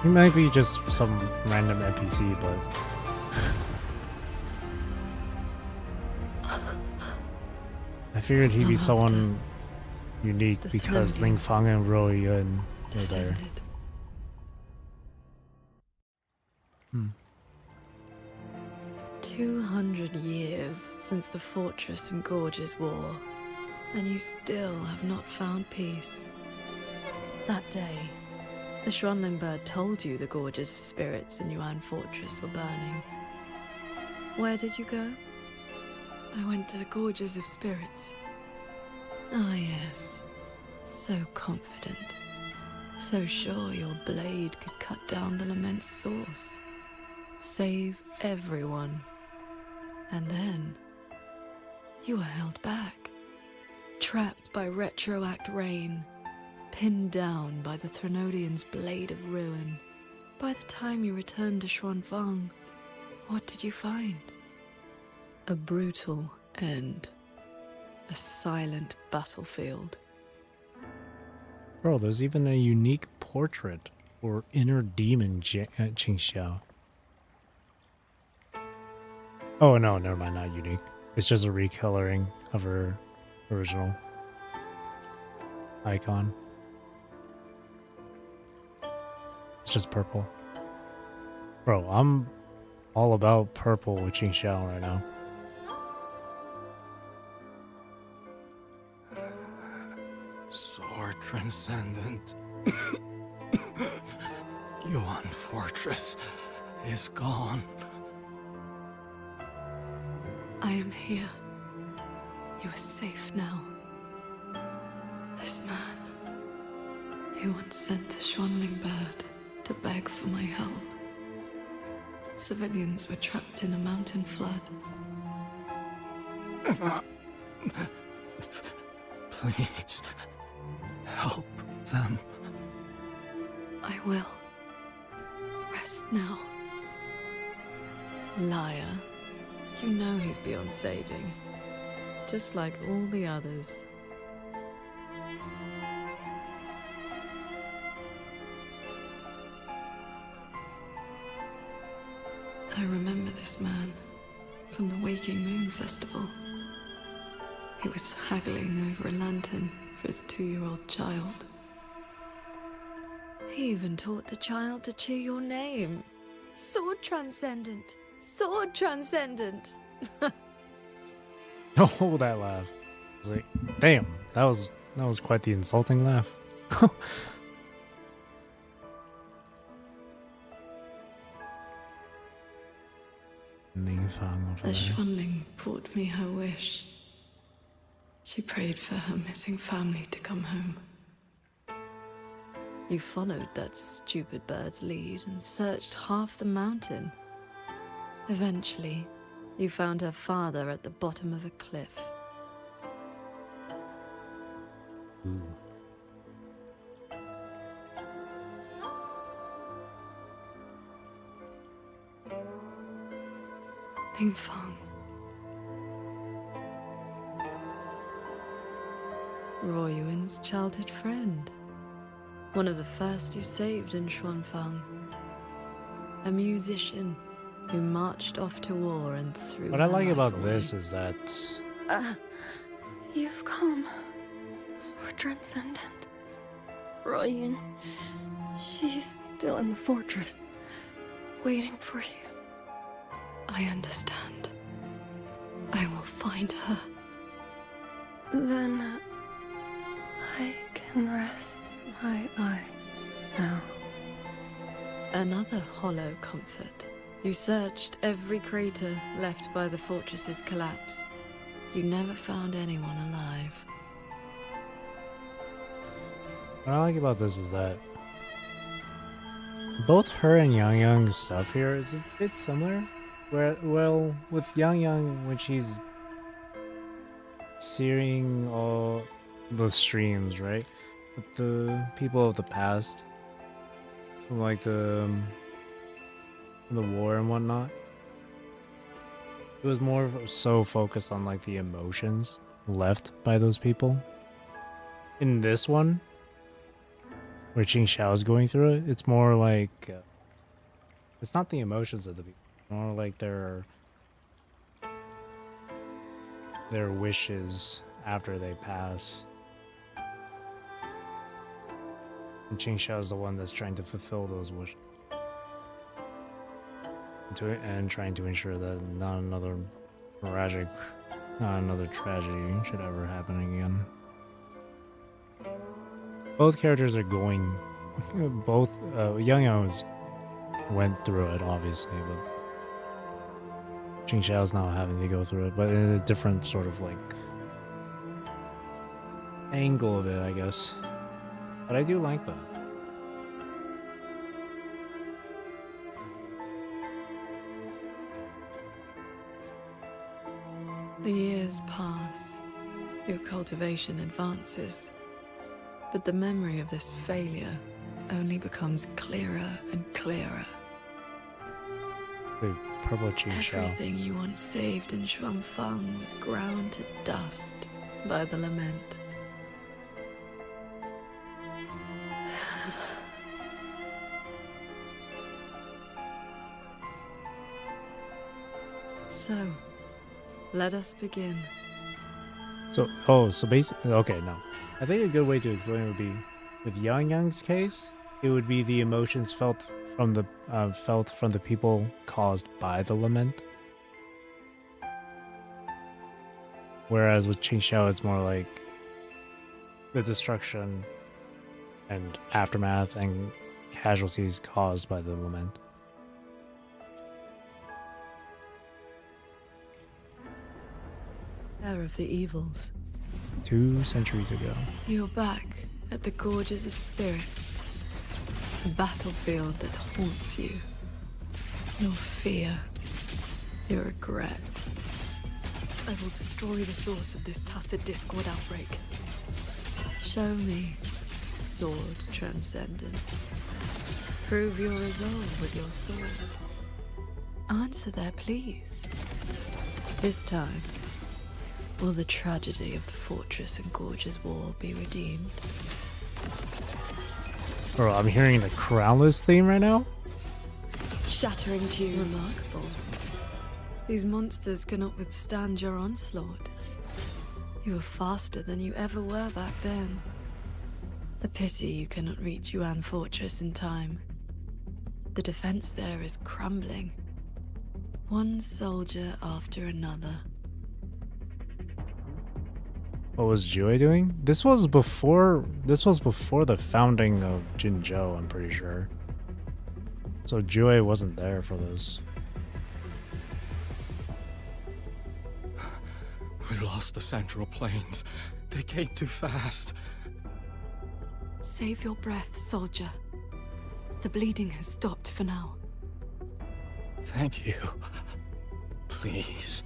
A: He might be just some random NPC, but I figured he'd be someone unique because Ling Fang and Ruo Yun were there. Hmm.
E: 200 years since the Fortress and Gorges War, and you still have not found peace. That day, the Schwanling bird told you the Gorges of Spirits in Yuan Fortress were burning. Where did you go? I went to the Gorges of Spirits. Ah, yes. So confident. So sure your blade could cut down the Lament's source. Save everyone. And then, you were held back. Trapped by retroact rain. Pinned down by the Threnodian's blade of ruin. By the time you returned to Xuanfang, what did you find? A brutal end. A silent battlefield.
A: Bro, there's even a unique portrait for inner demon Qingxiao. Oh no, never mind, not unique. It's just a recoloring of her original icon. It's just purple. Bro, I'm all about purple with Qingxiao right now.
R: Sword Transcendent. Yuan Fortress is gone.
E: I am here. You are safe now. This man, he once sent a Schwanling bird to beg for my help. Civilians were trapped in a mountain flood.
R: Please, help them.
E: I will. Rest now. Liar. You know he's beyond saving. Just like all the others. I remember this man from the Waking Moon Festival. He was haggling over a lantern for his 2-year-old child. He even taught the child to cheer your name. Sword Transcendent! Sword Transcendent!
A: Oh, that laugh. I was like, damn, that was quite the insulting laugh.
E: The Schwanling brought me her wish. She prayed for her missing family to come home. You followed that stupid bird's lead and searched half the mountain. Eventually, you found her father at the bottom of a cliff.
A: Ooh.
E: Ling Fang. Ruo Yuan's childhood friend. One of the first you saved in Xuanfang. A musician who marched off to war and threw
A: What I
E: her
A: like
E: life
A: about
E: away.
A: this is that
M: You've come. Sword Transcendent. Royan. She's still in the fortress. Waiting for you.
E: I understand. I will find her.
M: Then I can rest my eye now.
E: Another hollow comfort. You searched every crater left by the fortress's collapse. You never found anyone alive.
A: what I like about this is that both her and Yang Yang's stuff here is a bit similar. Where, well, with Yang Yang, when she's searing all the streams, right? With the people of the past, from like the war and whatnot. It was more so focused on like the emotions left by those people. In this one, where Qing Xiao is going through it, it's more like it's not the emotions of the people, more like their wishes after they pass. And Qing Xiao is the one that's trying to fulfill those wishes. And trying to ensure that not another tragedy should ever happen again. Both characters are going, both Yang Yang went through it obviously, but Qing Xiao's now having to go through it, but in a different sort of like angle of it, I guess. But I do like that.
E: The years pass, your cultivation advances, but the memory of this failure only becomes clearer and clearer.
A: The purple Qing Xiao.
E: Everything you once saved in Shuangfang was ground to dust by the lament. So, let us begin.
A: So basically, okay, no. I think a good way to explain it would be, with Yang Yang's case, it would be the emotions felt from the people caused by the lament. Whereas with Qing Xiao, it's more like the destruction and aftermath and casualties caused by the lament.
E: Heir of the evils.
A: 2 centuries ago.
E: You're back at the Gorges of Spirits. A battlefield that haunts you. Your fear. Your regret. I will destroy the source of this tacit discord outbreak. Show me, sword transcendent. Prove your resolve with your sword. Answer their pleas. This time, will the tragedy of the Fortress and Gorges War be redeemed?
A: Bro, I'm hearing the Crownless theme right now?
E: Shattering tunes. Remarkable. These monsters cannot withstand your onslaught. You are faster than you ever were back then. A pity you cannot reach Yuan Fortress in time. The defense there is crumbling. One soldier after another.
A: What was Jue doing? This was before the founding of Jinzhou, I'm pretty sure. So Jue wasn't there for this.
R: We lost the Central Plains. They came too fast.
E: Save your breath, soldier. The bleeding has stopped for now.
R: Thank you. Please.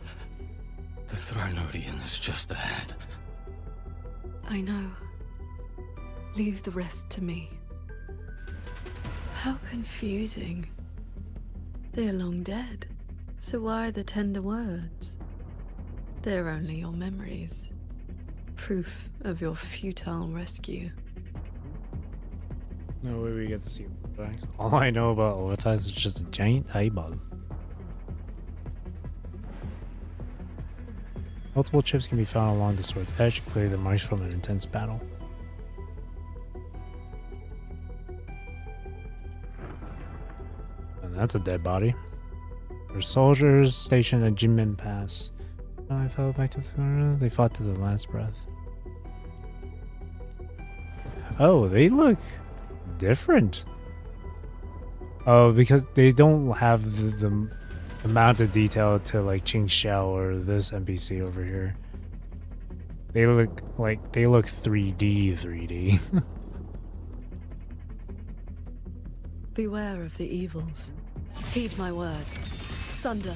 R: The Thrynodian is just ahead.
E: I know. Leave the rest to me. How confusing. They're long dead, so why the tender words? They're only your memories. Proof of your futile rescue.
A: No way we get to see facts. All I know about Orthas is just a giant eyeball. Multiple chips can be found along the sword's edge to clear the marks from an intense battle. And that's a dead body. There's soldiers stationed at Jinmen Pass. I fell back to the... They fought to the last breath. Oh, they look different. Oh, because they don't have the amount of detail to like Qing Xiao or this NPC over here. They look 3D.
E: Beware of the evils. Heed my words. Sunder.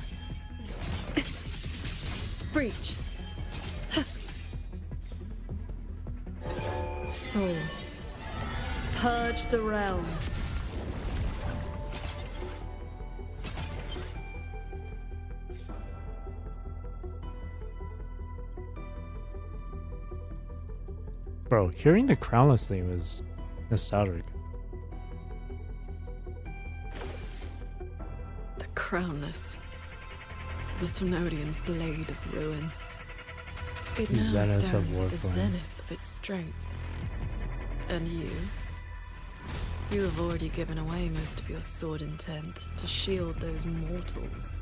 E: Breach. Swords. Purge the realm.
A: Bro, hearing the Crownless theme is nostalgic.
E: The Crownless. The Thenodian's blade of ruin. It now
A: Zenith of
E: stands at the
A: Warframe.
E: zenith of its strength. And you have already given away most of your sword intent to shield those mortals.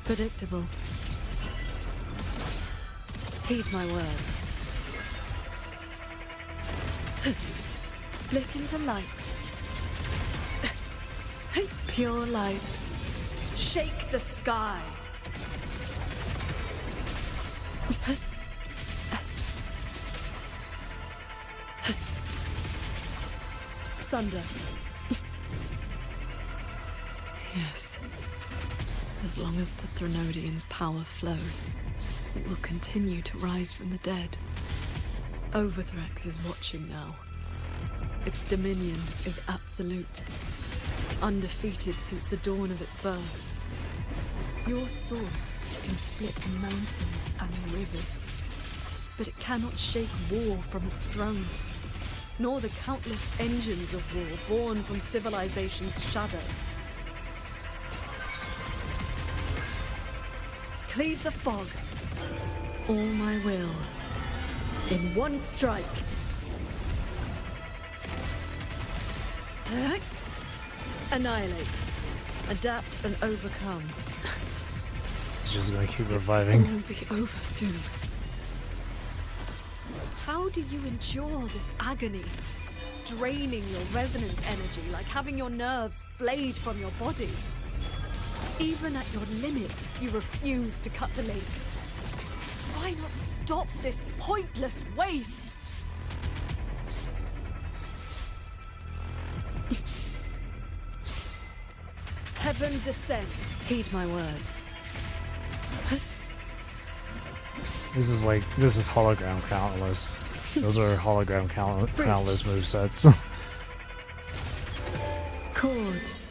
E: Predictable. Heed my words. Split into lights. Pure lights. Shake the sky. Sunder. Yes. As long as the Thenodian's power flows, it will continue to rise from the dead. Overthrax is watching now. Its dominion is absolute, undefeated since the dawn of its birth. Your sword can split mountains and rivers, but it cannot shake war from its throne, nor the countless engines of war born from civilization's shadow. Cleave the fog, all my will, in one strike. Annihilate, adapt and overcome.
A: It's just gonna keep reviving.
E: It will be over soon. How do you endure this agony? Draining your resonance energy like having your nerves flayed from your body. Even at your limit, you refuse to cut the link. Why not stop this pointless waste? Heaven descends. Heed my words.
A: This is hologram countless. Those are hologram countless movesets.
E: Chords.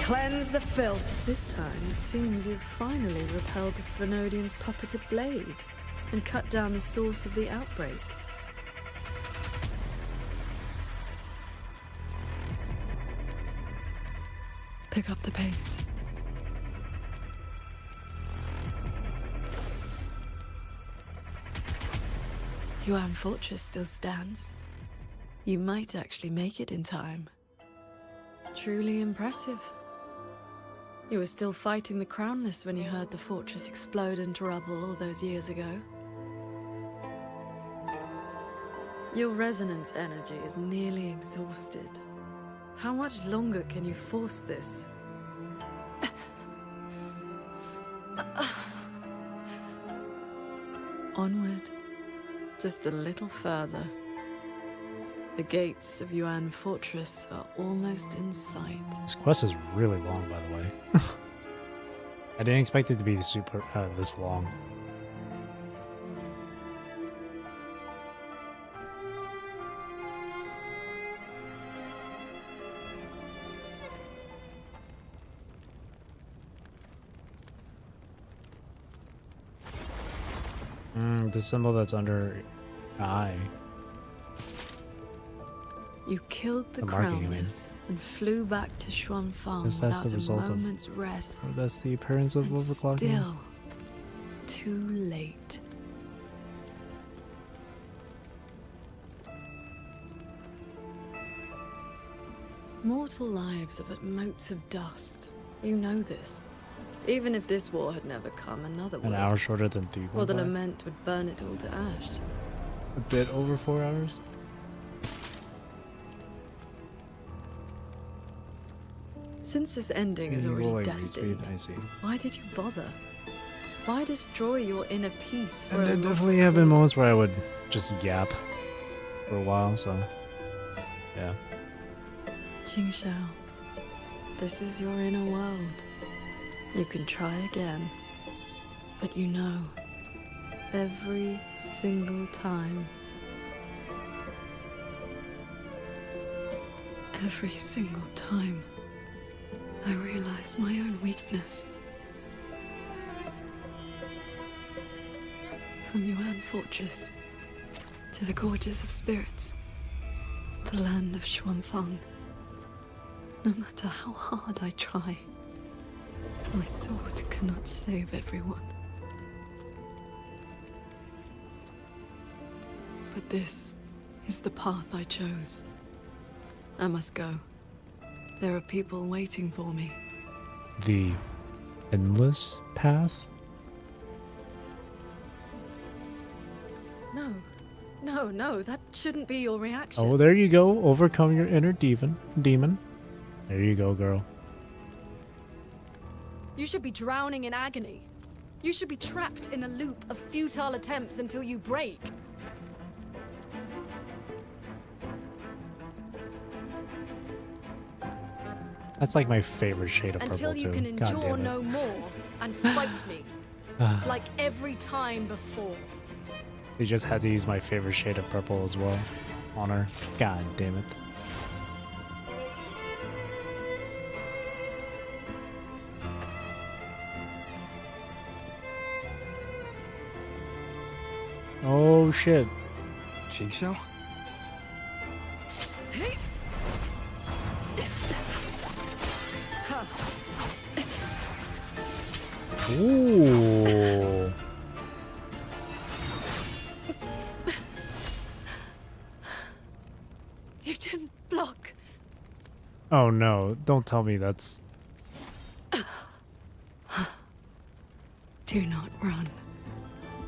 E: Cleanse the filth. This time, it seems you've finally repelled the Thenodian's puppeted blade and cut down the source of the outbreak. Pick up the pace. Yuan Fortress still stands. You might actually make it in time. Truly impressive. You were still fighting the Crownless when you heard the fortress explode into rubble all those years ago. Your resonance energy is nearly exhausted. How much longer can you force this? Onward. Just a little further. The gates of Yuan Fortress are almost in sight.
A: This quest is really long, by the way. I didn't expect it to be this long. The symbol that's under eye.
E: You killed the Crownless and flew back to Xuanfang without a moment's rest.
A: Or that's the appearance of overclocking.
E: Still, too late. Mortal lives are but motes of dust. You know this. Even if this war had never come, another would.
A: An hour shorter than the
E: Or the lament would burn it all to ash.
A: A bit over 4 hours?
E: Since this ending is already destined,
A: I see.
E: why did you bother? Why destroy your inner peace for
A: And
E: a
A: there
E: lost
A: definitely have been moments where I would just gap for a while, so yeah.
E: Qingxiao, this is your inner world. You can try again, but you know, every single time, I realize my own weakness. From Yuan Fortress to the Gorges of Spirits, the land of Xuanfang. No matter how hard I try, my sword cannot save everyone. But this is the path I chose. I must go. There are people waiting for me.
A: The endless path?
E: No, that shouldn't be your reaction.
A: Oh, there you go. Overcome your inner demon. There you go, girl.
E: You should be drowning in agony. You should be trapped in a loop of futile attempts until you break.
A: That's like my favorite shade of purple,
E: Until you can
A: God damn
E: endure
A: it.
E: no more and fight me. Like every time before.
A: They just had to use my favorite shade of purple as well on her. God damn it. Oh shit.
F: Jingxiao?
A: Ooh.
E: You didn't block.
A: Oh no, don't tell me that's...
E: Do not run.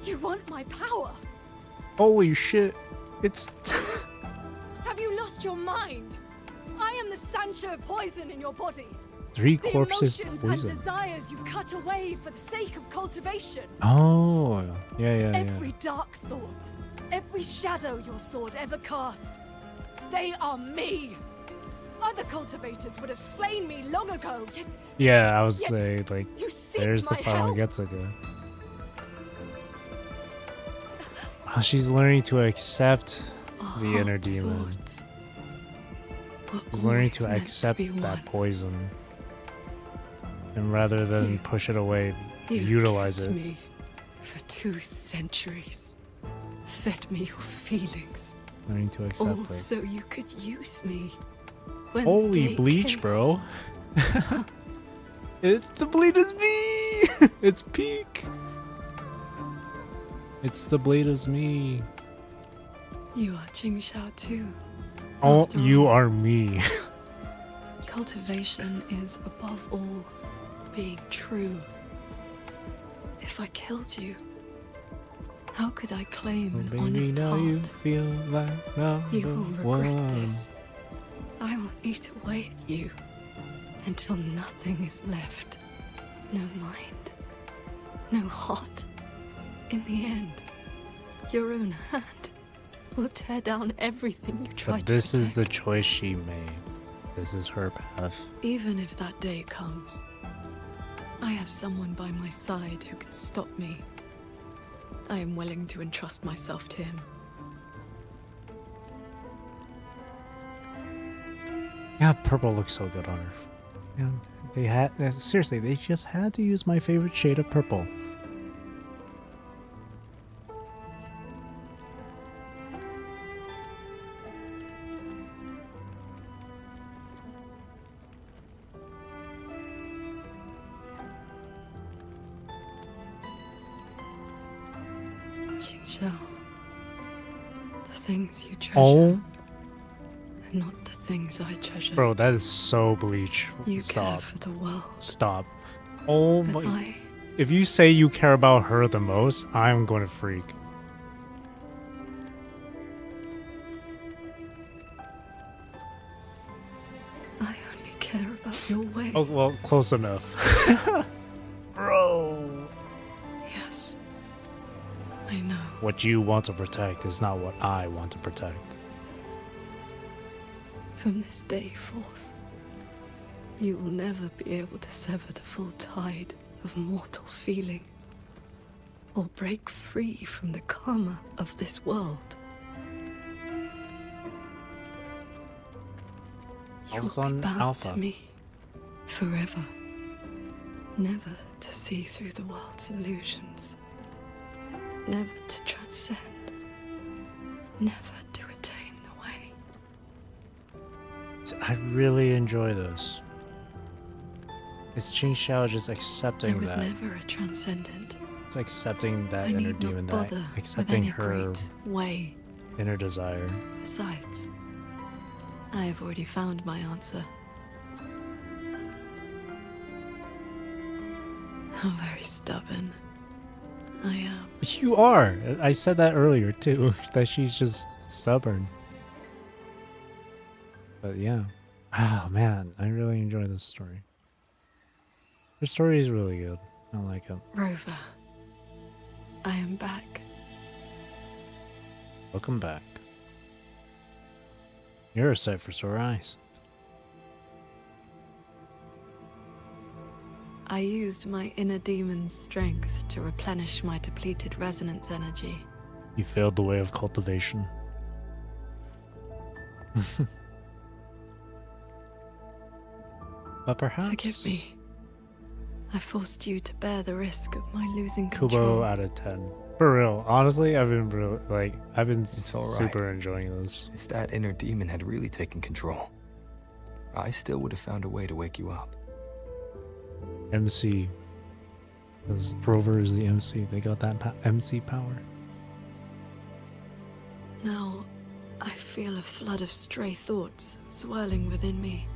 E: You want my power?
A: Holy shit. It's...
E: Have you lost your mind? I am the Sancho poison in your body.
A: 3 corpses
E: The emotions
A: poison.
E: and desires you cut away for the sake of cultivation.
A: Oh, yeah.
E: Every dark thought, every shadow your sword ever cast, they are me. Other cultivators would have slain me long ago, yet...
A: Yeah, I was
E: yet
A: saying, like,
E: you seek
A: there's the
E: my
A: final
E: help.
A: Getsuga. Oh, she's learning to accept the inner demon. She's learning to accept that poison. And rather than push it away, utilize it.
E: Me for 2 centuries. Fed me your feelings.
A: Learning to accept
E: All
A: it.
E: so you could use me. When
A: Holy
E: day
A: bleach,
E: came.
A: bro. The blade is me! It's peak! It's the blade is me.
E: You are Jingxiao too.
A: Oh,
E: After
A: you
E: all,
A: are me.
E: Cultivation is above all being true. If I killed you, how could I claim an
A: Baby,
E: honest
A: now
E: heart?
A: you feel like number
E: You will regret
A: one.
E: this. I will eat away at you until nothing is left. No mind, no heart. In the end, your own hand will tear down everything you tried
A: But
E: to
A: this is
E: protect.
A: the choice she made. This is her path.
E: Even if that day comes, I have someone by my side who can stop me. I am willing to entrust myself to him.
A: Yeah, purple looks so good on her. Yeah, they had seriously, they just had to use my favorite shade of purple.
E: Jingxiao, the things you treasure
A: Oh,
E: are not the things I treasure.
A: bro, that is so bleach.
E: You care
A: Stop.
E: for the world.
A: Stop. Oh
E: But
A: my. If you say you care about her the most, I'm going to freak.
E: I only care about your way.
A: Oh, well, close enough. Bro.
E: Yes, I know.
A: What you want to protect is not what I want to protect.
E: From this day forth, you will never be able to sever the full tide of mortal feeling, or break free from the karma of this world.
A: I was
E: You'll be
A: on
E: bound
A: Alpha.
E: to me, Forever. Never to see through the world's illusions. Never to transcend. Never to attain the way.
A: I really enjoy this. It's Qing Xiao just accepting
E: I was
A: that.
E: never a transcendent.
A: It's accepting that
E: I
A: inner
E: need
A: demon,
E: not
A: that
E: bother
A: accepting
E: with any
A: her
E: great way.
A: inner desire.
E: Besides, I have already found my answer. How very stubborn I am.
A: You are. I said that earlier too, that she's just stubborn. But yeah. Oh man, I really enjoy this story. Her story is really good. I like it.
E: Rover, I am back.
A: Welcome back. You're a sight for sore eyes.
E: I used my inner demon's strength to replenish my depleted resonance energy.
A: You failed the way of cultivation. But perhaps...
E: Forgive me. I forced you to bear the risk of my losing
A: Kubo
E: control.
A: out of 10. For real. Honestly, I've been
F: It's all right.
A: super enjoying this.
F: If that inner demon had really taken control, I still would have found a way to wake you up.
A: MC. Because Rover is the MC. They got that MC power.
E: Now, I feel a flood of stray thoughts swirling within me.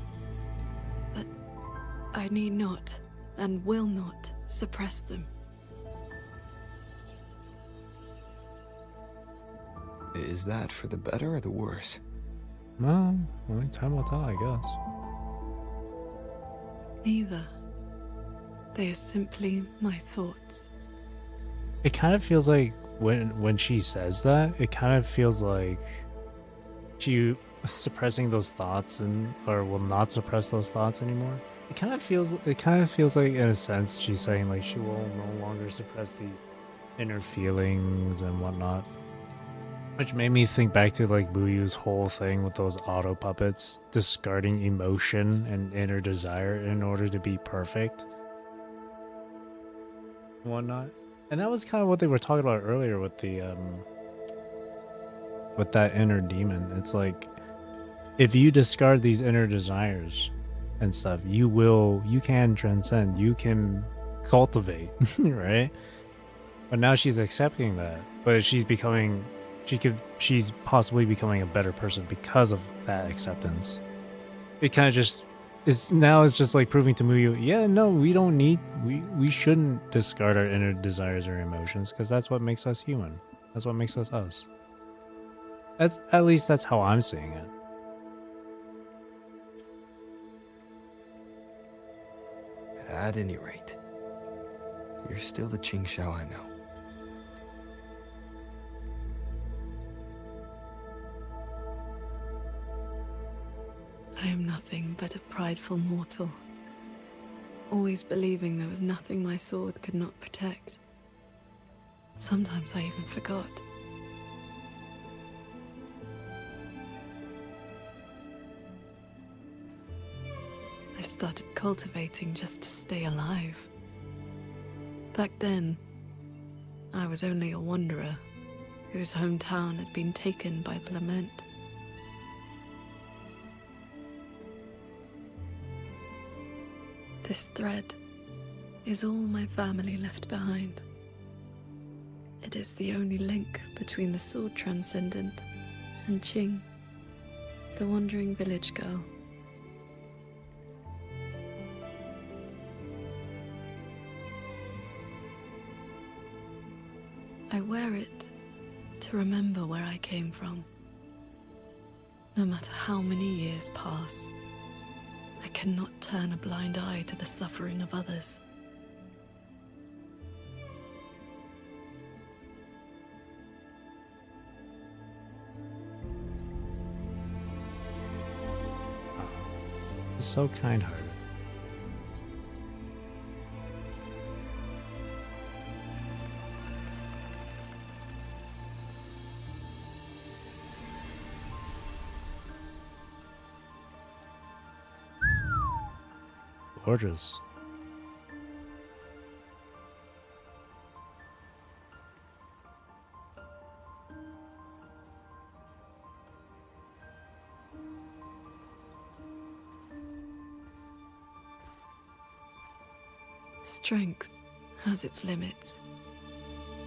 E: But I need not, and will not, suppress them.
F: Is that for the better or the worse?
A: Well, only time will tell, I guess.
E: Neither. They are simply my thoughts.
A: It kind of feels like when she says that, it kind of feels like she suppressing those thoughts or will not suppress those thoughts anymore. It kind of feels like, in a sense, she's saying like she will no longer suppress these inner feelings and whatnot. Which made me think back to like Buyu's whole thing with those auto puppets, discarding emotion and inner desire in order to be perfect. And whatnot. And that was kind of what they were talking about earlier with the with that inner demon. It's like if you discard these inner desires and stuff, you can transcend, you can cultivate, right? But now she's accepting that. But she's possibly becoming a better person because of that acceptance. It kind of just it's just like proving to Muyu, yeah, no, we shouldn't discard our inner desires or emotions because that's what makes us human. That's what makes us us. At least that's how I'm seeing it.
F: At any rate, you're still the Qing Xiao I know.
E: I am nothing but a prideful mortal, always believing there was nothing my sword could not protect. Sometimes I even forgot. I started cultivating just to stay alive. Back then, I was only a wanderer whose hometown had been taken by lament. This thread is all my family left behind. It is the only link between the sword transcendent and Qing, the wandering village girl. I wear it to remember where I came from. No matter how many years pass, I cannot turn a blind eye to the suffering of others.
A: It's so kind-hearted. gorgeous.
E: Strength has its limits,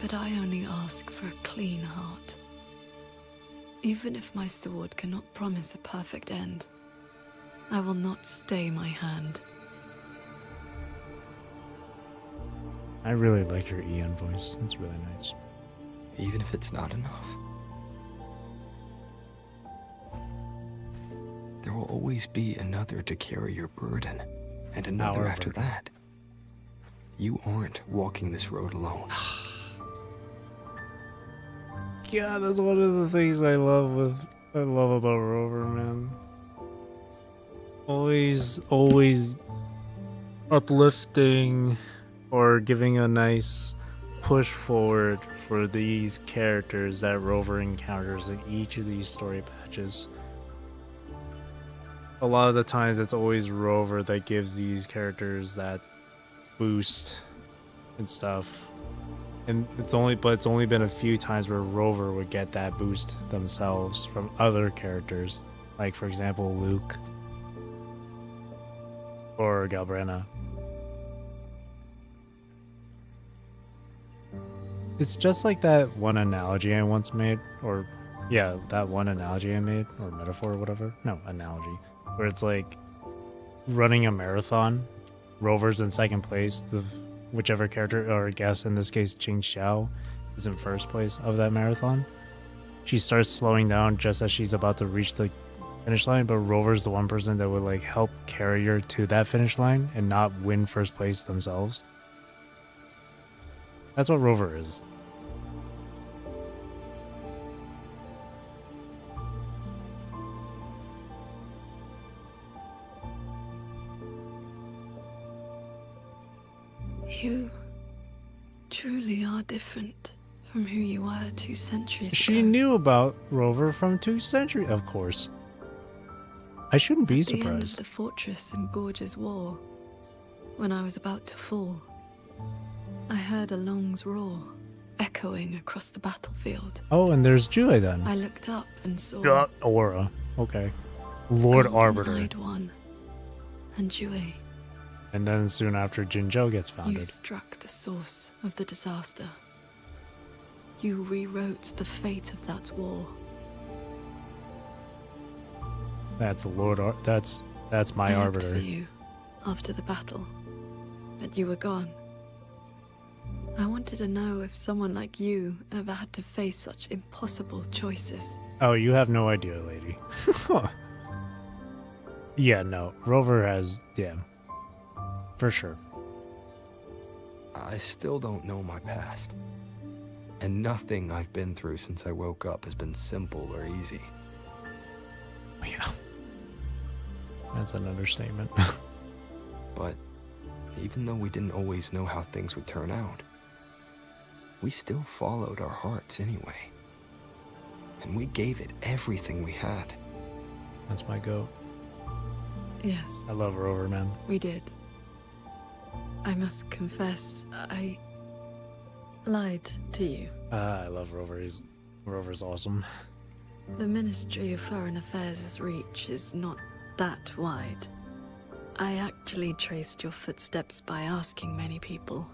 E: but I only ask for a clean heart. Even if my sword cannot promise a perfect end, I will not stay my hand.
A: I really like your Ian voice. It's really nice.
F: Even if it's not enough. There will always be another to carry your burden, and another after that. You aren't walking this road alone.
A: God, that's one of the things I love about Rover, man. Always uplifting or giving a nice push forward for these characters that Rover encounters in each of these story patches. A lot of the times it's always Rover that gives these characters that boost and stuff. And it's only been a few times where Rover would get that boost themselves from other characters. Like, for example, Luke or Galbrena. It's just like that one analogy I once made, or yeah, that one analogy I made, or metaphor or whatever. No, analogy. Where it's like running a marathon. Rover's in second place. Whichever character, or I guess in this case Jing Xiao, is in first place of that marathon. She starts slowing down just as she's about to reach the finish line, but Rover's the one person that would like help carry her to that finish line and not win first place themselves. That's what Rover is.
E: You truly are different from who you were 2 centuries ago.
A: She knew about Rover from 2 centuries, of course. I shouldn't be
E: At the end of
A: surprised.
E: the fortress in Gorge's war, when I was about to fall, I heard Along's roar echoing across the battlefield.
A: Oh, and there's Jue then.
E: I looked up and saw
A: Got Aura. Okay. Lord Arbiter.
E: Golden-eyed One and Jue.
A: And then soon after, Jinzhou gets
E: You
A: founded.
E: struck the source of the disaster. You rewrote the fate of that war.
A: That's that's my
E: I looked
A: Arbiter.
E: for you after the battle, but you were gone. I wanted to know if someone like you ever had to face such impossible choices.
A: Oh, you have no idea, lady. Yeah, no. Rover has, yeah. For sure.
F: I still don't know my past. And nothing I've been through since I woke up has been simple or easy.
A: Yeah. That's an understatement.
F: But even though we didn't always know how things would turn out, we still followed our hearts anyway. And we gave it everything we had.
A: That's my goat.
E: Yes.
A: I love Rover, man.
E: We did. I must confess, I lied to you.
A: I love Rover. Rover's awesome.
E: The Ministry of Foreign Affairs' reach is not that wide. I actually traced your footsteps by asking many people.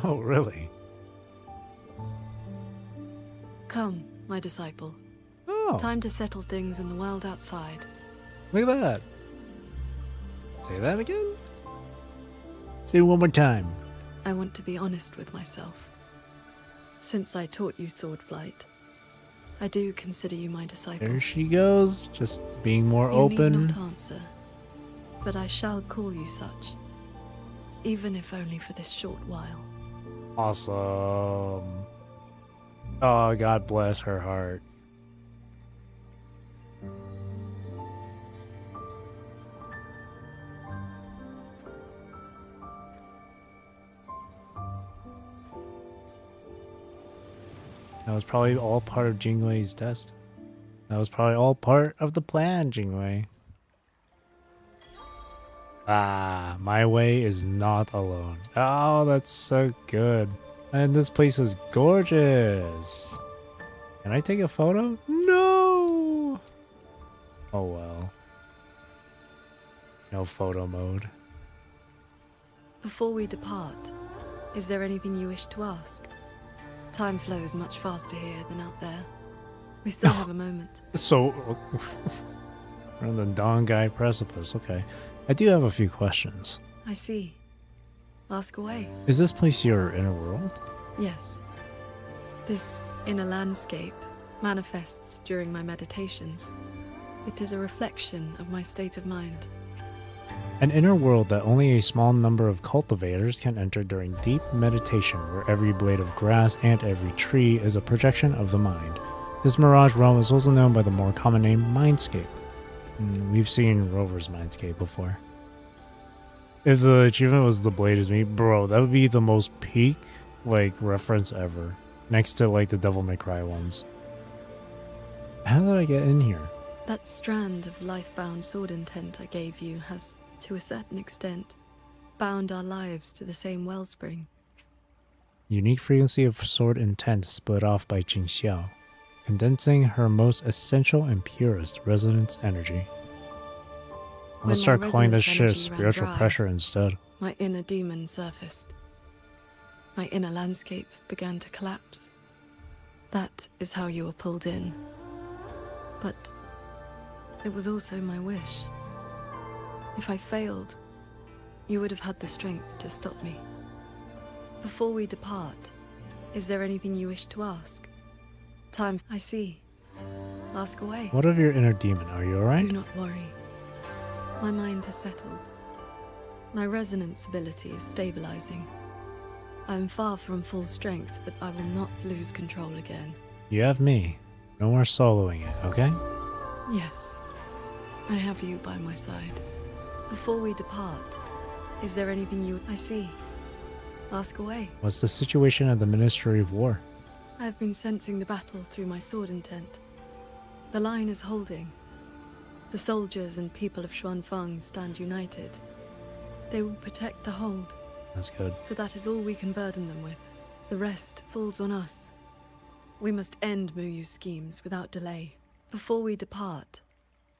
A: Oh, really?
E: Come, my disciple.
A: Oh.
E: Time to settle things in the world outside.
A: Look at that. Say that again? Say it one more time.
E: I want to be honest with myself. Since I taught you sword flight, I do consider you my disciple.
A: There she goes. Just being more
E: You
A: open.
E: need not answer, but I shall call you such, even if only for this short while.
A: Awesome. Oh, God bless her heart. That was probably all part of Jingwei's test. That was probably all part of the plan, Jingwei. Ah, my way is not alone. Oh, that's so good. And this place is gorgeous. Can I take a photo? No. Oh well. No photo mode.
E: Before we depart, is there anything you wish to ask? Time flows much faster here than out there. We still have a moment.
A: So, we're on the Dongai precipice. Okay. I do have a few questions.
E: I see. Ask away.
A: Is this place your inner world?
E: Yes. This inner landscape manifests during my meditations. It is a reflection of my state of mind.
A: An inner world that only a small number of cultivators can enter during deep meditation, where every blade of grass and every tree is a projection of the mind. This mirage realm is also known by the more common name Mindscape. We've seen Rover's Mindscape before. If the achievement was the blade is me, bro, that would be the most peak, reference ever. Next to, the Devil May Cry ones. How did I get in here?
E: That strand of life-bound sword intent I gave you has, to a certain extent, bound our lives to the same wellspring.
A: Unique frequency of sword intent split off by Jingxiao, condensing her most essential and purest resonance energy. I'm gonna start calling this shit spiritual pressure instead.
E: My inner demon surfaced. My inner landscape began to collapse. That is how you were pulled in. But it was also my wish. If I failed, you would have had the strength to stop me. Before we depart, is there anything you wish to ask? Time, I see. Ask away.
A: What of your inner demon? Are you alright?
E: Do not worry. My mind has settled. My resonance ability is stabilizing. I am far from full strength, but I will not lose control again.
A: You have me. No more soloing it, okay?
E: Yes. I have you by my side. Before we depart, is there anything you... I see. Ask away.
A: What's the situation at the Ministry of War?
E: I have been sensing the battle through my sword intent. The line is holding. The soldiers and people of Xuanfeng stand united. They will protect the hold.
A: That's good.
E: But that is all we can burden them with. The rest falls on us. We must end Muyu's schemes without delay. Before we depart,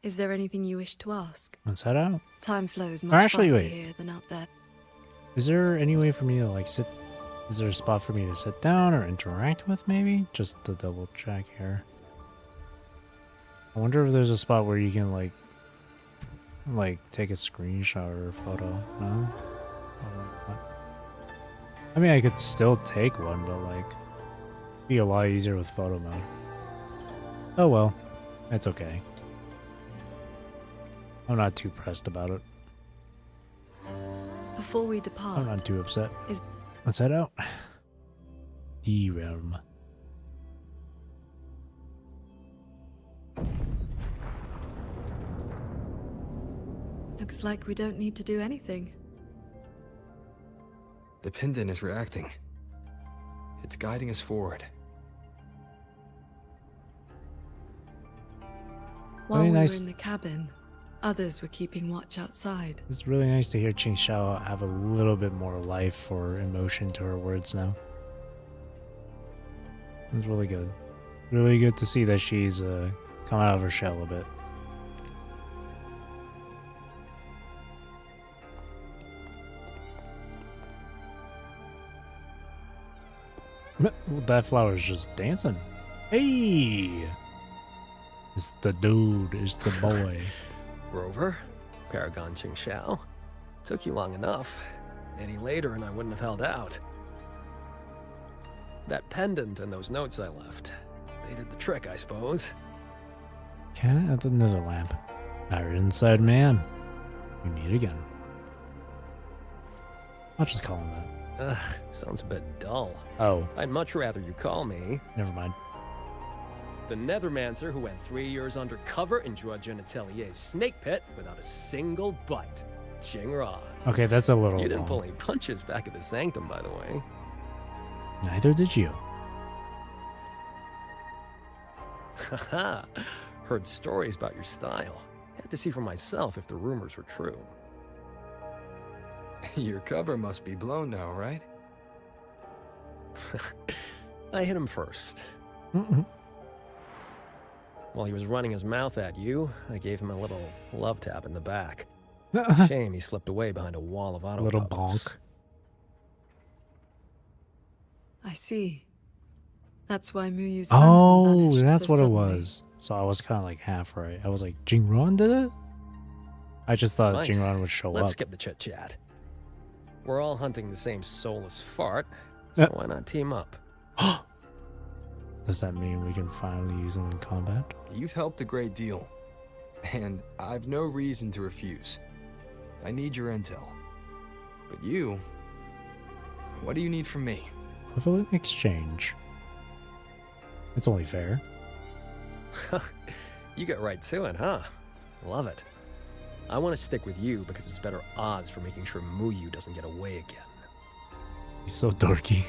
E: is there anything you wish to ask?
A: Let's head out.
E: Time flows much faster here than out there.
A: Is there any way for me to sit? Is there a spot for me to sit down or interact with maybe? Just to double check here. I wonder if there's a spot where you can take a screenshot or a photo. No? I mean, I could still take one, but it'd be a lot easier with photo mode. Oh well, it's okay. I'm not too pressed about it.
E: Before we depart,
A: I'm not too upset. Let's head out. The realm.
E: Looks like we don't need to do anything.
F: The pendant is reacting. It's guiding us
E: While we were in the cabin, others were keeping watch outside.
A: It's really nice to hear Qingxiao have a little bit more life or emotion to her words now. It's really good. Really good to see that she's come out of her shell a bit. That flower's just dancing. Hey! It's the dude, it's the boy.
O: Rover, Paragon Qingxiao. Took you long enough. Any later and I wouldn't have held out. That pendant and those notes I left, they did the trick, I suppose.
A: Cat at the nether lamp. Our inside man. We meet again. I'll just call him that.
O: Ugh, sounds a bit dull.
A: Oh.
O: I'd much rather you call me...
A: Never mind.
O: The Nethermancer who went 3 years undercover in Jua Genitelier's snake pit without a single bite. Qingran.
A: Okay, that's a little
O: You didn't
A: long.
O: pull any punches back at the Sanctum, by the way.
A: Neither did you.
O: Haha. Heard stories about your style. Had to see for myself if the rumors were true.
F: Your cover must be blown now, right?
O: I hit him first. While he was running his mouth at you, I gave him a little love tap in the back. Shame he slipped away behind a wall of auto
A: Little
O: puppets.
A: bonk.
E: I see. That's why Muyu's
A: Oh,
E: phantom vanished
A: that's
E: so
A: what it
E: suddenly.
A: was. So I was kind of like half right. I was like, Jingron did it? I just thought
O: Right.
A: Jingron would show
O: Let's
A: up.
O: skip the chit-chat. We're all hunting the same soulless fart, so why not team up?
A: Does that mean we can finally use him in combat?
F: You've helped a great deal, and I've no reason to refuse. I need your intel. But you, what do you need from me?
A: Equivalent exchange. It's only fair.
O: You get right to it, huh? Love it. I want to stick with you because it's better odds for making sure Muyu doesn't get away again.
A: He's so dorky.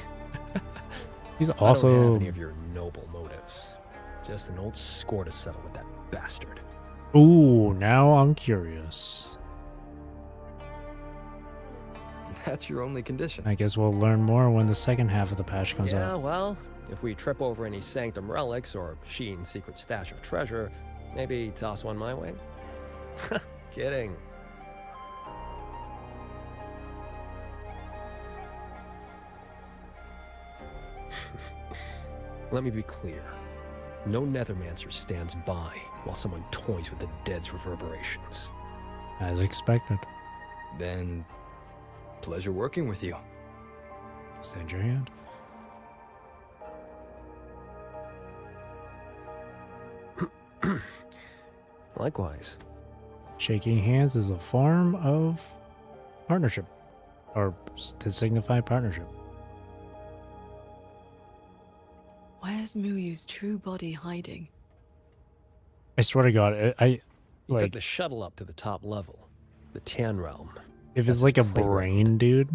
A: He's
O: I don't
A: also...
O: have any of your noble motives. Just an old score to settle with that bastard.
A: Ooh, now I'm curious.
F: That's your only condition.
A: I guess we'll learn more when the second half of the patch comes
O: Yeah,
A: out.
O: well, if we trip over any Sanctum relics or Sheen's secret stash of treasure, maybe toss one my way? Kidding. Let me be clear. No Nethermancer stands by while someone toys with the dead's reverberations.
A: As expected.
F: Then, pleasure working with you.
A: Extend your hand.
O: Likewise.
A: Shaking hands is a form of partnership. Or to signify partnership.
E: Where's Muyu's true body hiding?
A: I swear to God,
O: He took
A: like,
O: the shuttle up to the top level, the Tian realm.
A: if
O: That's
A: it's like a
O: his playground.
A: brain, dude,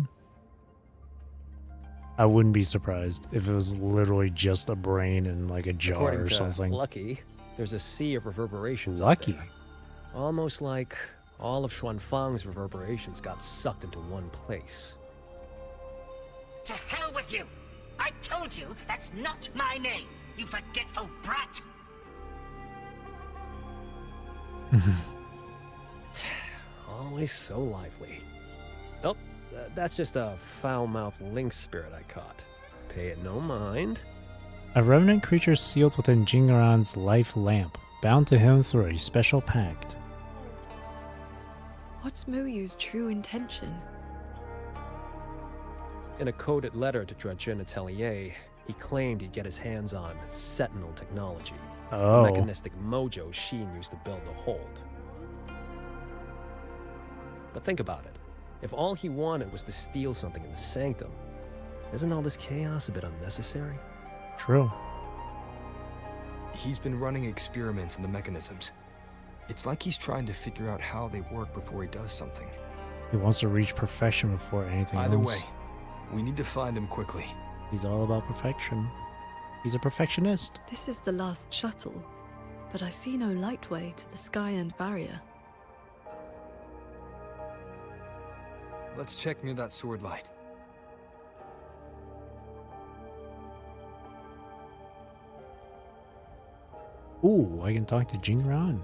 A: I wouldn't be surprised if it was literally just a brain in like a jar
O: According
A: or
O: to
A: something.
O: Lucky, there's a sea of reverberations. out
A: Lucky.
O: there. Almost like all of Xuanfang's reverberations got sucked into one place.
T: To hell with you! I told you that's not my name, you forgetful brat!
O: Always so lively. Oh, that's just a foul-mouthed lynx spirit I caught. Pay it no mind.
A: A revenant creature sealed within Jingaran's life lamp, bound to him through a special pact.
E: What's Muyu's true intention?
O: In a coded letter to Dredgen Atelier, he claimed he'd get his hands on Sentinel technology.
A: Oh.
O: The mechanistic mojo Sheen used to build the hold. But think about it. If all he wanted was to steal something in the Sanctum, isn't all this chaos a bit unnecessary?
A: True.
F: He's been running experiments on the mechanisms. It's like he's trying to figure out how they work before he does something.
A: He wants to reach perfection before anything
F: Either
A: else.
F: way, we need to find him quickly.
A: He's all about perfection. He's a perfectionist.
E: This is the last shuttle, but I see no lightway to the sky and barrier.
F: Let's check near that sword light.
A: Ooh, I can talk to Jingran.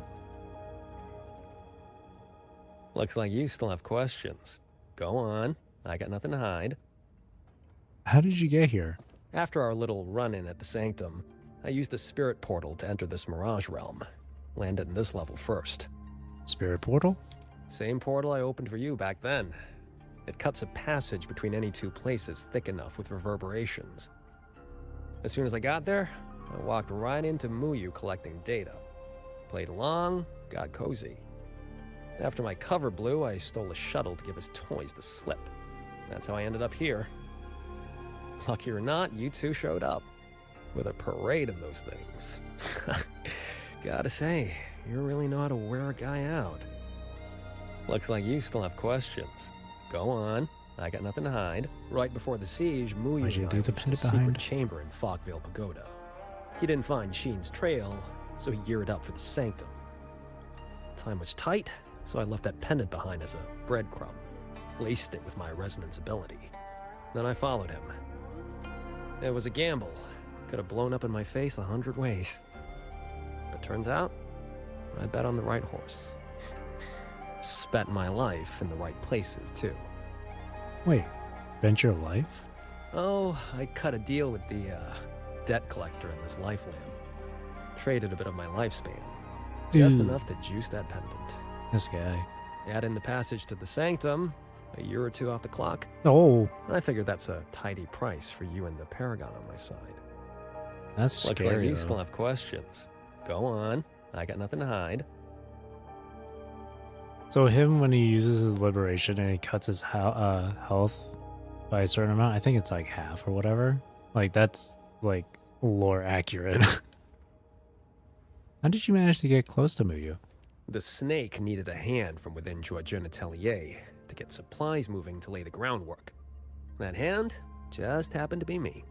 O: Looks like you still have questions. Go on. I got nothing to hide.
A: How did you get here?
O: After our little run-in at the Sanctum, I used the spirit portal to enter this Mirage realm. Landed in this level first.
A: Spirit portal?
O: Same portal I opened for you back then. It cuts a passage between any two places thick enough with reverberations. As soon as I got there, I walked right into Muyu collecting data. Played along, got cozy. After my cover blew, I stole a shuttle to give his toys the slip. That's how I ended up here. Lucky or not, you two showed up. With a parade of those things. Gotta say, you really know how to wear a guy out. Looks like you still have questions. Go on. I got nothing to hide. Right before the siege, Muyu
A: Why'd you
O: and I
A: leave the
O: reached
A: pendant
O: secret
A: behind?
O: chamber in Fogvale Pagoda. He didn't find Sheen's trail, so he geared up for the Sanctum. Time was tight, so I left that pendant behind as a breadcrumb. laced it with my resonance ability. Then I followed him. It was a gamble. Could have blown up in my face 100 ways. But turns out, I bet on the right horse. Spent my life in the right places, too.
A: Wait, bent your life?
O: Oh, I cut a deal with the, debt collector in this life lamp. Traded a bit of my lifespan. Just enough to juice that pendant.
A: This guy.
O: Add in the passage to the sanctum, a year or two off the clock.
A: Oh.
O: I figured that's a tidy price for you and the Paragon on my side.
A: That's
O: Looks
A: scary,
O: like you
A: though.
O: still have questions. Go on. I got nothing to hide.
A: So him, when he uses his liberation and he cuts his health by a certain amount, I think it's like half or whatever. Like, that's, like, lore accurate. How did you manage to get close to Muyu?
O: The snake needed a hand from within Joaquin Atelier to get supplies moving to lay the groundwork. That hand just happened to be me.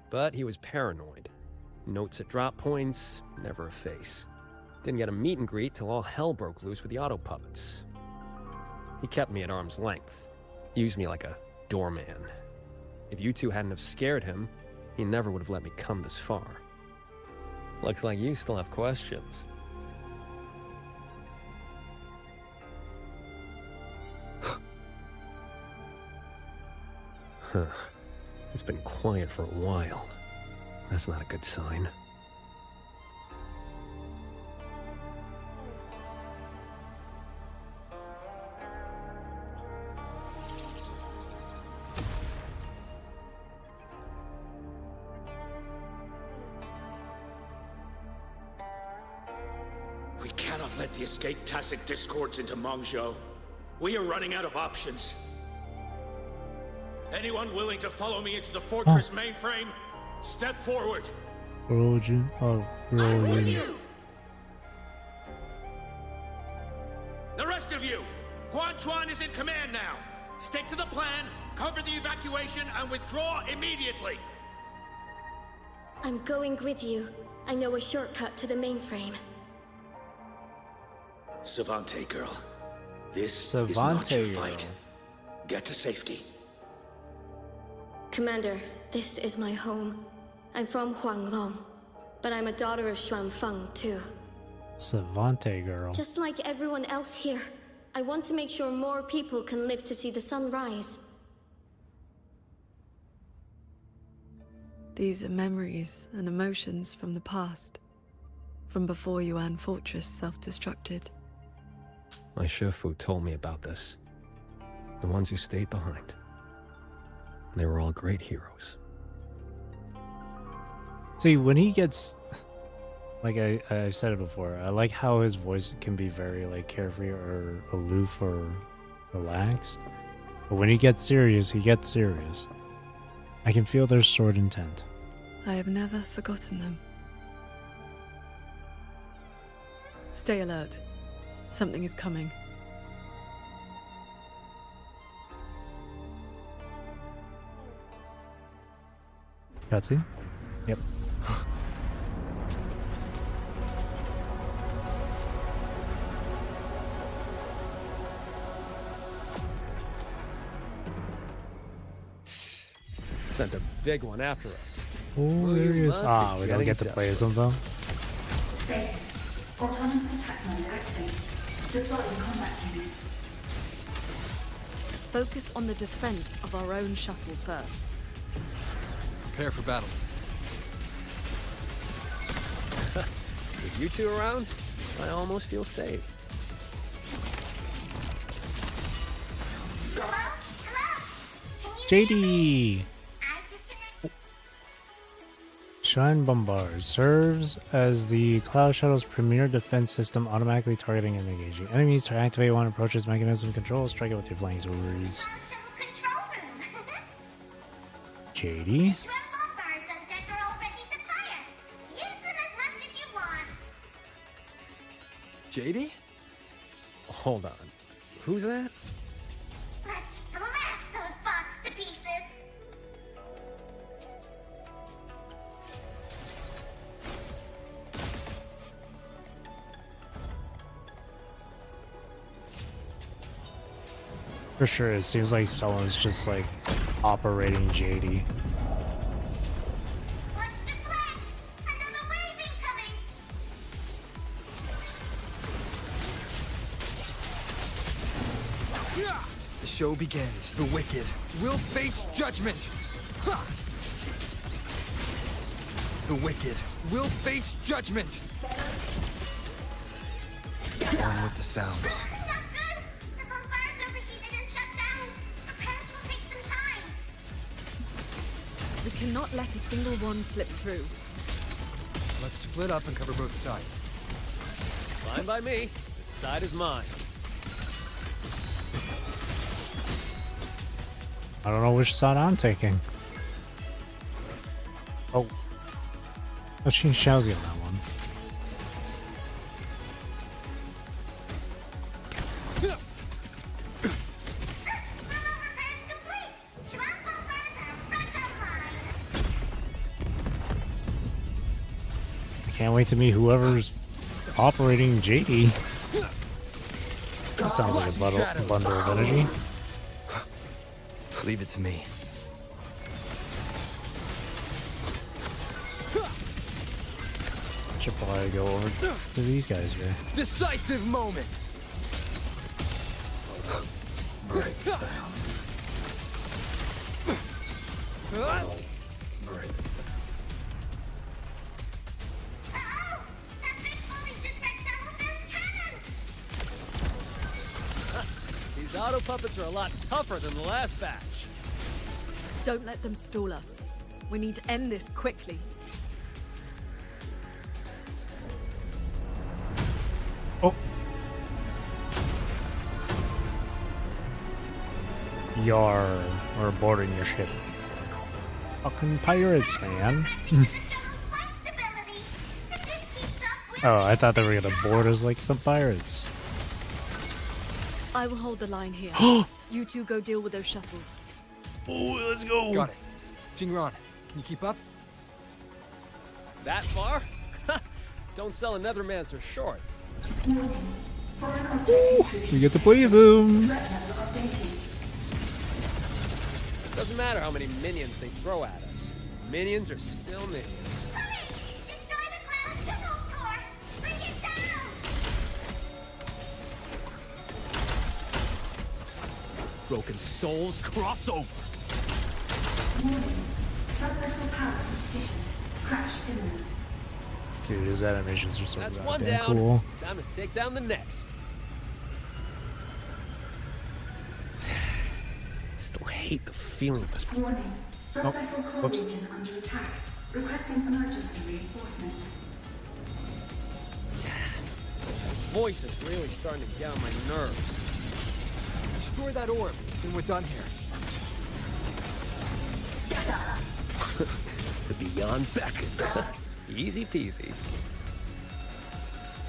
O: But he was paranoid. Notes at drop points, never a face. Didn't get a meet and greet till all hell broke loose with the auto puppets. He kept me at arm's length, used me like a doorman. If you two hadn't have scared him, he never would have let me come this far. Looks like you still have questions. Huh. It's been quiet for a while. That's not a good sign.
L: We cannot let the escaped Tacit discords into Mongzhou. We are running out of options. Anyone willing to follow me into the fortress mainframe? Step forward.
A: Roju. Oh, Roju.
L: The rest of you, Quan Chuan is in command now. Stick to the plan, cover the evacuation, and withdraw immediately.
P: I'm going with you. I know a shortcut to the mainframe.
L: Savante girl, this is not your fight. Get to safety.
P: Commander, this is my home. I'm from Huanglong, but I'm a daughter of Xuanfeng too.
A: Savante girl.
P: Just like everyone else here, I want to make sure more people can live to see the sun rise.
E: These are memories and emotions from the past, from before Yuan Fortress self-destructed.
O: My Shifu told me about this. The ones who stayed behind. They were all great heroes.
A: See, when he gets, like I've said it before, I like how his voice can be very like carefree or aloof or relaxed. But when he gets serious, he gets serious. I can feel their sword intent.
E: I have never forgotten them. Stay alert. Something is coming.
A: Cutscene? Yep.
O: Sent a big one after us.
A: Oh, there he is. Ah, we don't get to play as him though.
B: Status. Autonomous attack mode activated. Deploying combat units.
C: Focus on the defense of our own shuttle first.
I: Prepare for battle.
O: With you two around, I almost feel safe.
A: JD! Shine Bombard serves as the Cloud Shuttle's premier defense system, automatically targeting and engaging enemies. To activate one approaches mechanism control, strike it with your flying swords. JD?
O: JD? Hold on. Who's that?
A: For sure, it seems like someone's just like operating JD.
F: The show begins. The wicked will face judgment. Ha! The wicked will face judgment. On with the sounds.
E: We cannot let a single one slip through.
F: Let's split up and cover both sides.
O: Fine by me. This side is mine.
A: I don't know which side I'm taking. Oh. Oh, she Xiao's getting that one. I can't wait to meet whoever's operating JD. That sounds like a bundle of energy.
F: Leave it to me.
A: Should probably go over to these guys here.
F: Decisive moment.
S: Break down. Break.
O: These auto puppets are a lot tougher than the last batch.
E: Don't let them stall us. We need to end this quickly.
A: Oh. Yar, we're boarding your ship. Fucking pirates, man. Oh, I thought they were gonna board us like some pirates.
E: I will hold the line here. You two go deal with those shuttles.
A: Oh, let's go.
F: Got it. Jingran, can you keep up?
O: That far? Don't sell another man so short.
A: We get to please him.
O: Doesn't matter how many minions they throw at us. Minions are still minions.
L: Broken souls crossover.
B: Subvessel power insufficient. Crash imminent.
A: Dude, his animations are so
O: That's one
A: goddamn
O: down.
A: cool.
O: Time to take down the next. Still hate the feeling of this.
B: Warning. Subvessel core
A: whoops.
B: region under attack. Requesting emergency reinforcements.
O: Voice is really starting to get on my nerves.
F: Destroy that orb, then we're done here.
O: The beyond beckons. Easy peasy.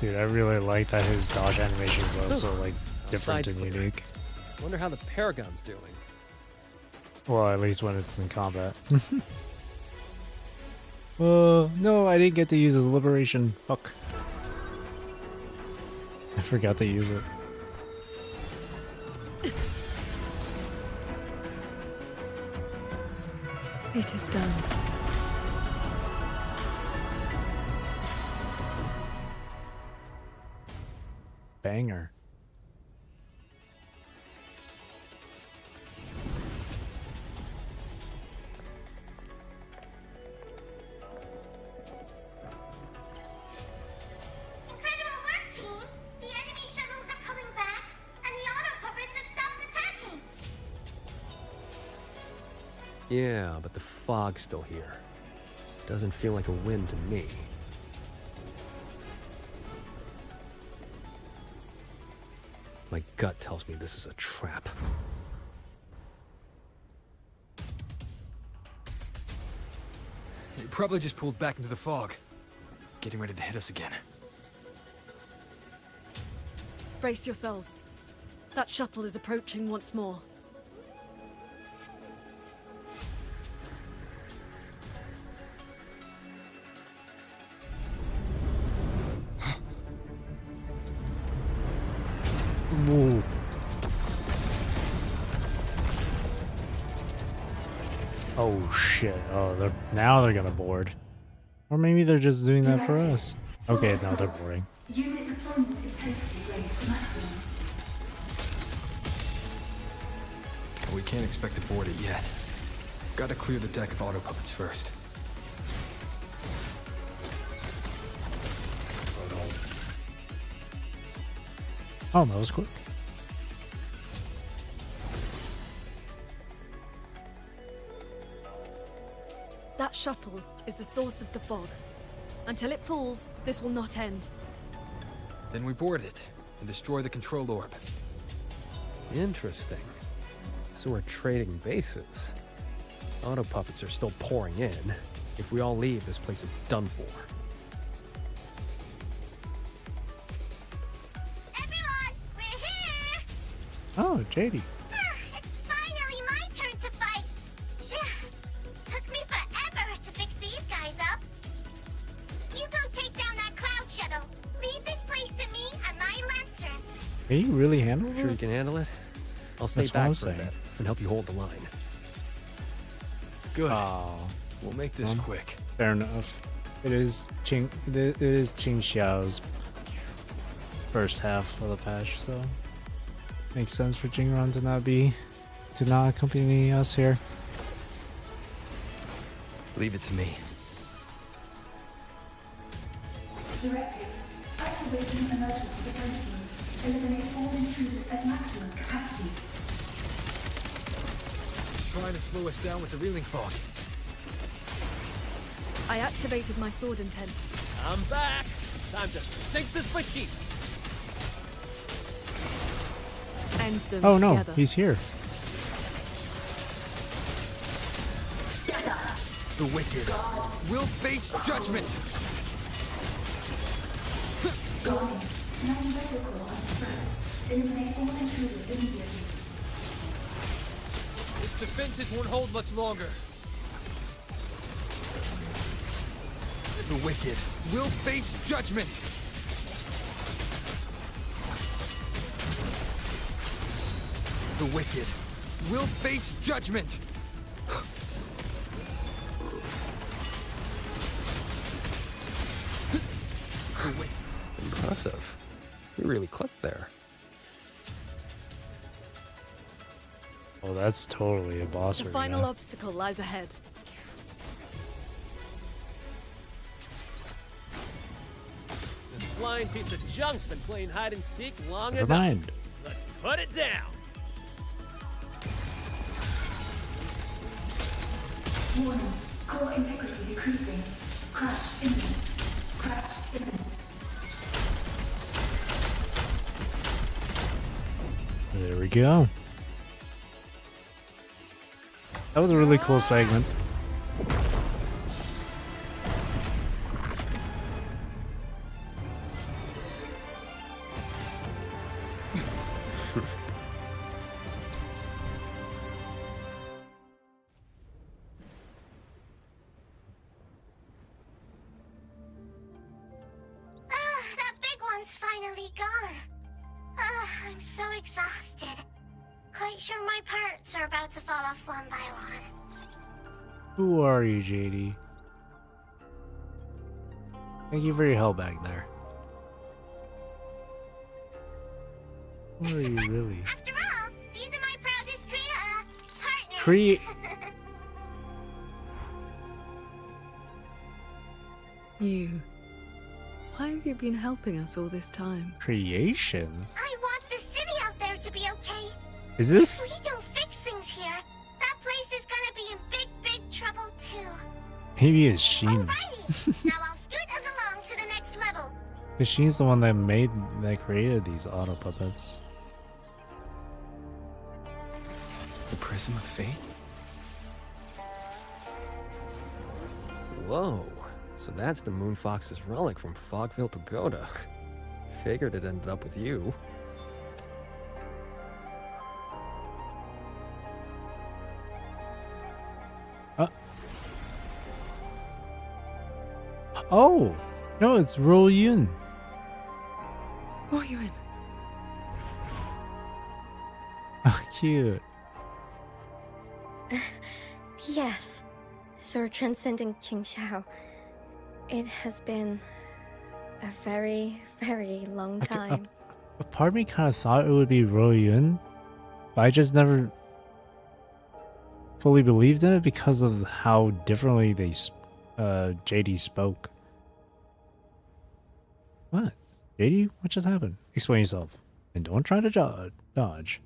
A: Dude, I really like that his dodge animations are so like different and unique.
O: Wonder how the Paragon's doing.
A: Well, at least when it's in combat. No, I didn't get to use his liberation. Fuck. I forgot to use it.
E: It is done.
A: Banger.
J: Incredible work, team! The enemy shuttles are pulling back, and the auto puppets have stopped attacking!
O: Yeah, but the fog's still here. Doesn't feel like a win to me. My gut tells me this is a trap.
F: It probably just pulled back into the fog. Getting ready to hit us again.
E: Brace yourselves. That shuttle is approaching once more.
A: Whoa. Oh shit. Oh, now they're gonna board. Or maybe they're just doing that for us. Okay, now they're boarding.
B: Unit deployment intensity raised to maximum.
F: We can't expect to board it yet. Gotta clear the deck of auto puppets first.
A: Oh, that was quick.
E: That shuttle is the source of the fog. Until it falls, this will not end.
F: Then we board it and destroy the control orb.
O: Interesting. So we're trading bases. Auto puppets are still pouring in. If we all leave, this place is done for.
J: Everyone, we're here!
A: Oh, JD.
J: It's finally my turn to fight. Took me forever to fix these guys up. You go take down that cloud shuttle. Leave this place to me and my lancers.
A: Can you really handle it?
O: Sure you can handle it? I'll stay
A: That's what
O: back
A: I'm
O: for a
A: saying.
O: bit and help you hold the line.
F: Good.
A: Oh,
F: We'll make this quick.
A: fair enough. It is Qing Xiao's first half of the patch, so makes sense for Jingron to not accompany us here.
F: Leave it to me.
B: Directive. Activating emergency defense mode. Eliminate all intruders at maximum capacity.
F: It's trying to slow us down with the reeling fog.
E: I activated my sword intent.
D: I'm back. Time to sink this machine.
E: End them
A: Oh no,
E: together.
A: he's here.
F: The wicked will face judgment.
B: Guarding. Main vessel core under threat. Eliminate all intruders immediately.
D: Its defenses won't hold much longer.
F: The wicked will face judgment. The wicked will face judgment.
O: Impressive. You really clicked there.
A: Oh, that's totally a boss
E: The
A: arena.
E: final obstacle lies ahead.
D: This flying piece of junk's been playing hide and seek long
A: Never
D: enough.
A: mind.
D: Let's put it down.
B: Warning. Core integrity decreasing. Crash imminent. Crash imminent.
A: There we go. That was a really cool segment.
J: That big one's finally gone. I'm so exhausted. Quite sure my parts are about to fall off one by one.
A: Who are you, JD? Thank you for your help back there. Who are you really?
J: After all, these are my proudest partners.
E: You. Why have you been helping us all this time?
A: Creations?
J: I want the city out there to be okay.
A: Is this?
J: If we don't fix things here, that place is gonna be in big, big trouble too.
A: Maybe it's Sheen.
J: Alrighty, now I'll scoot us along to the next level.
A: Because Sheen's the one that created these auto puppets.
F: The prism of fate?
O: Whoa. So that's the Moon Fox's relic from Fogville Pagoda. Figured it ended up with you.
A: Oh! No, it's Ro Yun.
E: Who are you in?
A: Oh, cute.
P: Yeah, Yes, Sir Transcendent Qingxiao. It has been a very, very long time.
A: A part of me kind of thought it would be Royun, but I just never fully believed in it because of how differently JD spoke. What? JD? What just happened? Explain yourself. And don't try to dodge.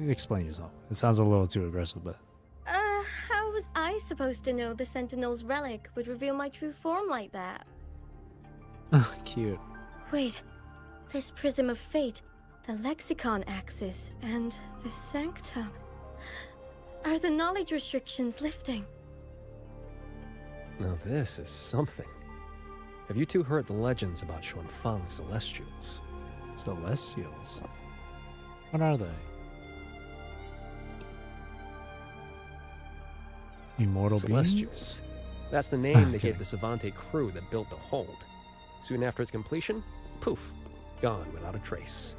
A: Explain yourself. It sounds a little too aggressive, but...
P: How was I supposed to know the Sentinel's relic would reveal my true form like that?
A: Cute.
P: Wait, this Prism of Fate, the Lexicon Axis, and the Sanctum. Are the knowledge restrictions lifting?
O: Now this is something. Have you two heard the legends about Xuanfang's Celestials?
A: Celestials? What are they? Immortal
O: Celestials.
A: beings?
O: That's the name they gave the Savante crew that built the hold. Soon after its completion, poof, gone without a trace.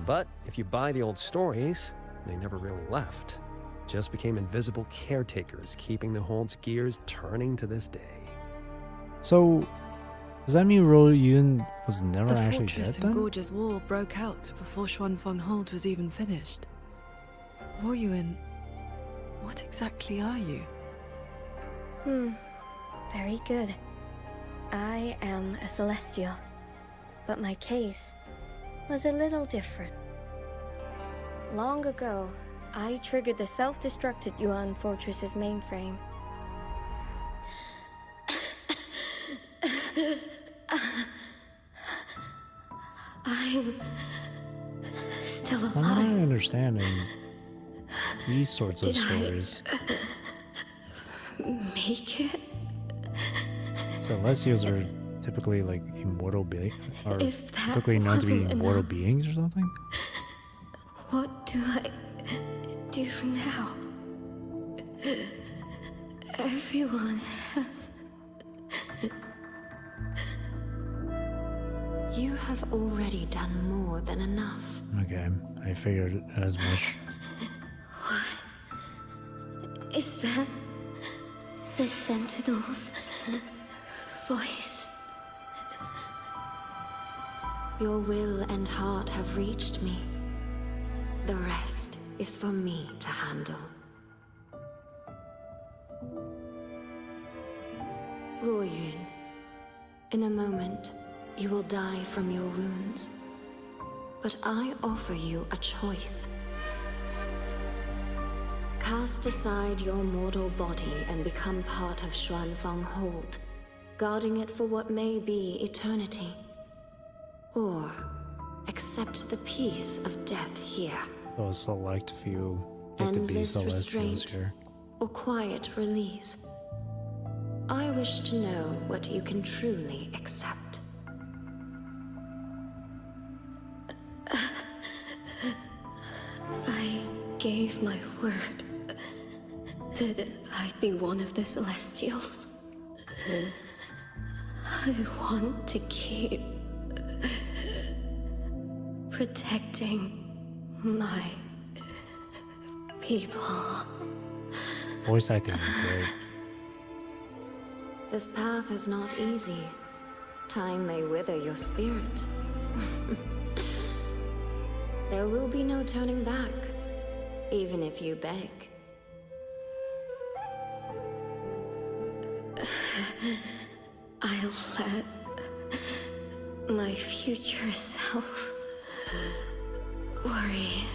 O: But if you buy the old stories, they never really left. Just became invisible caretakers, keeping the hold's gears turning to this day.
A: So, does that mean Royun was never
E: The
A: actually
E: fortress
A: dead
E: and
A: then?
E: Gorge's War broke out before Xuanfang Hold was even finished. Royun, what exactly are you?
P: Very good. I am a Celestial, but my case was a little different. Long ago, I triggered the self-destructed Yuan Fortress's mainframe. I'm still alive.
A: I'm not understanding these sorts of stories.
P: Make it?
A: Celestials are typically like immortal beings, or
P: If that
A: typically known to be
P: wasn't
A: immortal
P: enough.
A: beings or something?
P: What do I do now? Everyone has...
Q: You have already done more than enough.
A: Okay, I figured as much.
P: Is that the Sentinel's voice?
Q: Your will and heart have reached me. The rest is for me to handle. Royun, in a moment, you will die from your wounds. But I offer you a choice. Cast aside your mortal body and become part of Xuanfang Hold, guarding it for what may be eternity. Or accept the peace of death here.
A: So select few get to be
Q: Endless
A: Celestials
Q: restraint
A: here.
Q: or quiet release. I wish to know what you can truly accept.
P: I gave my word that I'd be one of the Celestials. I want to keep protecting my people.
A: Voice acting is great.
Q: This path is not easy. Time may wither your spirit. There will be no turning back, even if you beg.
P: I'll let my future self worry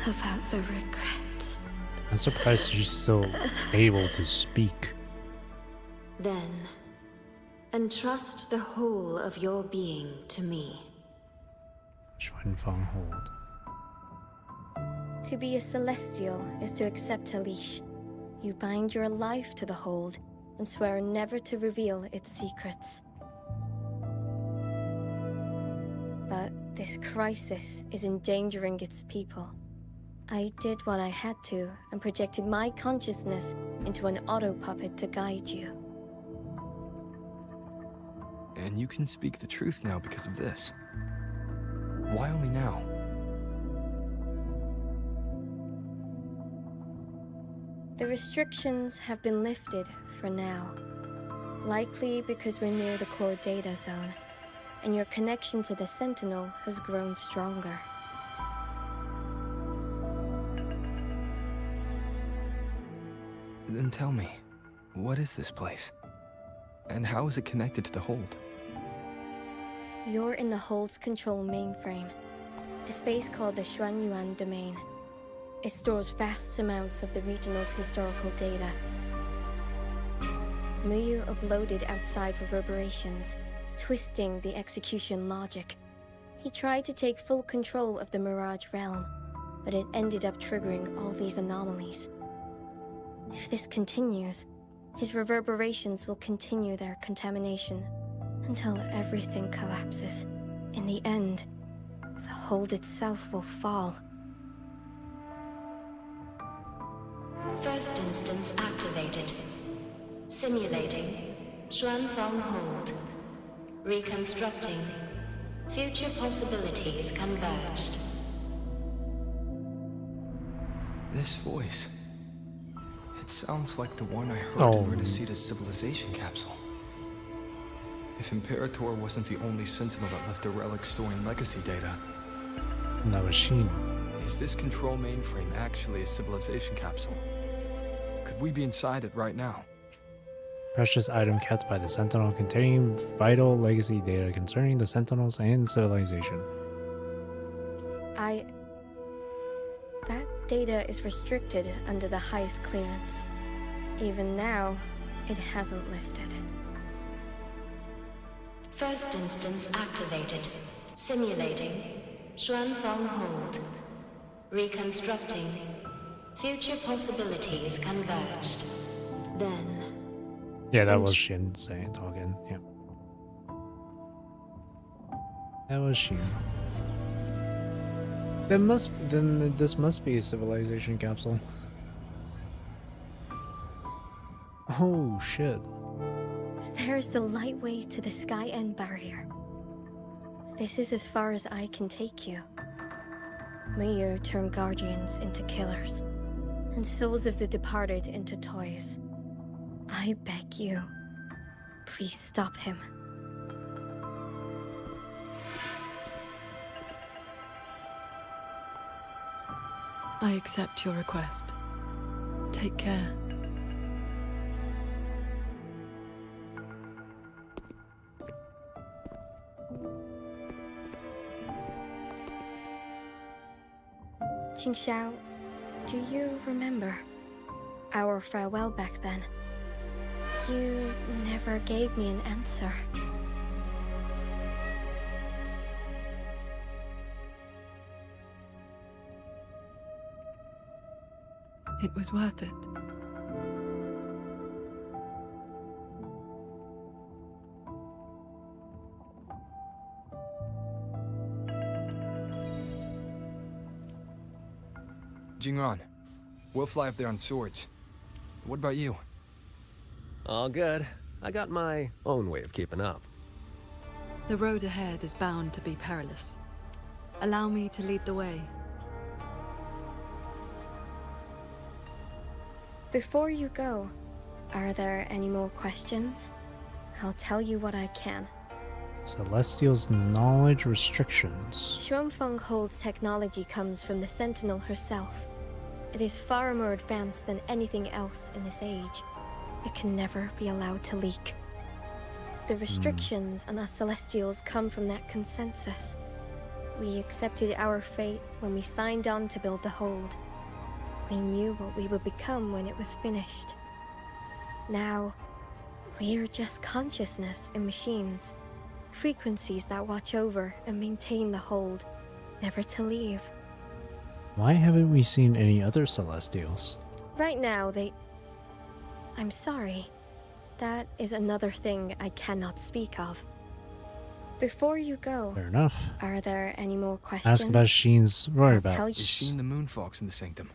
P: about the regrets.
A: I'm surprised she's still able to speak.
Q: Then, entrust the whole of your being to me.
A: Xuanfang Hold.
P: To be a Celestial is to accept a leash. You bind your life to the hold and swear never to reveal its secrets. But this crisis is endangering its people. I did what I had to and projected my consciousness into an auto-puppet to guide you.
F: And you can speak the truth now because of this. Why only now?
P: The restrictions have been lifted for now. Likely because we're near the core data zone, and your connection to the Sentinel has grown stronger.
F: Then tell me, what is this place? And how is it connected to the hold?
P: You're in the Hold's control mainframe, a space called the Xuanyuan domain. It stores vast amounts of the regional's historical data. Muyu uploaded outside reverberations, twisting the execution logic. He tried to take full control of the Mirage realm, but it ended up triggering all these anomalies. If this continues, his reverberations will continue their contamination until everything collapses. In the end, the Hold itself will fall.
Q: First instance activated. Simulating. Xuanfeng Hold. Reconstructing. Future possibilities converged.
F: This voice. It sounds like the one I heard in Renacita's civilization capsule. If Imperator wasn't the only Sentinel that left a relic storing legacy data,
A: And that was Sheen.
F: is this control mainframe actually a civilization capsule? Could we be inside it right now?
A: Precious item kept by the Sentinel containing vital legacy data concerning the Sentinels and civilization.
P: That data is restricted under the highest clearance. Even now, it hasn't lifted.
Q: First instance activated. Simulating. Xuanfeng Hold. Reconstructing. Future possibilities converged. Then...
A: Yeah, that was Shin saying, talking. Yeah. That was Shin. Then this must be a civilization capsule. Oh shit.
P: There's the lightway to the Sky End barrier. This is as far as I can take you. Muyu turned guardians into killers, and souls of the departed into toys. I beg you, please stop him.
E: I accept your request. Take care.
P: Qingxiao, do you remember our farewell back then? You never gave me an answer.
E: It was worth it.
F: Jingran, we'll fly up there on swords. What about you?
O: All good. I got my own way of keeping up.
E: The road ahead is bound to be perilous. Allow me to lead the way.
P: Before you go, are there any more questions? I'll tell you what I can.
A: Celestial's knowledge restrictions.
P: Xuanfeng Hold's technology comes from the Sentinel herself. It is far more advanced than anything else in this age. It can never be allowed to leak. The restrictions on us Celestials come from that consensus. We accepted our fate when we signed on to build the Hold. We knew what we would become when it was finished. Now, we're just consciousness in machines. Frequencies that watch over and maintain the Hold, never to leave.
A: Why haven't we seen any other Celestials?
P: Right now, I'm sorry. That is another thing I cannot speak of. Before you go,
A: Fair enough.
P: Are there any more questions?
A: Ask about Sheen's whereabouts.
F: Is Sheen the Moonfox in the Sanctum?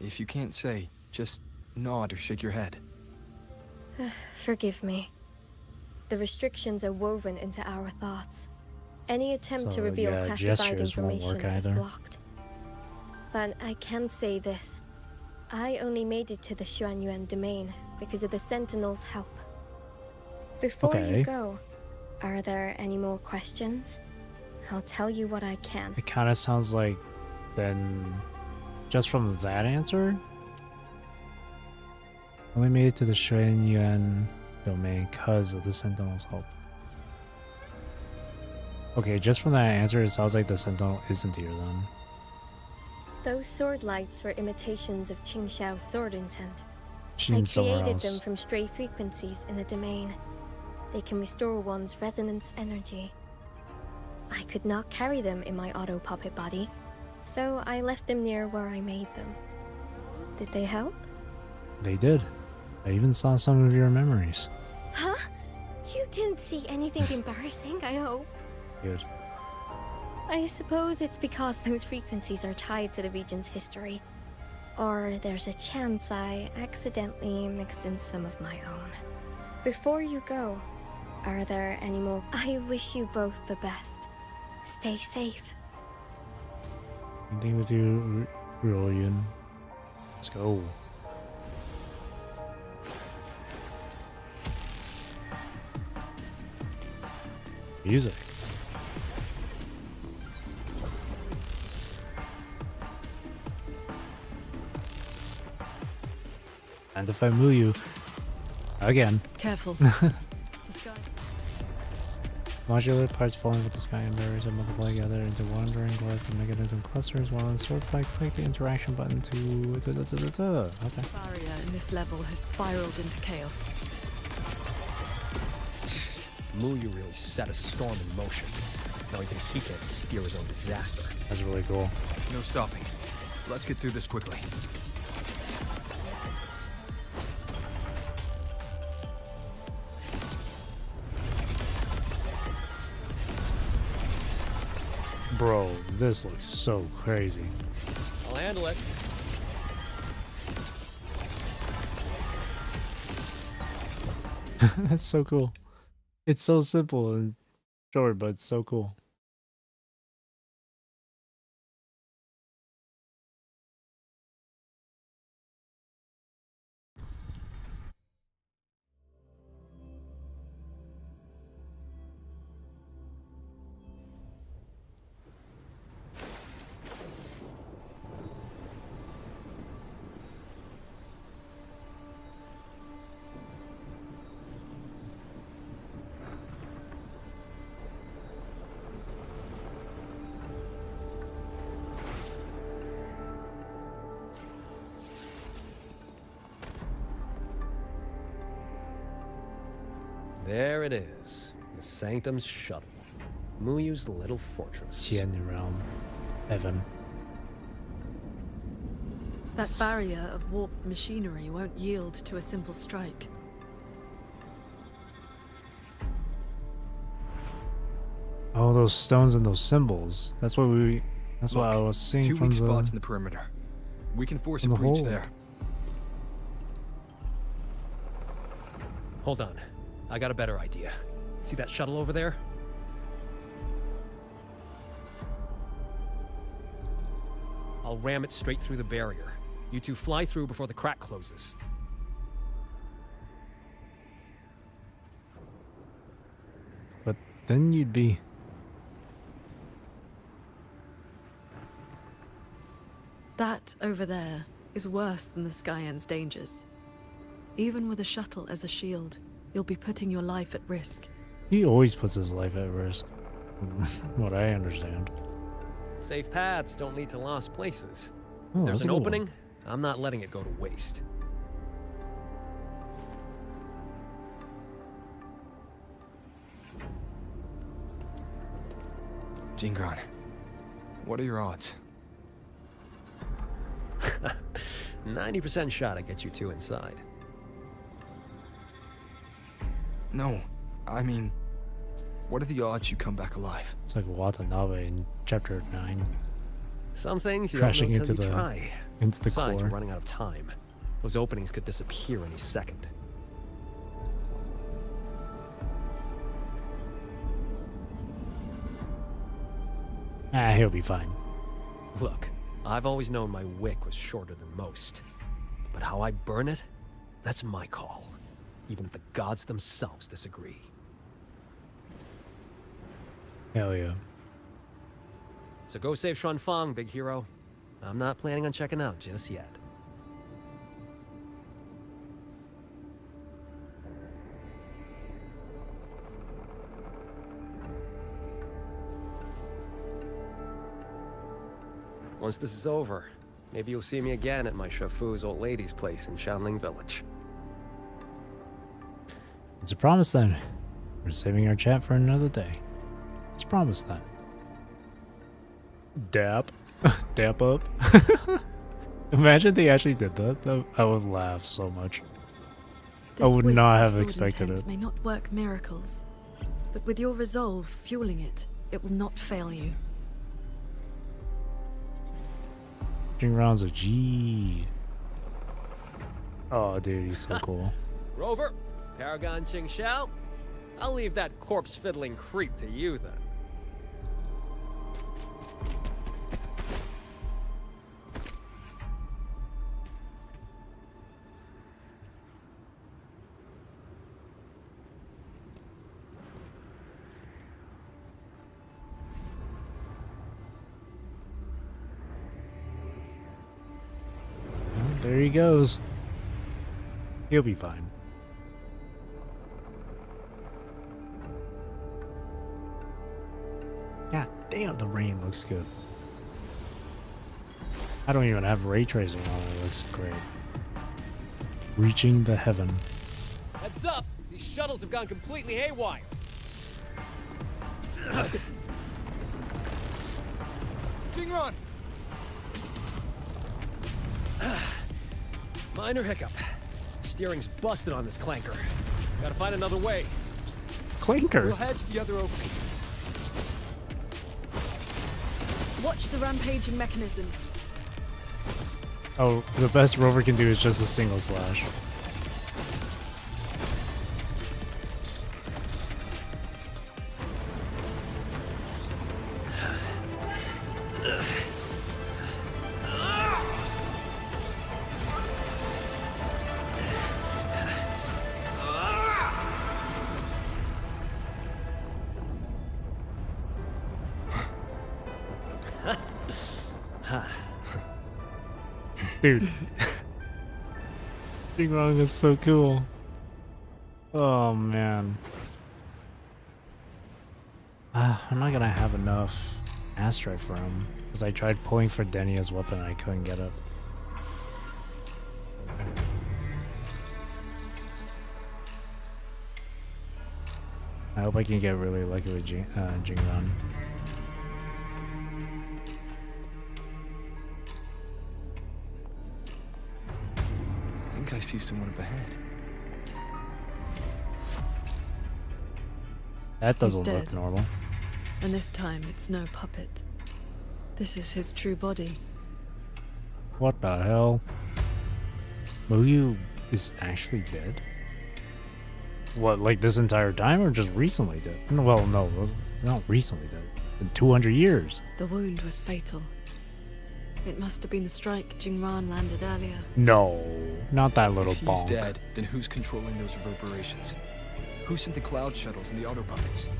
F: If you can't say, just nod or shake your head.
P: Forgive me. The restrictions are woven into our thoughts. Any attempt to reveal classified information is blocked. But I can say this. I only made it to the Xuanyuan domain because of the Sentinel's help. Before you go, are there any more questions? I'll tell you what I can.
A: It kind of sounds like then, just from that answer, only made it to the Xuanyuan domain because of the Sentinel's help. Okay, just from that answer, it sounds like the Sentinel isn't here then.
P: Those sword lights were imitations of Qing Xiao's sword intent.
A: She's
P: I
A: somewhere
P: created
A: else.
P: them from stray frequencies in the domain. They can restore one's resonance energy. I could not carry them in my auto puppet body, so I left them near where I made them. Did they help?
A: They did. I even saw some of your memories.
P: Huh? You didn't see anything embarrassing, I hope.
A: Good.
P: I suppose it's because those frequencies are tied to the region's history. Or there's a chance I accidentally mixed in some of my own. Before you go, are there any more? I wish you both the best. Stay safe.
A: Anything with you, Rolian? Let's go. Music. And if I move you again.
E: Careful.
A: Modular parts falling with the sky and barriers that multiply together into wandering growth mechanism clusters, while on sword fight, click the interaction button to okay.
E: Barrier in this level has spiraled into chaos.
O: Muyu really set a storm in motion. Now even he can't steer his own disaster.
A: That's really cool.
F: No stopping. Let's get through this quickly.
A: Bro, this looks so crazy.
D: I'll handle it.
A: That's so cool. It's so simple and short, but it's so cool.
O: There it is. The Sanctum's shuttle. Muyu's little fortress.
A: Tien realm. Heaven.
E: That barrier of warped machinery won't yield to a simple strike.
A: Oh, those stones and those symbols. That's what we. That's what I was seeing
F: Two
A: from
F: weak
A: the.
F: spots in the perimeter. We can force a
A: from the
F: breach
A: hole.
F: there.
O: Hold on. I got a better idea. See that shuttle over there? I'll ram it straight through the barrier. You two fly through before the crack closes.
A: But then you'd be.
E: That over there is worse than the Skyend's dangers. Even with a shuttle as a shield, you'll be putting your life at risk.
A: He always puts his life at risk. What I understand.
D: Safe paths don't lead to lost places.
A: Oh,
D: There's
A: that's
D: an
A: a good
D: opening.
A: one.
D: I'm not letting it go to waste.
F: Jingron, what are your odds?
O: 90% shot to get you two inside.
F: No, I mean, what are the odds you come back alive?
A: It's like Watanabe in chapter 9.
O: Some things you
A: Crashing
O: don't know
A: into
O: until you
A: the
O: try.
A: into the
O: Besides,
A: core.
O: we're running out of time. Those openings could disappear any second.
A: Ah, he'll be fine.
O: Look, I've always known my wick was shorter than most. But how I burn it, that's my call. Even if the gods themselves disagree.
A: Hell yeah.
O: So go save Xuanfang, big hero. I'm not planning on checking out just yet. Once this is over, maybe you'll see me again at my Shafu's old lady's place in Shanling Village.
A: It's a promise then. We're saving our chat for another day. Let's promise that. Dap. Dap up. Imagine they actually did that. I would laugh so much. I would not have expected it.
E: May not work miracles, but with your resolve fueling it, it will not fail you.
A: Rounds of G. Oh, dude, he's so cool.
O: Rover, Paragon Ching Xiao, I'll leave that corpse fiddling creep to you then.
A: There he goes. He'll be fine. God damn, the rain looks good. I don't even have ray tracing on it. It looks great. Reaching the heaven.
D: Heads up! These shuttles have gone completely haywire.
I: Jingron!
D: Minor hiccup. Steering's busted on this clanker. Gotta find another way.
A: Clanker?
I: We'll head to the other opening.
E: Watch the rampaging mechanisms.
A: Oh, the best Rover can do is just a single slash. Dude. Jing is so cool. Oh man. I'm not gonna have enough asteroid for him. Because I tried pulling for Denia's weapon and I couldn't get it. I hope I can get really lucky with Jingron.
F: I see someone up ahead.
A: That doesn't look normal.
E: And this time it's no puppet. This is his true body.
A: What the hell? Muyu is actually dead? What, like this entire time or just recently dead? Well, no, not recently dead. In 200 years.
E: The wound was fatal. It must have been the strike Jingran landed earlier.
A: No, not that little
F: If he's
A: bonk.
F: dead, then who's controlling those reverberations? Who sent the cloud shuttles and the auto puppets?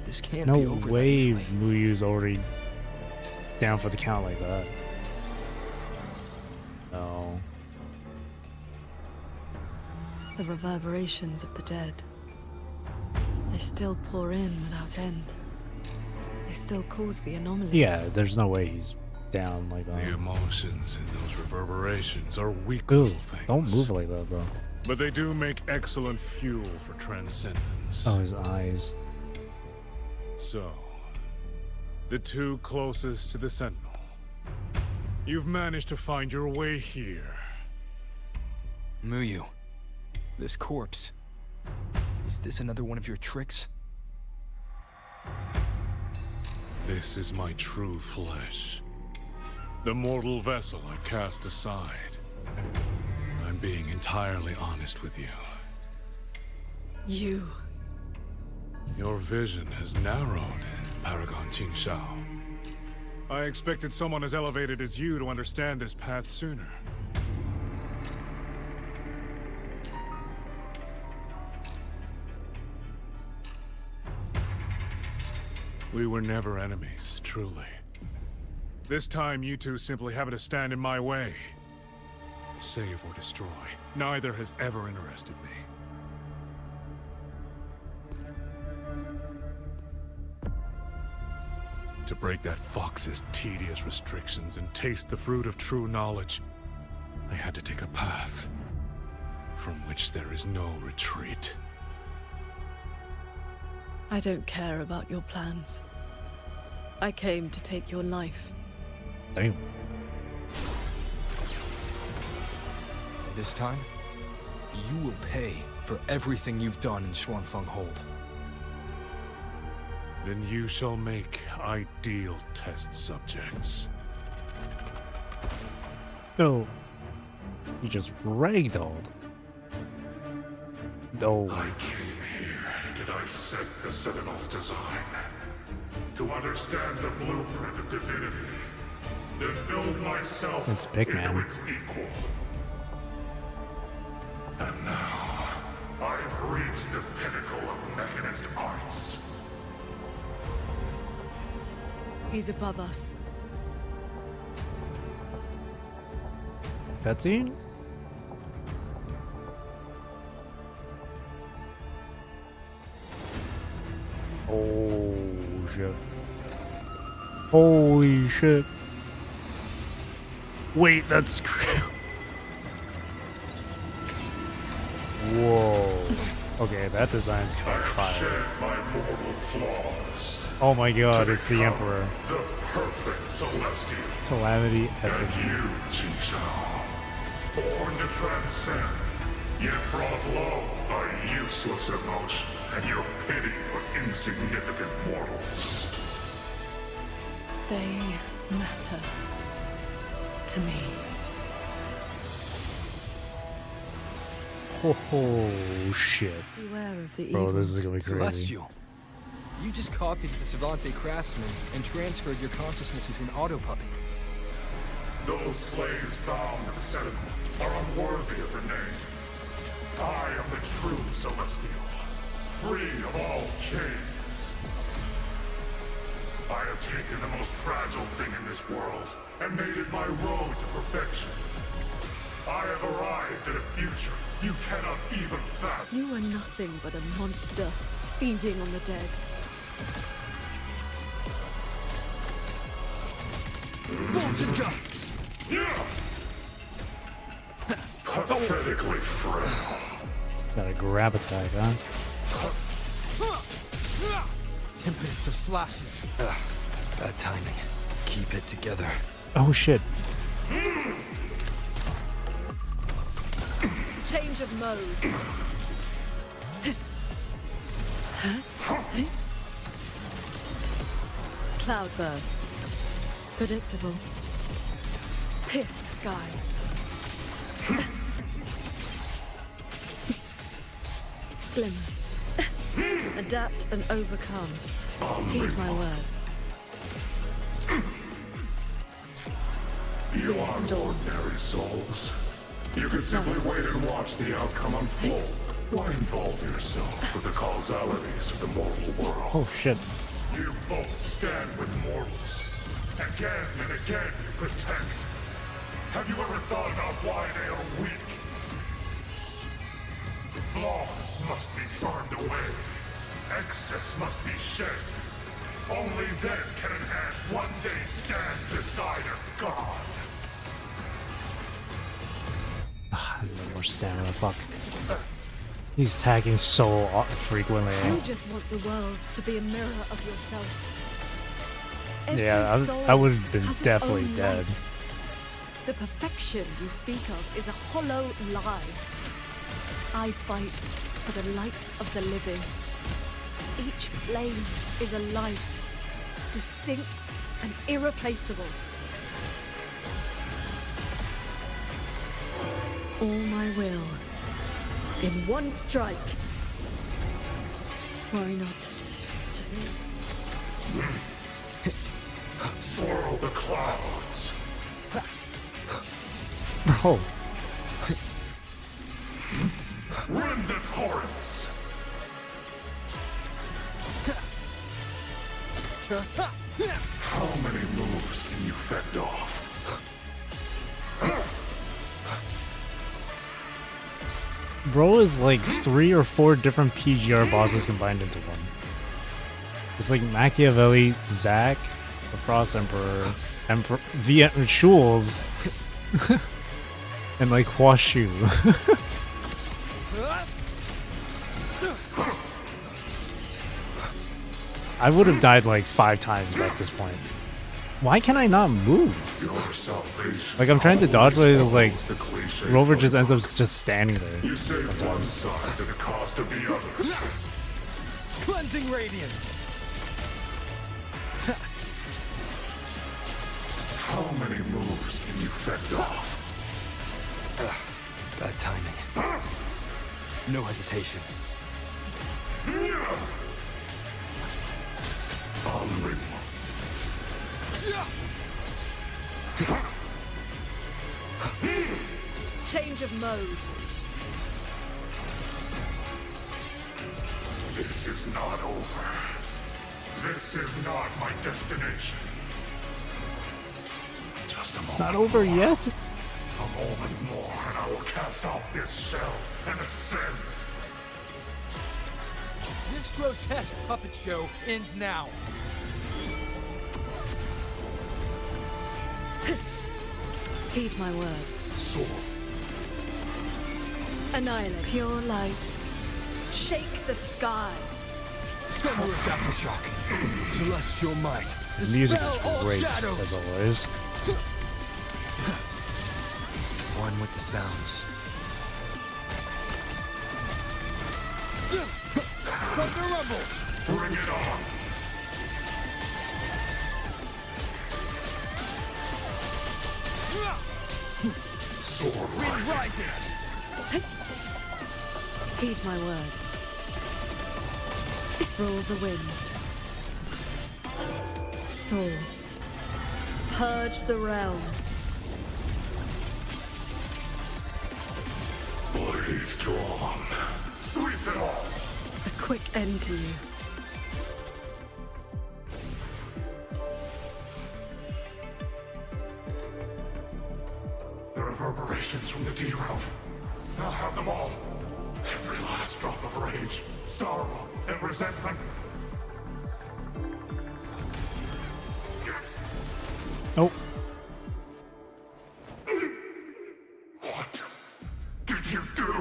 F: This can't be
A: No
F: over that
A: way
F: easily.
A: Muyu's already down for the count like that. No.
E: The reverberations of the dead. They still pour in without end. They still cause the anomalies.
A: Yeah, there's no way he's down like that.
N: The emotions in those reverberations are weak
A: Ooh,
N: little things.
A: don't move like that, bro.
N: But they do make excellent fuel for transcendence.
A: Oh, his eyes.
N: So, the two closest to the Sentinel. You've managed to find your way here.
F: Muyu, this corpse. Is this another one of your tricks?
N: This is my true flesh. The mortal vessel I cast aside. I'm being entirely honest with you.
E: You.
N: Your vision has narrowed, Paragon Qing Xiao. I expected someone as elevated as you to understand this path sooner. We were never enemies, truly. This time, you two simply happen to stand in my way. Save or destroy. Neither has ever interested me. To break that fox's tedious restrictions and taste the fruit of true knowledge, I had to take a path from which there is no retreat.
E: I don't care about your plans. I came to take your life.
A: Damn.
F: This time, you will pay for everything you've done in Xuanfeng Hold.
N: Then you shall make ideal test subjects.
A: No. You just ragdolled. Oh.
N: I came here to dissect the Sentinel's design. To understand the blueprint of divinity. Then build myself
A: It's big,
N: into
A: man.
N: its equal. And now, I've reached the pinnacle of mechanist arts.
E: He's above us.
A: Cutscene? Oh shit. Holy shit. Wait, that's whoa. Okay, that design's quite fire.
N: My mortal flaws.
A: Oh my god, it's the Emperor.
N: The perfect celestial.
A: Calamity
N: And
A: effigy.
N: you, Qingzhou, born to transcend, yet brought low by useless emotion and your pity for insignificant mortals.
E: They matter to me.
A: Oh shit.
E: Beware of the
A: Bro, this
E: evils.
A: is gonna be crazy.
F: Celestial, you just copied the Savante craftsman and transferred your consciousness into an auto puppet.
N: Those slaves bound to the Sentinel are unworthy of the name. I am the true Celestial, free of all chains. I have taken the most fragile thing in this world and made it my road to perfection. I have arrived at a future you cannot even fathom.
E: You are nothing but a monster feeding on the dead.
F: Bolts and gusts!
N: Pathetically frail.
A: Got a grab attack, huh?
F: Tempest of slashes. Bad timing. Keep it together.
A: Oh shit.
E: Change of mode. Cloudburst. Predictable. Pierce the sky. Glimmer. Adapt and overcome. Heed my words.
N: You aren't ordinary souls. You can simply wait and watch the outcome unfold. Why involve yourself with the causalities of the mortal world?
A: Oh shit.
N: You both stand with mortals. Again and again you protect. Have you ever thought about why they are weak? Flaws must be burned away. Excess must be shed. Only then can an ant one day stand beside a god.
A: No more stamina, fuck. He's hacking so frequently.
E: You just want the world to be a mirror of yourself. Every
A: Yeah,
E: soul
A: I would have been
E: has its
A: definitely
E: own
A: dead.
E: light. The perfection you speak of is a hollow lie. I fight for the lights of the living. Each flame is a life, distinct and irreplaceable. All my will, in one strike. Worry not, just me.
N: Swirl the clouds.
A: Bro.
N: Rend the torrents. How many moves can you fend off?
A: Bro is like 3 or 4 different PGR bosses combined into one. It's like Machiavelli, Zack, the Frost Emperor, the Shules, and like Huashu. I would have died like 5 times by this point. Why can I not move? Like I'm trying to dodge, but like Rover just ends up just standing there.
N: You save one side at the cost of the other.
I: Cleansing radiance.
N: How many moves can you fend off?
F: Bad timing. No hesitation.
E: Change of mode.
N: This is not over. This is not my destination. Just a moment.
A: It's not over yet?
N: A moment more and I will cast off this shell and ascend.
I: This grotesque puppet show ends now.
E: Heed my words.
N: Sword.
E: Annihilate. Pure lights. Shake the sky.
I: Thunderous aftershock. Celestial might.
A: The music is
I: Dispel all
A: great,
I: shadows.
A: as always.
F: One with the sounds.
I: Thunder rumbles.
N: Bring it on. Sword
I: Wind rises.
E: Heed my words. Rule the wind. Swords. Purge the realm.
N: Blades drawn. Sweep it all.
E: A quick end to you.
N: The reverberations from the D-rope. I'll have them all. Every last drop of rage, sorrow, and resentment.
A: Oh.
N: What did you do?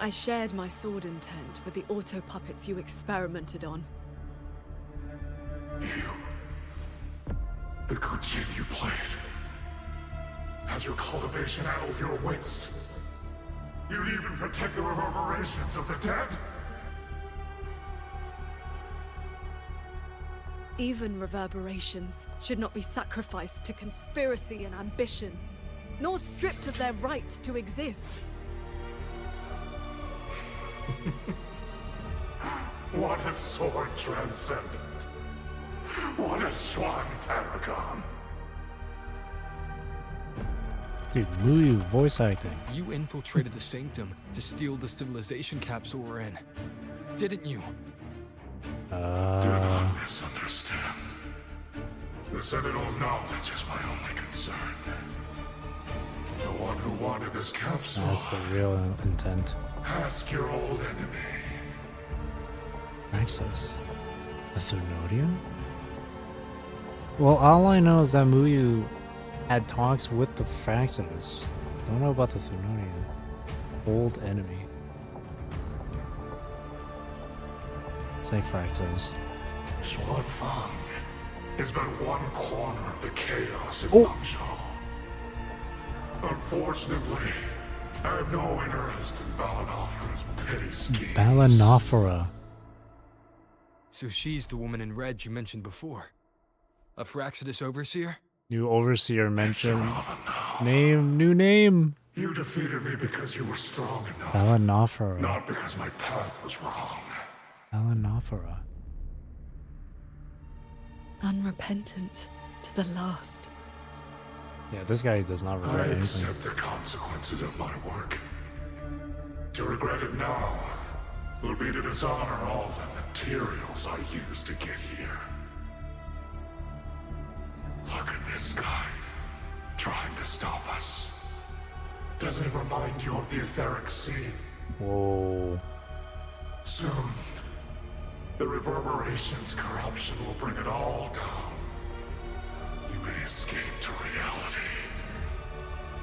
E: I shared my sword intent with the auto puppets you experimented on.
N: The good game you played. Has your cultivation addled your wits? You'd even protect the reverberations of the dead?
E: Even reverberations should not be sacrificed to conspiracy and ambition, nor stripped of their right to exist.
N: What a sword transcendent. What a swan paragon.
A: Dude, Muyu voice acting.
F: You infiltrated the Sanctum to steal the civilization capsule we're in, didn't you?
N: Do not misunderstand. The Sentinel's knowledge is my only concern. The one who wanted this capsule.
A: That's the real intent.
N: Ask your old enemy.
A: Access. The Thurnodian? Well, all I know is that Muyu had talks with the Fraxidus. I don't know about the Thurnodian. Old enemy. Say Fraxidus.
N: Swan Fang is but one corner of the chaos in Guangzhou. Unfortunately, I have no interest in Balanophra's petty schemes.
A: Balanophra.
F: So she's the woman in red you mentioned before. A Fraxidus overseer?
A: New overseer mentioned. New name.
N: You defeated me because you were strong enough.
A: Balanophra.
N: Not because my path was wrong.
A: Balanophra.
E: Unrepentant to the last.
A: Yeah, this guy does not regret
N: I
A: anything.
N: accept the consequences of my work. To regret it now will be to dishonor all the materials I used to get here. Look at this guy, trying to stop us. Doesn't it remind you of the etheric sea?
A: Whoa.
N: Soon, the reverberation's corruption will bring it all down. You may escape to reality,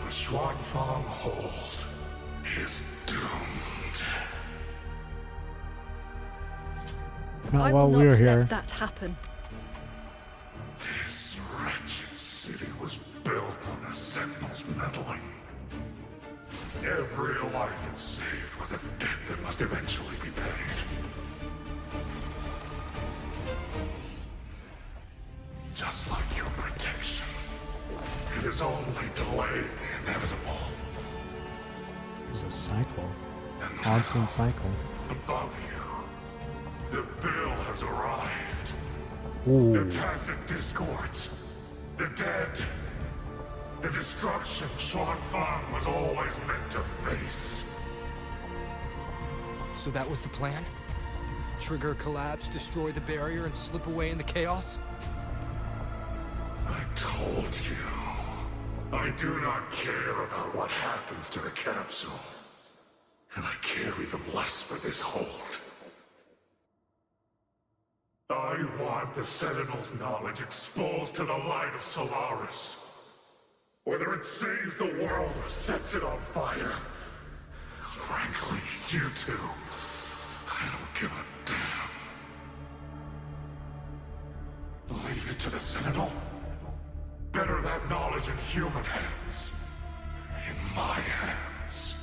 N: but Xuanfang Hold is doomed.
A: Not
E: I
A: while
E: will
A: we're
E: not
A: here.
E: let that happen.
N: This wretched city was built on the Sentinel's meddling. Every life it saved was a debt that must eventually be paid. Just like your protection, it has only delayed the inevitable.
A: It's a cycle. Constant cycle.
N: Above you, the bill has arrived.
A: Ooh.
N: The tacit discords, the dead, the destruction Xuanfang was always meant to face.
F: So that was the plan? Trigger a collapse, destroy the barrier, and slip away in the chaos?
N: I told you. I do not care about what happens to the capsule. And I care even less for this hold. I want the Sentinel's knowledge exposed to the light of Solaris. Whether it saves the world or sets it on fire. Frankly, you two, I don't give a damn. Leave it to the Sentinel? Better that knowledge in human hands. In my hands.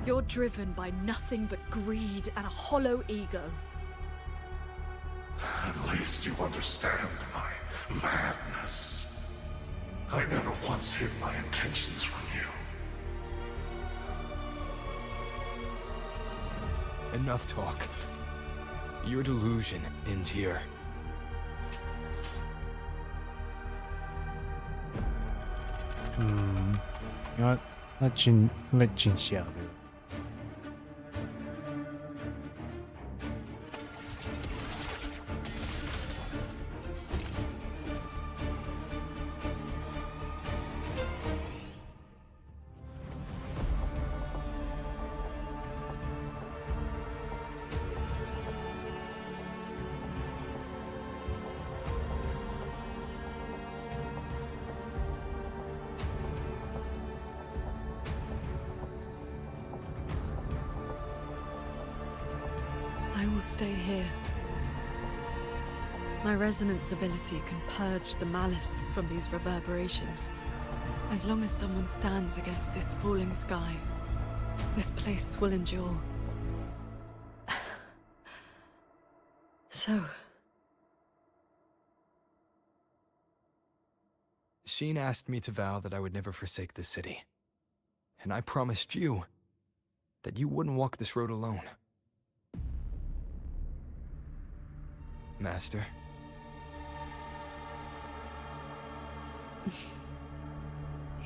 E: You're driven by nothing but greed and a hollow ego.
N: At least you understand my madness. I never once hid my intentions from you.
F: Enough talk. Your delusion ends here.
A: You know what? Let Jin Xia do it.
E: I will stay here. My resonance ability can purge the malice from these reverberations. As long as someone stands against this falling sky, this place will endure. So...
F: Sheen asked me to vow that I would never forsake this city. And I promised you that you wouldn't walk this road alone. Master.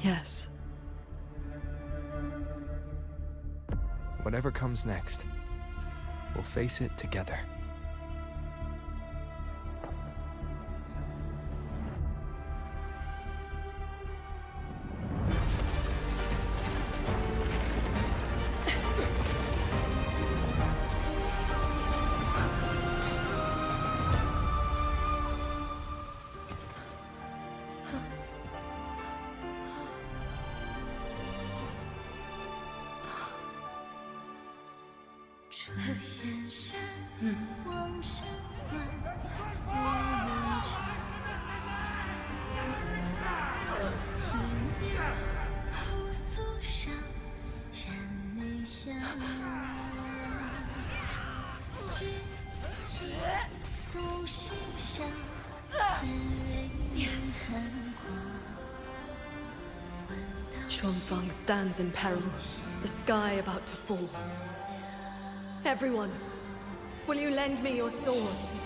E: Yes.
F: Whatever comes next, we'll face it together.
E: Xuanfang stands in peril, the sky about to fall. Everyone, will you lend me your swords?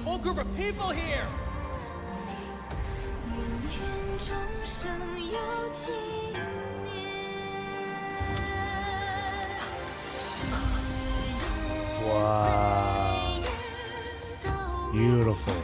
I: whole group of people here!
A: Wow. Beautiful.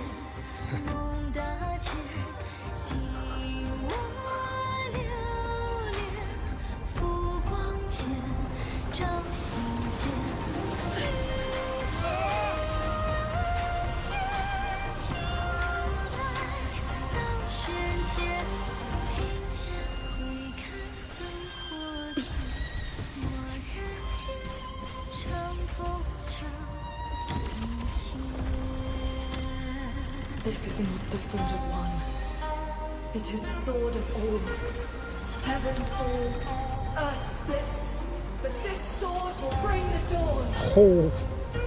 E: This is not the sword of one. It is the sword of all. Heaven falls, earth splits, but this sword will bring the dawn.
A: Oh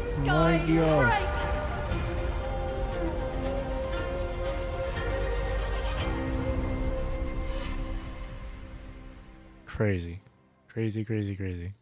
E: Sky
A: my God.
E: break.
A: Crazy. Crazy, crazy, crazy.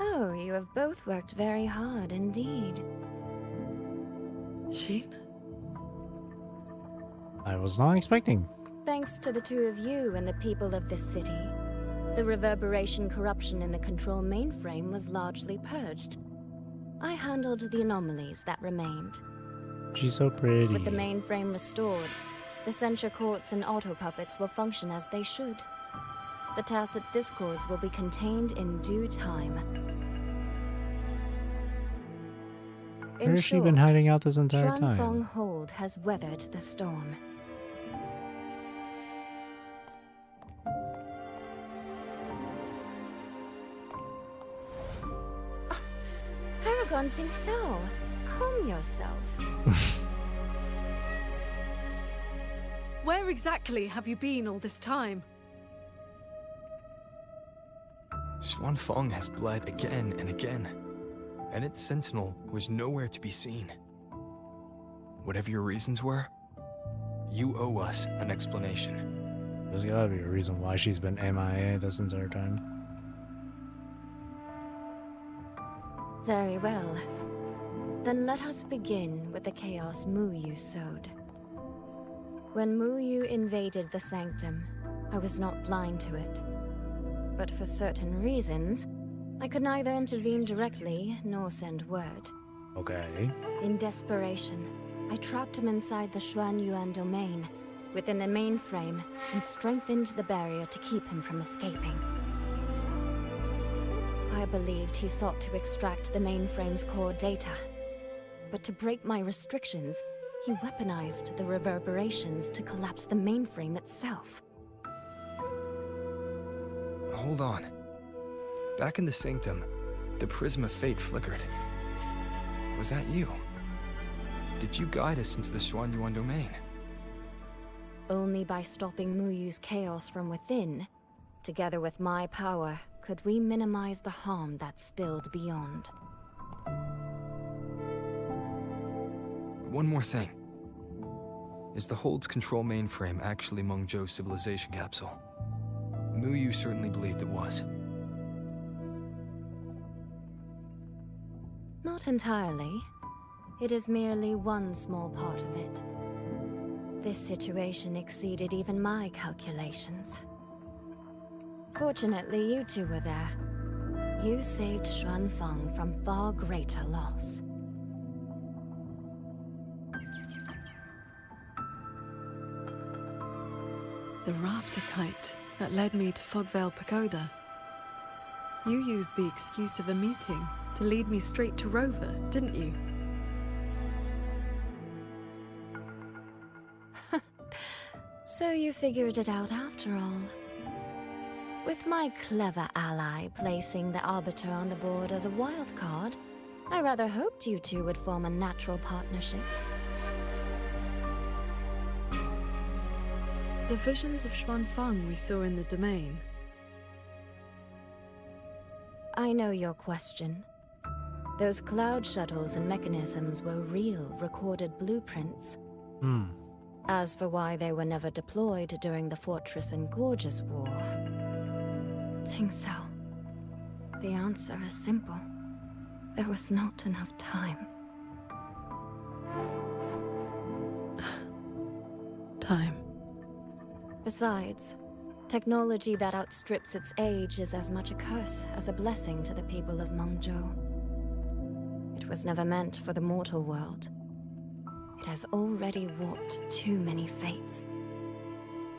Q: Oh, you have both worked very hard indeed.
E: Sheen?
A: I was not expecting.
Q: Thanks to the two of you and the people of this city, the reverberation corruption in the control mainframe was largely purged. I handled the anomalies that remained.
A: She's so pretty.
Q: With the mainframe restored, the censure courts and auto-puppets will function as they should. The tacit discords will be contained in due time.
A: Where has she been hiding out this entire time?
Q: Shuanfeng Hold has weathered the storm. Paragon Xingsao, calm yourself.
E: Where exactly have you been all this time?
F: Shuanfeng has bled again and again, and its sentinel was nowhere to be seen. Whatever your reasons were, you owe us an explanation.
A: There's gotta be a reason why she's been MIA this entire time.
Q: Very well. Then let us begin with the chaos Mu Yu sowed. When Mu Yu invaded the sanctum, I was not blind to it. But for certain reasons, I could neither intervene directly nor send word.
A: Okay.
Q: In desperation, I trapped him inside the Xuan Yuan domain, within the mainframe, and strengthened the barrier to keep him from escaping. I believed he sought to extract the mainframe's core data. But to break my restrictions, he weaponized the reverberations to collapse the mainframe itself.
F: Hold on. Back in the sanctum, the prism of fate flickered. Was that you? Did you guide us into the Xuan Yuan domain?
Q: Only by stopping Mu Yu's chaos from within, together with my power, could we minimize the harm that spilled beyond.
F: One more thing. Is the Hold's control mainframe actually Meng Zhou's civilization capsule? Mu Yu certainly believed it was.
Q: Not entirely. It is merely one small part of it. This situation exceeded even my calculations. Fortunately, you two were there. You saved Shuanfeng from far greater loss.
E: The rafter kite that led me to Fogvale Pagoda. You used the excuse of a meeting to lead me straight to Rover, didn't you?
Q: So you figured it out after all. With my clever ally placing the Arbiter on the board as a wild card, I rather hoped you two would form a natural partnership.
E: The visions of Xuanfang we saw in the domain.
Q: I know your question. Those cloud shuttles and mechanisms were real, recorded blueprints. As for why they were never deployed during the Fortress and Gorges War, Qingxiao, the answer is simple. There was not enough time.
E: Time.
Q: Besides, technology that outstrips its age is as much a curse as a blessing to the people of Mengzhou. It was never meant for the mortal world. It has already warped too many fates.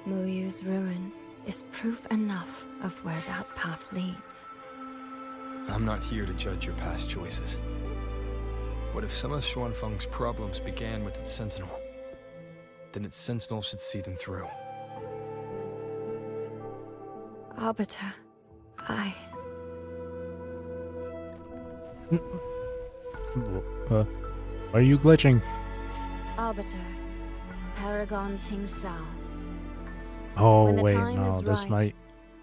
Q: Muyu's ruin is proof enough of where that path leads.
F: I'm not here to judge your past choices. But if some of Xuanfeng's problems began with its sentinel, then its sentinel should see them through.
Q: Arbiter,
A: Why are you glitching?
Q: Arbiter, Paragon Qingxiao.
A: Oh
Q: When the
A: wait,
Q: time
A: no,
Q: is
A: this
Q: right,
A: might.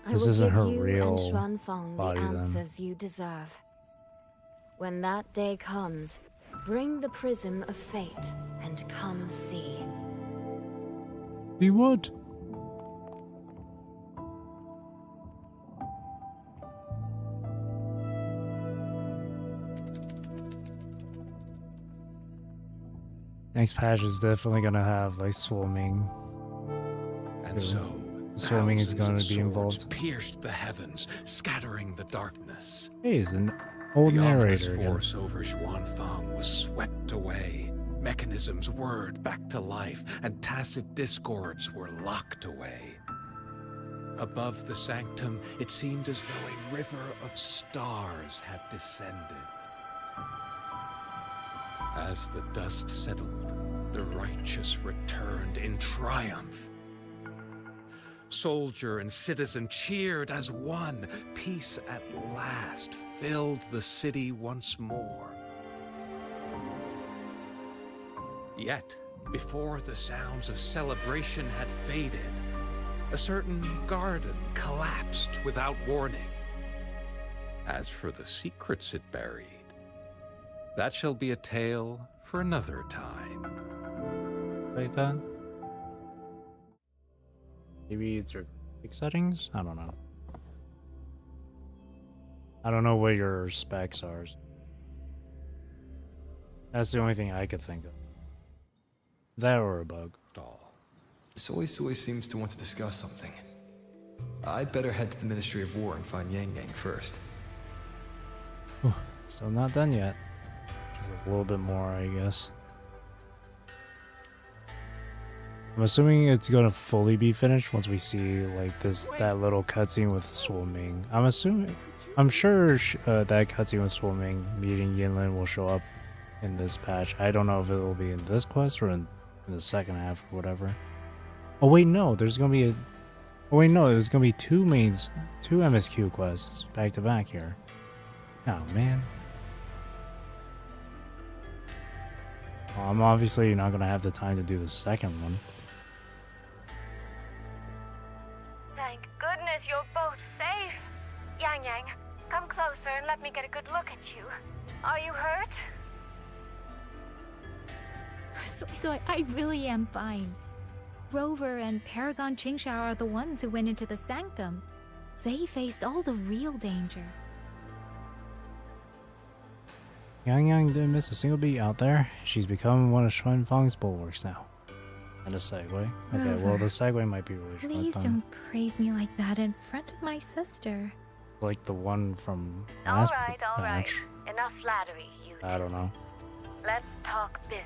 Q: I
A: This
Q: will
A: isn't
Q: give
A: her
Q: you
A: real
Q: and Xuanfang
A: body
Q: the
A: then.
Q: answers you deserve. When that day comes, bring the prism of fate and come see.
A: See what? Next patch is definitely gonna have like swimming.
L: And so,
A: Swimming is
L: thousands
A: going
L: of
A: to be
L: swords
A: involved.
L: pierced the heavens, scattering the darkness.
A: Hey, he's an old
L: The ominous
A: narrator again.
L: force over Xuanfang was swept away. Mechanisms whirred back to life, and tacit discords were locked away. Above the sanctum, it seemed as though a river of stars had descended. As the dust settled, the righteous returned in triumph. Soldier and citizen cheered as one. Peace at last filled the city once more. Yet, before the sounds of celebration had faded, a certain garden collapsed without warning. As for the secrets it buried, that shall be a tale for another time.
A: Like that? Maybe it's your graphic settings? I don't know. I don't know what your specs are. That's the only thing I could think of. That or a bug.
F: Soy seems to want to discuss something. I'd better head to the Ministry of War and find Yang Yang first.
A: Still not done yet. Just a little bit more, I guess. I'm assuming it's gonna fully be finished once we see like that little cutscene with swimming. I'm sure that cutscene with swimming meeting Yinlin will show up in this patch. I don't know if it will be in this quest or in the second half or whatever. Oh wait, no, there's gonna be there's gonna be two MSQ quests back to back here. Oh man. Well, I'm obviously not gonna have the time to do the second one.
G: Thank goodness you're both safe. Yang Yang, come closer and let me get a good look at you. Are you hurt?
H: So I really am fine. Rover and Paragon Qingxiao are the ones who went into the sanctum. They faced all the real danger.
A: Yang Yang didn't miss a single beat out there. She's become one of Xuanfang's bulwarks now. And a Segue. Okay, well the Segue might be really
H: Please
A: Xuanfang.
H: don't praise me like that in front of my sister.
A: Like the one from
G: All
A: last
G: right.
A: patch.
G: Enough flattery, you
A: I don't know.
G: Let's talk business.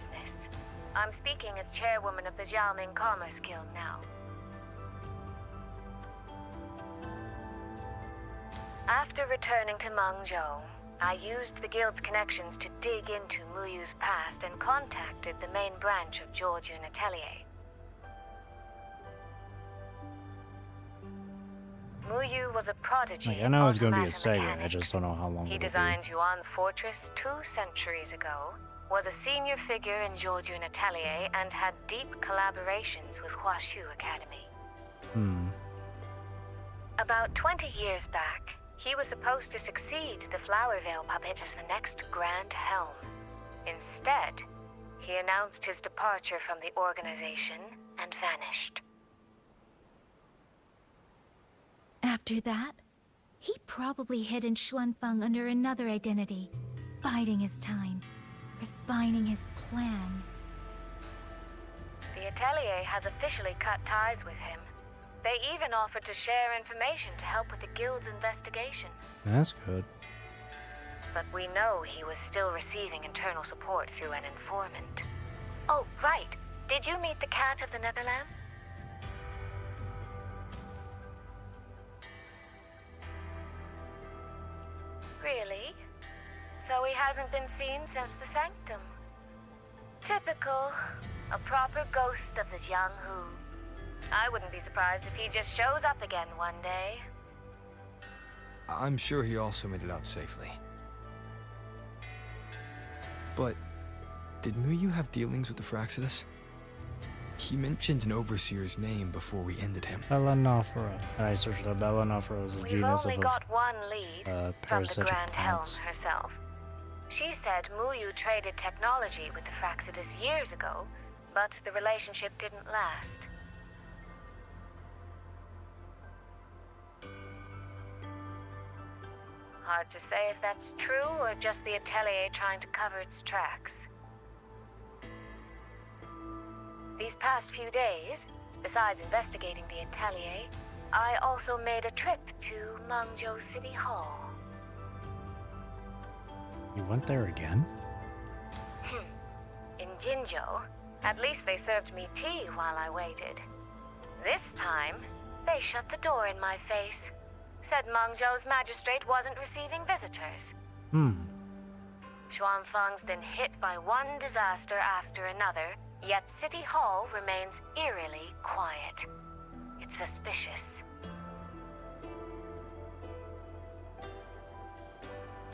G: I'm speaking as chairwoman of the Xiaoming Commerce Guild now. After returning to Mengzhou, I used the guild's connections to dig into Muyu's past and contacted the main branch of Georgian Atelier. Muyu was a prodigy.
A: Like, I know it's gonna be a
G: automata
A: Segue,
G: mechanic.
A: I just don't know how long
G: He
A: it'll
G: designed Yuan Fortress 2 centuries ago, was a senior figure in Georgian Atelier, and had deep collaborations with Huashu Academy. About 20 years back, he was supposed to succeed the Flowervale puppet as the next Grand Helm. Instead, he announced his departure from the organization and vanished.
H: After that, he probably hid in Xuanfeng under another identity, biding his time, refining his plan.
G: The Atelier has officially cut ties with him. They even offered to share information to help with the Guild's investigation.
A: That's good.
G: But we know he was still receiving internal support through an informant. Oh, right. Did you meet the cat of the Netherland? Really? So he hasn't been seen since the Sanctum. Typical. A proper ghost of the Jianghu. I wouldn't be surprised if he just shows up again one day.
F: I'm sure he also made it out safely. But did Muyu have dealings with the Fraxidus? He mentioned an overseer's name before we ended him.
A: Belanofera. And I searched up. Belanofera is a
G: We've
A: genus
G: only
A: of
G: got one lead from the
A: parasitic
G: Grand Helm
A: plants.
G: herself. She said Muyu traded technology with the Fraxidus years ago, but the relationship didn't last. Hard to say if that's true or just the Atelier trying to cover its tracks. These past few days, besides investigating the Atelier, I also made a trip to Mengzhou City Hall.
A: You went there again?
G: In Jinzhou, at least they served me tea while I waited. This time, they shut the door in my face. Said Mengzhou's magistrate wasn't receiving visitors. Xuanfeng's been hit by one disaster after another, yet City Hall remains eerily quiet. It's suspicious.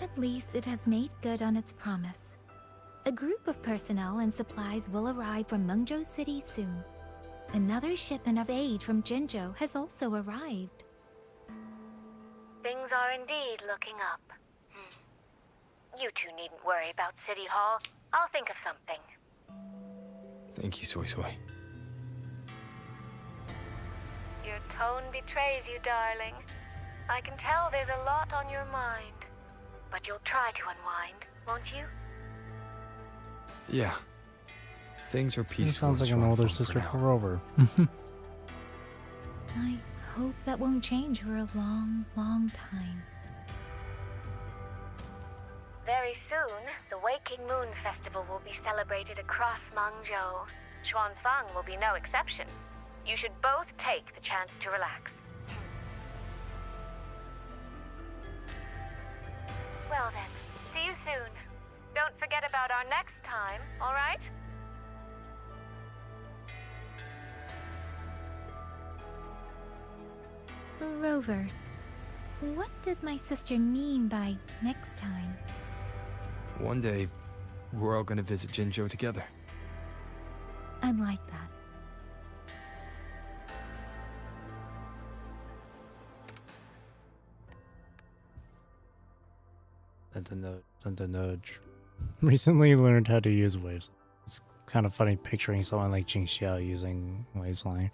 H: At least it has made good on its promise. A group of personnel and supplies will arrive from Mengzhou City soon. Another shipment of aid from Jinzhou has also arrived.
G: Things are indeed looking up. You two needn't worry about City Hall. I'll think of something.
F: Thank you, Soy Soy.
G: Your tone betrays you, darling. I can tell there's a lot on your mind. But you'll try to unwind, won't you?
F: Yeah. Things are
A: He
F: peaceful.
A: sounds like an older sister for Rover.
H: I hope that won't change for a long, long time.
G: Very soon, the Waking Moon Festival will be celebrated across Mengzhou. Xuanfeng will be no exception. You should both take the chance to relax. Well then, see you soon. Don't forget about our next time, all right?
H: Rover, what did my sister mean by next time?
F: One day, we're all gonna visit Jinzhou together.
H: I'd like that.
A: Sent a nudge. Recently learned how to use waves. It's kind of funny picturing someone like Jing Xiao using waves line.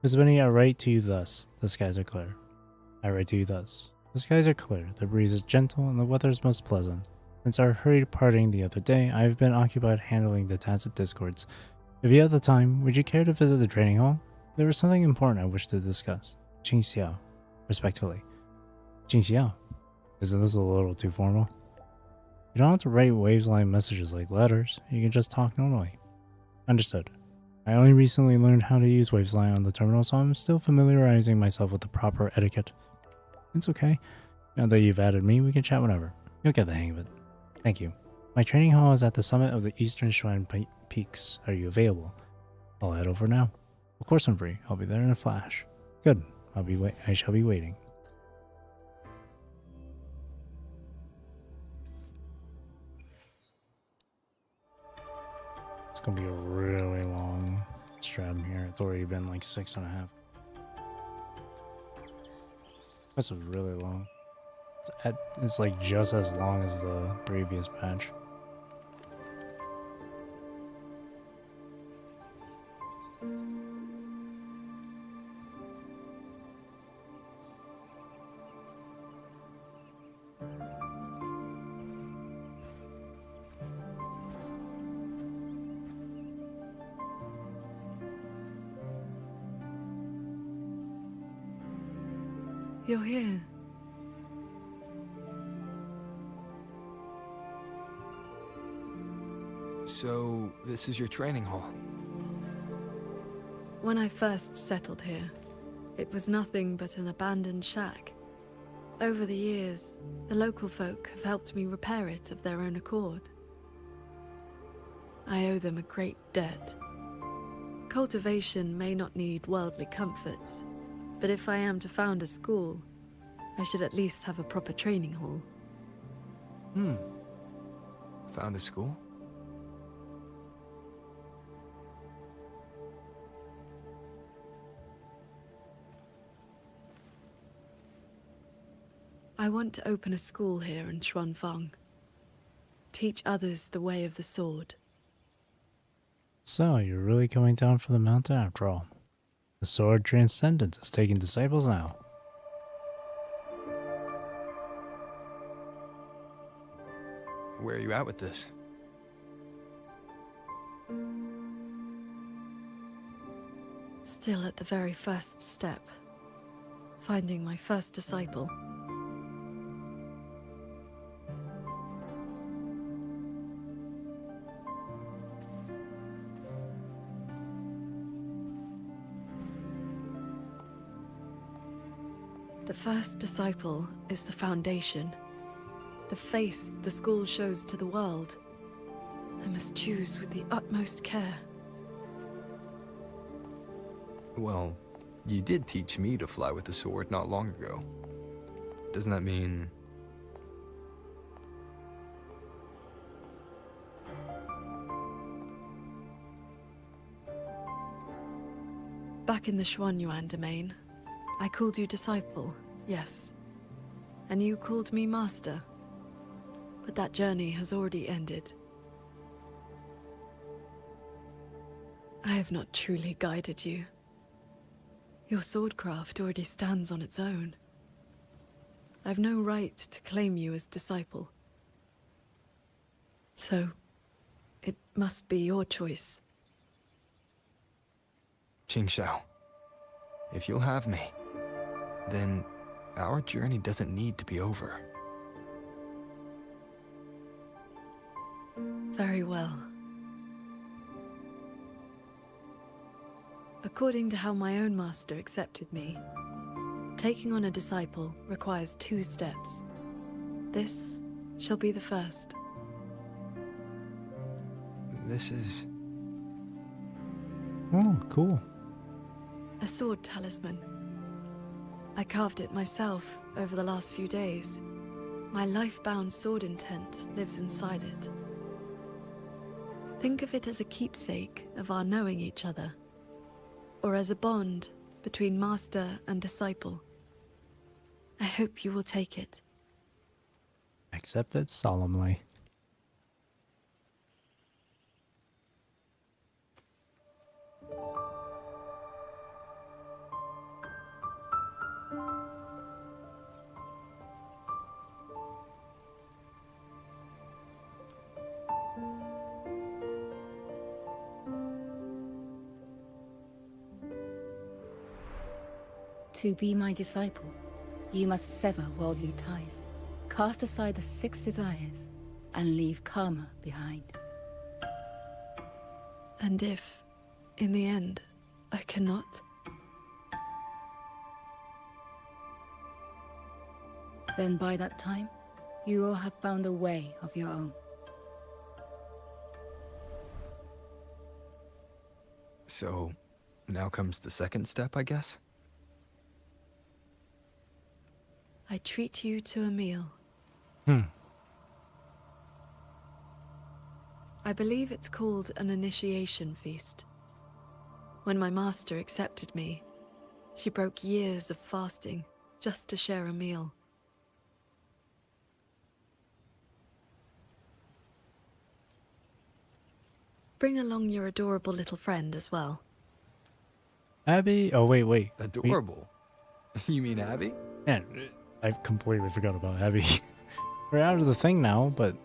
A: Miss Benny, I write to you thus. The skies are clear. I write to you thus. The skies are clear, the breeze is gentle, and the weather is most pleasant. Since our hurried parting the other day, I have been occupied handling the tacit discords. If you have the time, would you care to visit the training hall? There is something important I wish to discuss. Jing Xiao. Respectfully. Jing Xiao. Isn't this a little too formal? You don't have to write waves-line messages like letters. You can just talk normally. Understood. I only recently learned how to use waves-line on the terminal, so I'm still familiarizing myself with the proper etiquette. It's okay. Now that you've added me, we can chat whenever. You'll get the hang of it. Thank you. My training hall is at the summit of the Eastern Shrine Peaks. Are you available? I'll head over now. Of course I'm free. I'll be there in a flash. Good. I shall be waiting. It's gonna be a really long stream here. It's already been like 6.5. That's a really long. It's like just as long as the previous patch.
E: You're here.
F: So, this is your training hall?
E: When I first settled here, it was nothing but an abandoned shack. Over the years, the local folk have helped me repair it of their own accord. I owe them a great debt. Cultivation may not need worldly comforts, but if I am to found a school, I should at least have a proper training hall.
F: Found a school?
E: I want to open a school here in Xuanfang. Teach others the way of the sword.
A: So, you're really coming down from the mountain after all. The sword transcendence is taking disciples now.
F: Where are you at with this?
E: Still at the very first step. Finding my first disciple. The first disciple is the foundation. The face the school shows to the world. I must choose with the utmost care.
F: Well, you did teach me to fly with the sword not long ago. Doesn't that mean...
E: Back in the Xuanyuan domain, I called you disciple, yes. And you called me master. But that journey has already ended. I have not truly guided you. Your swordcraft already stands on its own. I've no right to claim you as disciple. So, it must be your choice.
F: Qingxiao, if you'll have me, then our journey doesn't need to be over.
E: Very well. According to how my own master accepted me, taking on a disciple requires 2 steps. This shall be the first.
F: This is...
A: Oh, cool.
E: A sword talisman. I carved it myself over the last few days. My life-bound sword intent lives inside it. Think of it as a keepsake of our knowing each other, or as a bond between master and disciple. I hope you will take it.
A: Accept it solemnly.
C: To be my disciple, you must sever worldly ties, cast aside the 6 desires, and leave karma behind.
E: And if, in the end, I cannot?
C: Then by that time, you will have found a way of your own.
F: So, now comes the second step, I guess?
E: I treat you to a meal. I believe it's called an initiation feast. When my master accepted me, she broke years of fasting, just to share a meal. Bring along your adorable little friend as well.
A: Abby? Oh, wait.
F: Adorable? You mean Abby?
A: Man, I completely forgot about Abby. We're out of the thing now, but...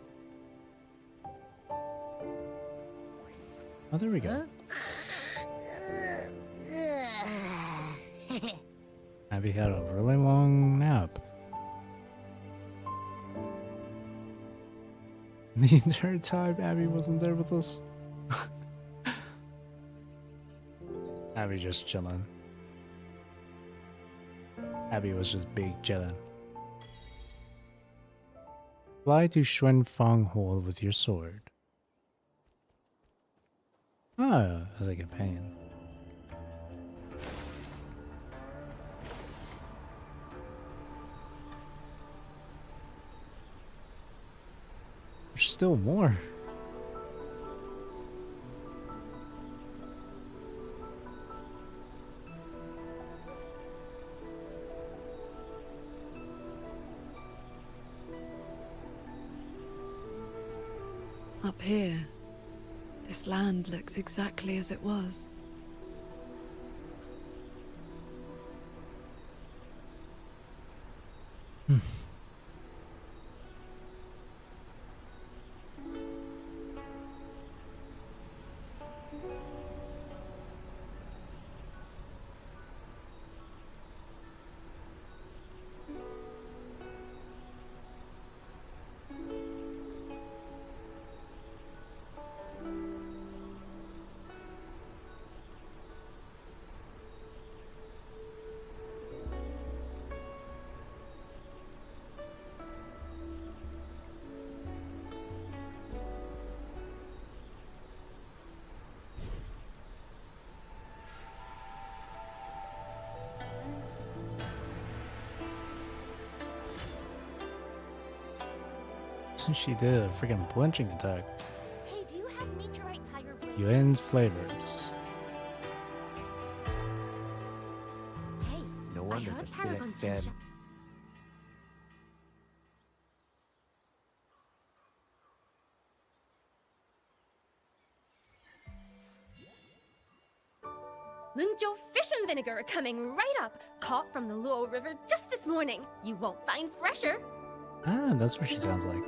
A: Oh, there we go. Abby had a really long nap. The entire time Abby wasn't there with us. Abby just chilling. Abby was just big chilling. Fly to Xuanfang Hall with your sword. Ah, as a companion. There's still more.
E: Up here, this land looks exactly as it was.
A: She did a freaking blinching attack.
J: Hey, do you have meteorite tiger blade?
A: Yuan's flavors.
J: Hey,
U: No wonder the Philip said.
V: Mungzhou fish and vinegar coming right up. Caught from the Luo River just this morning. You won't find fresher.
A: Ah, that's what she sounds like.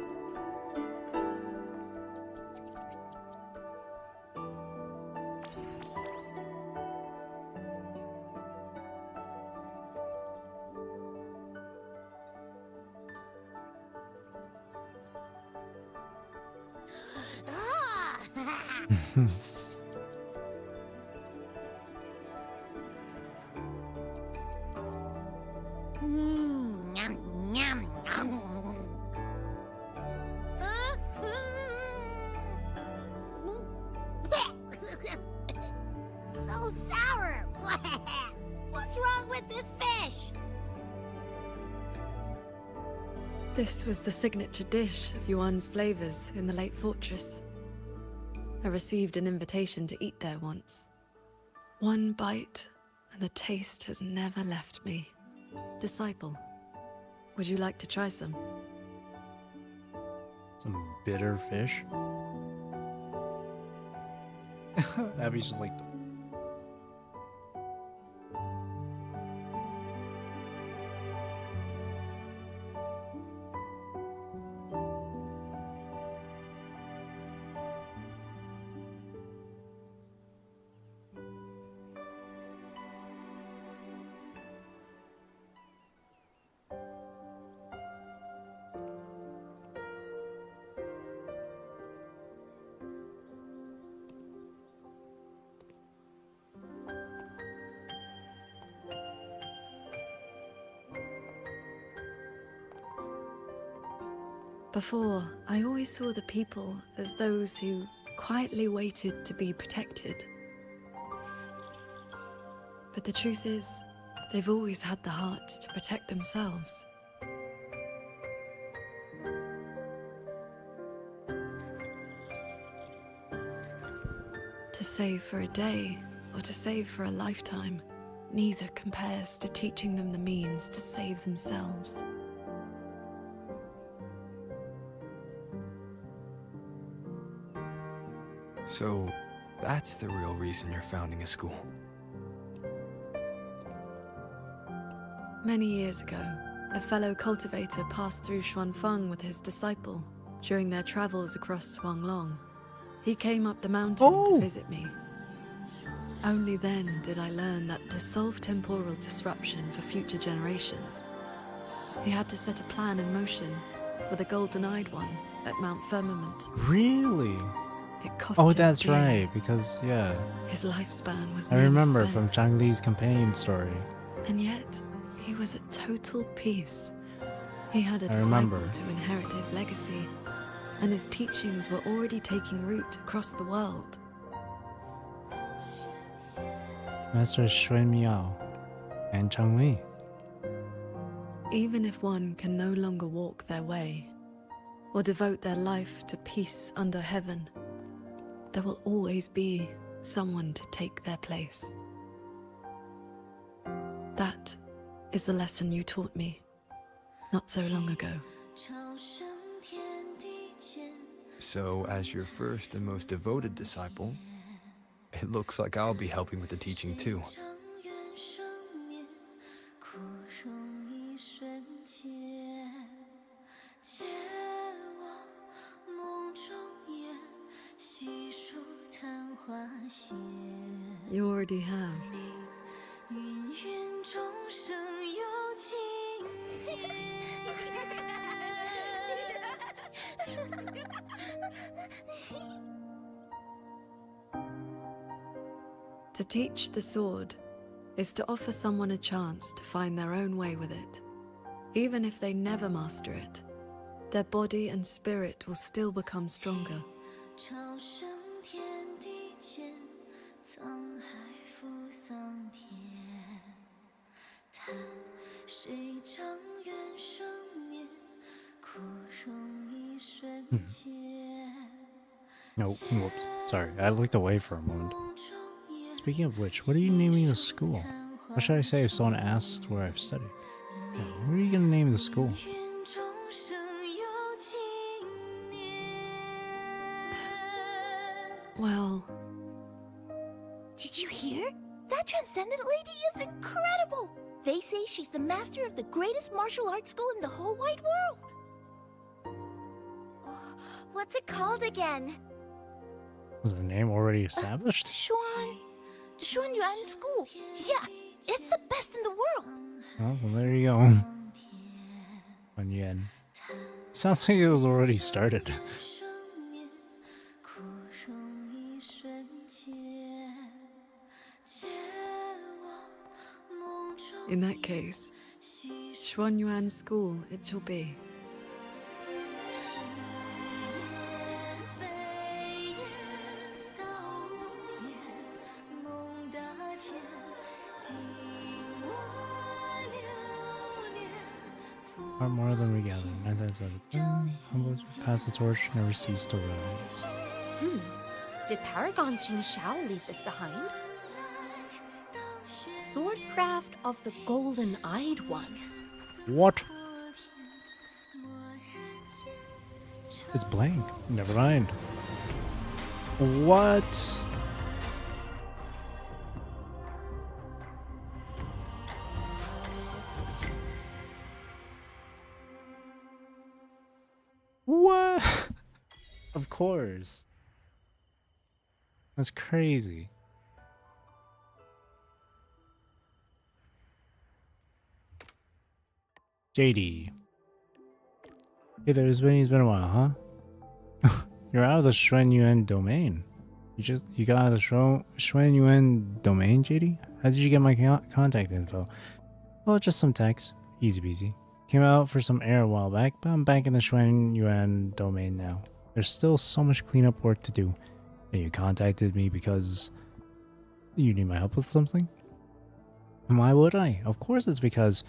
J: So sour. What's wrong with this fish?
E: This was the signature dish of Yuan's flavors in the late fortress. I received an invitation to eat there once. One bite, and the taste has never left me. Disciple, would you like to try some?
A: Some bitter fish. Abby's just like...
E: Before, I always saw the people as those who quietly waited to be protected. But the truth is, they've always had the heart to protect themselves. To save for a day, or to save for a lifetime, neither compares to teaching them the means to save themselves.
F: So, that's the real reason you're founding a school.
E: Many years ago, a fellow cultivator passed through Xuanfeng with his disciple during their travels across Xuanglong. He came up the mountain to visit me. Only then did I learn that to solve temporal disruption for future generations, he had to set a plan in motion with a golden-eyed one at Mount Firmament.
A: Really?
E: It cost
A: Oh,
E: him
A: that's
E: dearly.
A: right, because, yeah.
E: His lifespan was
A: I
E: nearly
A: remember
E: spent.
A: from Zhang Li's companion story.
E: And yet, he was at total peace. He had a
A: I
E: disciple
A: remember.
E: to inherit his legacy, and his teachings were already taking root across the world.
A: Master Xun Miao and Cheng Li.
E: Even if one can no longer walk their way, or devote their life to peace under heaven, there will always be someone to take their place. That is the lesson you taught me not so long ago.
F: So, as your first and most devoted disciple, it looks like I'll be helping with the teaching too.
E: You already have. To teach the sword is to offer someone a chance to find their own way with it. Even if they never master it, their body and spirit will still become stronger.
A: No, whoops. Sorry, I looked away for a moment. Speaking of which, what are you naming the school? What should I say if someone asks where I've studied? Yeah, what are you gonna name the school?
E: Well,
K: Did you hear? That transcendent lady is incredible! They say she's the master of the greatest martial arts school in the whole wide world. What's it called again?
A: Was the name already established?
K: Xuan Yuan School. Yeah, it's the best in the world.
A: Oh, well, there you go. Wan Yuan. Sounds like it was already started.
E: in that case, Xuanyuan School it shall be.
A: Far more than we gather. 9 times out of 10, humblers who pass the torch never cease to rise.
M: Did Paragon Qing Shao leave this behind? Swordcraft of the Golden-Eyed One.
A: What? It's blank. Never mind. What? What? Of course. That's crazy. JD. Hey there, it's been a while, huh? You're out of the Xuanyuan domain. You got out of the Xuanyuan domain, JD? How did you get my contact info? Well, just some text. Easy peasy. Came out for some air a while back, but I'm back in the Xuanyuan domain now. There's still so much cleanup work to do. And you contacted me because you need my help with something? And why would I? Of course it's because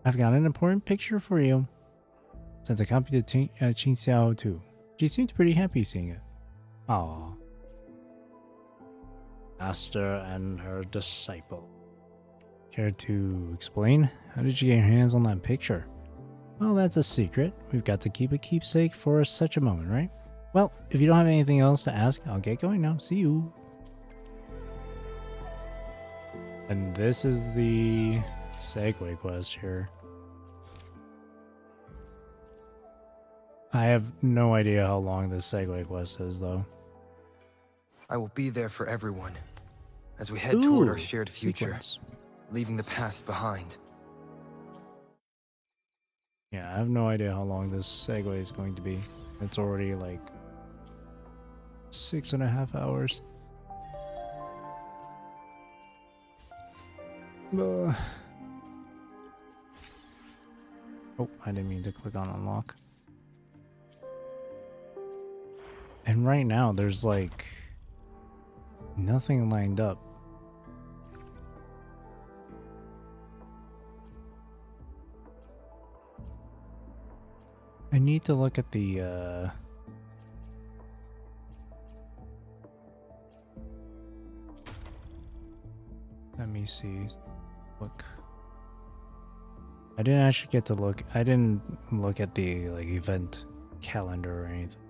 A: I've got an important picture for you. Sent a copy to Qing Xiao too. She seemed pretty happy seeing it. Aww. Master and her disciple. Care to explain? How did you get your hands on that picture? Well, that's a secret. We've got to keep a keepsake for such a moment, right? Well, if you don't have anything else to ask, I'll get going now. See you. And this is the Segue quest here. I have no idea how long this Segue quest is, though.
F: I will be there for everyone as we head toward our shared future,
A: sequence.
F: leaving the past behind.
A: Yeah, I have no idea how long this Segue is going to be. It's already like 6.5 hours. Oh, I didn't mean to click on unlock. And right now, there's like nothing lined up. I need to look at the let me see. Look. I didn't actually get to look. I didn't look at the like event calendar or anything.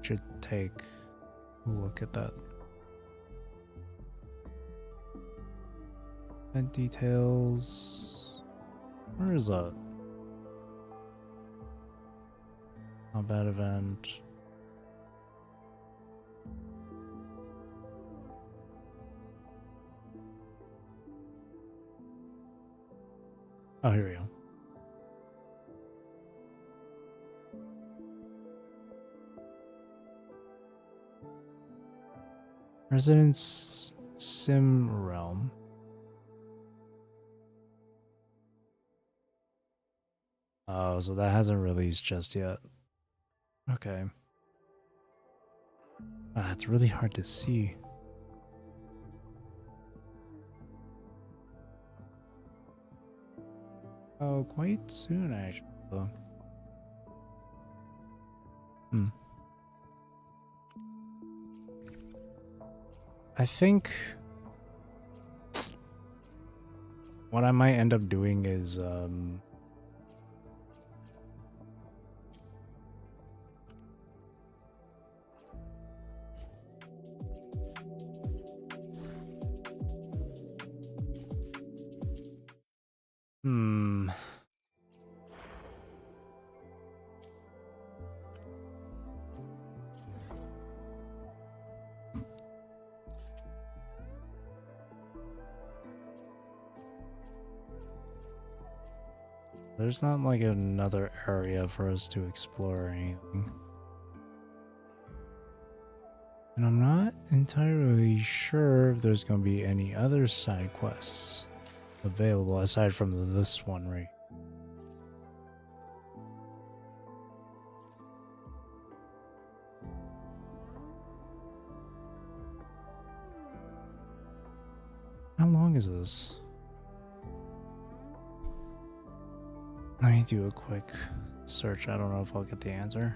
A: Should take a look at that. Event details. Where is that? Not bad event. Oh, here we go. Residence Sim Realm. Oh, so that hasn't released just yet. Okay. Ah, it's really hard to see. Oh, quite soon, actually. Though. I think what I might end up doing is there's not like another area for us to explore or anything. And I'm not entirely sure if there's going to be any other side quests available aside from this one, right? How long is this? Let me do a quick search. I don't know if I'll get the answer.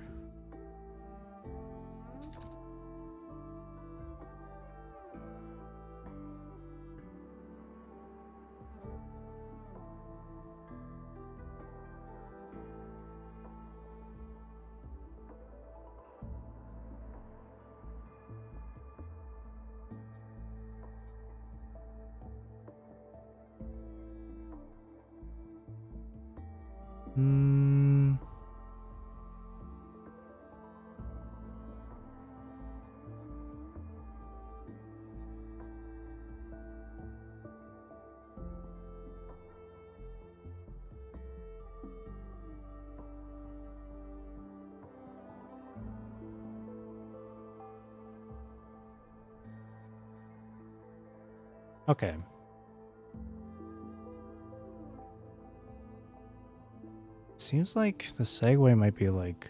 A: Okay. Seems like the Segue might be like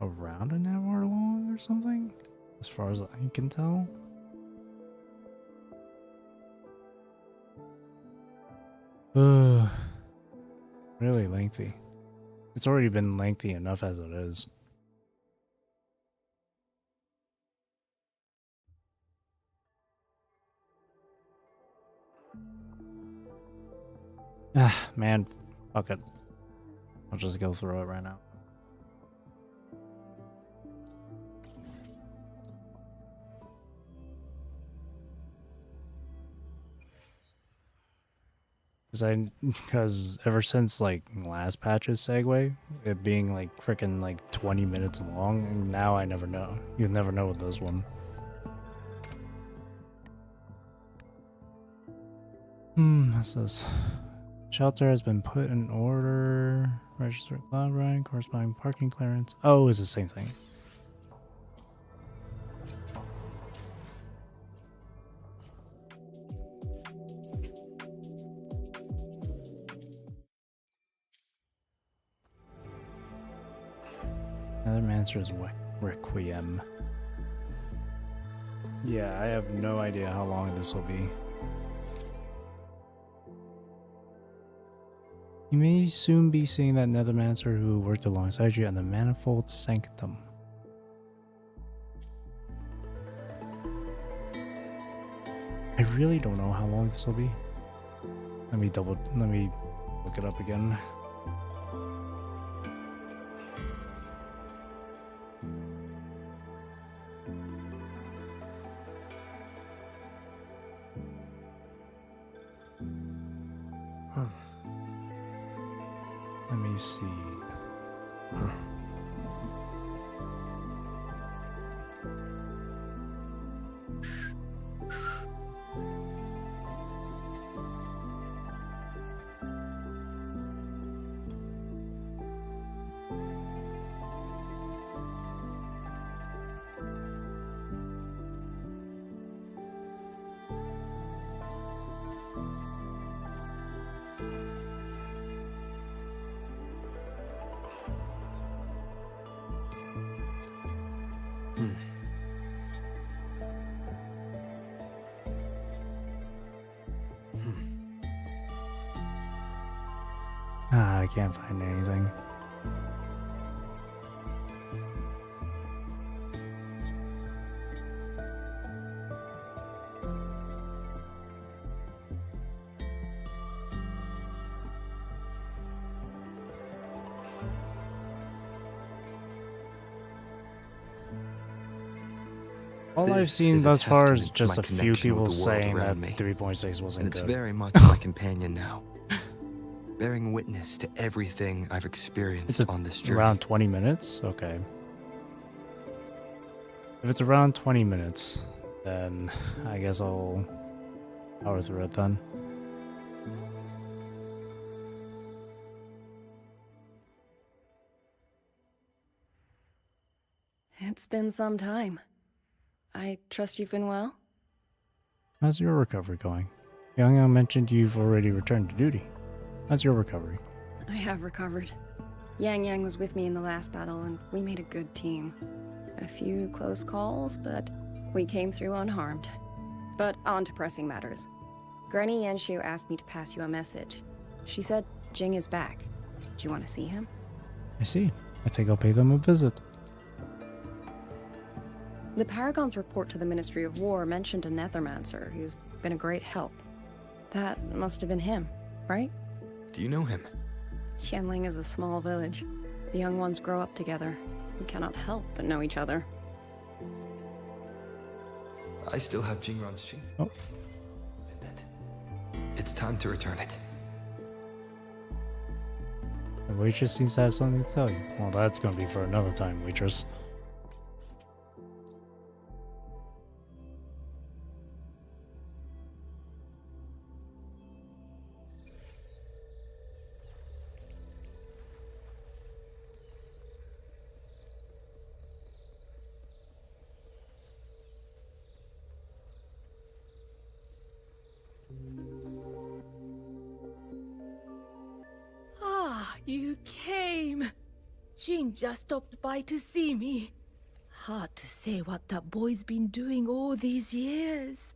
A: around an hour long or something, as far as I can tell. Really lengthy. It's already been lengthy enough as it is. Ah, man, fuck it. I'll just go through it right now. Because ever since like last patch's Segue, it being like freaking like 20 minutes long, and now I never know. You'll never know with this one. What's this? Shelter has been put in order. Register cloud ride, corresponding parking clearance. Oh, it's the same thing. Another answer is Requiem. Yeah, I have no idea how long this will be. You may soon be seeing that Nethermancer who worked alongside you on the Manifold Sanctum. I really don't know how long this will be. Let me look it up again. Let me see. I can't find anything. All I've seen thus far is just a few people saying that 3.6 wasn't
F: and it's
A: good.
F: very much my companion now, bearing witness to everything I've experienced on this journey.
A: Around 20 minutes? Okay. If it's around 20 minutes, then I guess I'll power through it then.
C: It's been some time. I trust you've been well?
A: How's your recovery going? Yang mentioned you've already returned to duty. How's your recovery?
C: I have recovered. Yang was with me in the last battle, and we made a good team. A few close calls, but we came through unharmed. But on to pressing matters. Granny Yanshu asked me to pass you a message. She said Jing is back. Do you want to see him?
A: I see. I think I'll pay them a visit.
C: The Paragon's report to the Ministry of War mentioned a Nethermancer who's been a great help. That must have been him, right?
F: Do you know him?
C: Xianling is a small village. The young ones grow up together. We cannot help but know each other.
F: I still have Jingron's chief.
A: Oh.
F: It's time to return it.
A: The waitress seems to have something to tell you. Well, that's going to be for another time, waitress.
R: You came. Jing just stopped by to see me. Hard to say what that boy's been doing all these years.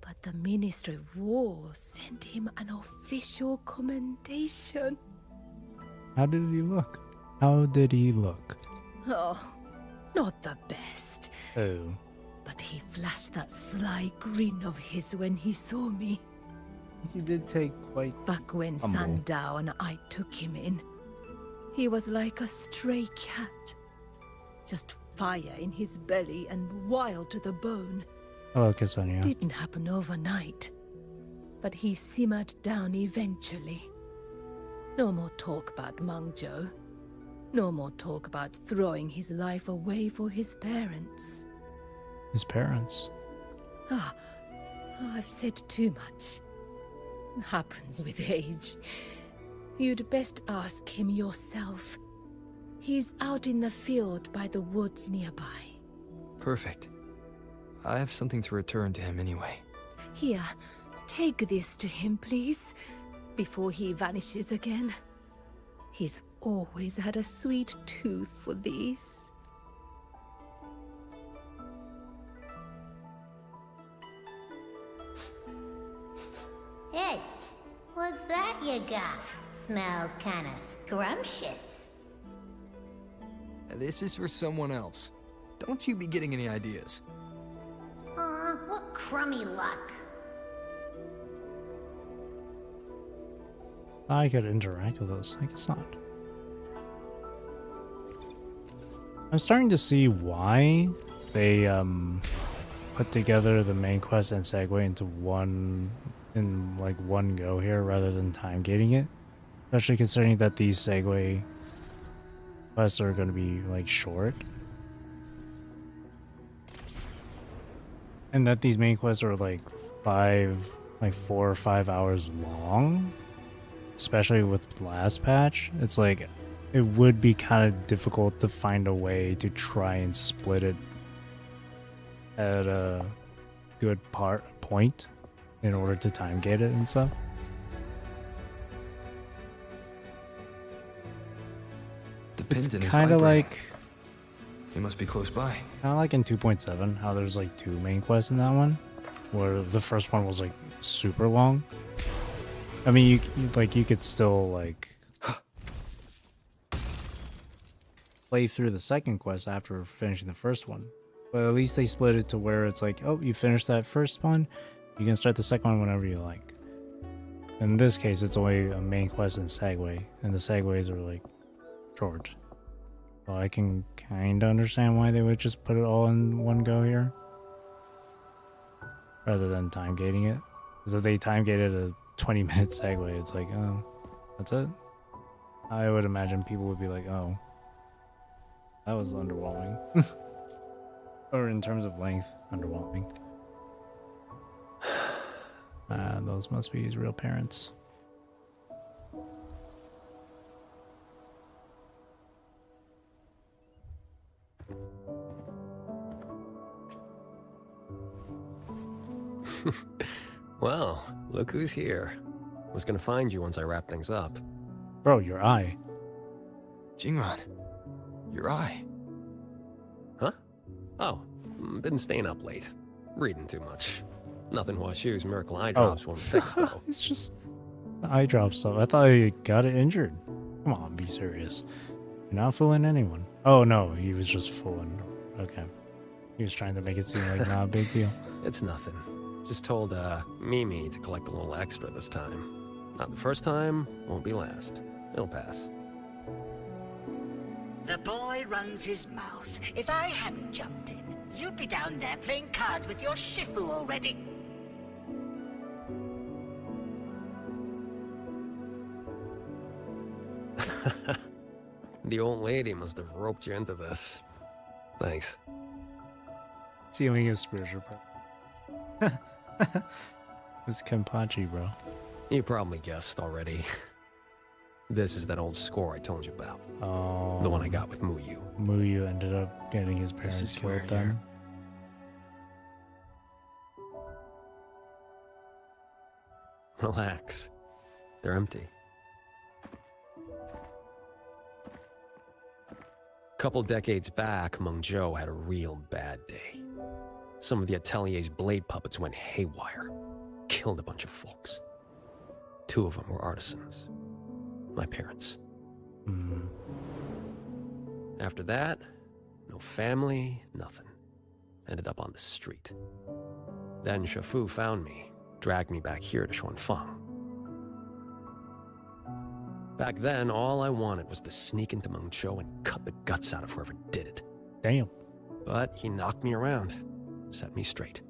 R: But the Ministry of War sent him an official commendation.
A: How did he look? How did he look?
R: Oh, not the best.
A: Oh.
R: But he flashed that sly grin of his when he saw me.
A: He did take quite.
R: Back when
A: humble.
R: Sandow and I took him in, he was like a stray cat. Just fire in his belly and wild to the bone.
A: Hello, Kisonia.
R: Didn't happen overnight, but he simmered down eventually. No more talk about Mungjo. No more talk about throwing his life away for his parents.
A: His parents?
R: I've said too much. Happens with age. You'd best ask him yourself. He's out in the field by the woods nearby.
F: Perfect. I have something to return to him anyway.
R: Here, take this to him, please, before he vanishes again. He's always had a sweet tooth for these.
J: Hey, what's that you got? Smells kinda scrumptious.
F: This is for someone else. Don't you be getting any ideas.
J: Aw, what crummy luck.
A: I could interact with those. I guess not. I'm starting to see why they put together the main quest and Segue into one go here rather than time gating it. Especially considering that these Segue quests are going to be like short. And that these main quests are like 4 or 5 hours long. Especially with last patch. It's like it would be kind of difficult to find a way to try and split it at a good point in order to time gate it and stuff.
F: The pins
A: It's
F: in his
A: kind of
F: vibrating.
A: like
F: He must be close by.
A: kind of like in 2.7, how there's like 2 main quests in that one, where the first one was like super long. I mean, you could still like play through the second quest after finishing the first one, but at least they split it to where it's like, oh, you finished that first one, you can start the second one whenever you like. In this case, it's only a main quest and Segue, and the Segues are like short. So I can kind of understand why they would just put it all in one go here, rather than time gating it. Because if they time gated a 20-minute Segue, it's like, oh, that's it. I would imagine people would be like, oh, that was underwhelming. Or in terms of length, underwhelming. Those must be his real parents.
O: Well, look who's here. Was gonna find you once I wrap things up.
A: Bro, your eye.
F: Jingran, your eye.
O: Huh? Oh, been staying up late. Reading too much. Nothing Washu's miracle eye drops won't fix, though.
A: It's just the eye drop stuff. I thought he got it injured. Come on, be serious. You're not fooling anyone. Oh, no, he was just fooling. Okay. He was trying to make it seem like not a big deal.
O: It's nothing. Just told Mimi to collect a little extra this time. Not the first time, won't be last. It'll pass.
S: The boy runs his mouth. If I hadn't jumped in, you'd be down there playing cards with your Shifu already.
O: The old lady must have roped you into this. Thanks.
A: Stealing his spiritual part. It's Kenpachi, bro.
O: You probably guessed already. This is that old score I told you about.
A: Oh.
O: The one I got with Muyu.
A: Muyu ended up getting his parents killed then.
O: Relax. They're empty. Couple decades back, Mungjo had a real bad day. Some of the Atelier's blade puppets went haywire. Killed a bunch of folks. 2 of them were artisans. My parents. After that, no family, nothing. Ended up on the street. Then Shafu found me, dragged me back here to Xuanfang. Back then, all I wanted was to sneak into Mengzhou and cut the guts out of whoever did it.
A: Damn.
O: But he knocked me around, set me straight.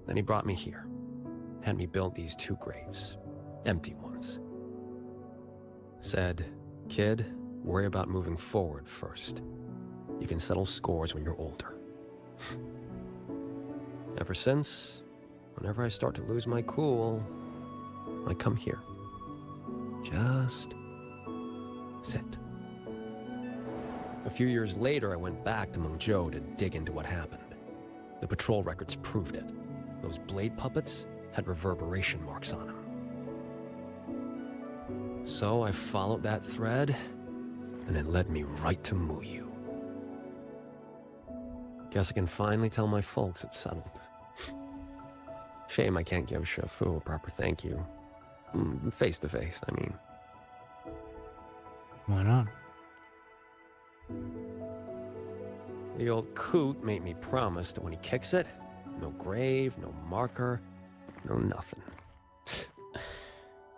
O: Then he brought me here, had me build these 2 graves, empty ones. Said, "Kid, worry about moving forward first. You can settle scores when you're older." Ever since, whenever I start to lose my cool, I come here. Just sit. A few years later, I went back to Mengzhou to dig into what happened. The patrol records proved it. Those blade puppets had reverberation marks on them. So I followed that thread, and it led me right to Muyu. Guess I can finally tell my folks it's settled. Shame I can't give Shifu a proper thank you. Face to face, I mean.
A: Why not?
O: The old coot made me promise that when he kicks it, no grave, no marker, no nothing.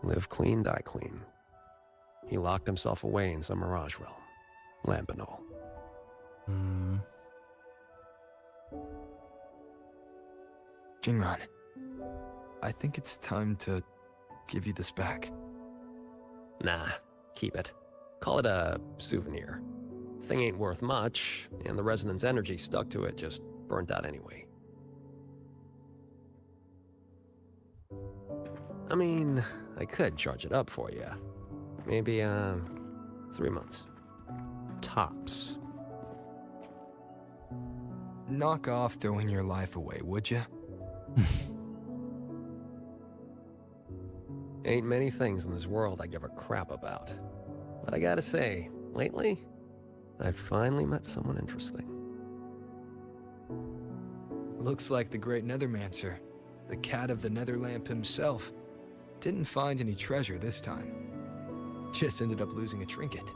O: Live clean, die clean. He locked himself away in some mirage realm. Lambanol.
F: Jinran, I think it's time to give you this back.
O: Nah, keep it. Call it a souvenir. Thing ain't worth much, and the resonance energy stuck to it just burnt out anyway. I mean, I could charge it up for you. Maybe, 3 months. Tops.
F: Knock off throwing your life away, would you?
O: Ain't many things in this world I give a crap about. But I gotta say, lately, I've finally met someone interesting.
F: Looks like the great Nethermancer, the cat of the Netherlamp himself, didn't find any treasure this time. Just ended up losing a trinket.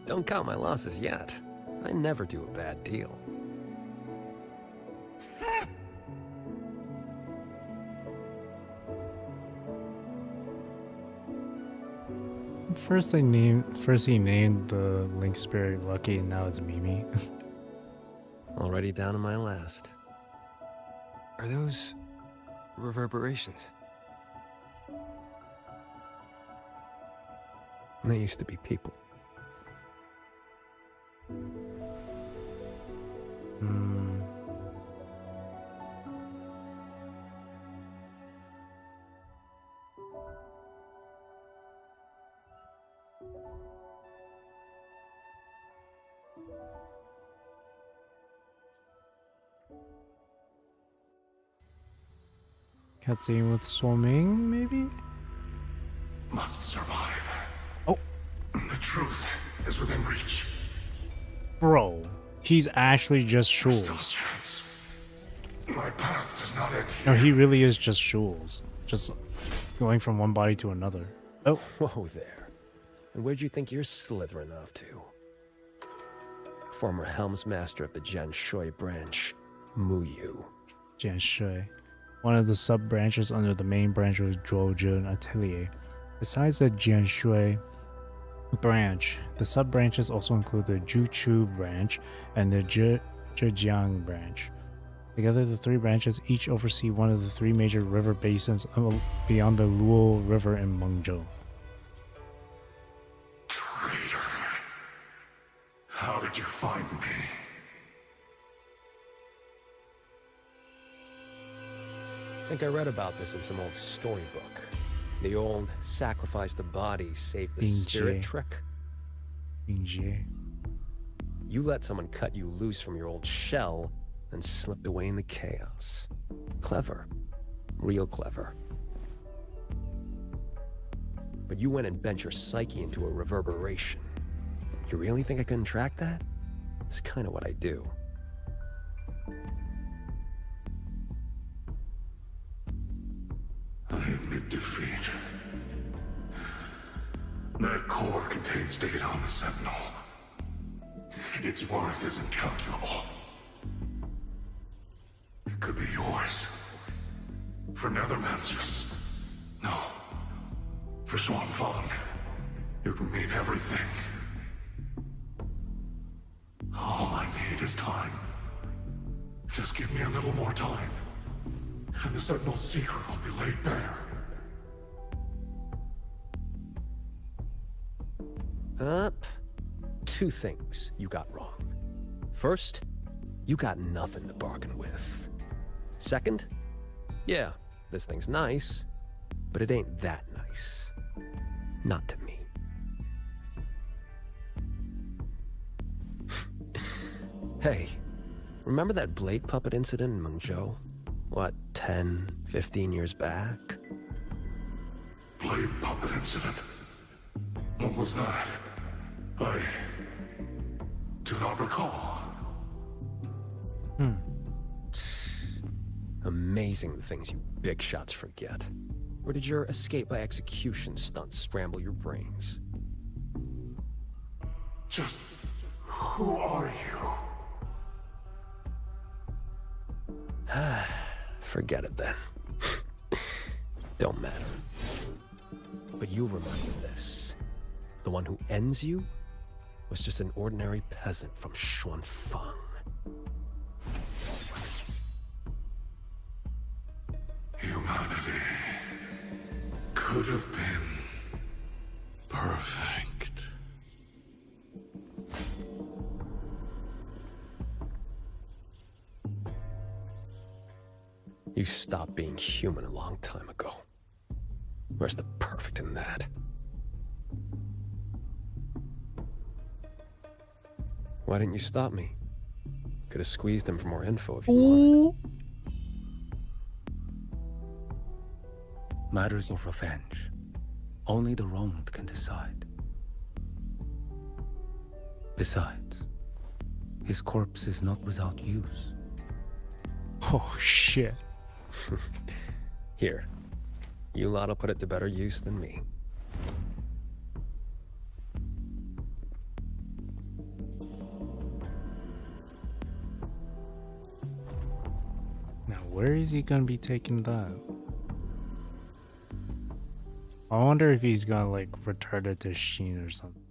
O: Don't count my losses yet. I never do a bad deal.
A: First he named the Link Spirit Lucky, and now it's Mimi.
O: Already down to my last.
F: Are those reverberations?
O: They used to be people.
A: Cutscene with swimming, maybe?
N: Must survive.
A: Oh.
N: The truth is within reach.
A: Bro, he's actually just
N: Still a
A: Shules.
N: chance. My path does not end
A: No,
N: here.
A: he really is just Shules. Just going from one body to another. Oh.
O: Whoa there. And where'd you think you're slithering off to? Former Helmsmaster of the Jianshui branch, Muyu.
A: Jianshui, one of the sub-branches under the main branch of Zhuozhen Atelier. Besides the Jianshui branch, the sub-branches also include the Juchu branch and the Zhejiang branch. Together, the 3 branches each oversee one of the 3 major river basins beyond the Luo River in Mengzhou.
N: Traitor. How did you find me?
O: I think I read about this in some old storybook. The old sacrifice the body, save the spirit trick. You let someone cut you loose from your old shell and slipped away in the chaos. Clever. Real clever. But you went and bent your psyche into a reverberation. You really think I couldn't track that? It's kind of what I do.
N: I admit defeat. That core contains data on the Sentinel. Its worth is incalculable. could be yours. For Nethermancers. No. For Xuanfang. You can mean everything. All I need is time. Just give me a little more time, and the Sentinel's secret will be laid bare.
O: Two things you got wrong. First, you got nothing to bargain with. Second, yeah, this thing's nice, but it ain't that nice. Not to me. Hey, remember that blade puppet incident in Mengzhou? What, 10, 15 years back?
N: Blade puppet incident? What was that? I do not recall.
O: Amazing the things you big shots forget. Or did your escape by execution stunt scramble your brains?
N: Just who are you?
O: Forget it then. Don't matter. But you'll remember this. The one who ends you was just an ordinary peasant from Xuanfang.
N: Humanity could have been perfect.
O: You stopped being human a long time ago. Where's the perfect in that? Why didn't you stop me? Could have squeezed him for more info if you wanted.
B: Matters of revenge. Only the wronged can decide. Besides, his corpse is not without use.
A: Oh, shit.
O: Here. You lot'll put it to better use than me.
A: Now, where is he gonna be taking that? I wonder if he's gonna, like, return it to Sheen or something.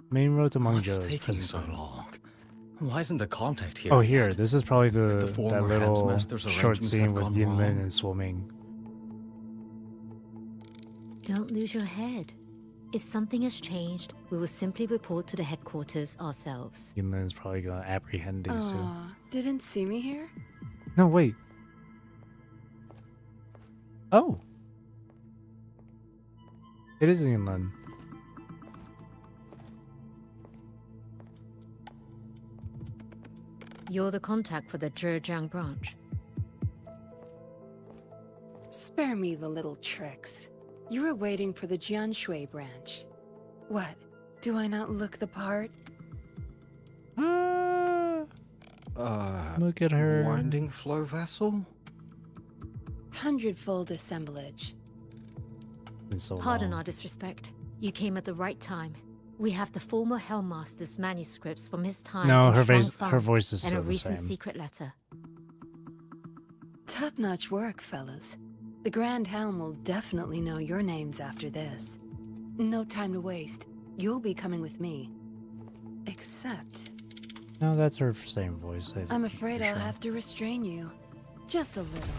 A: Main road to Mengzhou.
B: What's taking so long? Why isn't the contact here?
A: Oh, here. This is probably that
B: former
A: little
B: Handmaster's
A: short
B: arrangements
A: scene
B: have
A: with
B: gone
A: Yinlin
B: wrong?
A: and swimming.
T: Don't lose your head. If something has changed, we will simply report to the headquarters ourselves.
A: Yinlin's probably gonna apprehend these two.
E: Aw, didn't see me here?
A: No, wait. Oh. It is Yinlin.
T: You're the contact for the Zhejiang branch.
C: Spare me the little tricks. You were waiting for the Jianshui branch. What? Do I not look the part?
A: Look at her.
B: Winding flow vessel?
C: 100-fold assemblage.
A: Been so
T: Pardon
A: long.
T: our disrespect. You came at the right time. We have the former Hellmaster's manuscripts from his time
A: No,
T: in
A: her
T: Xuanfang
A: voice is
T: and
A: still
T: a
A: the
T: recent
A: same.
T: secret letter.
C: Top-notch work, fellas. The Grand Helm will definitely know your names after this. No time to waste. You'll be coming with me. Except,
A: No, that's her same voice.
C: I'm afraid I'll have to restrain you. Just a little.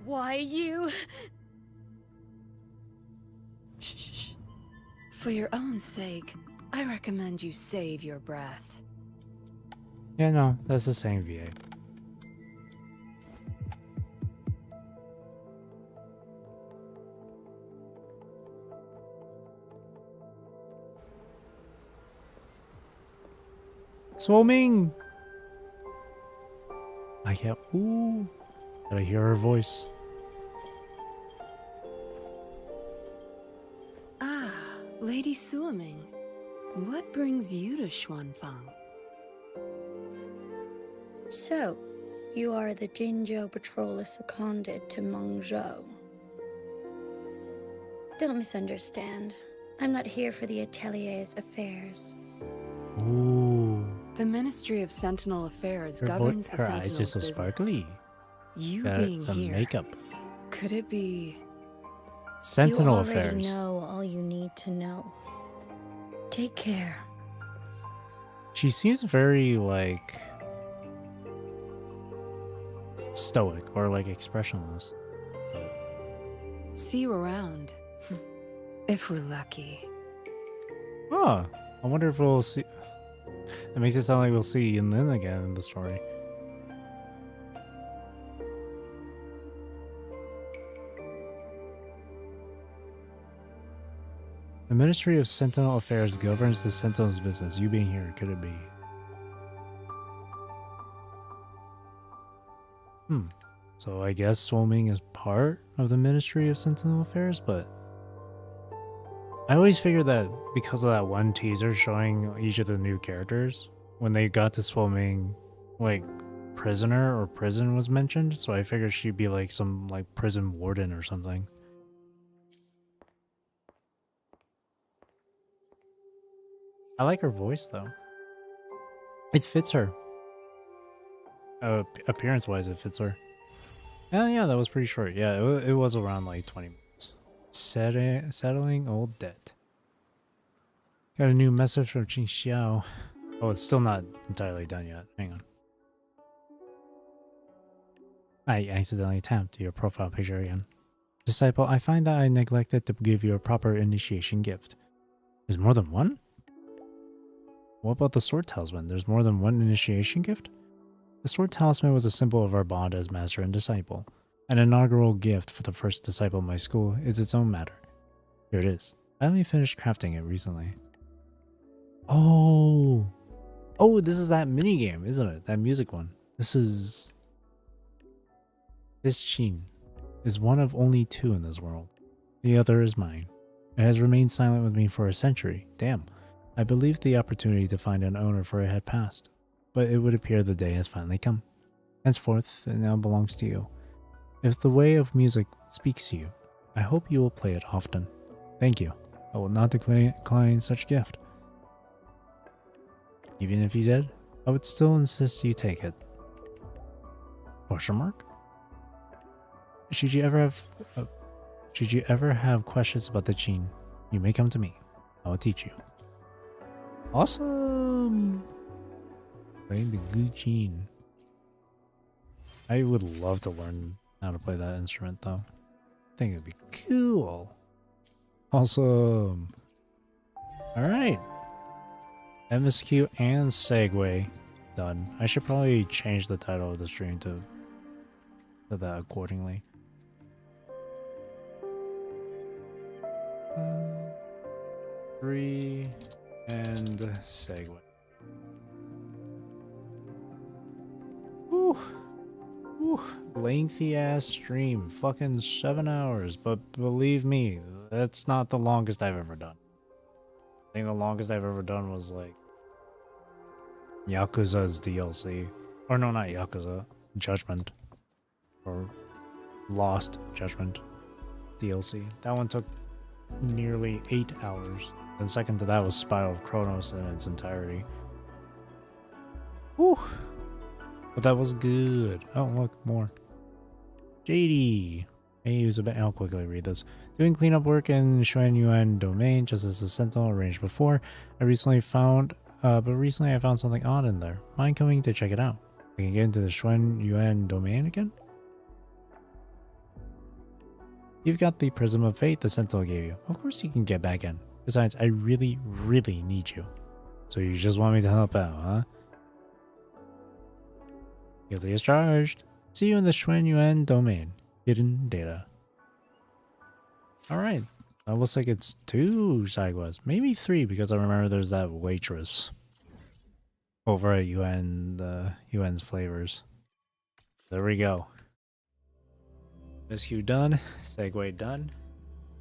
V: Why you?
C: Shh. For your own sake, I recommend you save your breath.
A: Yeah, no, that's the same VA. Swimming! I can't. Ooh. Gotta hear her voice.
C: Ah, Lady Swimming. What brings you to Xuanfang?
W: So, you are the Jinzhou patroller seconded to Mengzhou. Don't misunderstand. I'm not here for the Atelier's affairs.
A: Ooh.
D: The Ministry of Sentinel Affairs
A: Her,
D: governs the
A: her eyes
D: Sentinel's
A: are so
D: business.
A: sparkly.
D: You
A: Got
D: being
A: some
D: here,
A: makeup.
D: could it be...
A: Sentinel
W: you
A: Affairs.
W: already know all you need to know. Take care.
A: She seems very, like, stoic or, like, expressionless.
D: See you around. If we're lucky.
A: Oh, I wonder if we'll see... That makes it sound like we'll see Lin again in the story. The Ministry of Sentinel Affairs governs the Sentinel's business. You being here, could it be? So I guess swimming is part of the Ministry of Sentinel Affairs, but I always figured that because of that one teaser showing each of the new characters, when they got to swimming, like, prisoner or prison was mentioned, so I figured she'd be like some, like, prison warden or something. I like her voice, though. It fits her. Appearance-wise, it fits her. Oh, yeah, that was pretty short. Yeah, it was around, like, 20 minutes. Settling old debt. Got a new message from Qing Xiao. Oh, it's still not entirely done yet. Hang on. I accidentally tapped your profile picture again. Disciple, I find that I neglected to give you a proper initiation gift. There's more than one? What about the sword talisman? There's more than one initiation gift? The sword talisman was a symbol of our bond as master and disciple. An inaugural gift for the first disciple of my school is its own matter. Here it is. I only finished crafting it recently. Oh! Oh, this is that minigame, isn't it? That music one. This Qin is one of only two in this world. The other is mine. It has remained silent with me for a century. Damn. I believed the opportunity to find an owner for it had passed, but it would appear the day has finally come. Henceforth, it now belongs to you. If the way of music speaks to you, I hope you will play it often. Thank you. I will not decline such gift. Even if you did, I would still insist you take it. Question mark? Should you ever have questions about the Qin, you may come to me. I will teach you. Awesome! Playing the good Qin. I would love to learn how to play that instrument, though. I think it'd be cool. Awesome. Alright. MSQ and Segue done. I should probably change the title of the stream to that accordingly. Three and Segue. Whew. Whew. Lengthy ass stream. Fucking 7 hours. But believe me, that's not the longest I've ever done. I think the longest I've ever done was like Yakuza's DLC. Or no, not Yakuza. Judgment. Or Lost Judgment DLC. That one took nearly 8 hours. And second to that was Spiral of Chronos in its entirety. Whew. But that was good. Oh, look, more. JD. I'll quickly read this. Doing cleanup work in Xuan Yuan domain, just as the Sentinel arranged before. But recently I found something odd in there. Mind coming to check it out? We can get into the Xuan Yuan domain again? You've got the Prism of Fate the Sentinel gave you. Of course you can get back in. Besides, I really, really need you. So you just want me to help out, huh? Guilty as charged. See you in the Xuan Yuan domain. Hidden data. Alright. That looks like it's 2 side quests. Maybe 3, because I remember there's that waitress over at Yuan's Flavors. There we go. MSQ done. Segue done.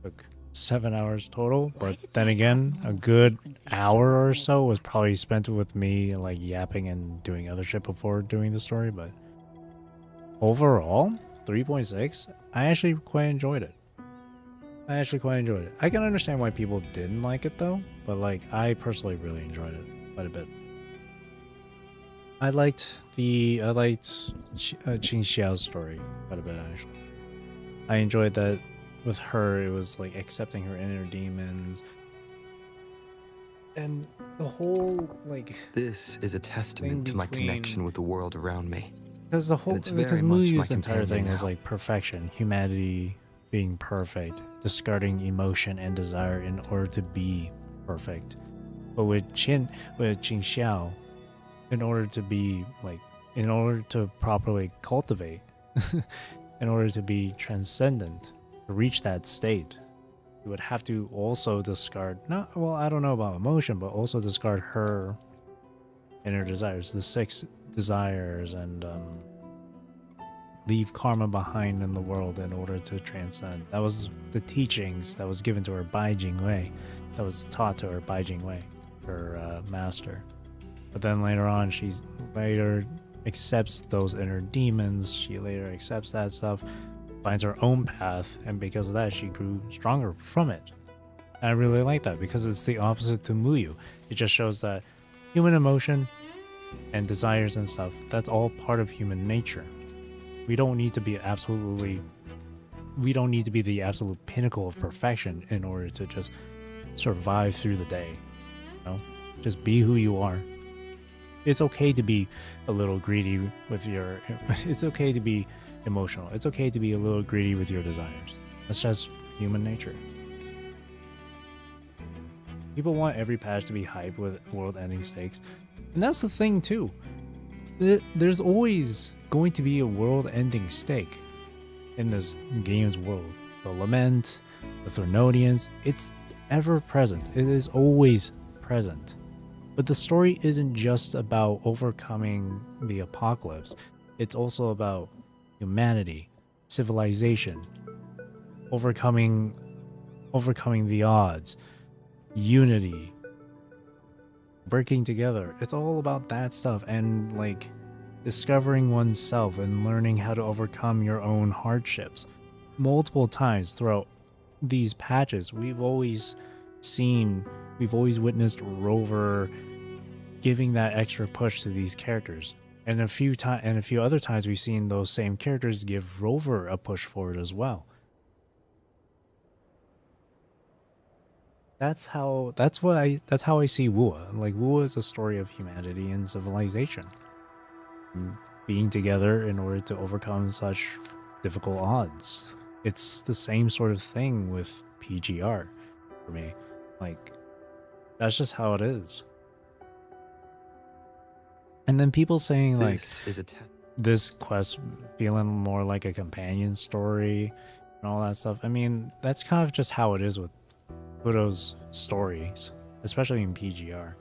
A: Took 7 hours total, but then again, a good hour or so was probably spent with me like yapping and doing other shit before doing the story, but overall, 3.6, I actually quite enjoyed it. I actually quite enjoyed it. I can understand why people didn't like it though, but like I personally really enjoyed it quite a bit. I liked Qin Xiao's story quite a bit actually. I enjoyed that with her. It was like accepting her inner demons, and the whole like.
F: This is a testament to my connection with the world around me.
A: Because the whole,
F: And it's
A: because
F: very much my
A: Muyu's entire thing
F: companion
A: was
F: now.
A: like perfection, humanity being perfect, discarding emotion and desire in order to be perfect. But with Qin Xiao, in order to be like, in order to properly cultivate, in order to be transcendent, to reach that state, you would have to also discard, not, well, I don't know about emotion, but also discard her inner desires, the 6 desires, and leave karma behind in the world in order to transcend. That was the teachings that was given to her by Jingwei, that was taught to her by Jingwei, her master. But then later on, she later accepts those inner demons. She later accepts that stuff, finds her own path, and because of that, she grew stronger from it. And I really like that because it's the opposite to Muyu. It just shows that human emotion and desires and stuff, that's all part of human nature. We don't need to be the absolute pinnacle of perfection in order to just survive through the day. You know? Just be who you are. It's okay to be a little greedy with your it's okay to be emotional. It's okay to be a little greedy with your desires. That's just human nature. People want every patch to be hyped with world-ending stakes. And that's the thing too. There's always going to be a world-ending stake in this game's world. The Lament, the Thornodians, it's ever present. It is always present. But the story isn't just about overcoming the apocalypse. It's also about humanity, civilization, overcoming the odds, unity, breaking together. It's all about that stuff, and like discovering oneself and learning how to overcome your own hardships. Multiple times throughout these patches, we've always witnessed Rover giving that extra push to these characters. And a few other times we've seen those same characters give Rover a push forward as well. That's how I see Wuwa. Like, Wuwa is a story of humanity and civilization, and being together in order to overcome such difficult odds. It's the same sort of thing with PGR for me. Like, that's just how it is. And then people saying like this quest feeling more like a companion story and all that stuff. I mean, that's kind of just how it is with Kudo's stories, especially in PGR.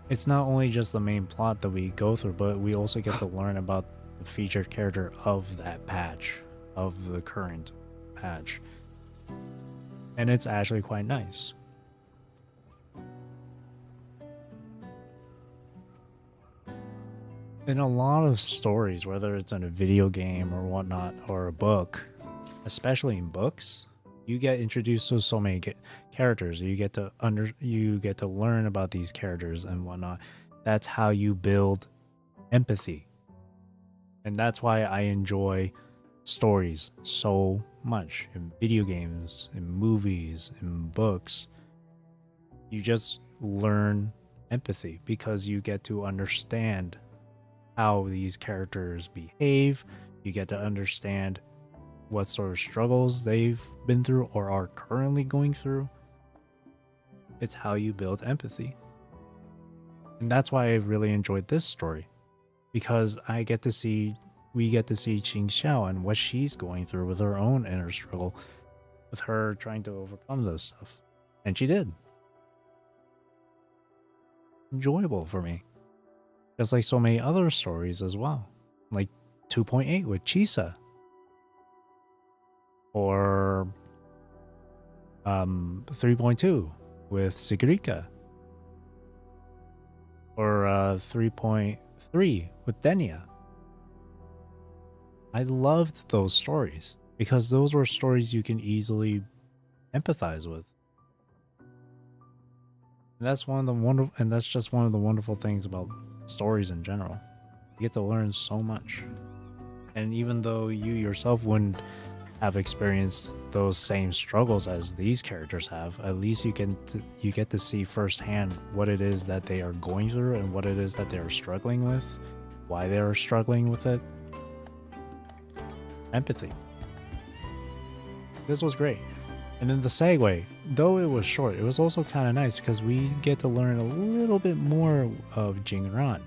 A: It's not only just the main plot that we go through, but we also get to learn about the featured character of that patch, of the current patch. And it's actually quite nice. In a lot of stories, whether it's in a video game or whatnot, or a book, especially in books, you get introduced to so many characters. You get to learn about these characters and whatnot. That's how you build empathy. And that's why I enjoy stories so much in video games, in movies, in books. You just learn empathy because you get to understand how these characters behave. You get to understand what sort of struggles they've been through or are currently going through. It's how you build empathy. And that's why I really enjoyed this story, because we get to see Qin Xiao and what she's going through with her own inner struggle, with her trying to overcome this stuff. And she did. Enjoyable for me. Just like so many other stories as well. Like 2.8 with Chisa. Or 3.2 with Sigrika. Or 3.3 with Denia. I loved those stories. because those were stories you can easily empathize with. And that's just one of the wonderful things about stories in general. You get to learn so much. And even though you yourself wouldn't have experienced those same struggles as these characters have, at least you get to see firsthand what it is that they are going through and what it is that they are struggling with, why they are struggling with it. Empathy. This was great. And then the segue, though it was short, it was also kind of nice because we get to learn a little bit more of Jingran.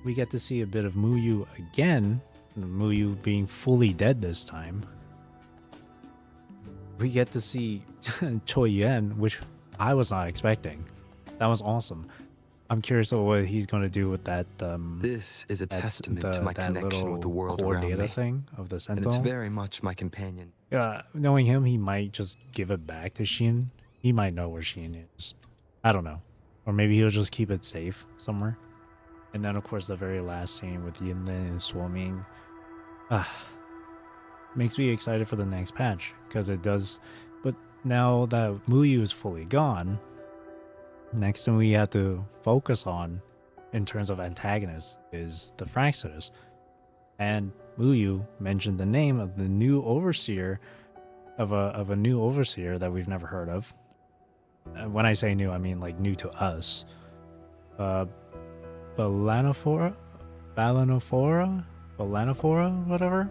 A: We get to see a bit of Muyu again, Muyu being fully dead this time. We get to see Choi Yen, which I was not expecting. That was awesome. I'm curious of what he's going to do with that.
F: This is a testament to my connection with the world around
A: data
F: me.
A: thing of the
F: And
A: Sentinel.
F: it's very much my companion.
A: Knowing him, he might just give it back to Shin. He might know where Shin is. I don't know. Or maybe he'll just keep it safe somewhere. And then, of course, the very last scene with Yinlin and Swimming. Makes me excited for the next patch. Because it does. But now that Muyu is fully gone, next thing we have to focus on in terms of antagonists is the Fraxitus. And Muyu mentioned the name of the new overseer of a new overseer that we've never heard of. When I say new, I mean like new to us. Balanophora, whatever.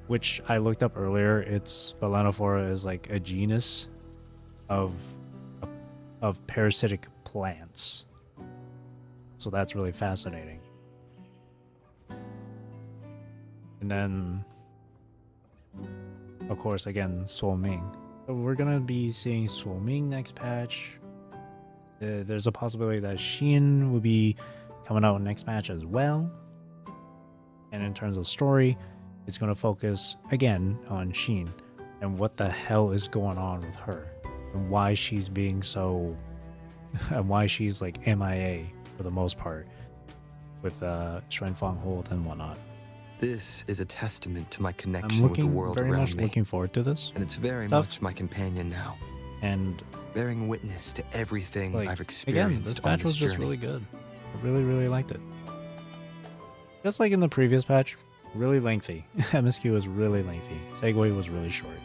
A: Which I looked up earlier. It's Balanophora is like a genus of parasitic plants. So that's really fascinating. And then, of course, again, Suoming. So we're gonna be seeing Suoming next patch. There's a possibility that Shin will be coming out next patch as well. And in terms of story, it's gonna focus again on Shin and what the hell is going on with her and why she's being so, and why she's like MIA for the most part with Xuanfang Hold and whatnot.
F: This is a testament to my connection with the world
A: very
F: around
A: much
F: me.
A: looking forward to this.
F: And it's very
A: stuff.
F: much my companion now.
A: And
F: bearing witness to everything
A: like,
F: I've experienced
A: again, this
F: on
A: patch
F: this
A: was just
F: journey.
A: really good. I really, really liked it. Just like in the previous patch, really lengthy. MSQ was really lengthy. Segue was really short.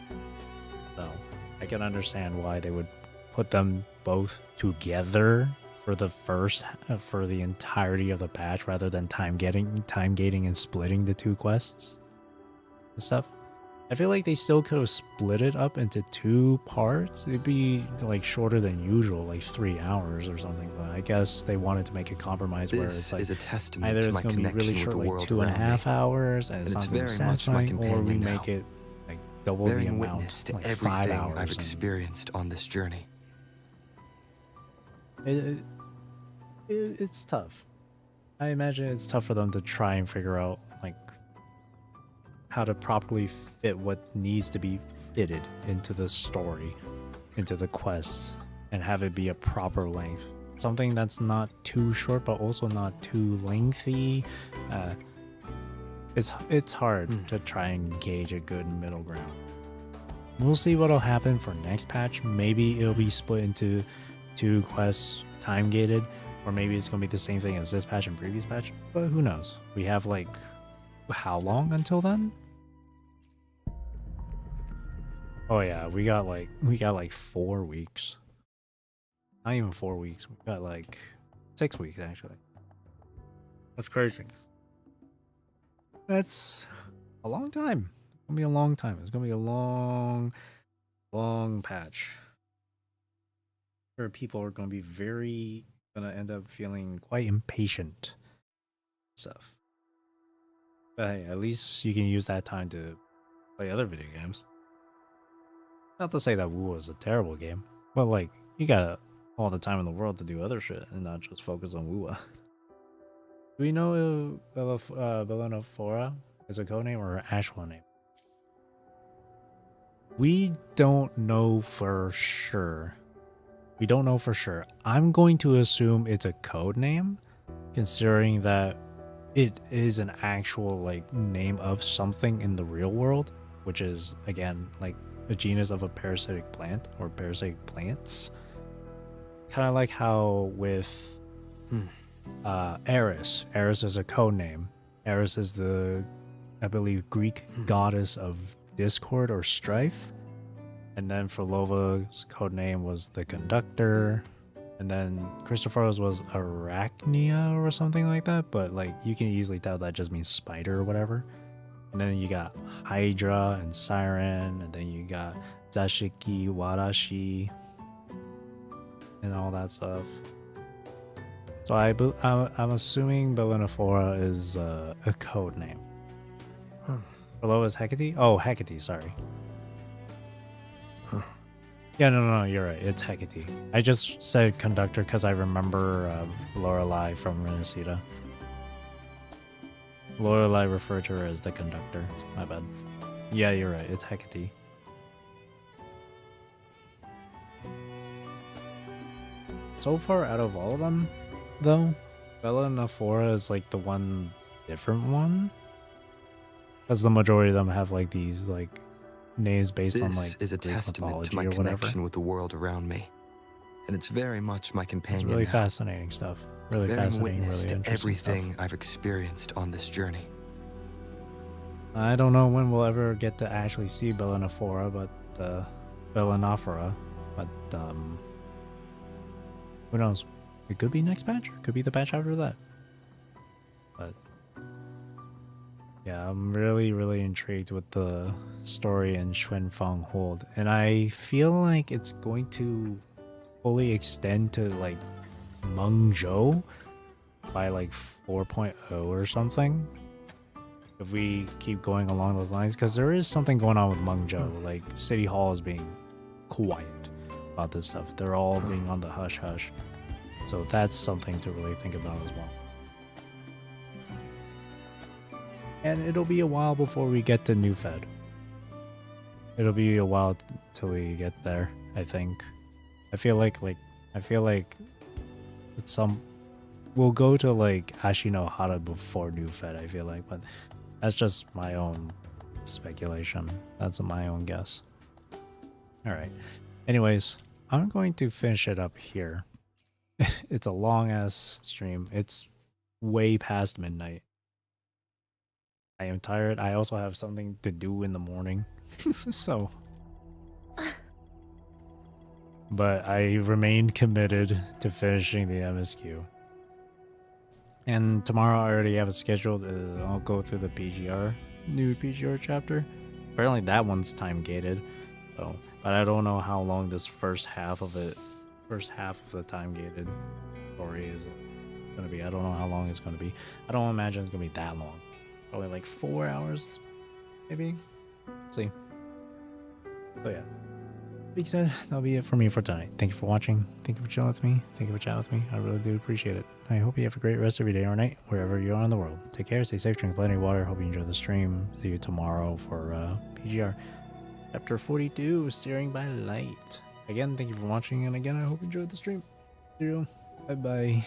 A: So I can understand why they would put them both together for the for the entirety of the patch rather than time gating and splitting the two quests and stuff. I feel like they still could have split it up into two parts. It'd be like shorter than usual, like 3 hours or something. But I guess they wanted to make a compromise where it's like
F: is a testament
A: either
F: to
A: it's
F: my
A: going to be really
F: connection
A: short,
F: with the
A: like
F: world
A: 2.5
F: around me.
A: hours, and it's
F: And
A: not
F: it's
A: going to be
F: very much my
A: satisfying, or we
F: companion
A: make
F: now.
A: it like double
F: Bearing
A: the amount,
F: witness to
A: like 5
F: everything
A: hours.
F: I've
A: and
F: experienced on this journey.
A: it's tough. I imagine it's tough for them to try and figure out like how to properly fit what needs to be fitted into the story, into the quests, and have it be a proper length. Something that's not too short but also not too lengthy. It's hard to try and gauge a good middle ground. We'll see what'll happen for next patch. Maybe it'll be split into 2 quests, time gated, or maybe it's gonna be the same thing as this patch and previous patch. But who knows? We have like how long until then? Oh yeah, we got like 4 weeks. Not even 4 weeks. We got like 6 weeks actually. That's crazy. That's a long time. It's gonna be a long time. It's gonna be a long patch. Sure, people are gonna be gonna end up feeling quite impatient stuff. But hey, at least you can use that time to play other video games. Not to say that Wu was a terrible game, but like you got all the time in the world to do other shit and not just focus on Wu. Do we know if Belanophora is a codename or an actual name? We don't know for sure. We don't know for sure. I'm going to assume it's a code name, considering that it is an actual like name of something in the real world, which is again like a genus of a parasitic plant or parasitic plants. Kind of like how with Eris. Eris is a code name. Eris is the, I believe, Greek goddess of discord or strife. And then for Lova's code name was the Conductor. And then Christopher's was Arachnia or something like that. But like you can easily tell that just means spider or whatever. And then you got Hydra and Siren. And then you got Zashiki, Warashi, and all that stuff. So I'm assuming Belenophora is a code name. Below is Hecate? Oh, Hecate, sorry. Yeah, no, you're right. It's Hecate. I just said Conductor because I remember Lorelei from Renacida. Lorelei referred to her as the Conductor. My bad. Yeah, you're right. It's Hecate. So far, out of all of them, though, Belenophora is like the one different one. Because the majority of them have like these like names based on like
F: is a
A: Greek
F: testament to my
A: mythology or whatever.
F: connection with the world around me, and it's very much my companion.
A: It's really
F: now.
A: fascinating stuff. Really
F: Bearing
A: fascinating,
F: witness
A: really
F: to
A: interesting
F: everything
A: stuff.
F: I've experienced on this journey.
A: I don't know when we'll ever get to actually see Belenophora, but Belenophora, but who knows? It could be next patch. It could be the patch after that. But yeah, I'm really intrigued with the story in Xuanfeng Hold, and I feel like it's going to fully extend to like Mengzhou by like 4.0 or something. If we keep going along those lines, because there is something going on with Mengzhou. Like City Hall is being quiet about this stuff. They're all being on the hush hush. So that's something to really think about as well. And it'll be a while before we get to New Fed. It'll be a while till we get there, I think. I feel like it's some we'll go to like Ashinohara before New Fed, I feel like, but that's just my own speculation. That's my own guess. Alright. Anyways, I'm going to finish it up here. It's a long ass stream. It's way past midnight. I am tired. I also have something to do in the morning. So but I remain committed to finishing the MSQ. And tomorrow I already have it scheduled. I'll go through the PGR, new PGR chapter. Apparently that one's time gated. So, but I don't know how long this first half of the time gated story is gonna be. I don't know how long it's gonna be. I don't imagine it's gonna be that long. Probably like 4 hours, maybe. See. So yeah. Being said, that'll be it for me for tonight. Thank you for watching. Thank you for chilling with me. Thank you for chatting with me. I really do appreciate it. I hope you have a great rest of your day or night, wherever you are in the world. Take care, stay safe, drink plenty of water. Hope you enjoy the stream. See you tomorrow for PGR. Chapter 42, Steering by Light. Again, thank you for watching, and again, I hope you enjoyed the stream. See you. Bye-bye.